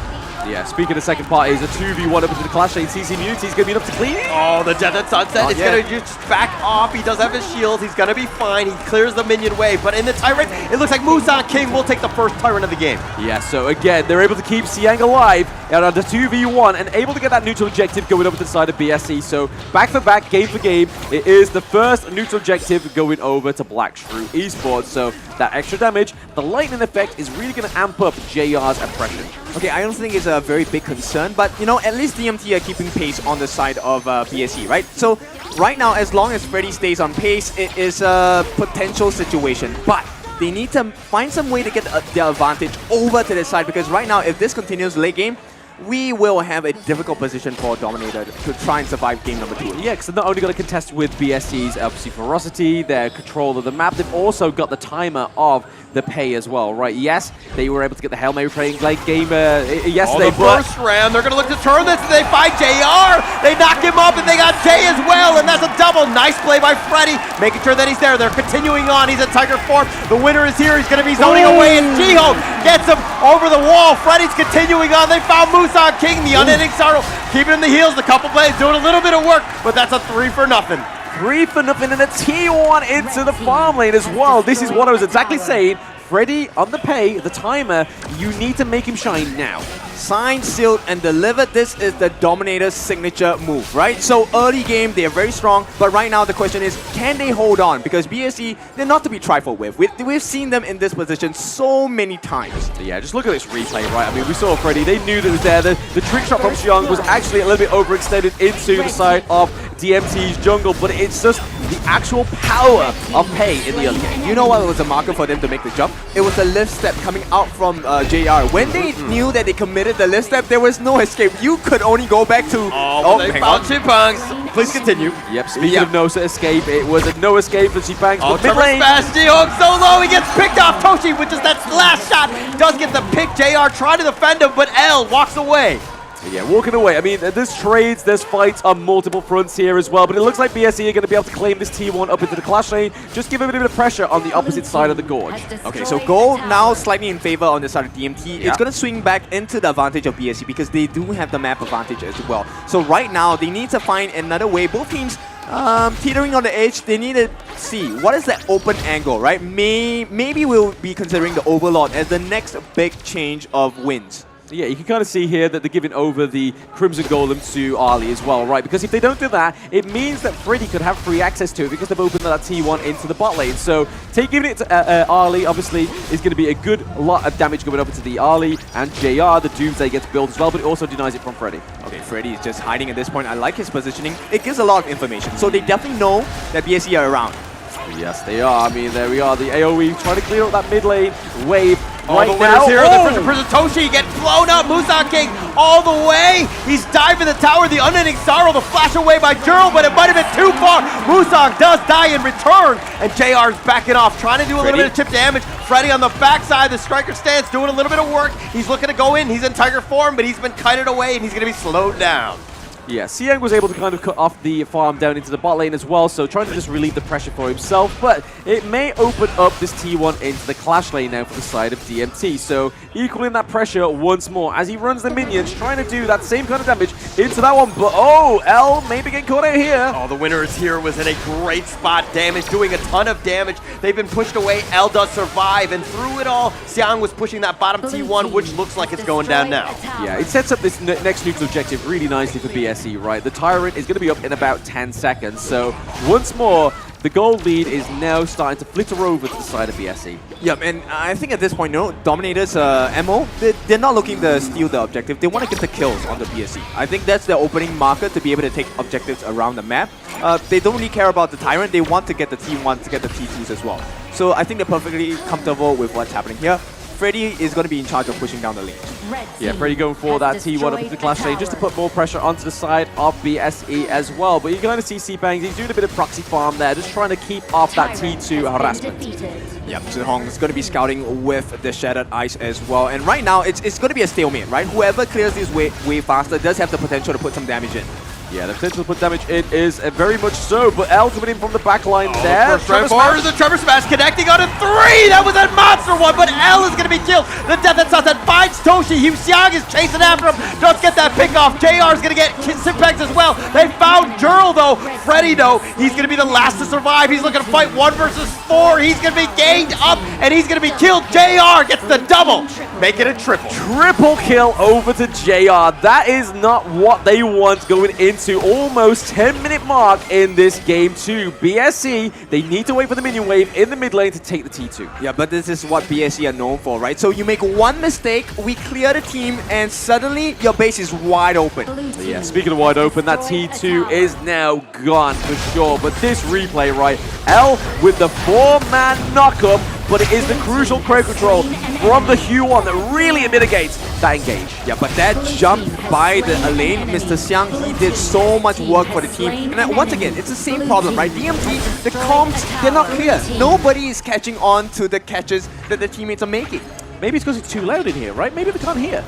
Yeah, speaking of second part, is a 2v1 up into the clash lane. CC Muti's going to be enough to clean it. Oh, the Desert Sunset is going to just back off. He does have his shields. He's going to be fine. He clears the minion wave. But in the Tyrant, it looks like Musan King will take the first Tyrant of the game. Yeah, so again, they're able to keep Xiang alive out of the 2v1 and able to get that neutral objective going over to the side of BSC. So back for back, game for game, it is the first neutral objective going over to Black Shrew Esports. So that extra damage, the lightning effect is really going to amp up JR's oppression. Okay, I don't think it's a very big concern, but at least DMT are keeping pace on the side of BSC, right? So right now, as long as Freddy stays on pace, it is a potential situation, but they need to find some way to get their advantage over to the side, because right now, if this continues late game, we will have a difficult position for Dominator to try and survive game number 2. Yeah, because they're not only going to contest with BSC's obviously ferocity, their control of the map, they've also got the timer of the pay as well, right? Yes, they were able to get the Hail Mary playing late game yesterday. The first round, they're going to look to turn this, and they find JR. They knock him up, and they got Jay as well, and that's a double. Nice play by Freddy, making sure that he's there. They're continuing on. He's a Tiger form. The winner is here. He's going to be zoning away, and Jiho gets him over the wall. Freddy's continuing on. They found Musan King, the unending sorrow, keeping him the heels. The couple plays doing a little bit of work, but that's a 3 for nothing. 3 for nothing, and a T1 into the farm lane as well. This is what I was exactly saying. Freddy on the pay, the timer, you need to make him shine now. Signed, sealed, and delivered. This is the Dominator's signature move, right? So early game, they are very strong, but right now the question is, can they hold on? Because BSC, they're not to be trifled with. We've seen them in this position so many times. Yeah, just look at this replay, right? I mean, we saw Freddy, they knew that it was there. The trick shot from Xiang was actually a little bit overextended into the side of DMT's jungle, but it's just the actual power of pay in the early game. You know what was a marker for them to make the jump? It was a lift step coming out from JR. When they knew that they committed the lift step, there was no escape. You could only go back to... They found Xipeng. Please continue. Yep, speaking of no escape, it was a no escape for Xipeng. Oh, Trevor smash, Jiho so low, he gets picked off. Toshi with just that last shot does get the pick. JR trying to defend him, but L walks away. Yeah, walking away. I mean, there's trades, there's fights on multiple fronts here as well, but it looks like BSE are going to be able to claim this T1 up into the clash lane, just give a bit of pressure on the opposite side of the gorge. Okay, so gold now slightly in favor on the side of DMT. It's going to swing back into the advantage of BSE because they do have the map advantage as well. So right now, they need to find another way. Both teams teetering on the edge, they need to see what is that open angle, right? Maybe we'll be considering the Overlord as the next big change of wins. Yeah, you can kind of see here that they're giving over the Crimson Golem to Ali as well, right? Because if they don't do that, it means that Freddy could have free access to it because they've opened that T1 into the bot lane. So giving it to Ali, obviously, is going to be a good lot of damage going over to the Ali, and JR, the Doomsday gets built as well, but it also denies it from Freddy. Okay, Freddy is just hiding at this point. I like his positioning. It gives a lot of information. So they definitely know that BSE are around. Yes, they are. I mean, there we are. The AoE trying to clear up that mid lane wave. All the winners here, the prison Toshi get blown up. Musa King all the way. He's diving the tower. The unending sorrow, the flash away by Gerald, but it might have been too far. Musa does die in return, and JR's backing off, trying to do a little bit of chip damage. Freddy on the backside, the striker stance, doing a little bit of work. He's looking to go in. He's in Tiger form, but he's been kited away, and he's going to be slowed down. Yeah, Siang was able to kind of cut off the farm down into the bot lane as well, so trying to just relieve the pressure for himself, but it may open up this T1 into the clash lane now for the side of DMT, so equaling that pressure once more as he runs the minions, trying to do that same kind of damage into that one, but oh, L maybe getting caught out here. Oh, the winner is here, was in a great spot, damage, doing a ton of damage. They've been pushed away, L does survive, and through it all, Siang was pushing that bottom T1, which looks like it's going down now. Yeah, it sets up this next neutral objective really nicely for BSE. Right, the Tyrant is going to be up in about 10 seconds. So once more, the gold lead is now starting to flitter over to the side of BSE. Yep, and I think at this point, Dominator's MO, they're not looking to steal the objective. They want to get the kills on the BSE. I think that's their opening marker to be able to take objectives around the map. They don't really care about the Tyrant. They want to get the T1s, to get the T2s as well. So I think they're perfectly comfortable with what's happening here. Freddy is going to be in charge of pushing down the lane. Yeah, Freddy going for that T1 up into the clash lane just to put more pressure onto the side of BSE as well. But you're going to see C-Bangs, he's doing a bit of proxy farm there, just trying to keep off that T2 harassment. Yep, Zhong is going to be scouting with the Shattered Ice as well. And right now, it's going to be a stalemate, right? Whoever clears this way faster does have the potential to put some damage in. Yeah, the potential to put damage in is very much so, but L coming in from the back line there. Trevor Smash. The Trevor Smash connecting on a 3! That was a monster one, but L is going to be killed. The Death and Sunset finds Toshi. Xiang is chasing after him. Does get that pick off. JR is going to get Simpex as well. They found Jurl though. Freddy though, he's going to be the last to survive. He's looking to fight 1 versus 4. He's going to be ganged up and he's going to be killed. JR gets the double. Make it a triple. Triple kill over to JR. That is not what they want going into almost 10-minute mark in this game 2. BSE, they need to wait for the minion wave in the mid lane to take the T2. Yeah, but this is what BSE are known for, right? So you make one mistake, we clear the team, and suddenly your base is wide open. Yeah, speaking of wide open, that T2 is now gone for sure. But this replay, right, L with the 4-man knockup, but it is the crucial crowd control from the Huon that really mitigates that engage. Yeah, but that jump by the lane, Mr. Xiang, he did so much work for the team. And once again, it's the same problem, right? DMT, the comps, they're not clear. Nobody is catching on to the catches that the teammates are making. Maybe it's because it's too loud in here, right? Maybe they can't hear.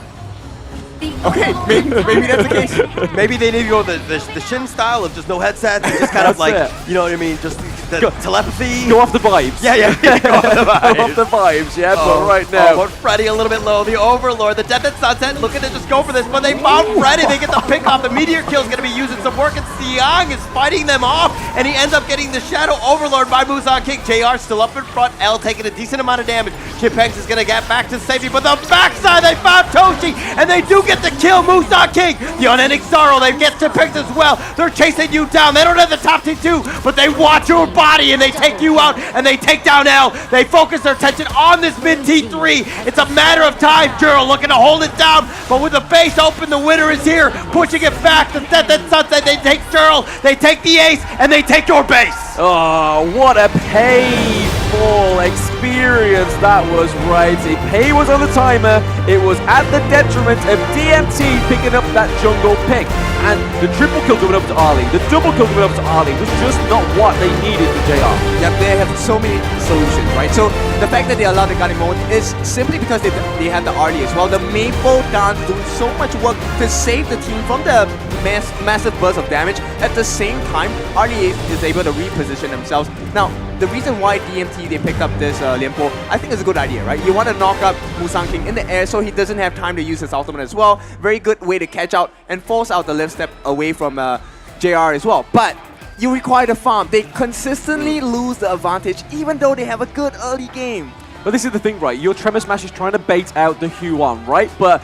Okay, maybe that's the case. Maybe they need to go the Shin style of just no headsets and just kind of like, you know what I mean, just the telepathy. Go off the vibes. Yeah. Go off the vibes. Go off the vibes, yeah, but right now. But Freddy a little bit low. The Overlord, the Death and Sunset looking to just go for this, but they found Freddy. They get the pick off. The Meteor Kill is going to be using some work, and Siang is fighting them off, and he ends up getting the Shadow Overlord by Musa King. JR still up in front. L taking a decent amount of damage. Chimpangs is going to get back to safety, but the backside they found Toshi, and they do get the kill. Musa King, the Unending Sorrow, they get Chimpangs as well. They're chasing you down. They don't have the top T2, but they watch your body, and they take you out, and they take down L. They focus their attention on this mid T3. It's a matter of time. Juro looking to hold it down, but with the base open, the winner is here, pushing it back. The Death and Sunset, they take Juro, they take the ace, and they take your base. Oh, what a painful experience that was, right? Pay was on the timer. It was at the detriment of DMT picking up that jungle pick. and the triple kill going over to Ali, the double kill going over to Ali was just not what they needed for JR. Yep, they have so many solutions, right? So the fact that they allowed the gunning mode is simply because they have the RD as well. The Maple dance doing so much work to save the team from the massive burst of damage. At the same time, RD is able to reposition themselves. Now, the reason why DMT they picked up this Lianpo, I think is a good idea, right? You want to knock up Musang King in the air so he doesn't have time to use his ultimate as well. Very good way to catch out and force out the lift step away from JR as well. But you require the farm. They consistently lose the advantage even though they have a good early game. But this is the thing, right? Your Tremor Smash is trying to bait out the Huan, right? But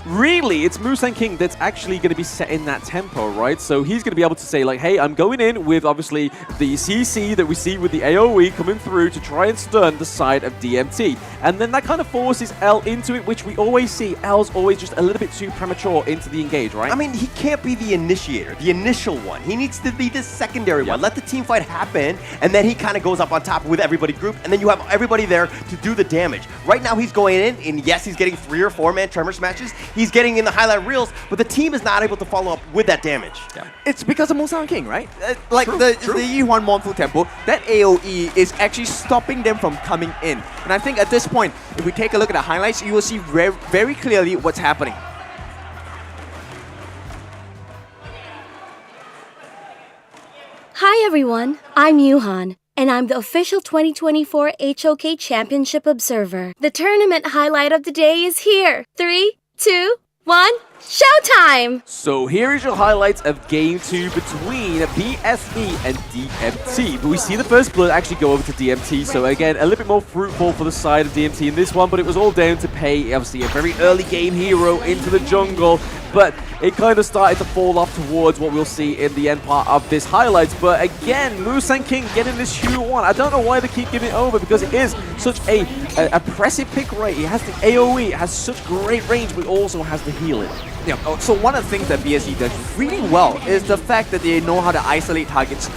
really, it's Musang King that's actually going to be setting that tempo, right? So he's going to be able to say, like, hey, I'm going in with, obviously, the CC that we see with the AoE coming through to try and stun the side of DMT. And then that kind of forces L into it, which we always see. L's always just a little bit too premature into the engage, right? I mean, he can't be the initiator, the initial one. He needs to be the secondary one. Let the team fight happen, and then he kind of goes up on top with everybody grouped, and then you have everybody there to do the damage. Right now, he's going in, and yes, he's getting 3 or 4-man Tremor Smashes. He's getting in the highlight reels, but the team is not able to follow up with that damage. Yeah. It's because of Musang King, right? Like the Yihuan Monfu Temple, that AoE is actually stopping them from coming in. And I think at this point, if we take a look at the highlights, you will see very clearly what's happening. Hi everyone, I'm Yuhan, and I'm the official 2024 HOK Championship Observer. The tournament highlight of the day is here. 3, 2, 1, showtime! So here is your highlights of Game 2 between BSE and DMT. But we see the first blood actually go over to DMT, so again, a little bit more fruitful for the side of DMT in this one, but it was all down to Pei, obviously a very early game hero into the jungle, but it kind of started to fall off towards what we'll see in the end part of this highlights. But again, Musang King getting this Huan. I don't know why they keep giving it over, because it is such a oppressive pick rate. It has the AoE, it has such great range, but also has the healing. Yeah, so one of the things that BSE does really well is the fact that they know how to isolate targets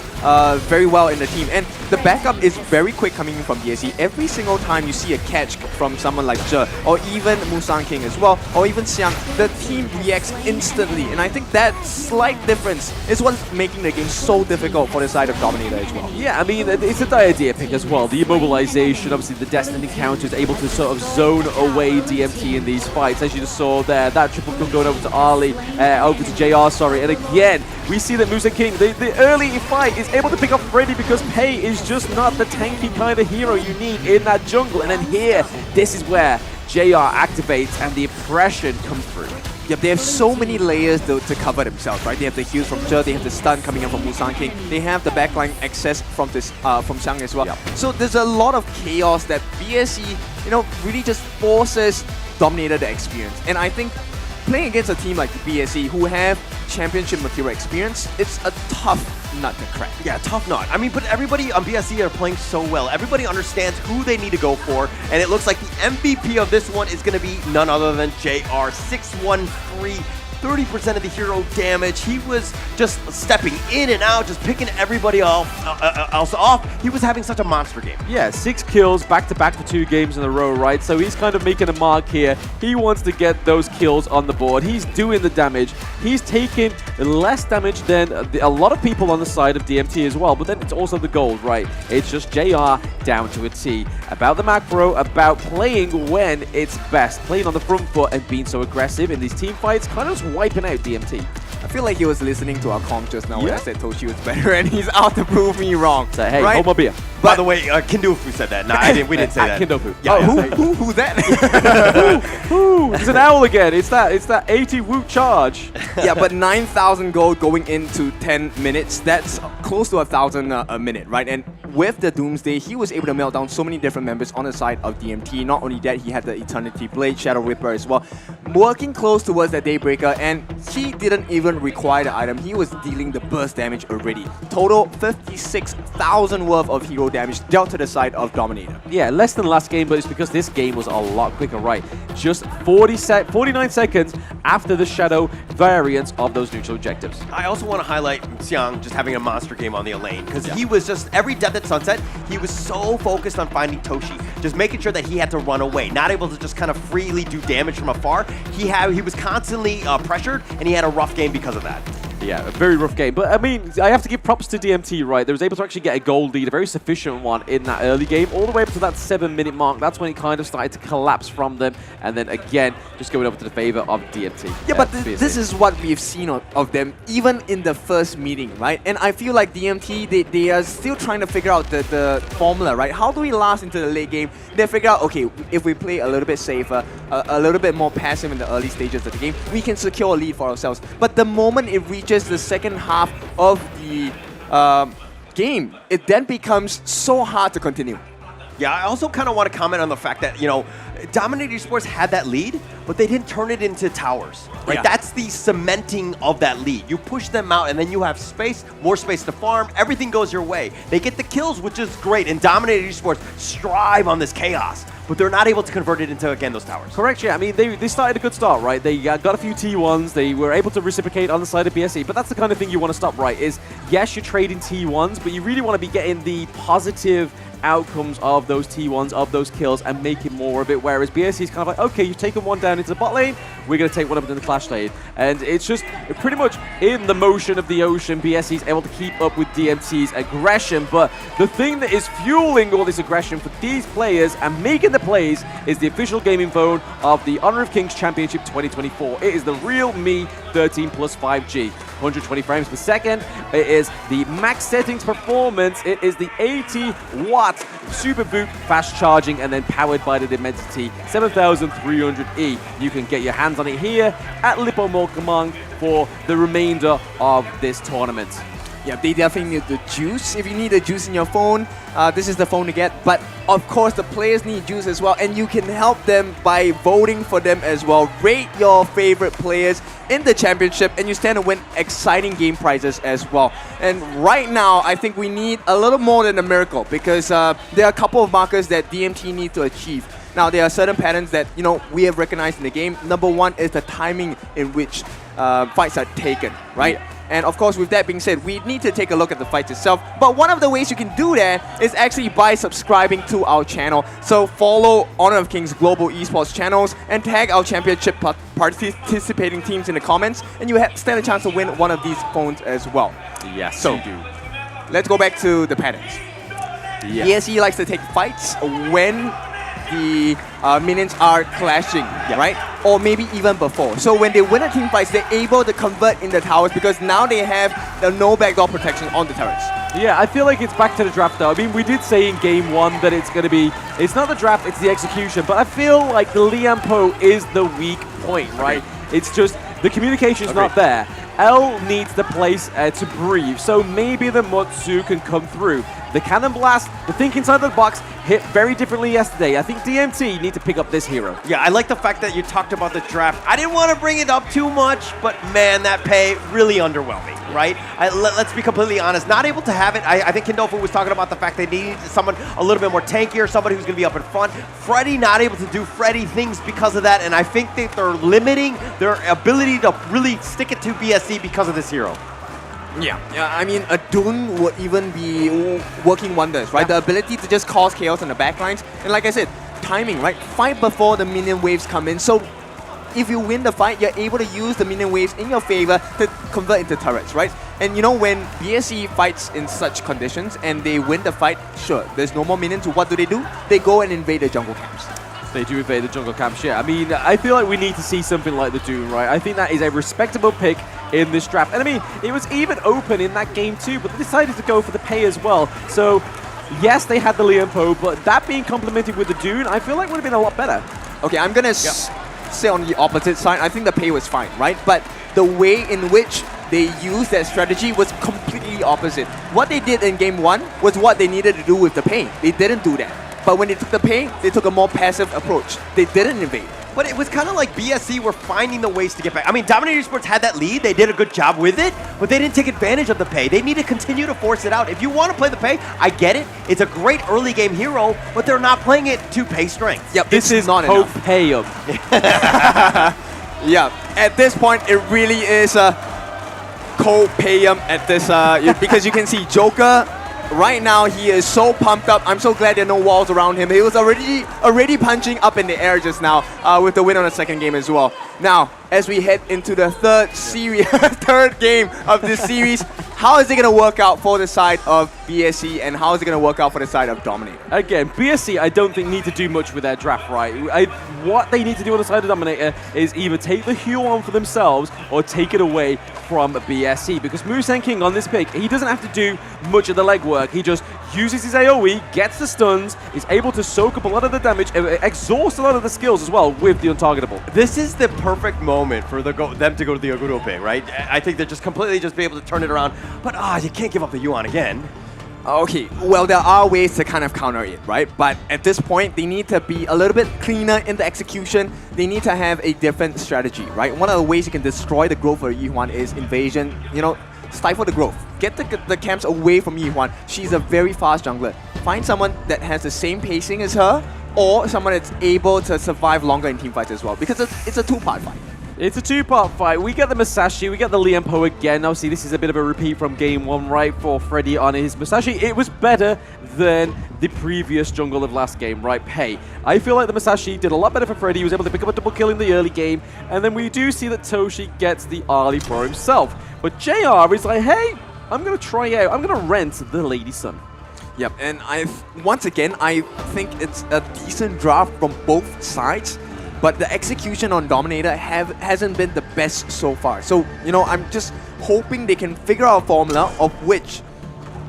very well in the team. And the backup is very quick coming in from BSE. Every single time you see a catch from someone like Zhe, or even Musang King as well, or even Xiang, the team reacts instantly. And I think that slight difference is what's making the game so difficult for the side of Dominator as well. Yeah, I mean, it's a idea pick as well. The immobilization, obviously the Destiny counters, able to sort of zone away DMT in these fights. As you just saw there, that triple kill going over to Ali, over to JR, sorry. And again, we see that Musang King, the early fight, is able to pick up Freddy because Pei is just not the tanky kind of hero you need in that jungle. And then here, this is where JR activates and the oppression comes through. Yep, they have so many layers to cover themselves, right? They have the heals from Zhe, they have the stun coming in from Musang King, they have the backline access from this from Xiang as well. Yep. So there's a lot of chaos that BSE, really just forces Dominator to experience. And I think playing against a team like BSE who have championship material experience, it's a tough nut to crack. Yeah, tough nut. I mean, but everybody on BSE are playing so well. Everybody understands who they need to go for, and it looks like the MVP of this one is going to be none other than JR. 613, 30% of the hero damage. He was just stepping in and out, just picking everybody else off. He was having such a monster game. Yeah, 6 kills back-to-back for 2 games in a row, right? So he's kind of making a mark here. He wants to get those kills on the board. He's doing the damage. He's taking less damage than a lot of people on the side of DMT as well, but then it's also the gold, right? It's just JR down to a T. About the macro, about playing when it's best. Playing on the front foot and being so aggressive in these team fights, kind of just wiping out DMT. I feel like he was listening to our comp just now when I said Toshi was better, and he's out to prove me wrong. So, hey, right? hold my beer. By the way, Kindofu said that. No, we didn't say that. Kindofu. Yeah, who's that? It's an owl again. It's that 80 woot charge. Yeah, but 9,000 gold going into 10 minutes. That's close to 1,000 a minute, right? And with the Doomsday, he was able to melt down so many different members on the side of DMT. Not only that, he had the Eternity Blade, Shadow Ripper as well. Working close towards that Daybreaker, and he didn't even require the item. He was dealing the burst damage already. Total 56,000 worth of hero damage dealt to the side of Dominator. Yeah, less than last game, but it's because this game was a lot quicker, right? Just 49 seconds after the Shadow variants of those neutral objectives. I also want to highlight Xiang just having a monster game on the Elaine, because he was just, every Death at Sunset, he was so focused on finding Toshi, just making sure that he had to run away, not able to just kind of freely do damage from afar. He was constantly pressured, and he had a rough game because of that. Yeah, a very rough game. But I mean, I have to give props to DMT, right? They was able to actually get a gold lead, a very sufficient one in that early game, all the way up to that 7-minute mark. That's when it kind of started to collapse from them. And then again, just going over to the favor of DMT. Yeah, but this is what we've seen of them, even in the first meeting, right? And I feel like DMT, they are still trying to figure out the formula, right? How do we last into the late game? They figure out, okay, if we play a little bit safer, a little bit more passive in the early stages of the game, we can secure a lead for ourselves. But the moment it reaches the second half of the game, it then becomes so hard to continue. Yeah, I also kind of want to comment on the fact that, you know, Dominator Esports had that lead, but they didn't turn it into towers, right? Yeah. That's the cementing of that lead. You push them out, and then you have space, more space to farm. Everything goes your way. They get the kills, which is great, and Dominator Esports strive on this chaos, but they're not able to convert it into, again, those towers. Correct, yeah. I mean, they started a good start, right? They got a few T1s. They were able to reciprocate on the side of BSE, but that's the kind of thing you want to stop, right? Is, yes, you're trading T1s, but you really want to be getting the positive outcomes of those T1s, of those kills, and making more of it. Whereas BSE is kind of like, okay, you've taken one down into the bot lane, we're going to take one up into the clash lane. And it's just pretty much in the motion of the ocean, BSE is able to keep up with DMT's aggression. But the thing that is fueling all this aggression for these players and making the plays is the official gaming phone of the Honor of Kings Championship 2024. It is the Realme 13 Plus 5G. 120 frames per second. It is the max settings performance. It is the 80-watt super boot fast charging and then powered by the Dimensity 7300E. You can get your hands on it here at Lippo Mall Command for the remainder of this tournament. Yeah, they definitely need the juice. If you need the juice in your phone, this is the phone to get. But of course, the players need juice as well, and you can help them by voting for them as well. Rate your favorite players in the championship, and you stand to win exciting game prizes as well. And right now, I think we need a little more than a miracle, because there are a couple of markers that DMT need to achieve. Now, there are certain patterns that, you know, we have recognized in the game. Number one is the timing in which fights are taken, right? And of course, with that being said, we need to take a look at the fight itself. But one of the ways you can do that is actually by subscribing to our channel. So follow Honor of Kings Global Esports channels and tag our championship participating teams in the comments, and you stand a chance to win one of these phones as well. Yes, so you do. Let's go back to the patterns. Yes. BSE likes to take fights when the minions are clashing, right? Or maybe even before. So when they win a team fight, they're able to convert in the towers because now they have the no backdoor protection on the turrets. Yeah, I feel like it's back to the draft though. I mean, we did say in game one that it's going to be, it's not the draft, it's the execution. But I feel like the Lian Po is the weak point, right? It's just, the communication's not there. L needs the place to breathe, so maybe the Mutsu can come through. The Cannon Blast, the think inside the box, hit very differently yesterday. I think DMT need to pick up this hero. Yeah, I like the fact that you talked about the draft. I didn't want to bring it up too much, but man, that pay really underwhelming, right? Let's be completely honest. Not able to have it. I think Kindolfo was talking about the fact they need someone a little bit more tankier, somebody who's going to be up in front. Freddy not able to do Freddy things because of that, and I think that they're limiting their ability to really stick it to BSE because of this hero. Yeah, I mean, a Dune would even be working wonders, right? The ability to just cause chaos on the backlines. And like I said, timing, right? Fight before the minion waves come in. So if you win the fight, you're able to use the minion waves in your favor to convert into turrets, right? And you know, when BSE fights in such conditions and they win the fight, sure, there's no more minions. So what do? They go and invade the jungle camps. They do invade the jungle camps, yeah. I mean, I feel like we need to see something like the Doom, right? I think that is a respectable pick in this draft. And I mean, it was even open in that game too, but they decided to go for the pay as well. So, yes, they had the Lian Po, but that being complemented with the Dune, I feel like would have been a lot better. Okay, I'm going to say on the opposite side, I think the pay was fine, right? But the way in which they used that strategy was completely opposite. What they did in game one was what they needed to do with the pay. They didn't do that. But when they took the pay, they took a more passive approach. They didn't invade. But it was kind of like BSE were finding the ways to get back. I mean, Dominator Esports had that lead. They did a good job with it, but they didn't take advantage of the pay. They need to continue to force it out. If you want to play the pay, I get it. It's a great early game hero, but they're not playing it to pay strength. Yep, this is not enough. Pay him. Yeah, at this point, it really is a co-pay him at this, because you can see Joker. Right now, he is so pumped up. I'm so glad there are no walls around him. He was already punching up in the air just now with the win on the second game as well. Now, as we head into the third game of this series, how is it going to work out for the side of BSC and how is it going to work out for the side of Dominator? Again, BSC, I don't think need to do much with their draft, right? What they need to do on the side of Dominator is either take the Huon for themselves or take it away from BSC, because Musang King on this pick, he doesn't have to do much of the legwork. He just uses his AoE, gets the stuns, is able to soak up a lot of the damage, exhaust a lot of the skills as well with the untargetable. This is the perfect moment for them to go to the Aguro pick, right? I think they're just completely be able to turn it around, but you can't give up the Yuan again. Okay, well, there are ways to kind of counter it, right? But at this point, they need to be a little bit cleaner in the execution. They need to have a different strategy, right? One of the ways you can destroy the growth for Yihuan is invasion, stifle the growth. Get the camps away from Yihuan. She's a very fast jungler. Find someone that has the same pacing as her, or someone that's able to survive longer in teamfights as well, because it's a two-part fight. It's a two-part fight. We get the Musashi, we get the Lian Po again. Obviously, this is a bit of a repeat from game 1, right, for Freddy on his Musashi. It was better than the previous jungle of last game, right? Hey, I feel like the Musashi did a lot better for Freddy. He was able to pick up a double kill in the early game, and then we do see that Toshi gets the early for himself. But JR is like, hey, I'm going to try out, I'm going to rent the Lady Sun. Yep, and once again, I think it's a decent draft from both sides. But the execution on Dominator hasn't been the best so far. So, I'm just hoping they can figure out a formula of which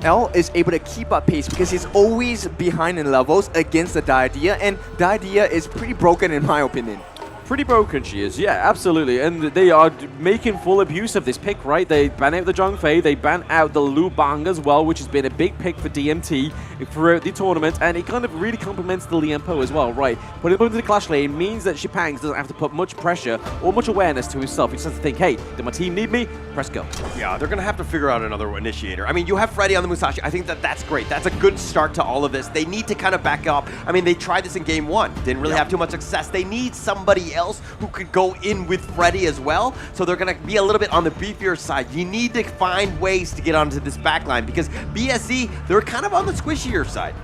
L is able to keep up pace, because he's always behind in levels against the Diadea, and Diadea is pretty broken in my opinion. Pretty broken she is, yeah, absolutely. And they are making full abuse of this pick, right? They ban out the Zhongfei, they ban out the Lu Bang as well, which has been a big pick for DMT throughout the tournament, and it kind of really complements the Lian Po as well, right? Putting him into the clash lane means that Shipangs doesn't have to put much pressure or much awareness to himself. He just has to think, hey, did my team need me? Press go. Yeah, they're going to have to figure out another initiator. I mean, you have Freddy on the Musashi. I think that's great. That's a good start to all of this. They need to kind of back up. I mean, they tried this in game 1. Didn't really have too much success. They need somebody else who could go in with Freddy as well. So they're going to be a little bit on the beefier side. You need to find ways to get onto this backline, because BSC, they're kind of on the squishier side.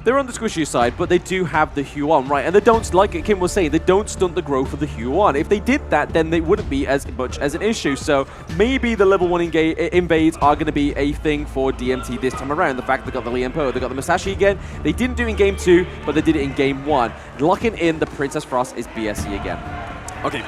They're on the squishy side, but they do have the Huon, right? And they don't, like Kim was saying, they don't stunt the growth of the Huon. If they did that, then they wouldn't be as much as an issue. So maybe the level 1 invades are going to be a thing for DMT this time around. The fact they got the Lian Po, they got the Musashi again. They didn't do it in game 2, but they did it in game 1. Locking in the Princess Frost is BSC again. Okay,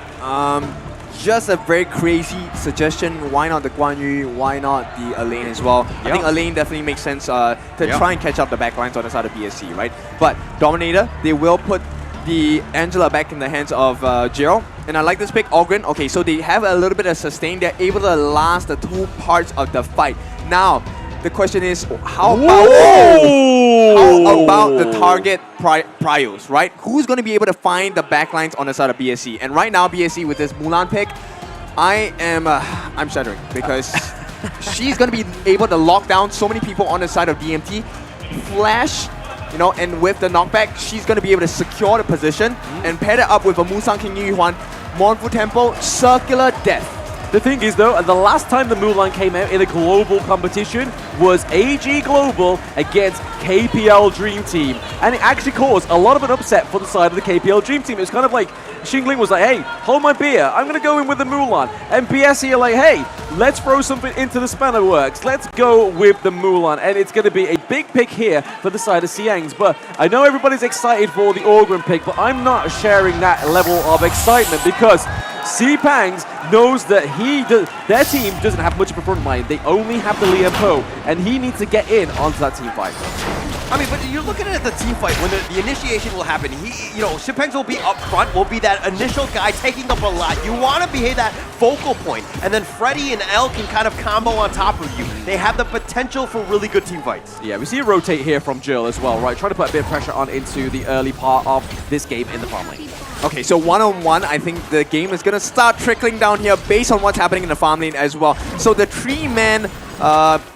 just a very crazy suggestion. Why not the Guan Yu? Why not the Elaine as well? I think Elaine definitely makes sense to try and catch up the backlines on the side of BSC, right? But Dominator, they will put the Angela back in the hands of Gerald. And I like this pick, Ogren. Okay, so they have a little bit of sustain. They're able to last the 2 parts of the fight. Now, the question is, how about the target prios, right? Who's going to be able to find the backlines on the side of BSC? And right now, BSC with this Mulan pick, I'm shuddering, because she's going to be able to lock down so many people on the side of DMT. Flash, and with the knockback, she's going to be able to secure the position and pair it up with a Musang King Yuan, Mournful Temple, Circular Death. The thing is, though, the last time the Mulan came out in a global competition was AG Global against KPL Dream Team. And it actually caused a lot of an upset for the side of the KPL Dream Team. It was kind of like, Xingling was like, hey, hold my beer, I'm going to go in with the Mulan. And BSC are like, hey, let's throw something into the spanner works. Let's go with the Mulan. And it's going to be a big pick here for the side of Siangs. But I know everybody's excited for the Ogren pick, but I'm not sharing that level of excitement, because Pangs knows that their team doesn't have much of a front line. They only have the Lian Po, and he needs to get in onto that team fight. I mean, but you're looking at the team fight when the initiation will happen. Shipangs will be up front, will be that initial guy taking up a lot. You want to be that focal point, and then Freddy and L can kind of combo on top of you. They have the potential for really good team fights. Yeah, we see a rotate here from Jill as well, right? Trying to put a bit of pressure on into the early part of this game in the farm lane. Okay, so one-on-one, I think the game is going to start trickling down here based on what's happening in the farm lane as well. So the 3-man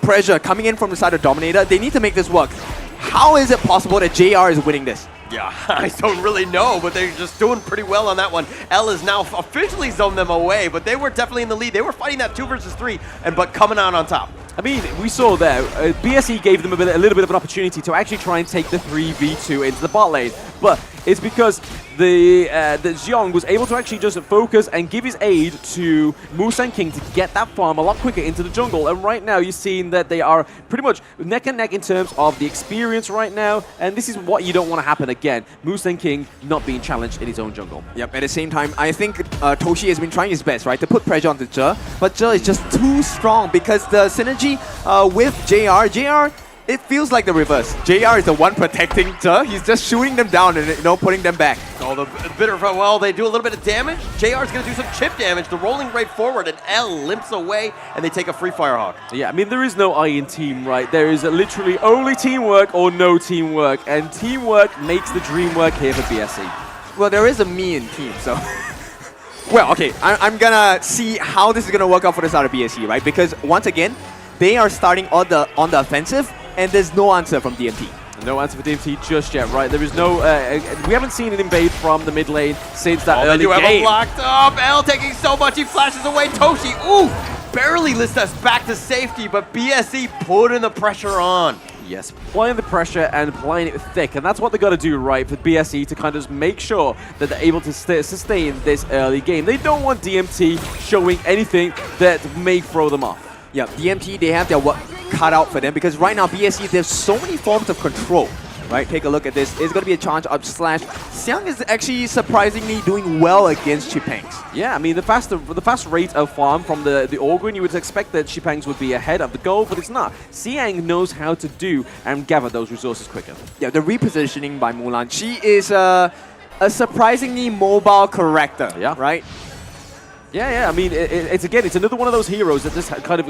pressure coming in from the side of Dominator, they need to make this work. How is it possible that JR is winning this? Yeah, I don't really know, but they're just doing pretty well on that one. L is now officially zoned them away, but they were definitely in the lead. They were fighting that 2 versus 3, but coming out on top. I mean, we saw there, BSC gave them a little bit of an opportunity to actually try and take the 3v2 into the bot lane. but it's because the Xiong was able to actually just focus and give his aid to Musang King to get that farm a lot quicker into the jungle. And right now you're seeing that they are pretty much neck and neck in terms of the experience right now. And this is what you don't want to happen again. Musang King not being challenged in his own jungle. Yep, at the same time, I think Toshi has been trying his best, right, to put pressure onto Zhe, but Zhe is just too strong because the synergy with JR, it feels like the reverse. JR is the one protecting Zhe. He's just shooting them down and putting them back. Oh, the bitter, well, they do a little bit of damage. JR's going to do some chip damage. The rolling right forward, and L limps away, and they take a free Firehawk. Yeah, I mean, there is no I in team, right? There is literally only teamwork or no teamwork, and teamwork makes the dream work here for BSE. Well, there is a me in team, so... Well, okay, I'm gonna see how this is gonna work out for the start of BSE, right? Because once again, they are starting on the offensive, and there's no answer from DMT. No answer for DMT just yet, right? There is no... we haven't seen an invade from the mid lane since that early They do have game. him locked up. L taking so much, he flashes away. Toshi, ooh, barely lifts us back to safety, but BSE putting the pressure on. Yes, applying the pressure and applying it thick, and that's what they got to do, right, for BSE to kind of just make sure that they're able to sustain this early game. They don't want DMT showing anything that may throw them off. Yeah, DMT, they have their work cut out for them because right now BSE, there's so many forms of control. Right, take a look at this. It's going to be a charge up slash. Xiang is actually surprisingly doing well against Chipangs. Yeah, I mean, the fast rate of farm from the Orgrin, you would expect that Chipangs would be ahead of the goal, but it's not. Xiang knows how to do and gather those resources quicker. Yeah, the repositioning by Mulan. She is a surprisingly mobile character, right? Yeah, I mean, it's another one of those heroes that just kind of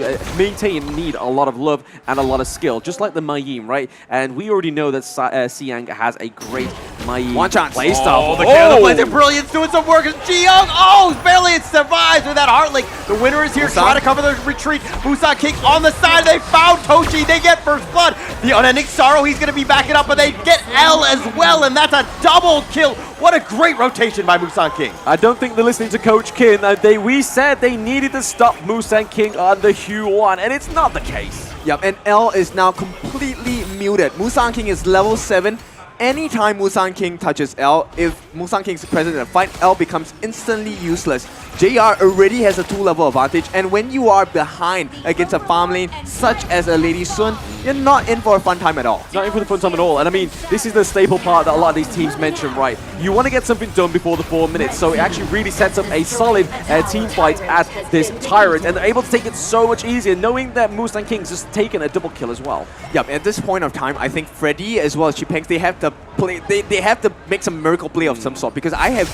need a lot of love and a lot of skill, just like the Mai Yin, right? And we already know that Xiang has a great Mai Yin playstyle. Oh, the Candle Blaze of Brilliance doing some work. Jiyoung, barely it survives with that Heart Link. The winner is here, trying to cover the retreat. Musang King on the side, they found Toshi, they get first blood. The unending sorrow, he's going to be backing up, but they get L as well, and that's a double kill. What a great rotation by Musang King. I don't think they're listening to Coach Kin. We said they needed to stop Musang King on the Hue-1, and it's not the case. Yep, and L is now completely muted. Musang King is level 7. Anytime Musang King touches L, if Musang King is present in a fight, L becomes instantly useless. JR already has a 2-level advantage, and when you are behind against a farm lane such as a Lady Sun, you're not in for a fun time at all. Not in for the fun time at all, and I mean, this is the staple part that a lot of these teams mention, right? You want to get something done before the 4 minutes, so it actually really sets up a solid team fight at this Tyrant, and they're able to take it so much easier, knowing that Musang King's just taken a double kill as well. Yep, at this point of time, I think Freddy as well as Chipangs, they have to play, they have to make some miracle play of some sort, because I have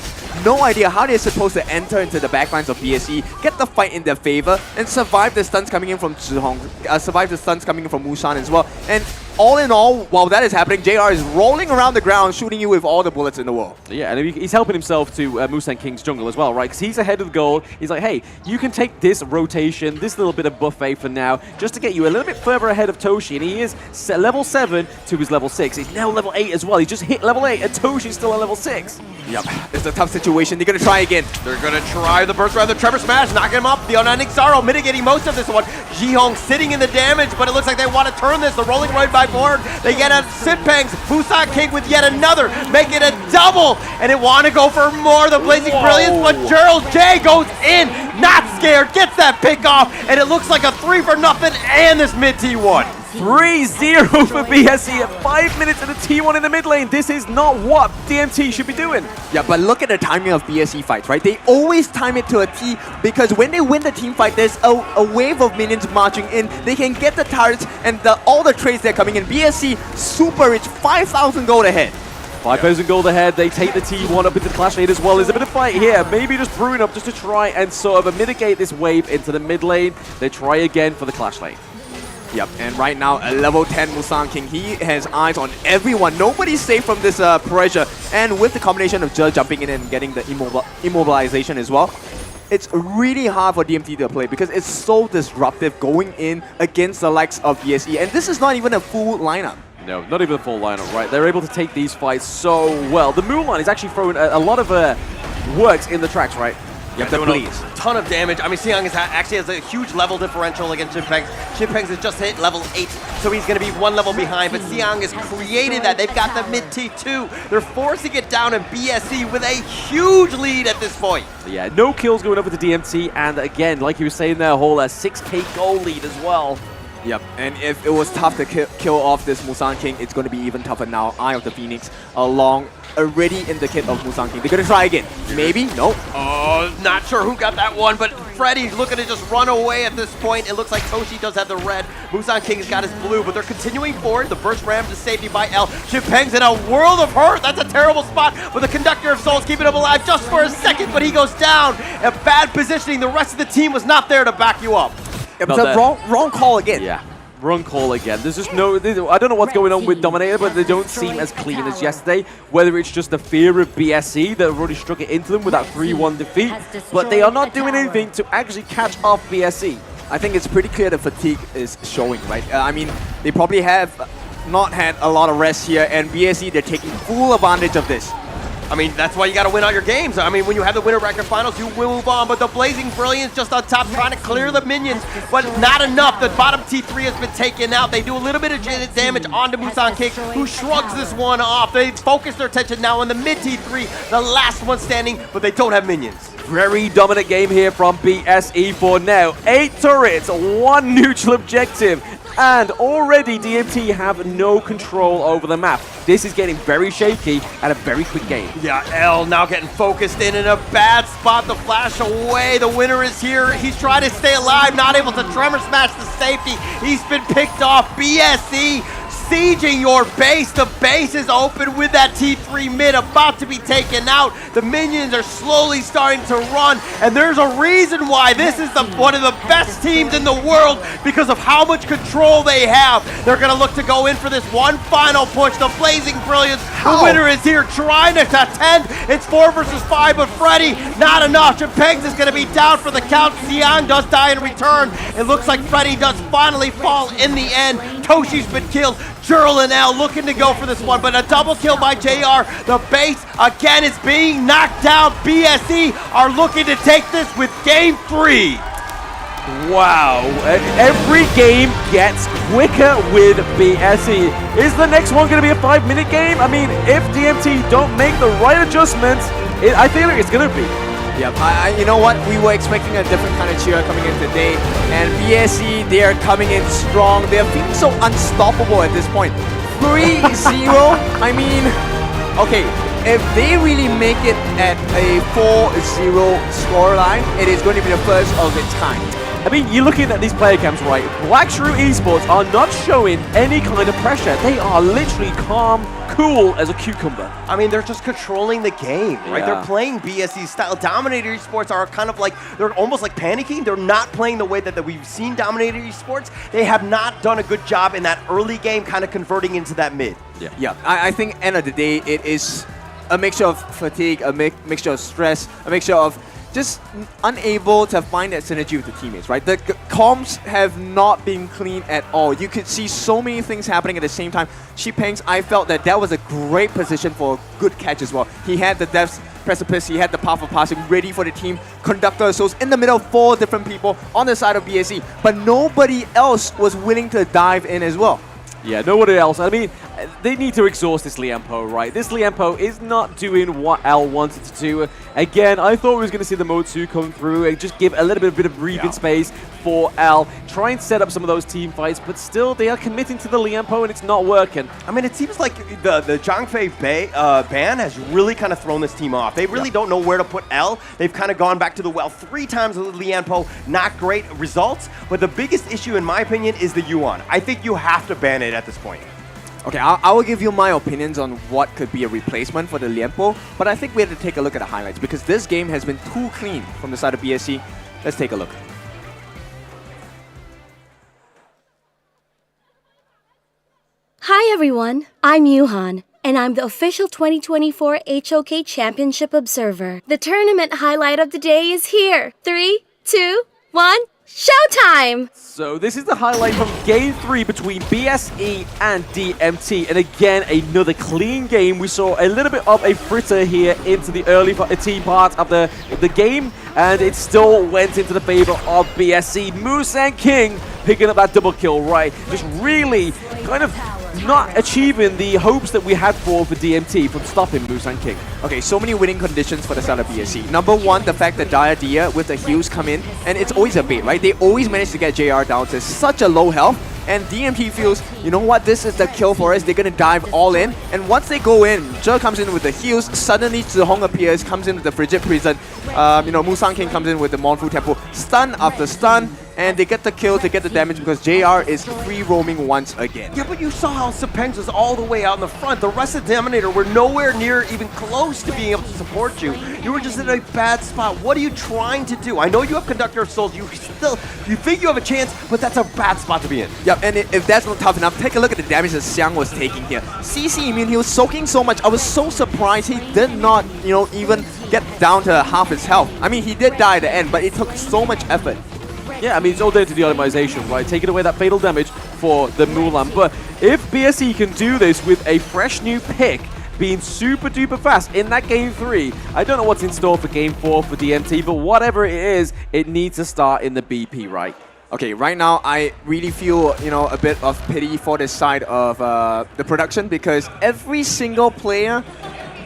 no idea how they're supposed to enter into the backlines of BSE, get the fight in their favor, and survive the stuns coming in from Zhihong, survive the stuns coming in from Mushan as well. And all in all, while that is happening, JR is rolling around the ground, shooting you with all the bullets in the world. Yeah, and he's helping himself to Musang King's jungle as well, right? Because he's ahead of the goal. He's like, hey, you can take this rotation, this little bit of buffet for now, just to get you a little bit further ahead of Toshi. And he is level 7 to his level 6. He's now level 8 as well. He just hit level 8, and Toshi's still on level 6. Yep, it's a tough situation. They're going to try again. They're going to try the burst, rather Trevor Smash, knocking him up. The Unending Sorrow mitigating most of this one. Jihong sitting in the damage, but it looks like they want to turn this. The rolling right by board. They get a Sitpangs. Musang King with yet another, make it a double. And they want to go for more. The Blazing Brilliance, but Gerald J goes in, not scared, gets that pick off, and it looks like a 3-for-0 and this mid T1. 3-0 for BSE at 5 minutes in the T1 in the mid lane. This is not what DMT should be doing. Yeah, but look at the timing of BSE fights, right? They always time it to a T, because when they win the team fight, there's a wave of minions marching in. They can get the turrets and all the trades that are coming in. BSE super rich, 5,000 gold ahead. 5,000 gold ahead. They take the T1 up into the clash lane as well. There's a bit of fight here. Maybe just brewing up just to try and sort of mitigate this wave into the mid lane. They try again for the clash lane. Yep, and right now, a level 10 Musang King, he has eyes on everyone. Nobody's safe from this pressure. And with the combination of Zhe jumping in and getting the immobilization as well, it's really hard for DMT to play because it's so disruptive going in against the likes of BSE. And this is not even a full lineup. No, not even a full lineup, right? They're able to take these fights so well. The Mulan is actually throwing a lot of works in the tracks, right? Yeah, the Bleeds. ton of damage. I mean, Siang actually has a huge level differential against Shinpengs. Shinpengs has just hit level 8, so he's going to be 1 level behind. But Siang has created that. They've got the mid T2. They're forcing it down in BSC with a huge lead at this point. Yeah, no kills going over to DMT, and again, like you were saying there, whole 6k goal lead as well. Yep, and if it was tough to kill off this Musang King, it's going to be even tougher now. Eye of the Phoenix already in the kit of Musang King. They're going to try again. Maybe? No. Oh, not sure who got that one, but Freddy's looking to just run away at this point. It looks like Toshi does have the red. Musang King's got his blue, but they're continuing forward. The burst ram to safety by L. Shinpeng's in a world of hurt. That's a terrible spot, but the Conductor of Souls keeping him alive just for a second, but he goes down. A bad positioning. The rest of the team was not there to back you up. It's a wrong call again. Yeah. Wrong call again. There's just no... I don't know what's going on with Dominator, but they don't seem as clean as yesterday. Whether it's just the fear of BSC that have already struck it into them with that 3-1 defeat, but they are not doing anything to actually catch off BSC. I think it's pretty clear the fatigue is showing, right? I mean, they probably have not had a lot of rest here, and BSC, they're taking full advantage of this. I mean, that's why you got to win all your games. I mean, when you have the winner bracket finals, you will move on. But the Blazing Brilliance just on top trying to clear the minions, but not enough. The bottom T3 has been taken out. They do a little bit of damage onto Musang King, who shrugs this one off. They focus their attention now on the mid T3, the last one standing, but they don't have minions. Very dominant game here from BSE for now. 8 turrets, 1 neutral objective. And already DMT have no control over the map. This is getting very shaky and a very quick game. Yeah, L now getting focused in a bad spot. The flash away. The winner is here. He's trying to stay alive, not able to tremor smash the safety. He's been picked off. BSE sieging your base. The base is open with that T3 mid about to be taken out. The minions are slowly starting to run, and there's a reason why this is one of the best teams in the world because of how much control they have. They're going to look to go in for this one final push. The Blazing Brilliance, the winner is here trying to contend. It's 4 versus 5, but Freddy, not enough. Shinpengs is going to be down for the count. Siang does die in return. It looks like Freddy does finally fall in the end. Toshi's been killed. Jurl and L looking to go for this one, but a double kill by JR. The base again is being knocked down. BSE are looking to take this with game 3. Wow, every game gets quicker with BSE. Is the next one going to be a 5-minute game? I mean, if DMT don't make the right adjustments, I feel like it's going to be. Yep, you know what? We were expecting a different kind of cheer coming in today. And BSE, they are coming in strong. They're feeling so unstoppable at this point. 3-0, I mean, okay, if they really make it at a 4-0 scoreline, it is going to be the first of its kind. I mean, you're looking at these player cams, right? Black Shrew Esports are not showing any kind of pressure. They are literally calm, cool as a cucumber. I mean, they're just controlling the game, right? Yeah. They're playing BSE style. Dominator Esports are kind of like, they're almost like panicking. They're not playing the way that we've seen Dominator Esports. They have not done a good job in that early game, kind of converting into that mid. Yeah, I think end of the day, it is a mixture of fatigue, a mixture of stress, a mixture of just unable to find that synergy with the teammates, right? The comms have not been clean at all. You could see so many things happening at the same time. Shinpengs, I felt that was a great position for a good catch as well. He had the depth precipice, he had the path of passing ready for the team. Conductor, so it's in the middle of 4 different people on the side of BSE, but nobody else was willing to dive in as well. Yeah, nobody else. I mean, they need to exhaust this Liempo, right? This Liempo is not doing what L wanted to do. Again, I thought we was going to see the Mode 2 come through and just give a little bit of breathing space for L. Try and set up some of those team fights, but still, they are committing to the Liempo and it's not working. I mean, it seems like the Zhangfei ban has really kind of thrown this team off. They really don't know where to put L. They've kind of gone back to the well 3 times with Liempo. Not great results, but the biggest issue, in my opinion, is the Yuan. I think you have to ban it at this point. Okay, I will give you my opinions on what could be a replacement for the Liempo, but I think we have to take a look at the highlights because this game has been too clean from the side of BSE. Let's take a look. Hi everyone, I'm Yuhan, and I'm the official 2024 HOK Championship Observer. The tournament highlight of the day is here. 3, 2, 1, Showtime! So this is the highlight from Game 3 between BSE and DMT. And again, another clean game. We saw a little bit of a fritter here into the early team part of the game. And it still went into the favor of BSE. Moose and King picking up that double kill, right? Just really kind of not achieving the hopes that we had for DMT from stopping Moose and King. Okay, so many winning conditions for the side of BSC. Number one, the fact that Dia with the heals come in, and it's always a bait, right? They always manage to get JR down to such a low health, and DMT feels, you know what, this is the kill for us, they're gonna dive all in, and once they go in, Zhe comes in with the heals, suddenly Zhihong appears, comes in with the Frigid Prison, Musang King comes in with the Monfu Temple, stun after stun, and they get the kill, they get the damage because JR is free roaming once again. Yeah, but you saw how Sepengs was all the way out in the front. The rest of Dominator were nowhere near even close to being able to support you. You were just in a bad spot. What are you trying to do? I know you have Conductor of Souls. You think you have a chance, but that's a bad spot to be in. Yep, and if that's not tough enough, take a look at the damage that Xiang was taking here. CC immune, he was soaking so much. I was so surprised he did not, even get down to half his health. I mean, he did die at the end, but it took so much effort. Yeah, I mean, it's all down to the optimization, right? Taking away that fatal damage for the Mulan. But if BSE can do this with a fresh new pick, being super duper fast in that Game 3, I don't know what's in store for Game 4 for DMT, but whatever it is, it needs to start in the BP, right? Okay, right now I really feel, a bit of pity for this side of the production because every single player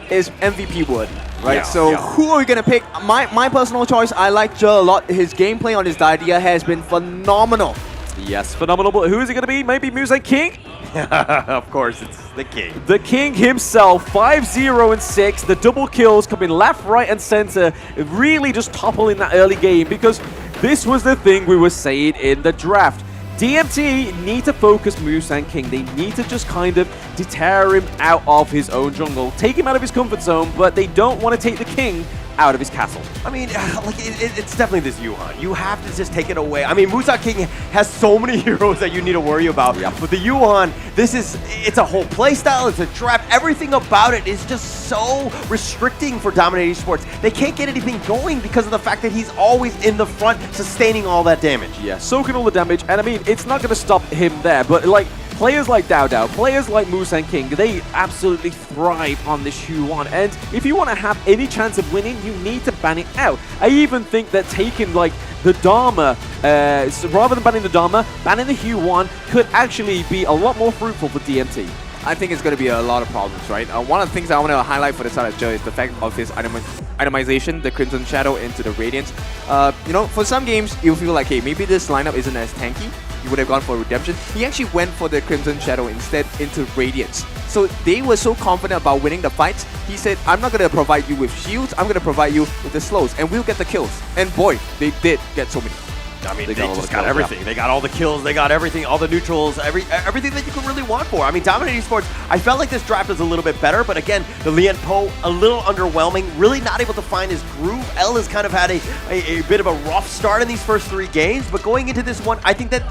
is MVP worthy. Right, yeah, so who are we gonna pick? My personal choice, I like Zhe a lot. His gameplay on his Dia has been phenomenal. Yes, phenomenal, but who is it gonna be? Maybe Moose and King? Of course, it's the King. The King himself, 5-0 and 6. The double kills coming left, right, and center, really just toppling that early game because this was the thing we were saying in the draft. DMT need to focus Moose and King. They need to just kind of deter him out of his own jungle, take him out of his comfort zone, but they don't want to take the King out of his castle. I mean, it's definitely this Yuhan. You have to just take it away. I mean, Musa King has so many heroes that you need to worry about. Yep. But the Yuhan, it's a whole playstyle, it's a draft. Everything about it is just so restricting for Dominator Esports. They can't get anything going because of the fact that he's always in the front, sustaining all that damage. Yeah, soaking all the damage. And I mean, it's not going to stop him there, but like, players like Dao, players like Moose and King, they absolutely thrive on this Huan. And if you want to have any chance of winning, you need to ban it out. I even think that taking like the Dharma, so rather than banning the Dharma, banning the Huan could actually be a lot more fruitful for DMT. I think it's going to be a lot of problems, right? One of the things I want to highlight for the side of Zhe is the fact of his itemization, the Crimson Shadow into the Radiance. For some games, you feel like, hey, maybe this lineup isn't as tanky. You would have gone for Redemption. He actually went for the Crimson Shadow instead into Radiance. So they were so confident about winning the fights, he said, I'm not going to provide you with shields, I'm going to provide you with the slows, and we'll get the kills. And boy, they did get so many. I mean, they just got everything. Yeah. They got all the kills, they got everything, all the neutrals, everything that you could really want for. I mean, Dominator Esports, I felt like this draft is a little bit better, but again, the Lian Po, a little underwhelming, really not able to find his groove. L has kind of had a bit of a rough start in these first 3 games, but going into this one, I think that,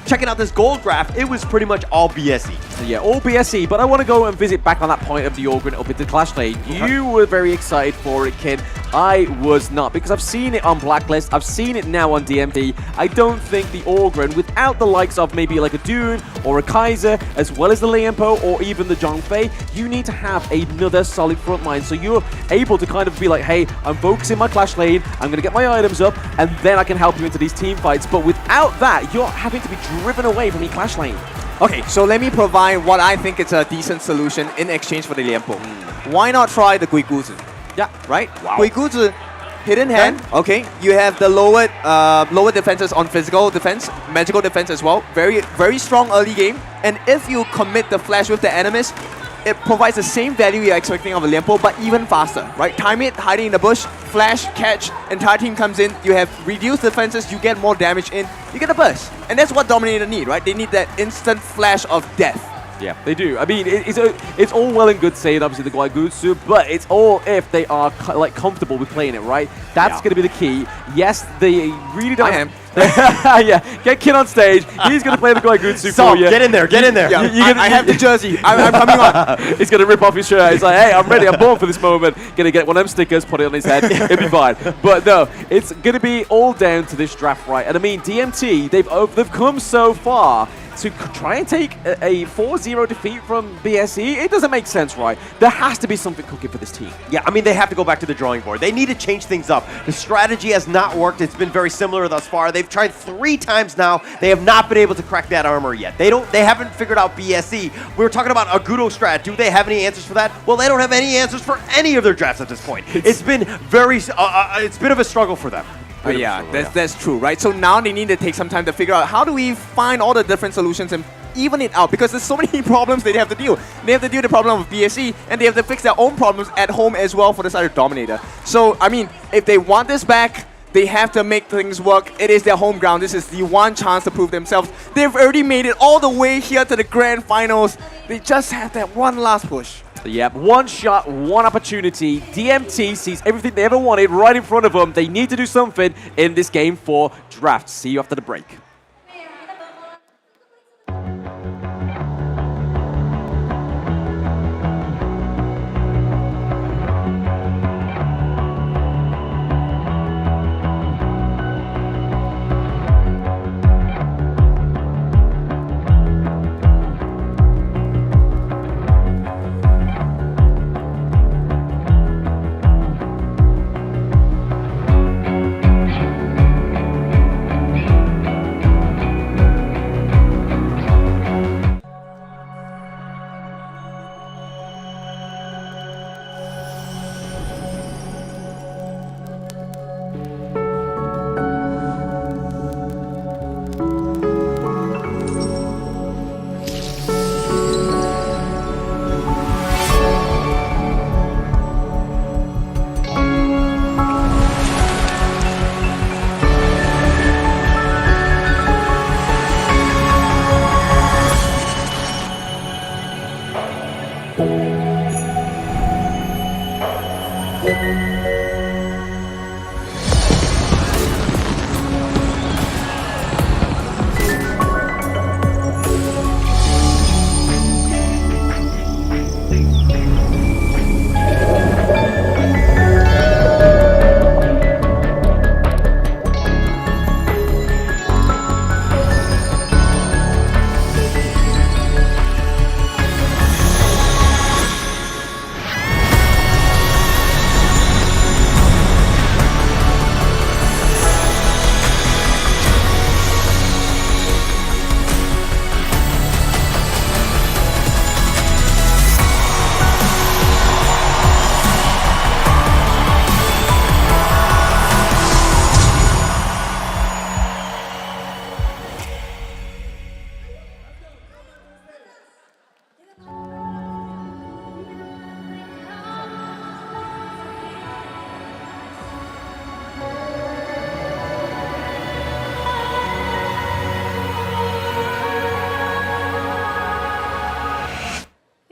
checking out this gold graph, it was pretty much all BSE. Yeah, all BSE, but I want to go and visit back on that point of the Orgrin up into Clash Lane. You were very excited for it, Ken. I was not, because I've seen it on Blacklist, I've seen it now on DMT. I don't think the Orgrin, without the likes of maybe like a Dune or a Kaiser, as well as the Lianpo or even the Zhongfei, you need to have another solid front line. So you're able to kind of be like, hey, I'm focusing my Clash Lane, I'm going to get my items up, and then I can help you into these team fights. But without that, you're having to be driven away from your Clash Lane. Okay, so let me provide what I think is a decent solution in exchange for the Lianpo. Why not try the Guiguzi? Yeah. Right? Wow. Guiguzi, hidden hand. Okay, you have the lower defenses on physical defense, magical defense as well. Very, very strong early game. And if you commit the flash with the enemies, it provides the same value you're expecting of a Lianpo, but even faster, right? Time it, hiding in the bush, flash, catch, entire team comes in, you have reduced defenses, you get more damage in, you get a burst. And that's what Dominator need, right? They need that instant flash of death. Yeah, they do. I mean, it's all well and good saying, obviously, the Guigutsu, but it's all if they are, comfortable with playing it, right? That's going to be the key. Yes, they really don't... Yeah, get Kin on stage. He's going to play the Goigutsu for you. Get in there, get in there. Yeah, I have the jersey. I'm coming on. He's going to rip off his shirt. He's like, hey, I'm ready. I'm born for this moment. Going to get one of them stickers, put it on his head. It'll be fine. But no, it's going to be all down to this draft, right? And I mean, DMT, they've come so far to try and take a 4-0 defeat from BSE. It doesn't make sense, right? There has to be something cooking for this team. Yeah, I mean, they have to go back to the drawing board. They need to change things up. The strategy has not worked. It's been very similar thus far. They've tried 3 times now. They have not been able to crack that armor yet. They haven't figured out BSE. We were talking about a Gudo strat. Do they have any answers for that? Well, they don't have any answers for any of their drafts at this point. It's been very, it's a bit of a struggle for them. Yeah, that's true, right? So now they need to take some time to figure out how do we find all the different solutions and even it out, because there's so many problems they have to deal. They have to deal with the problem of BSE, and they have to fix their own problems at home as well for the side of Dominator. So, I mean, if they want this back, they have to make things work. It is their home ground. This is the one chance to prove themselves. They've already made it all the way here to the grand finals. They just have that one last push. Yep, one shot, one opportunity. DMT sees everything they ever wanted right in front of them. They need to do something in this game 4 draft. See you after the break.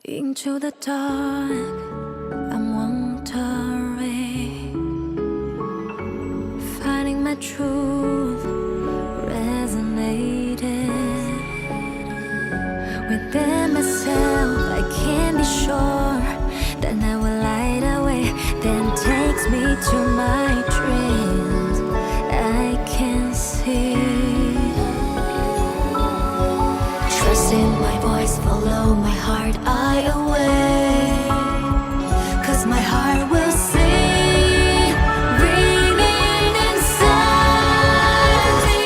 Into the dark, I'm wandering, finding my truth resonated within myself. I can't be sure that I will light away, then takes me to my dreams. I can see, trust in my voice, follow my heart. I away, 'cause my heart will sing, ringing inside me.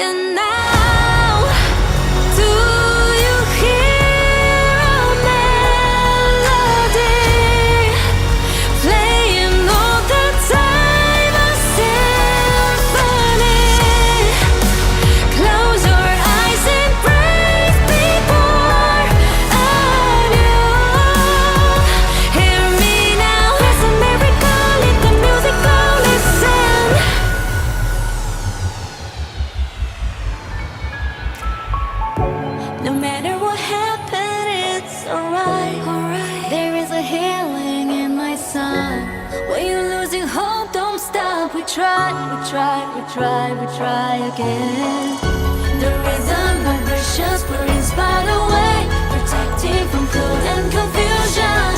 And now, do you hear a melody playing all the time, a symphony? Close your eyes and breathe before a new try again. The rhythm vibrations we're inspired away, protecting from cold and confusion.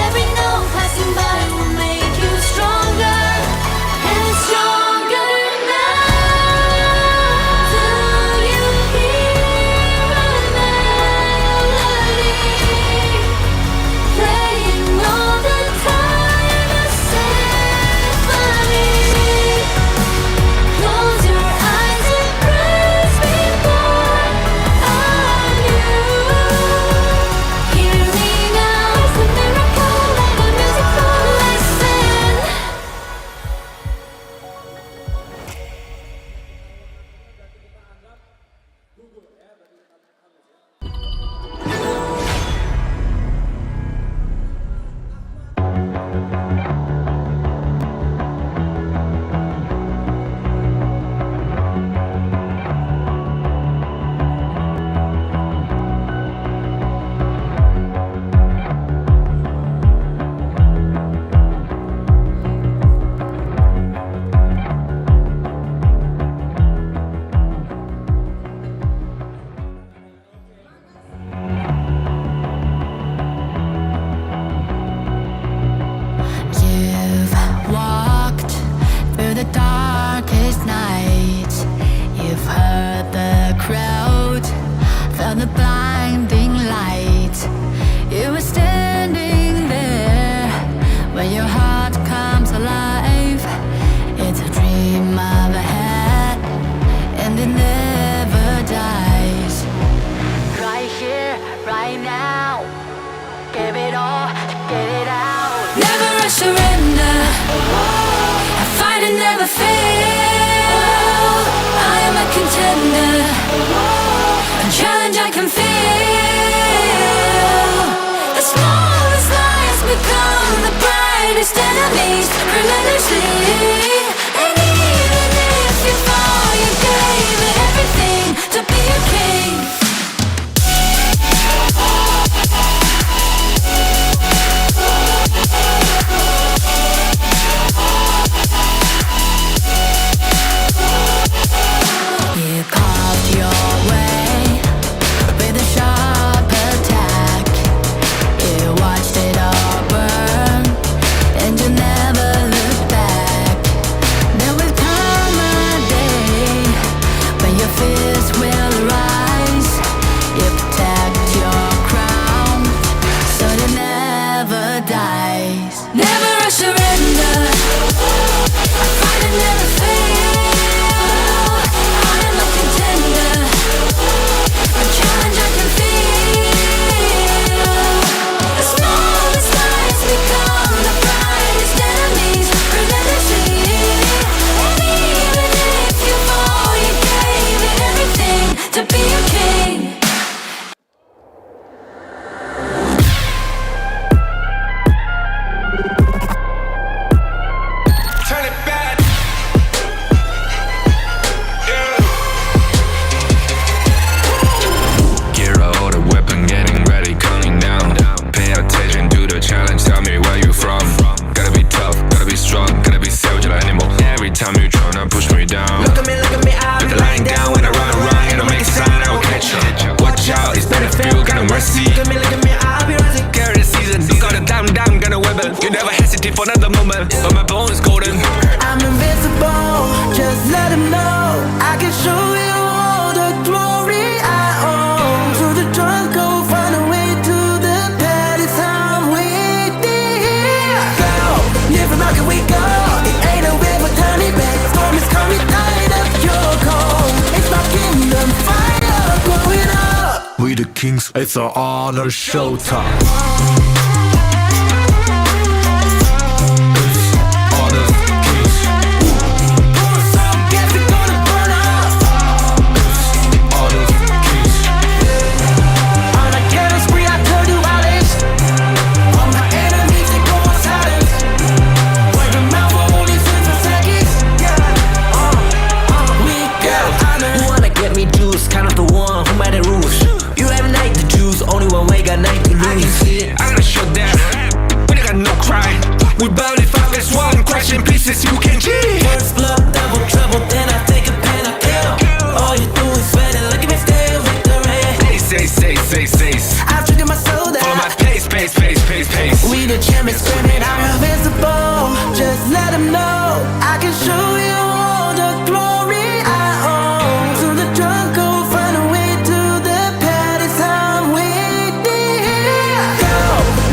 Every note passing by will make you stronger and stronger now. Do you hear a melody playing all the time? A symphony. Close your eyes and press before on you. Hear me now, it's a miracle, let the music flow. Listen. You've walked through the darkest nights. You've heard the crowd, felt the blinding light. You were standing there when your heart comes alive. It's a dream of ahead, and it never dies. Right here, right now, give it all, get it out. Never surrender. I fight and never fail. I am a contender. A challenge I can feel. The smallest lies become the brightest enemies. Relentlessly. And even if you fall, you gave it everything to be a king. You carved your way with a sharp attack. You watched it all burn, and you never looked back. There will come a day when your fears will rise. You protect your crown, so it never dies. Never a surrender. I fight and never fail. I am a contender. A challenge I can feel. The smallest lies become the brightest enemies. Relentlessly. And even if you fall, you gave it everything to be a king. Turn it back. Gear out the weapon, getting ready, counting down. Pay attention to the challenge, tell me where you from. Gotta be tough, gotta be strong, gotta be savage like animal. Every time you tryna push me down. Look at me, put the line down when I run around. You don't make a sign, I will catch you. Watch out, it's Battlefield, got no mercy. Look at me, I'll be rising. Carry the season, you got a down, gonna wibble. You never hesitate for another moment, but my bone is golden. I'm invincible, just let him know. I can show you all the glory I own. To the drunk, go find a way to the pad. It's time we go. Live from rock and we go. It ain't a river turning back. Storm is coming, tide of your cold. It's my kingdom, fire blowing up. We the kings, it's our honor showtime. Only one way, got night to lose. I got a shutdown, but I got no cry. We barely found this one crash smash in pieces, you can cheat. First blood, double trouble, then I take a pen, I kill. All you do is sweat and look at me still victory. Say. I've treated my soul down. Follow my pace. We the champions, screaming, I'm invincible. Just let them know I can show you all the glory I own. To the drunk, go find a way to the pad. It's how we did. Go,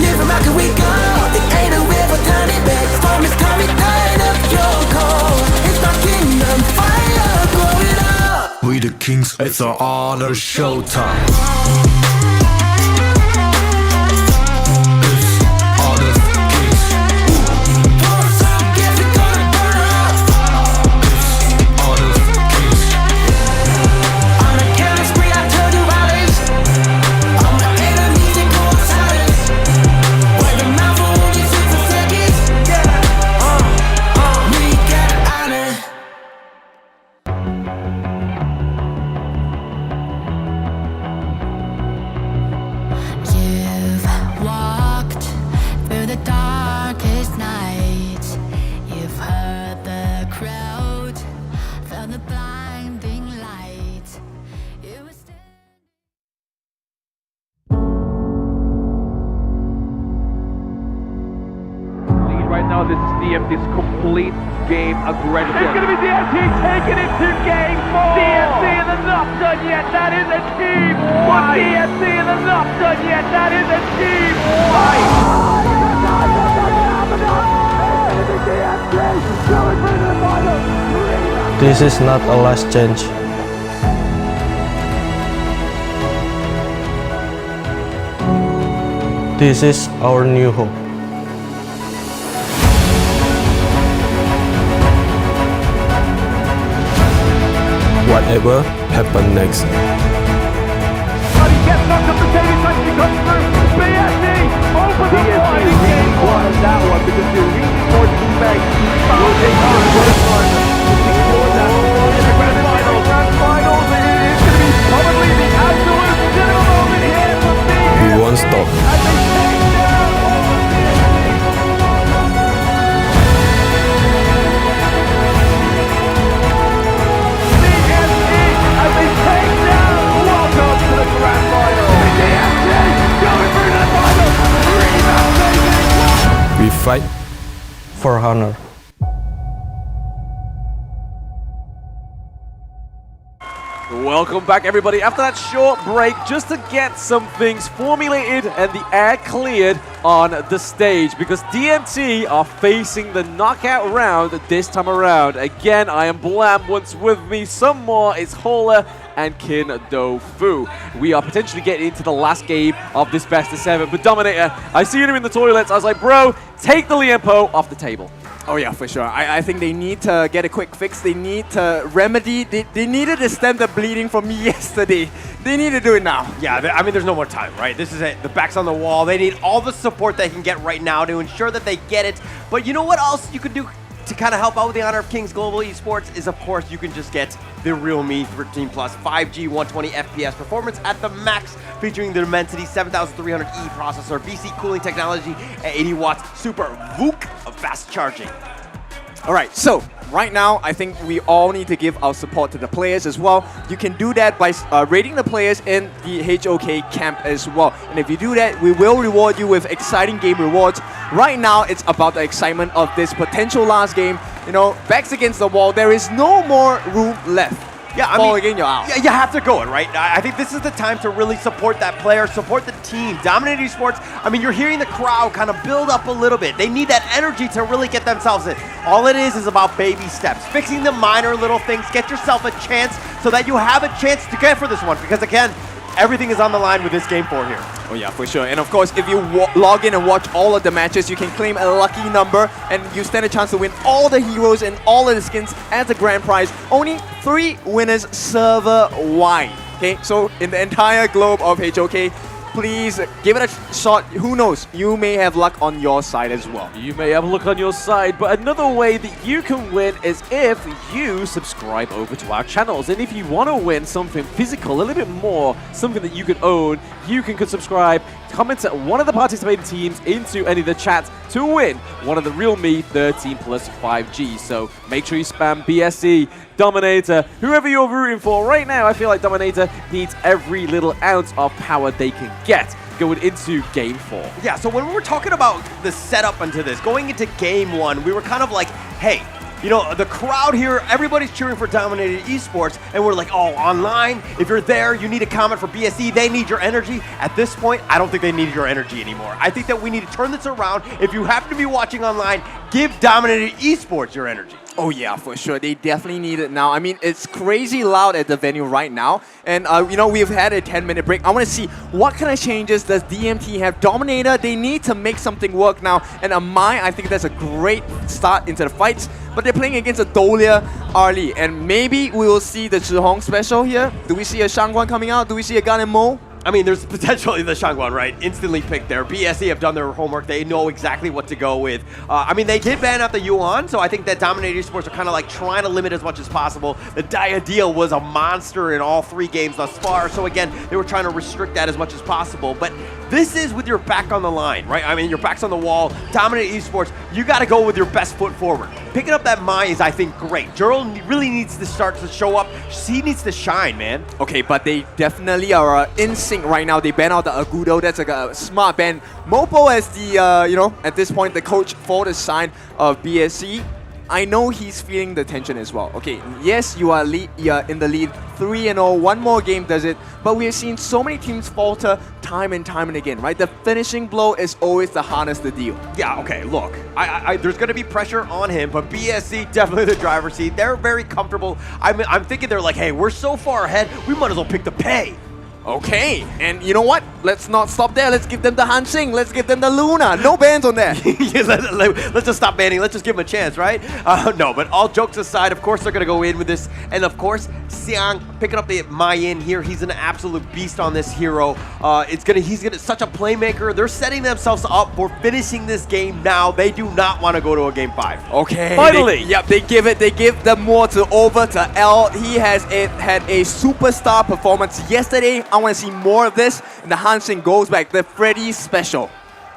live and rock and we go. It ain't a river, tiny bit. Storm is coming, tired of your call. It's my kingdom, fire, blow it up. We the kings, it's our honor showtime. Right now, this is DMT's complete game aggression. It's going to be DMT taking it to game 4. DMT and the not done yet. That is a team. But DMT and the not done yet. That is a team. This is not a last change. This is our new hope. Whatever happens next. But he gets knocked up the table, he comes through. BSC over the line. Really was that one because the reinforced defense will take on the first one. Secure that in the grand finals. It is going to be probably the absolute cinema moment here for me. We won't stop. As they take down all of the We fight for honor. Welcome back, everybody. After that short break, just to get some things formulated and the air cleared on the stage, because DMT are facing the knockout round this time around. Again, I am Blam. Once with me, some more is Hola and Kin Do Fu. We are potentially getting into the last game of this best of 7. But Dominator, I see him in the toilets. I was like, bro, take the Liempo off the table. Oh yeah, for sure. I think they need to get a quick fix. They need to remedy. They needed to stem the bleeding from yesterday. They need to do it now. Yeah, I mean, there's no more time, right? This is it. The back's on the wall. They need all the support they can get right now to ensure that they get it. But you know what else you could do to kind of help out with the Honor of Kings Global Esports is, of course, you can just get the Real Me 13 Plus 5G 120 FPS performance at the max, featuring the Dimensity 7300E processor, BC cooling technology, and 80 watts super VOOC of fast charging. All right, so right now, I think we all need to give our support to the players as well. You can do that by rating the players in the HOK camp as well. And if you do that, we will reward you with exciting game rewards. Right now, it's about the excitement of this potential last game. You know, backs against the wall, there is no more room left. Yeah, I Fall mean, again, you're out. Yeah, you have to go it, right? I think this is the time to really support that player, support the team. Dominator Esports, I mean, you're hearing the crowd kind of build up a little bit. They need that energy to really get themselves in. All it is about baby steps, fixing the minor little things, get yourself a chance so that you have a chance to get for this one. Because again, everything is on the line with this Game 4 here. Oh yeah, for sure. And of course, if you log in and watch all of the matches, you can claim a lucky number and you stand a chance to win all the heroes and all of the skins as a grand prize. Only 3 winners server-wide. Okay, so in the entire globe of HOK, please give it a shot. Who knows? You may have luck on your side as well. You may have luck on your side, but another way that you can win is if you subscribe over to our channels. And if you want to win something physical, a little bit more, something that you can own, you can subscribe comment one of the participating teams into any of the chats to win one of the Real Me 13 plus 5G. So make sure you spam BSE, Dominator, whoever you're rooting for. Right now, I feel like Dominator needs every little ounce of power they can get going into Game 4. Yeah, so when we were talking about the setup into this, going into Game 1, we were kind of like, hey, you know, the crowd here, everybody's cheering for Dominator Esports, and we're like, oh, online, if you're there, you need a comment for BSE, they need your energy. At this point, I don't think they need your energy anymore. I think that we need to turn this around. If you happen to be watching online, give Dominator Esports your energy. Oh yeah, for sure. They definitely need it now. I mean, it's crazy loud at the venue right now. And, you know, we've had a 10-minute break. I want to see what kind of changes does DMT have. Dominator, they need to make something work now. And Amai, I think that's a great start into the fights. But they're playing against a Dolia early. And maybe we will see the Zhihong special here. Do we see a Shangguan coming out? Do we see a Gan and Mo? I mean, there's potentially the Shangguan, right? Instantly picked there. BSE have done their homework. They know exactly what to go with. I mean, they did ban out the Yuan, so I think that Dominator Esports are kind of like trying to limit as much as possible. The Dia deal was a monster in all 3 games thus far, so again, they were trying to restrict that as much as possible. But this is with your back on the line, right? I mean, your back's on the wall. Dominator Esports, you got to go with your best foot forward. Picking up that Mai is, I think, great. Jurl really needs to start to show up. He needs to shine, man. Okay, but they definitely are in sync right now. They ban out the Agudo. That's like a smart ban. Mopo as the, you know, at this point, the coach for the side of BSE. I know he's feeling the tension as well. Okay, yes, you are in the lead 3-0. One more game does it. But we have seen so many teams falter time and time and again, right? The finishing blow is always the hardest to deal. Yeah, okay, look. There's going to be pressure on him, but BSE, definitely the driver's seat. They're very comfortable. I'm thinking they're like, hey, we're so far ahead, we might as well pick the pay. Okay, and you know what? Let's not stop there. Let's give them the Hansing. Let's give them the Luna. No bans on that. Let's just stop banning. Let's just give them a chance, right? No, but all jokes aside, of course they're going to go in with this. And of course, Xiang picking up the Mayin here. He's an absolute beast on this hero. He's such a playmaker. They're setting themselves up for finishing this game now. They do not want to go to a game 5. Okay. Finally. They give them more over to L. He has had a superstar performance yesterday. I want to see more of this. And the Hansing goes back. The Freddy special.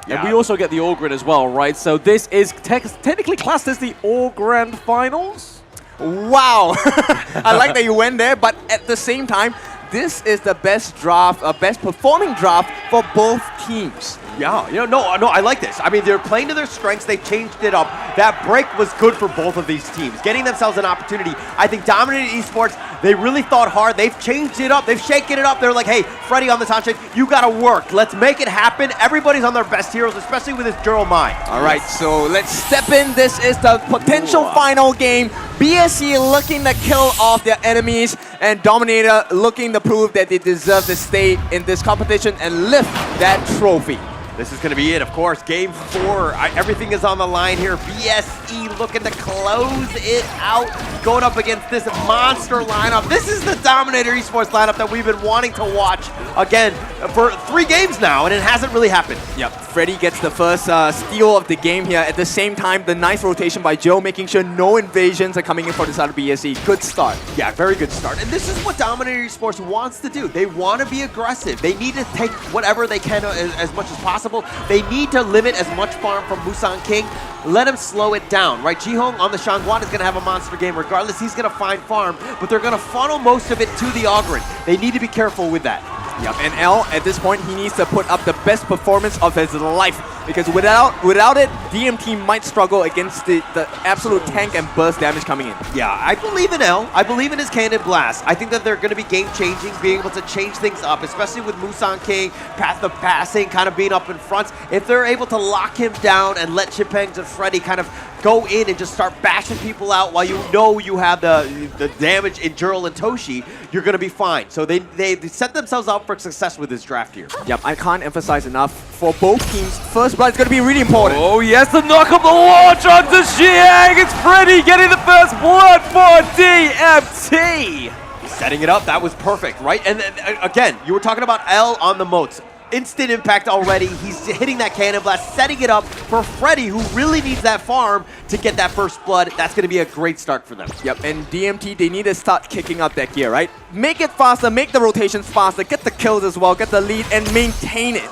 Yeah. And we also get the All Grand as well, right? So this is technically classed as the All Grand Finals. Wow. I like that you went there, but at the same time, this is the best draft, best performing draft for both teams. Yeah, no, I like this. I mean, they're playing to their strengths. They've changed it up. That break was good for both of these teams, getting themselves an opportunity. I think Dominator Esports, they really thought hard. They've changed it up. They've shaken it up. They're like, hey, Freddy on the top shade, you got to work. Let's make it happen. Everybody's on their best heroes, especially with this Jurl Mai. All right, so let's step in. This is the potential final game. BSE looking to kill off their enemies, and Dominator looking to prove that they deserve to stay in this competition and lift that trophy. This is going to be it, of course. Game 4, everything is on the line here. BSE looking to close it out, going up against this monster lineup. This is the Dominator Esports lineup that we've been wanting to watch, again, for 3 games now, and it hasn't really happened. Yep, Freddy gets the first steal of the game here. At the same time, the nice rotation by Joe, making sure no invasions are coming in for the side of BSE. Good start. Yeah, very good start. And this is what Dominator Esports wants to do. They want to be aggressive. They need to take whatever they can as much as possible. They need to limit as much farm from Musang King. Let him slow it down, right? Jihong on the Shangguan is going to have a monster game regardless. He's going to find farm, but they're going to funnel most of it to the Ogren. They need to be careful with that. Yep, and L, at this point, he needs to put up the best performance of his life, because without it, DMT might struggle against the absolute tank and burst damage coming in. Yeah, I believe in L. I believe in his Cannon Blast. I think that they're going to be game-changing, being able to change things up, especially with Musang King, Path of Passing kind of being up in front. If they're able to lock him down and let Chipengs and Freddy kind of go in and just start bashing people out while you know you have the damage in Jurl and Toshi, you're going to be fine. So they set themselves up for success with this draft here. Yep, I can't emphasize enough. For both teams, first blood is going to be really important. Oh yes, the knock up the launch onto Xiang. It's Freddy getting the first blood for DMT. Setting it up, that was perfect, right? And again, you were talking about L on the moats. Instant impact already. He's hitting that Cannon Blast, setting it up for Freddy, who really needs that farm to get that first blood. That's going to be a great start for them. Yep, and DMT, they need to start kicking up that gear, right? Make it faster, make the rotations faster, get the kills as well, get the lead, and maintain it.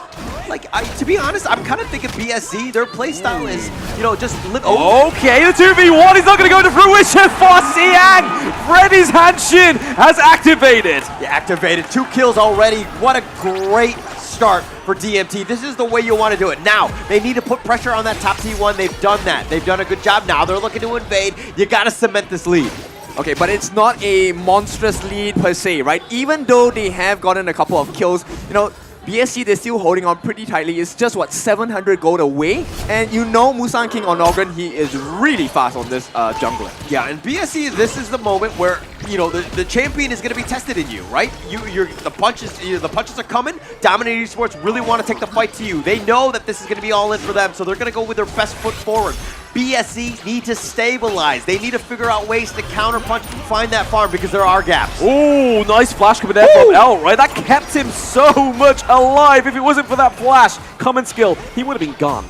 Like, to be honest, I'm kind of thinking BSC, their playstyle is, you know, just... Okay, the 2v1 is not going to go to fruition for Siang. Freddy's Hanshin has activated. Yeah, activated. 2 kills already. What a great start for DMT. This is the way you want to do it. Now, they need to put pressure on that top T1. They've done that. They've done a good job. Now they're looking to invade. You got to cement this lead. Okay, but it's not a monstrous lead per se, right? Even though they have gotten a couple of kills, you know, BSC, they're still holding on pretty tightly. It's just, what, 700 gold away? And you know Musang King on Ogren, he is really fast on this jungler. Yeah, and BSC, this is the moment where, you know, the champion is going to be tested in you, right? The punches are coming. Dominator Esports really want to take the fight to you. They know that this is going to be all in for them, so they're going to go with their best foot forward. BSC need to stabilize. They need to figure out ways to counterpunch and find that farm because there are gaps. Oh, nice flash coming there from L, right? That kept him so much alive. If it wasn't for that flash, common skill, he would have been gone.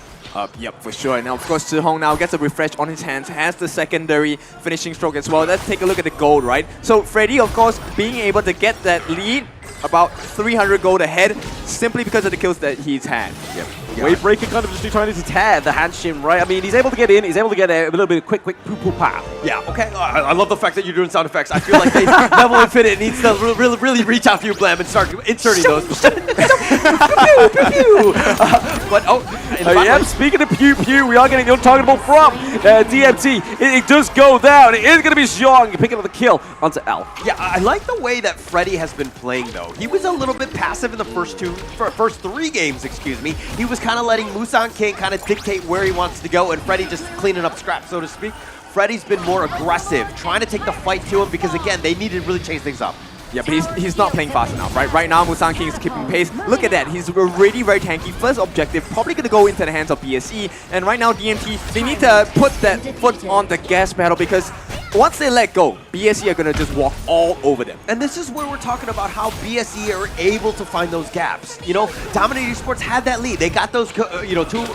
Yep, for sure. Now, of course, Zhihong now gets a refresh on his hands, has the secondary finishing stroke as well. Let's take a look at the gold, right? So Freddy, of course, being able to get that lead, about 300 gold ahead, simply because of the kills that he's had. Yep. Wavebreaker kind of just trying to tear the Hanshin, right? I mean, he's able to get in, he's able to get a little bit of quick poo-poo-pow. Yeah, okay. I love the fact that you're doing sound effects. I feel like Level Infinite needs to really reach out for you, Blam, and start inserting those. Yeah, speaking of pew-pew, we are getting the untargetable from DMT. It does go down. It is going to be Xiong picking up the kill onto L. Yeah, I like the way that Freddy has been playing, though. He was a little bit passive in the first 3 games, excuse me. He was kind of letting Musang King kind of dictate where he wants to go, and Freddy just cleaning up scraps, so to speak. Freddy's been more aggressive, trying to take the fight to him because, again, they need to really change things up. Yeah, but he's not playing fast enough, right? Right now, Musang King is keeping pace. Look at that. He's already very tanky. First objective, probably going to go into the hands of BSE. And right now, DMT, they need to put that foot on the gas pedal because once they let go, BSE are going to just walk all over them. And this is where we're talking about how BSE are able to find those gaps. You know, Dominator Esports had that lead. They got those, 2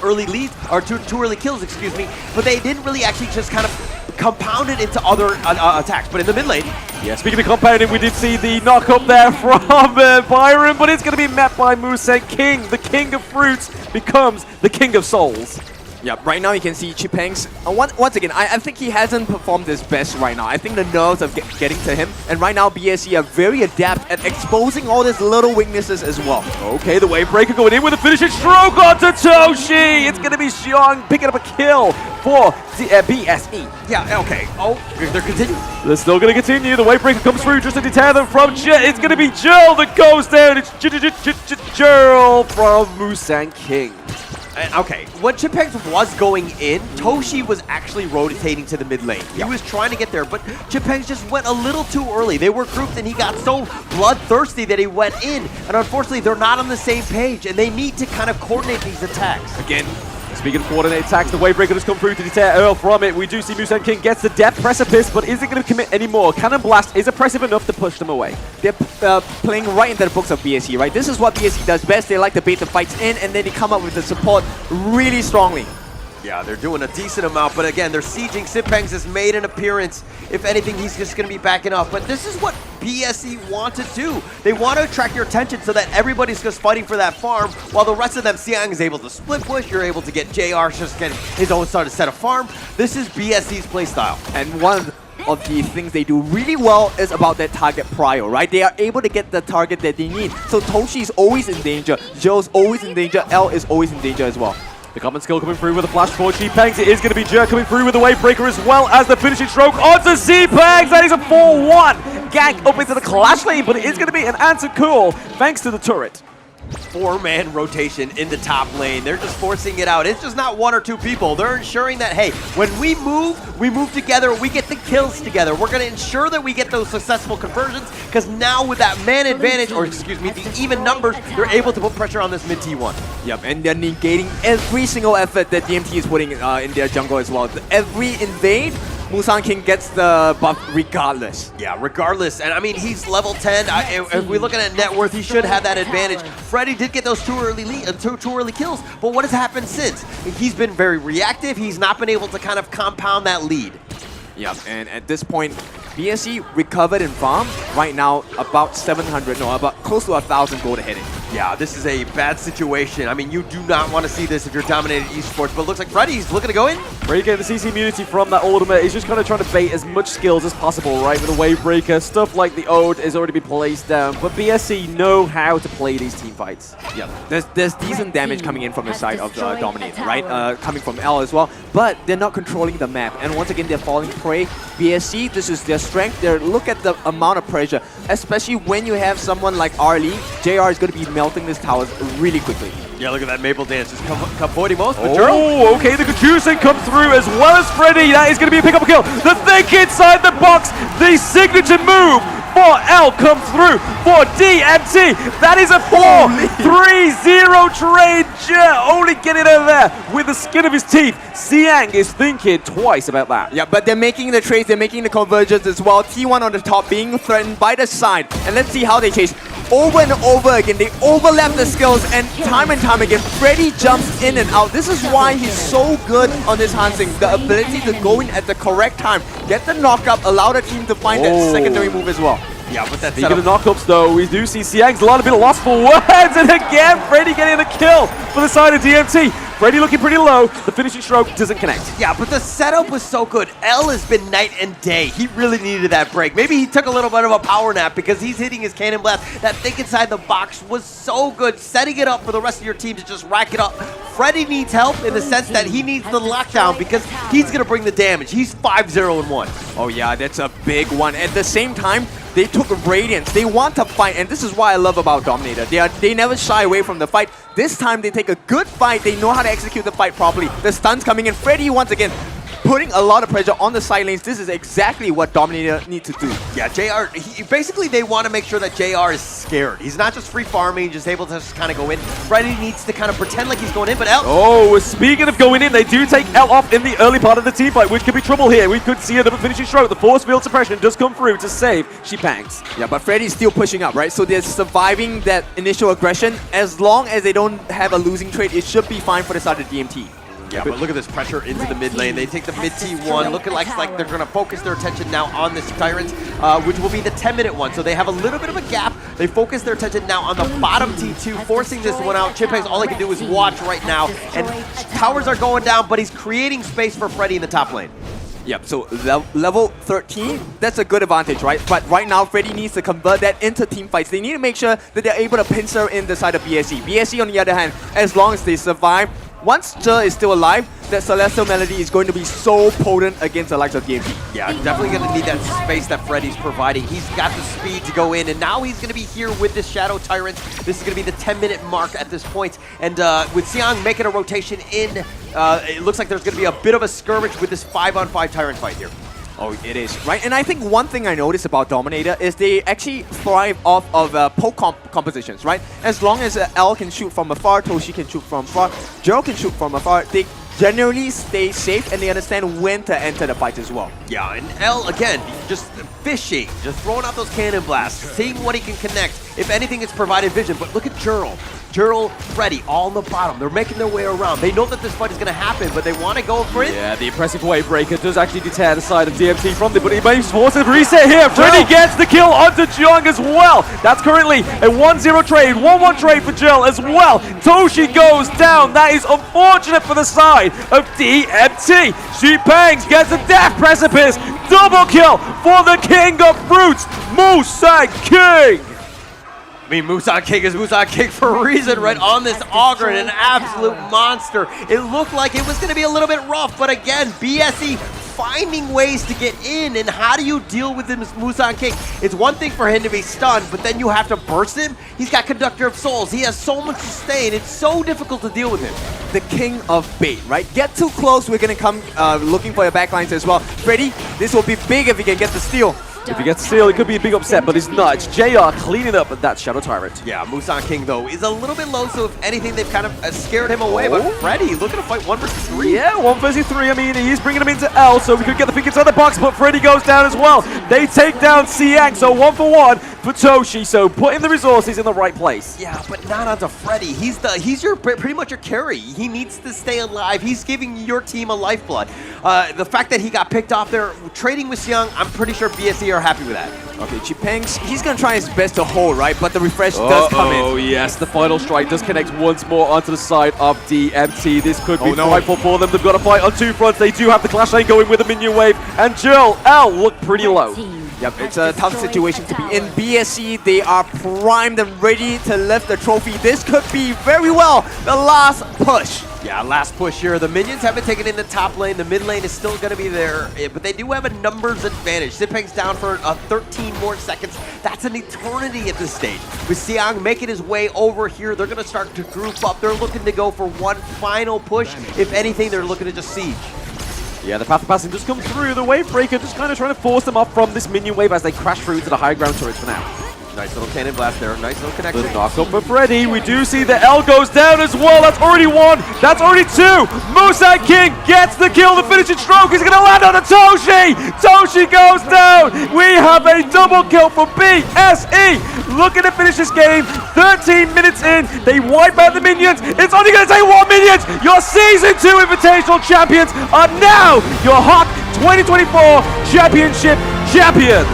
early leads, or two early kills, excuse me, but they didn't really actually just kind of compound it into other attacks. But in the mid lane... Yeah, speaking of compounding, we did see the knock up there from Byron, but it's going to be met by Musang King. The king of fruits becomes the king of souls. Yeah, right now you can see Chipeng's, once again, I think he hasn't performed his best right now. I think the nerves are getting to him, and right now BSE are very adept at exposing all these little weaknesses as well. Okay, the Wavebreaker going in with a finishing stroke onto Toshi! It's going to be Xiong picking up a kill for BSE. Yeah, okay. Oh, they're continuing. They're still going to continue. The Wavebreaker comes through just to deter them from Jet. It's going to be Jel that goes down. It's Jel from Musang King. Okay, when Chipex was going in, Toshi was actually rotating to the mid lane. He was trying to get there, but Chipex just went a little too early. They were grouped and he got so bloodthirsty that he went in. And unfortunately, they're not on the same page and they need to kind of coordinate these attacks. Again, speaking of coordinated attacks, the Wavebreaker has come through to deter Earl from it. We do see Musang King gets the Death Precipice, but is it going to commit any more? Cannon Blast is oppressive enough to push them away. They're playing right into the books of BSE, right? This is what BSE does best. They like to bait the fights in, and then they come up with the support really strongly. Yeah, they're doing a decent amount, but again, they're sieging. Sipangs has made an appearance. If anything, he's just going to be backing up. But this is what BSE want to do. They want to attract your attention so that everybody's just fighting for that farm, while the rest of them, Siang is able to split push, you're able to get JR just get his own started set of farm. This is BSE's playstyle. And one of the things they do really well is about that target prio, right? They are able to get the target that they need. So Toshi is always in danger, Joe's always in danger, L is always in danger as well. The common skill coming through with a flash for Chipangs. It is going to be Jerk coming through with the Wavebreaker as well as the finishing stroke onto Chipangs. That is a 4-1. Gank up into the Clash lane, but it is going to be an answer call thanks to the turret. 4-man rotation in the top lane. They're just forcing it out. It's just not 1 or 2 people. They're ensuring that, hey, when we move together, we get the kills together. We're going to ensure that we get those successful conversions because now with that man advantage, or excuse me, the even numbers, they're able to put pressure on this mid T1. Yep, and they're negating every single effort that DMT is putting in their jungle as well. Every invade, Musang King gets the buff regardless. Yeah, regardless. And I mean, he's level 10. If we're looking at net worth, he should have that advantage. Freddy did get those two early kills, but what has happened since? He's been very reactive. He's not been able to kind of compound that lead. Yep, and at this point, BSE recovered in farm. Right now, about 700, no, about close to 1,000 gold ahead. Yeah, this is a bad situation. I mean, you do not want to see this if you're Dominator Esports, but it looks like Freddy's looking to go in. Freddy getting the CC immunity from that ultimate. He's just kind of trying to bait as much skills as possible, right? With a wave breaker, stuff like the Ode has already been placed down, but BSC know how to play these team fights. Yeah, there's decent damage coming in from the side of Dominator, right? Coming from L as well, but they're not controlling the map, and once again they're falling prey. BSC, this is their strength. Look at the amount of pressure, especially when you have someone like Arlie. JR is going to be melting this towers really quickly. Yeah, look at that Maple Dance just avoiding most, but Oh, okay, the Kajusen comes through as well as Freddy. That is going to be a pick-up kill. The think inside the box, the signature move for L comes through for DMT. That is a 4-3-0 trade. Only getting over there with the skin of his teeth. Siang is thinking twice about that. Yeah, but they're making the trades, they're making the conversions as well. T1 on the top being threatened by the side. And let's see how they chase. Over and over again, they overlap the skills, and time again, Freddy jumps in and out. This is why he's so good on this Hansing. The ability to go in at the correct time, get the knockup, allow the team to find that secondary move as well. Yeah, but that's Speaking of knockups though, we do see Siang's a lot of bit of lost for words, and again, Freddy getting the kill for the side of DMT. Freddy looking pretty low, the finishing stroke doesn't connect. Yeah, but the setup was so good. L has been night and day. He really needed that break. Maybe he took a little bit of a power nap because he's hitting his cannon blast. That think inside the box was so good, setting it up for the rest of your team to just rack it up. Freddy needs help in the sense that he needs the lockdown because he's going to bring the damage. He's 5-0-1. Oh yeah, that's a big one. At the same time, they took Radiance. They want to fight, and this is what I love about Dominator. They never shy away from the fight. This time, they take a good fight. They know how to execute the fight properly. The stun's coming in. Freddy, once again, putting a lot of pressure on the side lanes. This is exactly what Dominator need to do. Yeah, JR, basically they want to make sure that JR is scared. He's not just free farming, just able to just kind of go in. Freddy needs to kind of pretend like he's going in, but L... Oh, speaking of going in, they do take L off in the early part of the team fight, which could be trouble here. We could see another finishing stroke. The force field suppression does come through to save Shipangs. Yeah, but Freddy's still pushing up, right? So they're surviving that initial aggression. As long as they don't have a losing trade, it should be fine for the side of DMT. Yeah, but look at this pressure into the mid lane. They take the mid T1, looking like they're going to focus their attention now on this Tyrant, which will be the 10-minute one. So they have a little bit of a gap. They focus their attention now on the bottom T2, forcing this one out. Chimpang's all he can do is watch right now. And towers are going down, but he's creating space for Freddy in the top lane. Yep, so level 13, that's a good advantage, right? But right now, Freddy needs to convert that into team fights. They need to make sure that they're able to pincer in the side of BSC. BSC, on the other hand, as long as they survive, once Zhe is still alive, that Celestial Melody is going to be so potent against the likes of DMT. Yeah, definitely going to need that space that Freddy's providing. He's got the speed to go in, and now he's going to be here with this Shadow Tyrant. This is going to be the 10-minute mark at this point. And with Siang making a rotation in, it looks like there's going to be a bit of a skirmish with this 5-on-5 Tyrant fight here. Oh, it is, right? And I think one thing I noticed about Dominator is they actually thrive off of poke compositions, right? As long as L can shoot from afar, Toshi can shoot from afar, Jero can shoot from afar, they generally stay safe and they understand when to enter the fight as well. Yeah, and L, again, just fishing, just throwing out those cannon blasts, seeing what he can connect. If anything, it's provided vision, but look at Jero. Jero, Freddy, all on the bottom. They're making their way around. They know that this fight is going to happen, but they want to go for it. Yeah, the impressive wave breaker does actually deter the side of DMT from it, but he may force a reset here. Freddy gets the kill onto Jung as well. That's currently a 1-0 trade, 1-1 trade for Jill as well. Toshi goes down. That is unfortunate for the side of DMT. Shipangs gets a death precipice. Double kill for the king of fruits, Musang King. I mean, Musang King is Musang King for a reason, right? On this Augur, an absolute monster. It looked like it was going to be a little bit rough, but again, BSE finding ways to get in, and how do you deal with this Musang King? It's one thing for him to be stunned, but then you have to burst him. He's got Conductor of Souls. He has so much sustain. It's so difficult to deal with him. The king of bait, right? Get too close, we're going to come looking for your backlines as well. Freddy, this will be big if you can get the steal. If he gets steal, it could be a big upset, but it's not. It's JR cleaning up that Shadow Tyrant. Yeah, Musang King, though, is a little bit low, so if anything, they've kind of scared him away. But Freddy looking to fight 1 versus 3. Yeah, 1 versus 3. I mean, he's bringing him into L, so we could get the fingers inside the box, but Freddy goes down as well. They take down Siang, so 1 for 1. for Toshi, so putting the resources in the right place. Yeah, but not onto Freddy. He's pretty much your carry. He needs to stay alive. He's giving your team a lifeblood. The fact that he got picked off there, trading with Xiang, I'm pretty sure BSE are happy with that. Okay, Chipangs, he's gonna try his best to hold, right? But the refresh does come in. Oh yes, the final strike does connect once more onto the side of DMT. This could be frightful for them. They've got to fight on two fronts. They do have the clash lane going with the minion wave, and Jill L look pretty low. Yep, it's a tough situation to be in. BSE, they are primed and ready to lift the trophy. This could be very well the last push. Yeah, last push here. The minions haven't taken in the top lane. The mid lane is still going to be there, but they do have a numbers advantage. Sipeng's down for 13 more seconds. That's an eternity at this stage. With Xiang making his way over here, they're going to start to group up. They're looking to go for one final push. If anything, they're looking to just siege. Yeah, the path of passing just comes through. The wave breaker just kind of trying to force them off from this minion wave as they crash through to the high ground turrets for now. Nice little cannon blast there. Nice little connection. The knock up for Freddy. We do see the L goes down as well. That's already one. That's already two. Musang King gets the kill. The finishing stroke is going to land on a Toshi. Toshi goes down. We have a double kill for BSE. Looking to finish this game. 13 minutes in. They wipe out the minions. It's only going to take one minions. Your Season 2 Invitational champions are now your HOC 2024 Championship champions.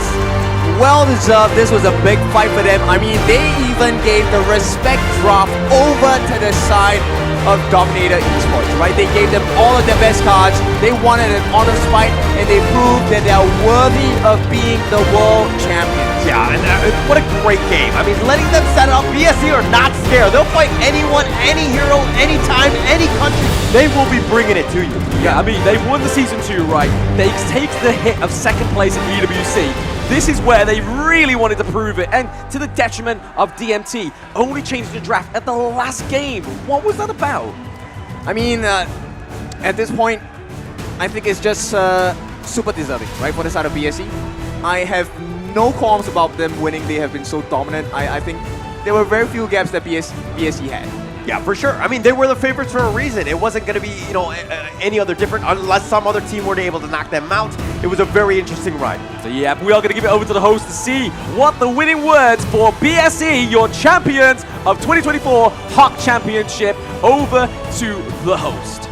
Well deserved. This was a big fight for them. I mean, they even gave the respect drop over to the side of Dominator Esports, right? They gave them all of their best cards. They wanted an honest fight, and they proved that they're worthy of being the world champions. Yeah, and what a great game. I mean, letting them set up, BSE are not scared. They'll fight anyone, any hero, anytime, any country. They will be bringing it to you. Yeah, I mean, they won the Season 2, right? They take the hit of second place in EWC. This is where they really wanted to prove it, and to the detriment of DMT, only changing the draft at the last game. What was that about? I mean, at this point, I think it's just super deserving, right, for the side of BSE. I have no qualms about them winning. They have been so dominant. I think there were very few gaps that BSE had. Yeah, for sure. I mean, they were the favorites for a reason. It wasn't going to be, you know, any other different unless some other team were able to knock them out. It was a very interesting ride. So yeah, we are going to give it over to the host to see what the winning words for BSE, your champions of 2024 HOC Championship, over to the host.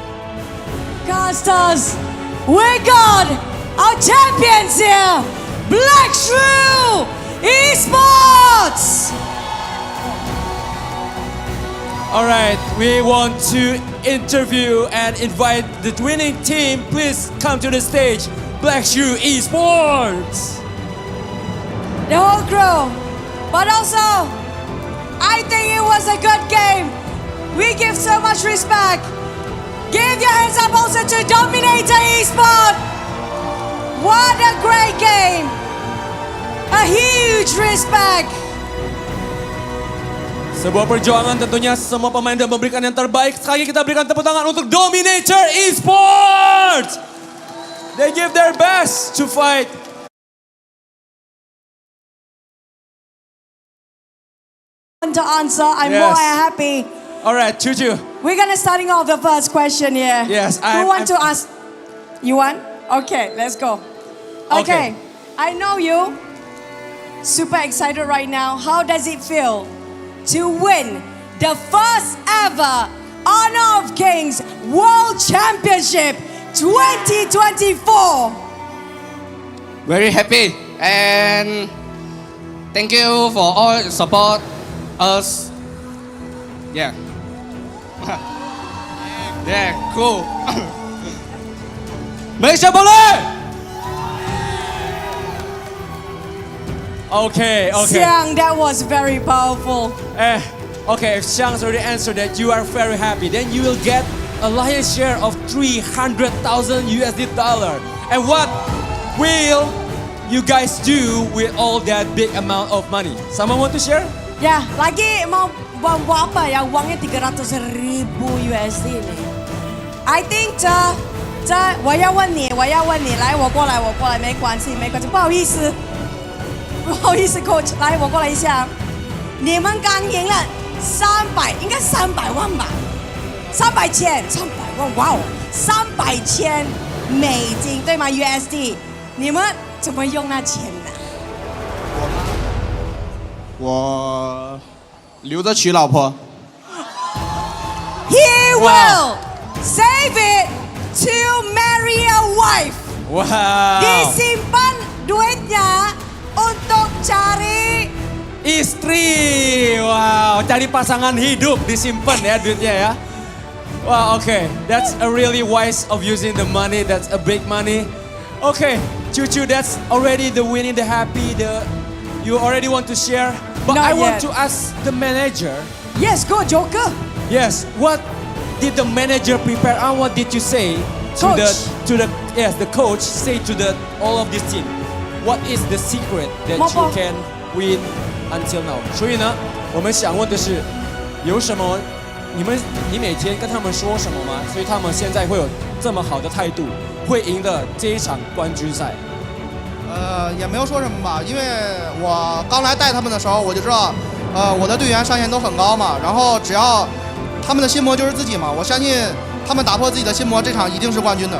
Casters, we got our champions here, Black Shrew Esports! Alright, we want to interview and invite the winning team. Please come to the stage, Black Shrew Esports! The whole crew, but also, I think it was a good game. We give so much respect. Give your hands up also to Dominator Esports. What a great game. A huge respect. Sebuah perjuangan tentunya semua pemain dan memberikan yang terbaik. Sekali kita berikan tepuk tangan untuk Dominator Esports. They give their best to fight. To answer, I'm Yes. more happy. All right, Chuchu. We're gonna starting off the first question here. Yes, Who want to ask? You want? Okay, let's go. Okay, I know you. Super excited right now. How does it feel to win the first ever Honor of Kings World Championship 2024? Very happy, and thank you for all support us. Yeah. Yeah, cool. Malaysia boleh! Okay. Xiang, that was very powerful. Okay, if Xiang's already answered that you are very happy, then you will get a lion's share of $300,000 USD. And what will you guys do with all that big amount of money? Someone want to share? Ya, lagi mau buat apa ya? Uangnya 300,000 USD nih. I think 我要问你，来，我过来，没关系，不好意思，coach， 来，我过来一下。你们刚赢了应该300万吧？300千，300万，哇哦，300千美金，对吗？USD， 你们怎么用那钱呢？我留着娶老婆。 He will save it to marry a wife. Wow. Disimpan duitnya untuk cari Istri. Wow, cari pasangan hidup disimpan ya duitnya ya. Wow, okay. That's a really wise of using the money. That's a big money. Okay, Cucu, that's already the winning, the happy, you already want to share. But Not I want yet. to ask the manager. Yes, go Joker. Yes, what did the manager prepare and what did you say to the coach say to all of this team? What is the secret that you can win until now? 所以呢，我们想问的是，有什么你每天跟他们说什么吗？所以他们现在会有这么好的态度，会赢得这一场冠军赛。也没有说什么吧，因为我刚来带他们的时候，我就知道，我的队员上限都很高嘛，然后只要他们的心魔就是自己嘛，我相信他们打破自己的心魔，这场一定是冠军的。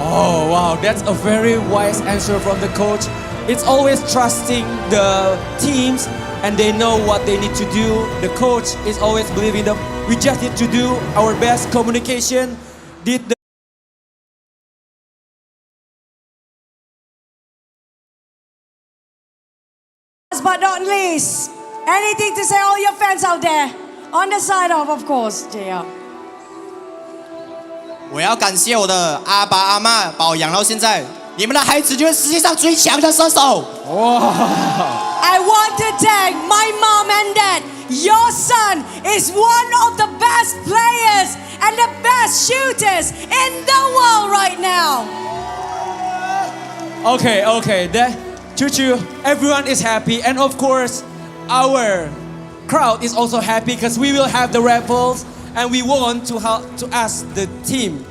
Oh wow, that's a very wise answer from the coach. It's always trusting the teams and they know what they need to do. The coach is always believing them. We just need to do our best communication. Last but not least, anything to say all your fans out there on the side of course, JR. 我要感谢我的阿爸阿妈把我养到现在，你们的孩子就是世界上最强的射手。哇！ I want to thank my mom and dad. Your son is one of the best players and the best shooters in the world right now. Okay, that Chuchu, everyone is happy and of course our crowd is also happy because we will have the raffles and we want to ask the team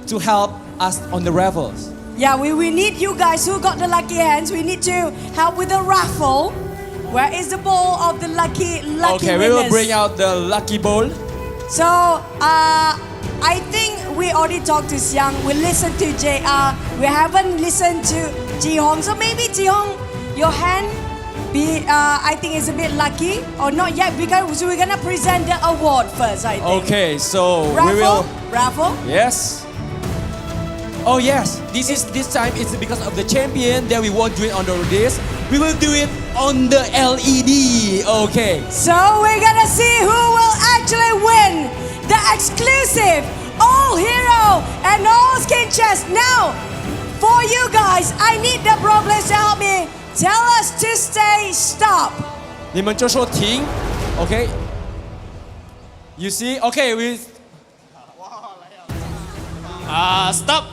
to help us on the raffles. Yeah, we need you guys who got the lucky hands. We need to help with the raffle. Where is the ball of the lucky Okay, we will bring out the lucky ball. So, I think we already talked to Xiang. We listened to JR. We haven't listened to Ji Hong. So maybe Ji Hong, your hand, I think is a bit lucky or not yet because we're gonna present the award first. I think. Okay, so Raffle? we will. Raffle. Yes. Oh yes, this time it's because of the champion that we won't do it on this. We will do it on the LED. Okay. So we're gonna see who will actually win the exclusive all hero and all skin chest. Now, for you guys, I need the pro players to help me. Tell us to stay stop. 你们就说停 ，OK? You see? Okay, we. Stop.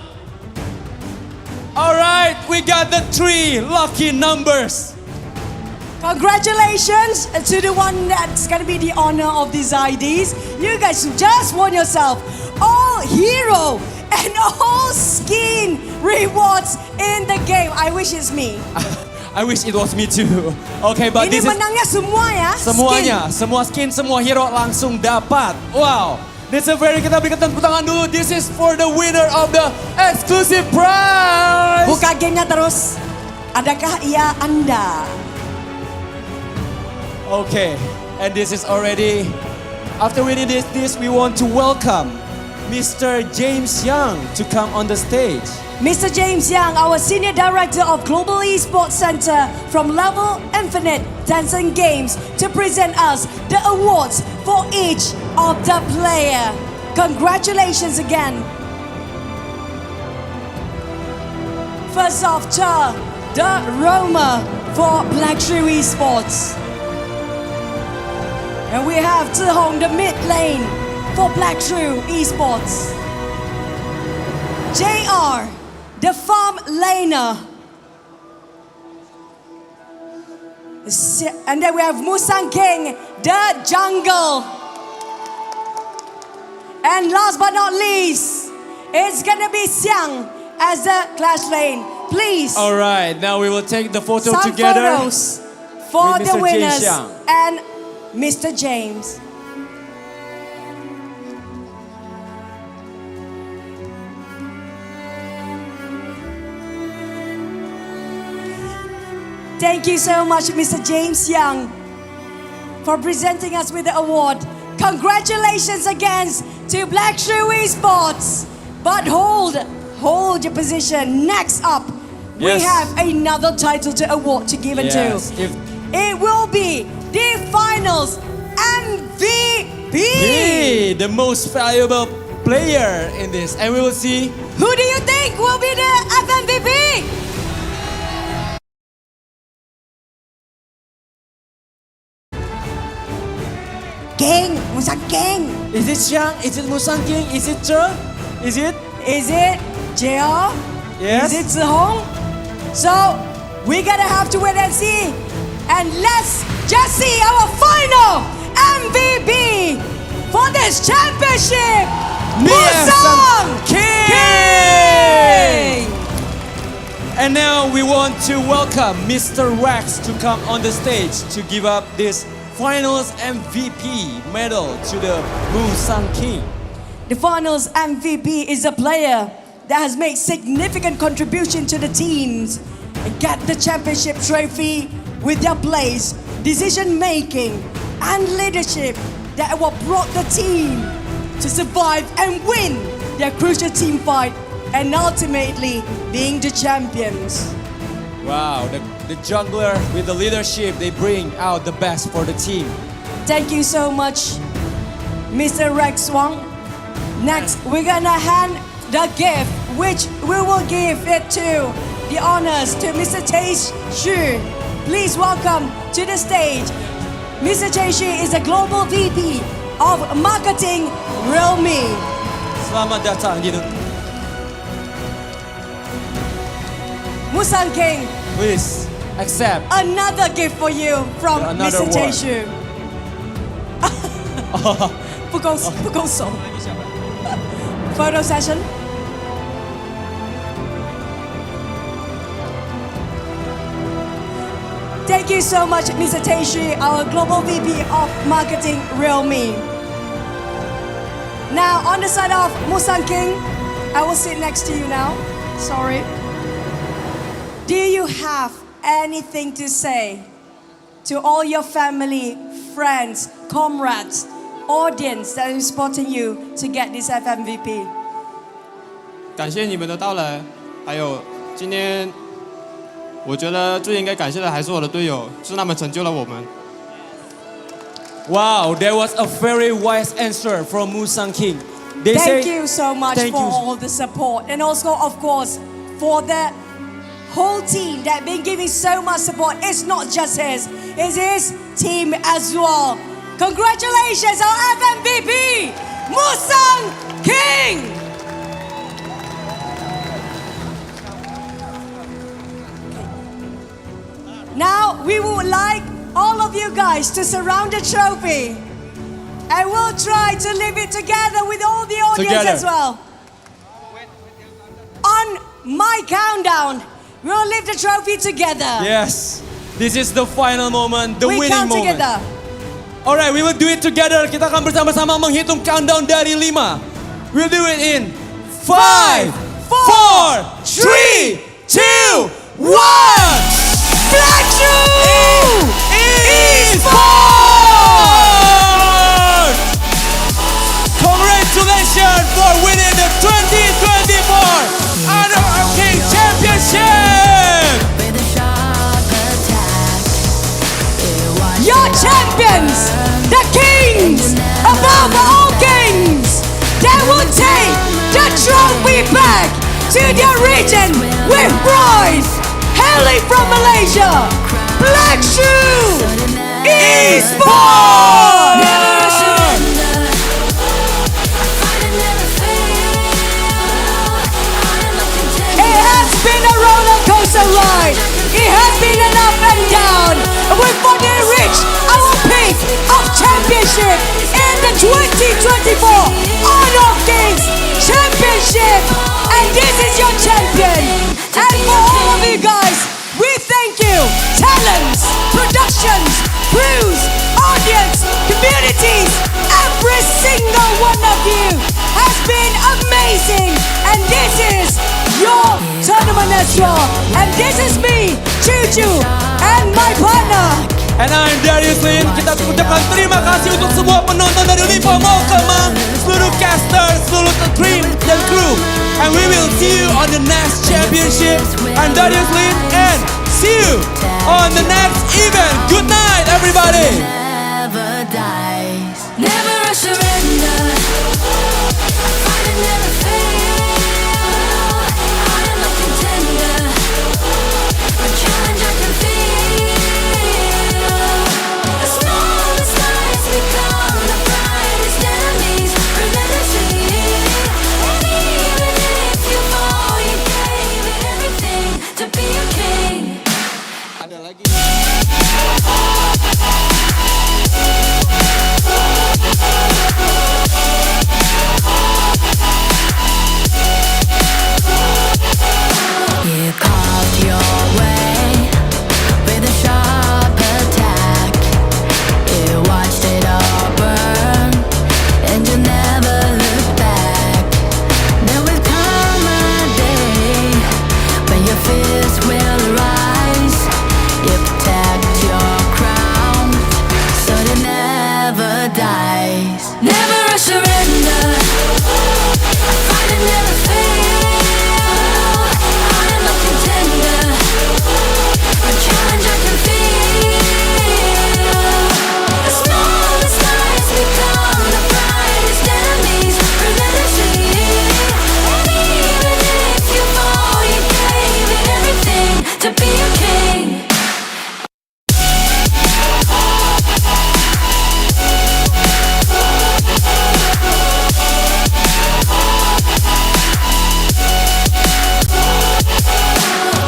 All right, we got the 3 lucky numbers. Congratulations to the one that's gonna be the honor of these IDs. You guys just won yourself all hero and all skin rewards in the game. I wish it's me. I wish it was me too. Okay, but Ini this is menangnya semua ya. semuanya, semua skin, semua hero langsung dapat. Wow. This is very, kita berikan tepuk tangan dulu. This is for the winner of the exclusive prize. Buka gamenya terus. Adakah ia Anda? Okay, and this is already, after winning this we want to welcome Mr. James Young to come on the stage. Mr. James Young, our Senior Director of Global Esports Center from Level Infinite Tencent Games, to present us the awards for each of the player. Congratulations again. First off, the Roma for Black Shrew Esports. And we have Zihong, the mid lane for Black Shrew Esports. JR, the farm laner. And then we have Musang King, the jungle. And last but not least, it's gonna be Xiang as the clash lane. Please. All right, now we will take the photo some together. photos for with the Mr. James winners Xiang. and Mr. James. Thank you so much, Mr. James Young. for presenting us with the award. Congratulations again to Black Shrew Esports. But hold your position. Next up, we Yes. have another title to award to give it to. It will be the finals MVP. The most valuable player in this, and we will see Who do you think will be the FMVP? King, Musang King. Is it Xiang? Is it Musang King? Is it Zhe? Is it? Is it JR? Yes. Is it Zihong? So we're gonna have to wait and see. And let's just see our final MVP for this championship. Musang King! And now we want to welcome Mr. Rex to come on the stage to give up this finals MVP medal to the Musang King. The finals MVP is a player that has made significant contribution to the teams and get the championship trophy with their plays, decision making, and leadership that what brought the team to survive and win their crucial team fight and ultimately being the champions. Wow, the jungler with the leadership, they bring out the best for the team. Thank you so much, Mr. Rex Wang. Next, we're gonna hand the gift, which we will give it to the honors to Mr. Tae Shu. Please welcome to the stage. Mr. Tae Shu is a global VP of marketing Realme. Selamat datang di Musang King, Please accept another gift for you from Another Mr. Tae one. Shu. 不够熟 Photo session. Thank you so much, Mr. Tae Shu, our global VP of marketing Realme. Now, on the side of Musang King, I will sit next to you now. Sorry. Do you have anything to say to all your family, friends, comrades, audience that is supporting you to get this FMVP? 感谢你们的到来，还有今天，我觉得最应该感谢的还是我的队友，是他们成就了我们。 Wow, that was a very wise answer from Musang King. They Thank say, you so much Thank for you. all the support, and also, of course, for the whole team that been giving so much support. It's not just his, it's his team as well. Congratulations, our FMVP, Musang King! Now we would like all of you guys to surround the trophy. And we'll try to leave it together with all the audience Together. as well. On my countdown, we'll leave the trophy together. Yes, this is the final moment, the we winning count moment. together. Alright, we will do it together. Kita akan bersama-sama menghitung countdown dari 5. We'll do it in 5, 4, 3, 2, 1. Black Shrew Esports! Congratulations for winning the 2024 Honor of Kings Championship! Your champions, the kings above all kings, that will take the trophy back to their region with pride. Hailing from Malaysia, Black Shrew Esports! It has been a roller coaster ride. It has been an up and down. We've finally reached our peak of championship in the 2024 Honor of Kings Championship. And this is your champion. And for all of you guys, we thank you. Talents, productions, crews, audience, communities, every single one of you has been amazing. And this is your tournament as well. And this is me, Choo Choo, and my partner, And I'm Darius Lin. Kita ucapkan terima kasih untuk semua penonton dari Lipa Mall Kemang, seluruh caster, seluruh krim dan kru. And we will see you on the next championship. I'm Darius Lin and see you on the next event. Good night, everybody. Never dies, never a surrender. I fight and never fail. I am a contender. A challenge I can feel. The smallest lies become the brightest enemies. Relentlessly, and even if you fall, you gave it everything to be a king. Ada lagi. You carved your way with a sharp attack. You watched it all burn, and you never looked back. There will come a day when your fears will rise. You protect your crown, so it never dies. Never a surrender. I fight and never fail. I am a contender. A challenge I can feel. The smallest lies become the brightest enemies. Relentlessly, and even if you fall, you gave it everything to be a king.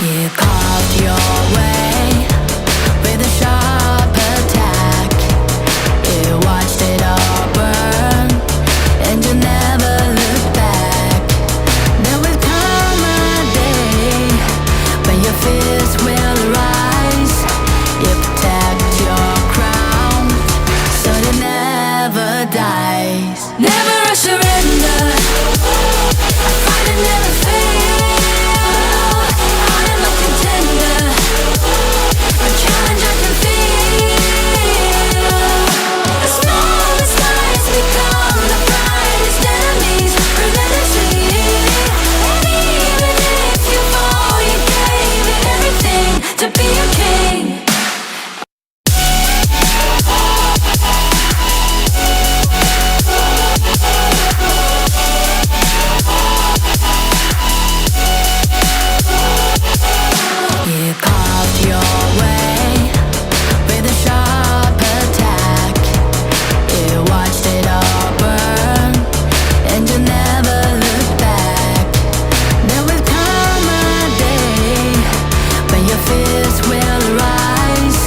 You carved your way with a sharp attack. You watched it all burn, and you never looked back. There will come a day when your fears will rise. You protect your crown, so it never dies. Never a surrender. I fight and never fail. I am a contender. A challenge I can feel. The smallest lies become the brightest enemies. Relentlessly, and even if you fall, you gave it everything to be a king. You carved your way with a sharp attack. You watched it all burn, and you never looked back. There will come a day when your fears will rise.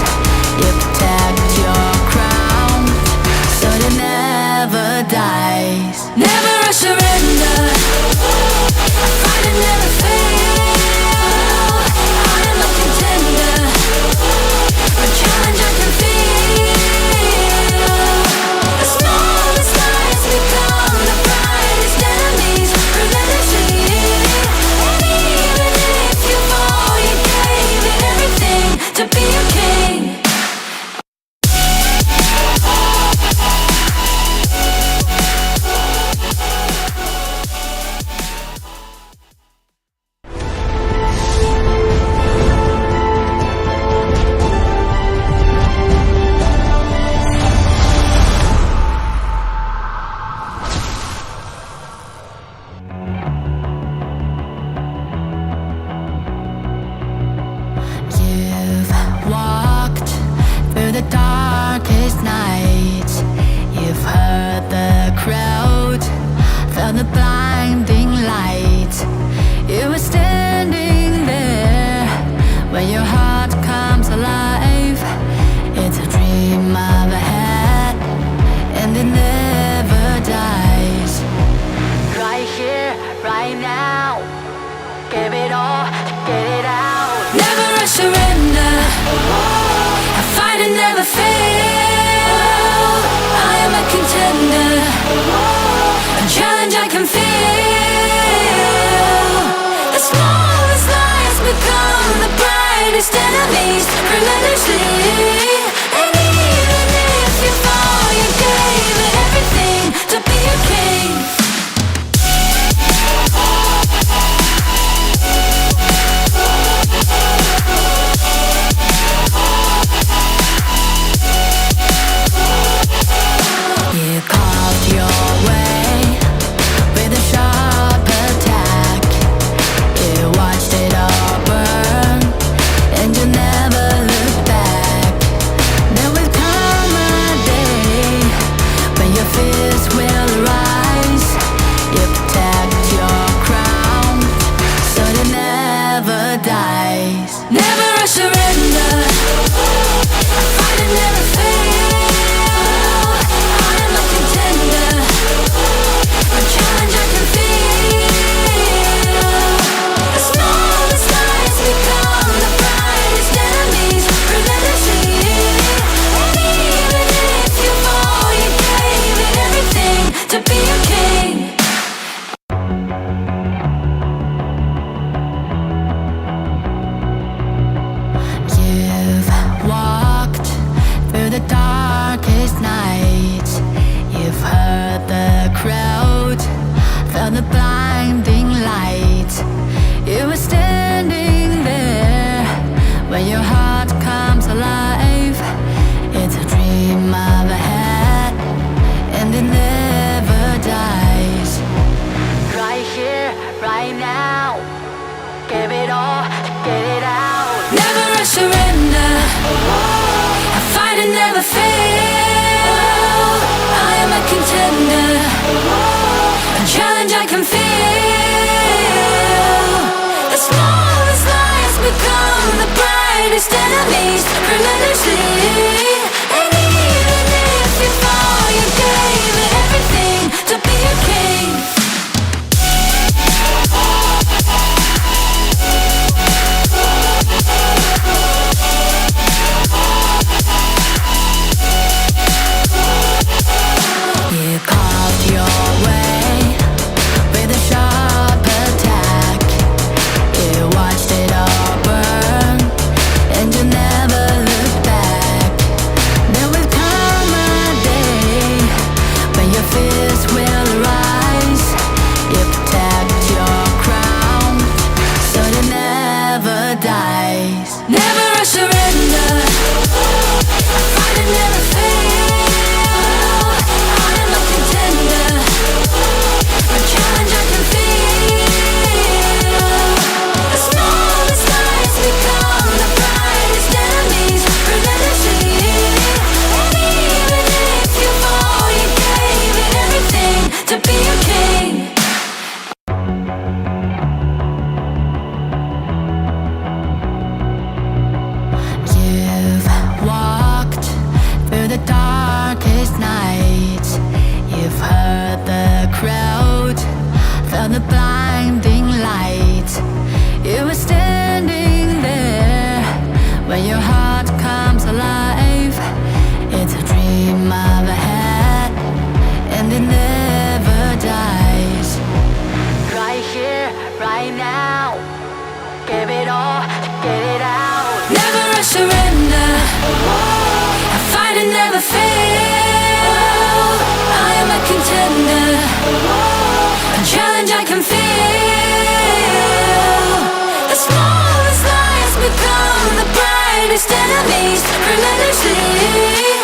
You protect your crown, so it never dies. Never a surrender. I fight and never fail. I am a contender. A challenge I can feel. The smallest lies become the brightest enemies. Relentlessly, and even if you fall, you gave it everything to be a king. You've walked through the darkest nights. You've heard the crowd, felt the blinding light. You were standing there when your heart comes alive. It's a dream of a hat, and it never dies. Right here, right now, give it all, get it out. Never a surrender. I fight and never fail. I am a contender. A challenge I can feel. The smallest lies become the brightest enemies. Relentlessly, blinding light. You were standing there when your heart comes alive. It's a dream I've had, and it never dies. Right here, right now, give it all, get it out. Never a surrender, I fight and never fail. I am a contender, a challenge I can feel. The smallest lies become the brightest enemies, relentlessly. And even if you fall, you gave it everything to be a king. You carved your way with a sharp attack. You watched it all burn, and you never looked back. There will come a day when your fears will arise. You protect your crown, so it never dies. Never a surrender, I fight and never fail. To be a king. You've walked through the darkest night. You've heard the crowd, felt the blinding light. You were standing there when your heart comes alive. It's a dream I've had, and it never dies. Right here, right now, give it all, get it out. Never a surrender, I fight and never fail. I am a contender, a challenge I can feel. The smallest lies become the brightest enemies, relentlessly.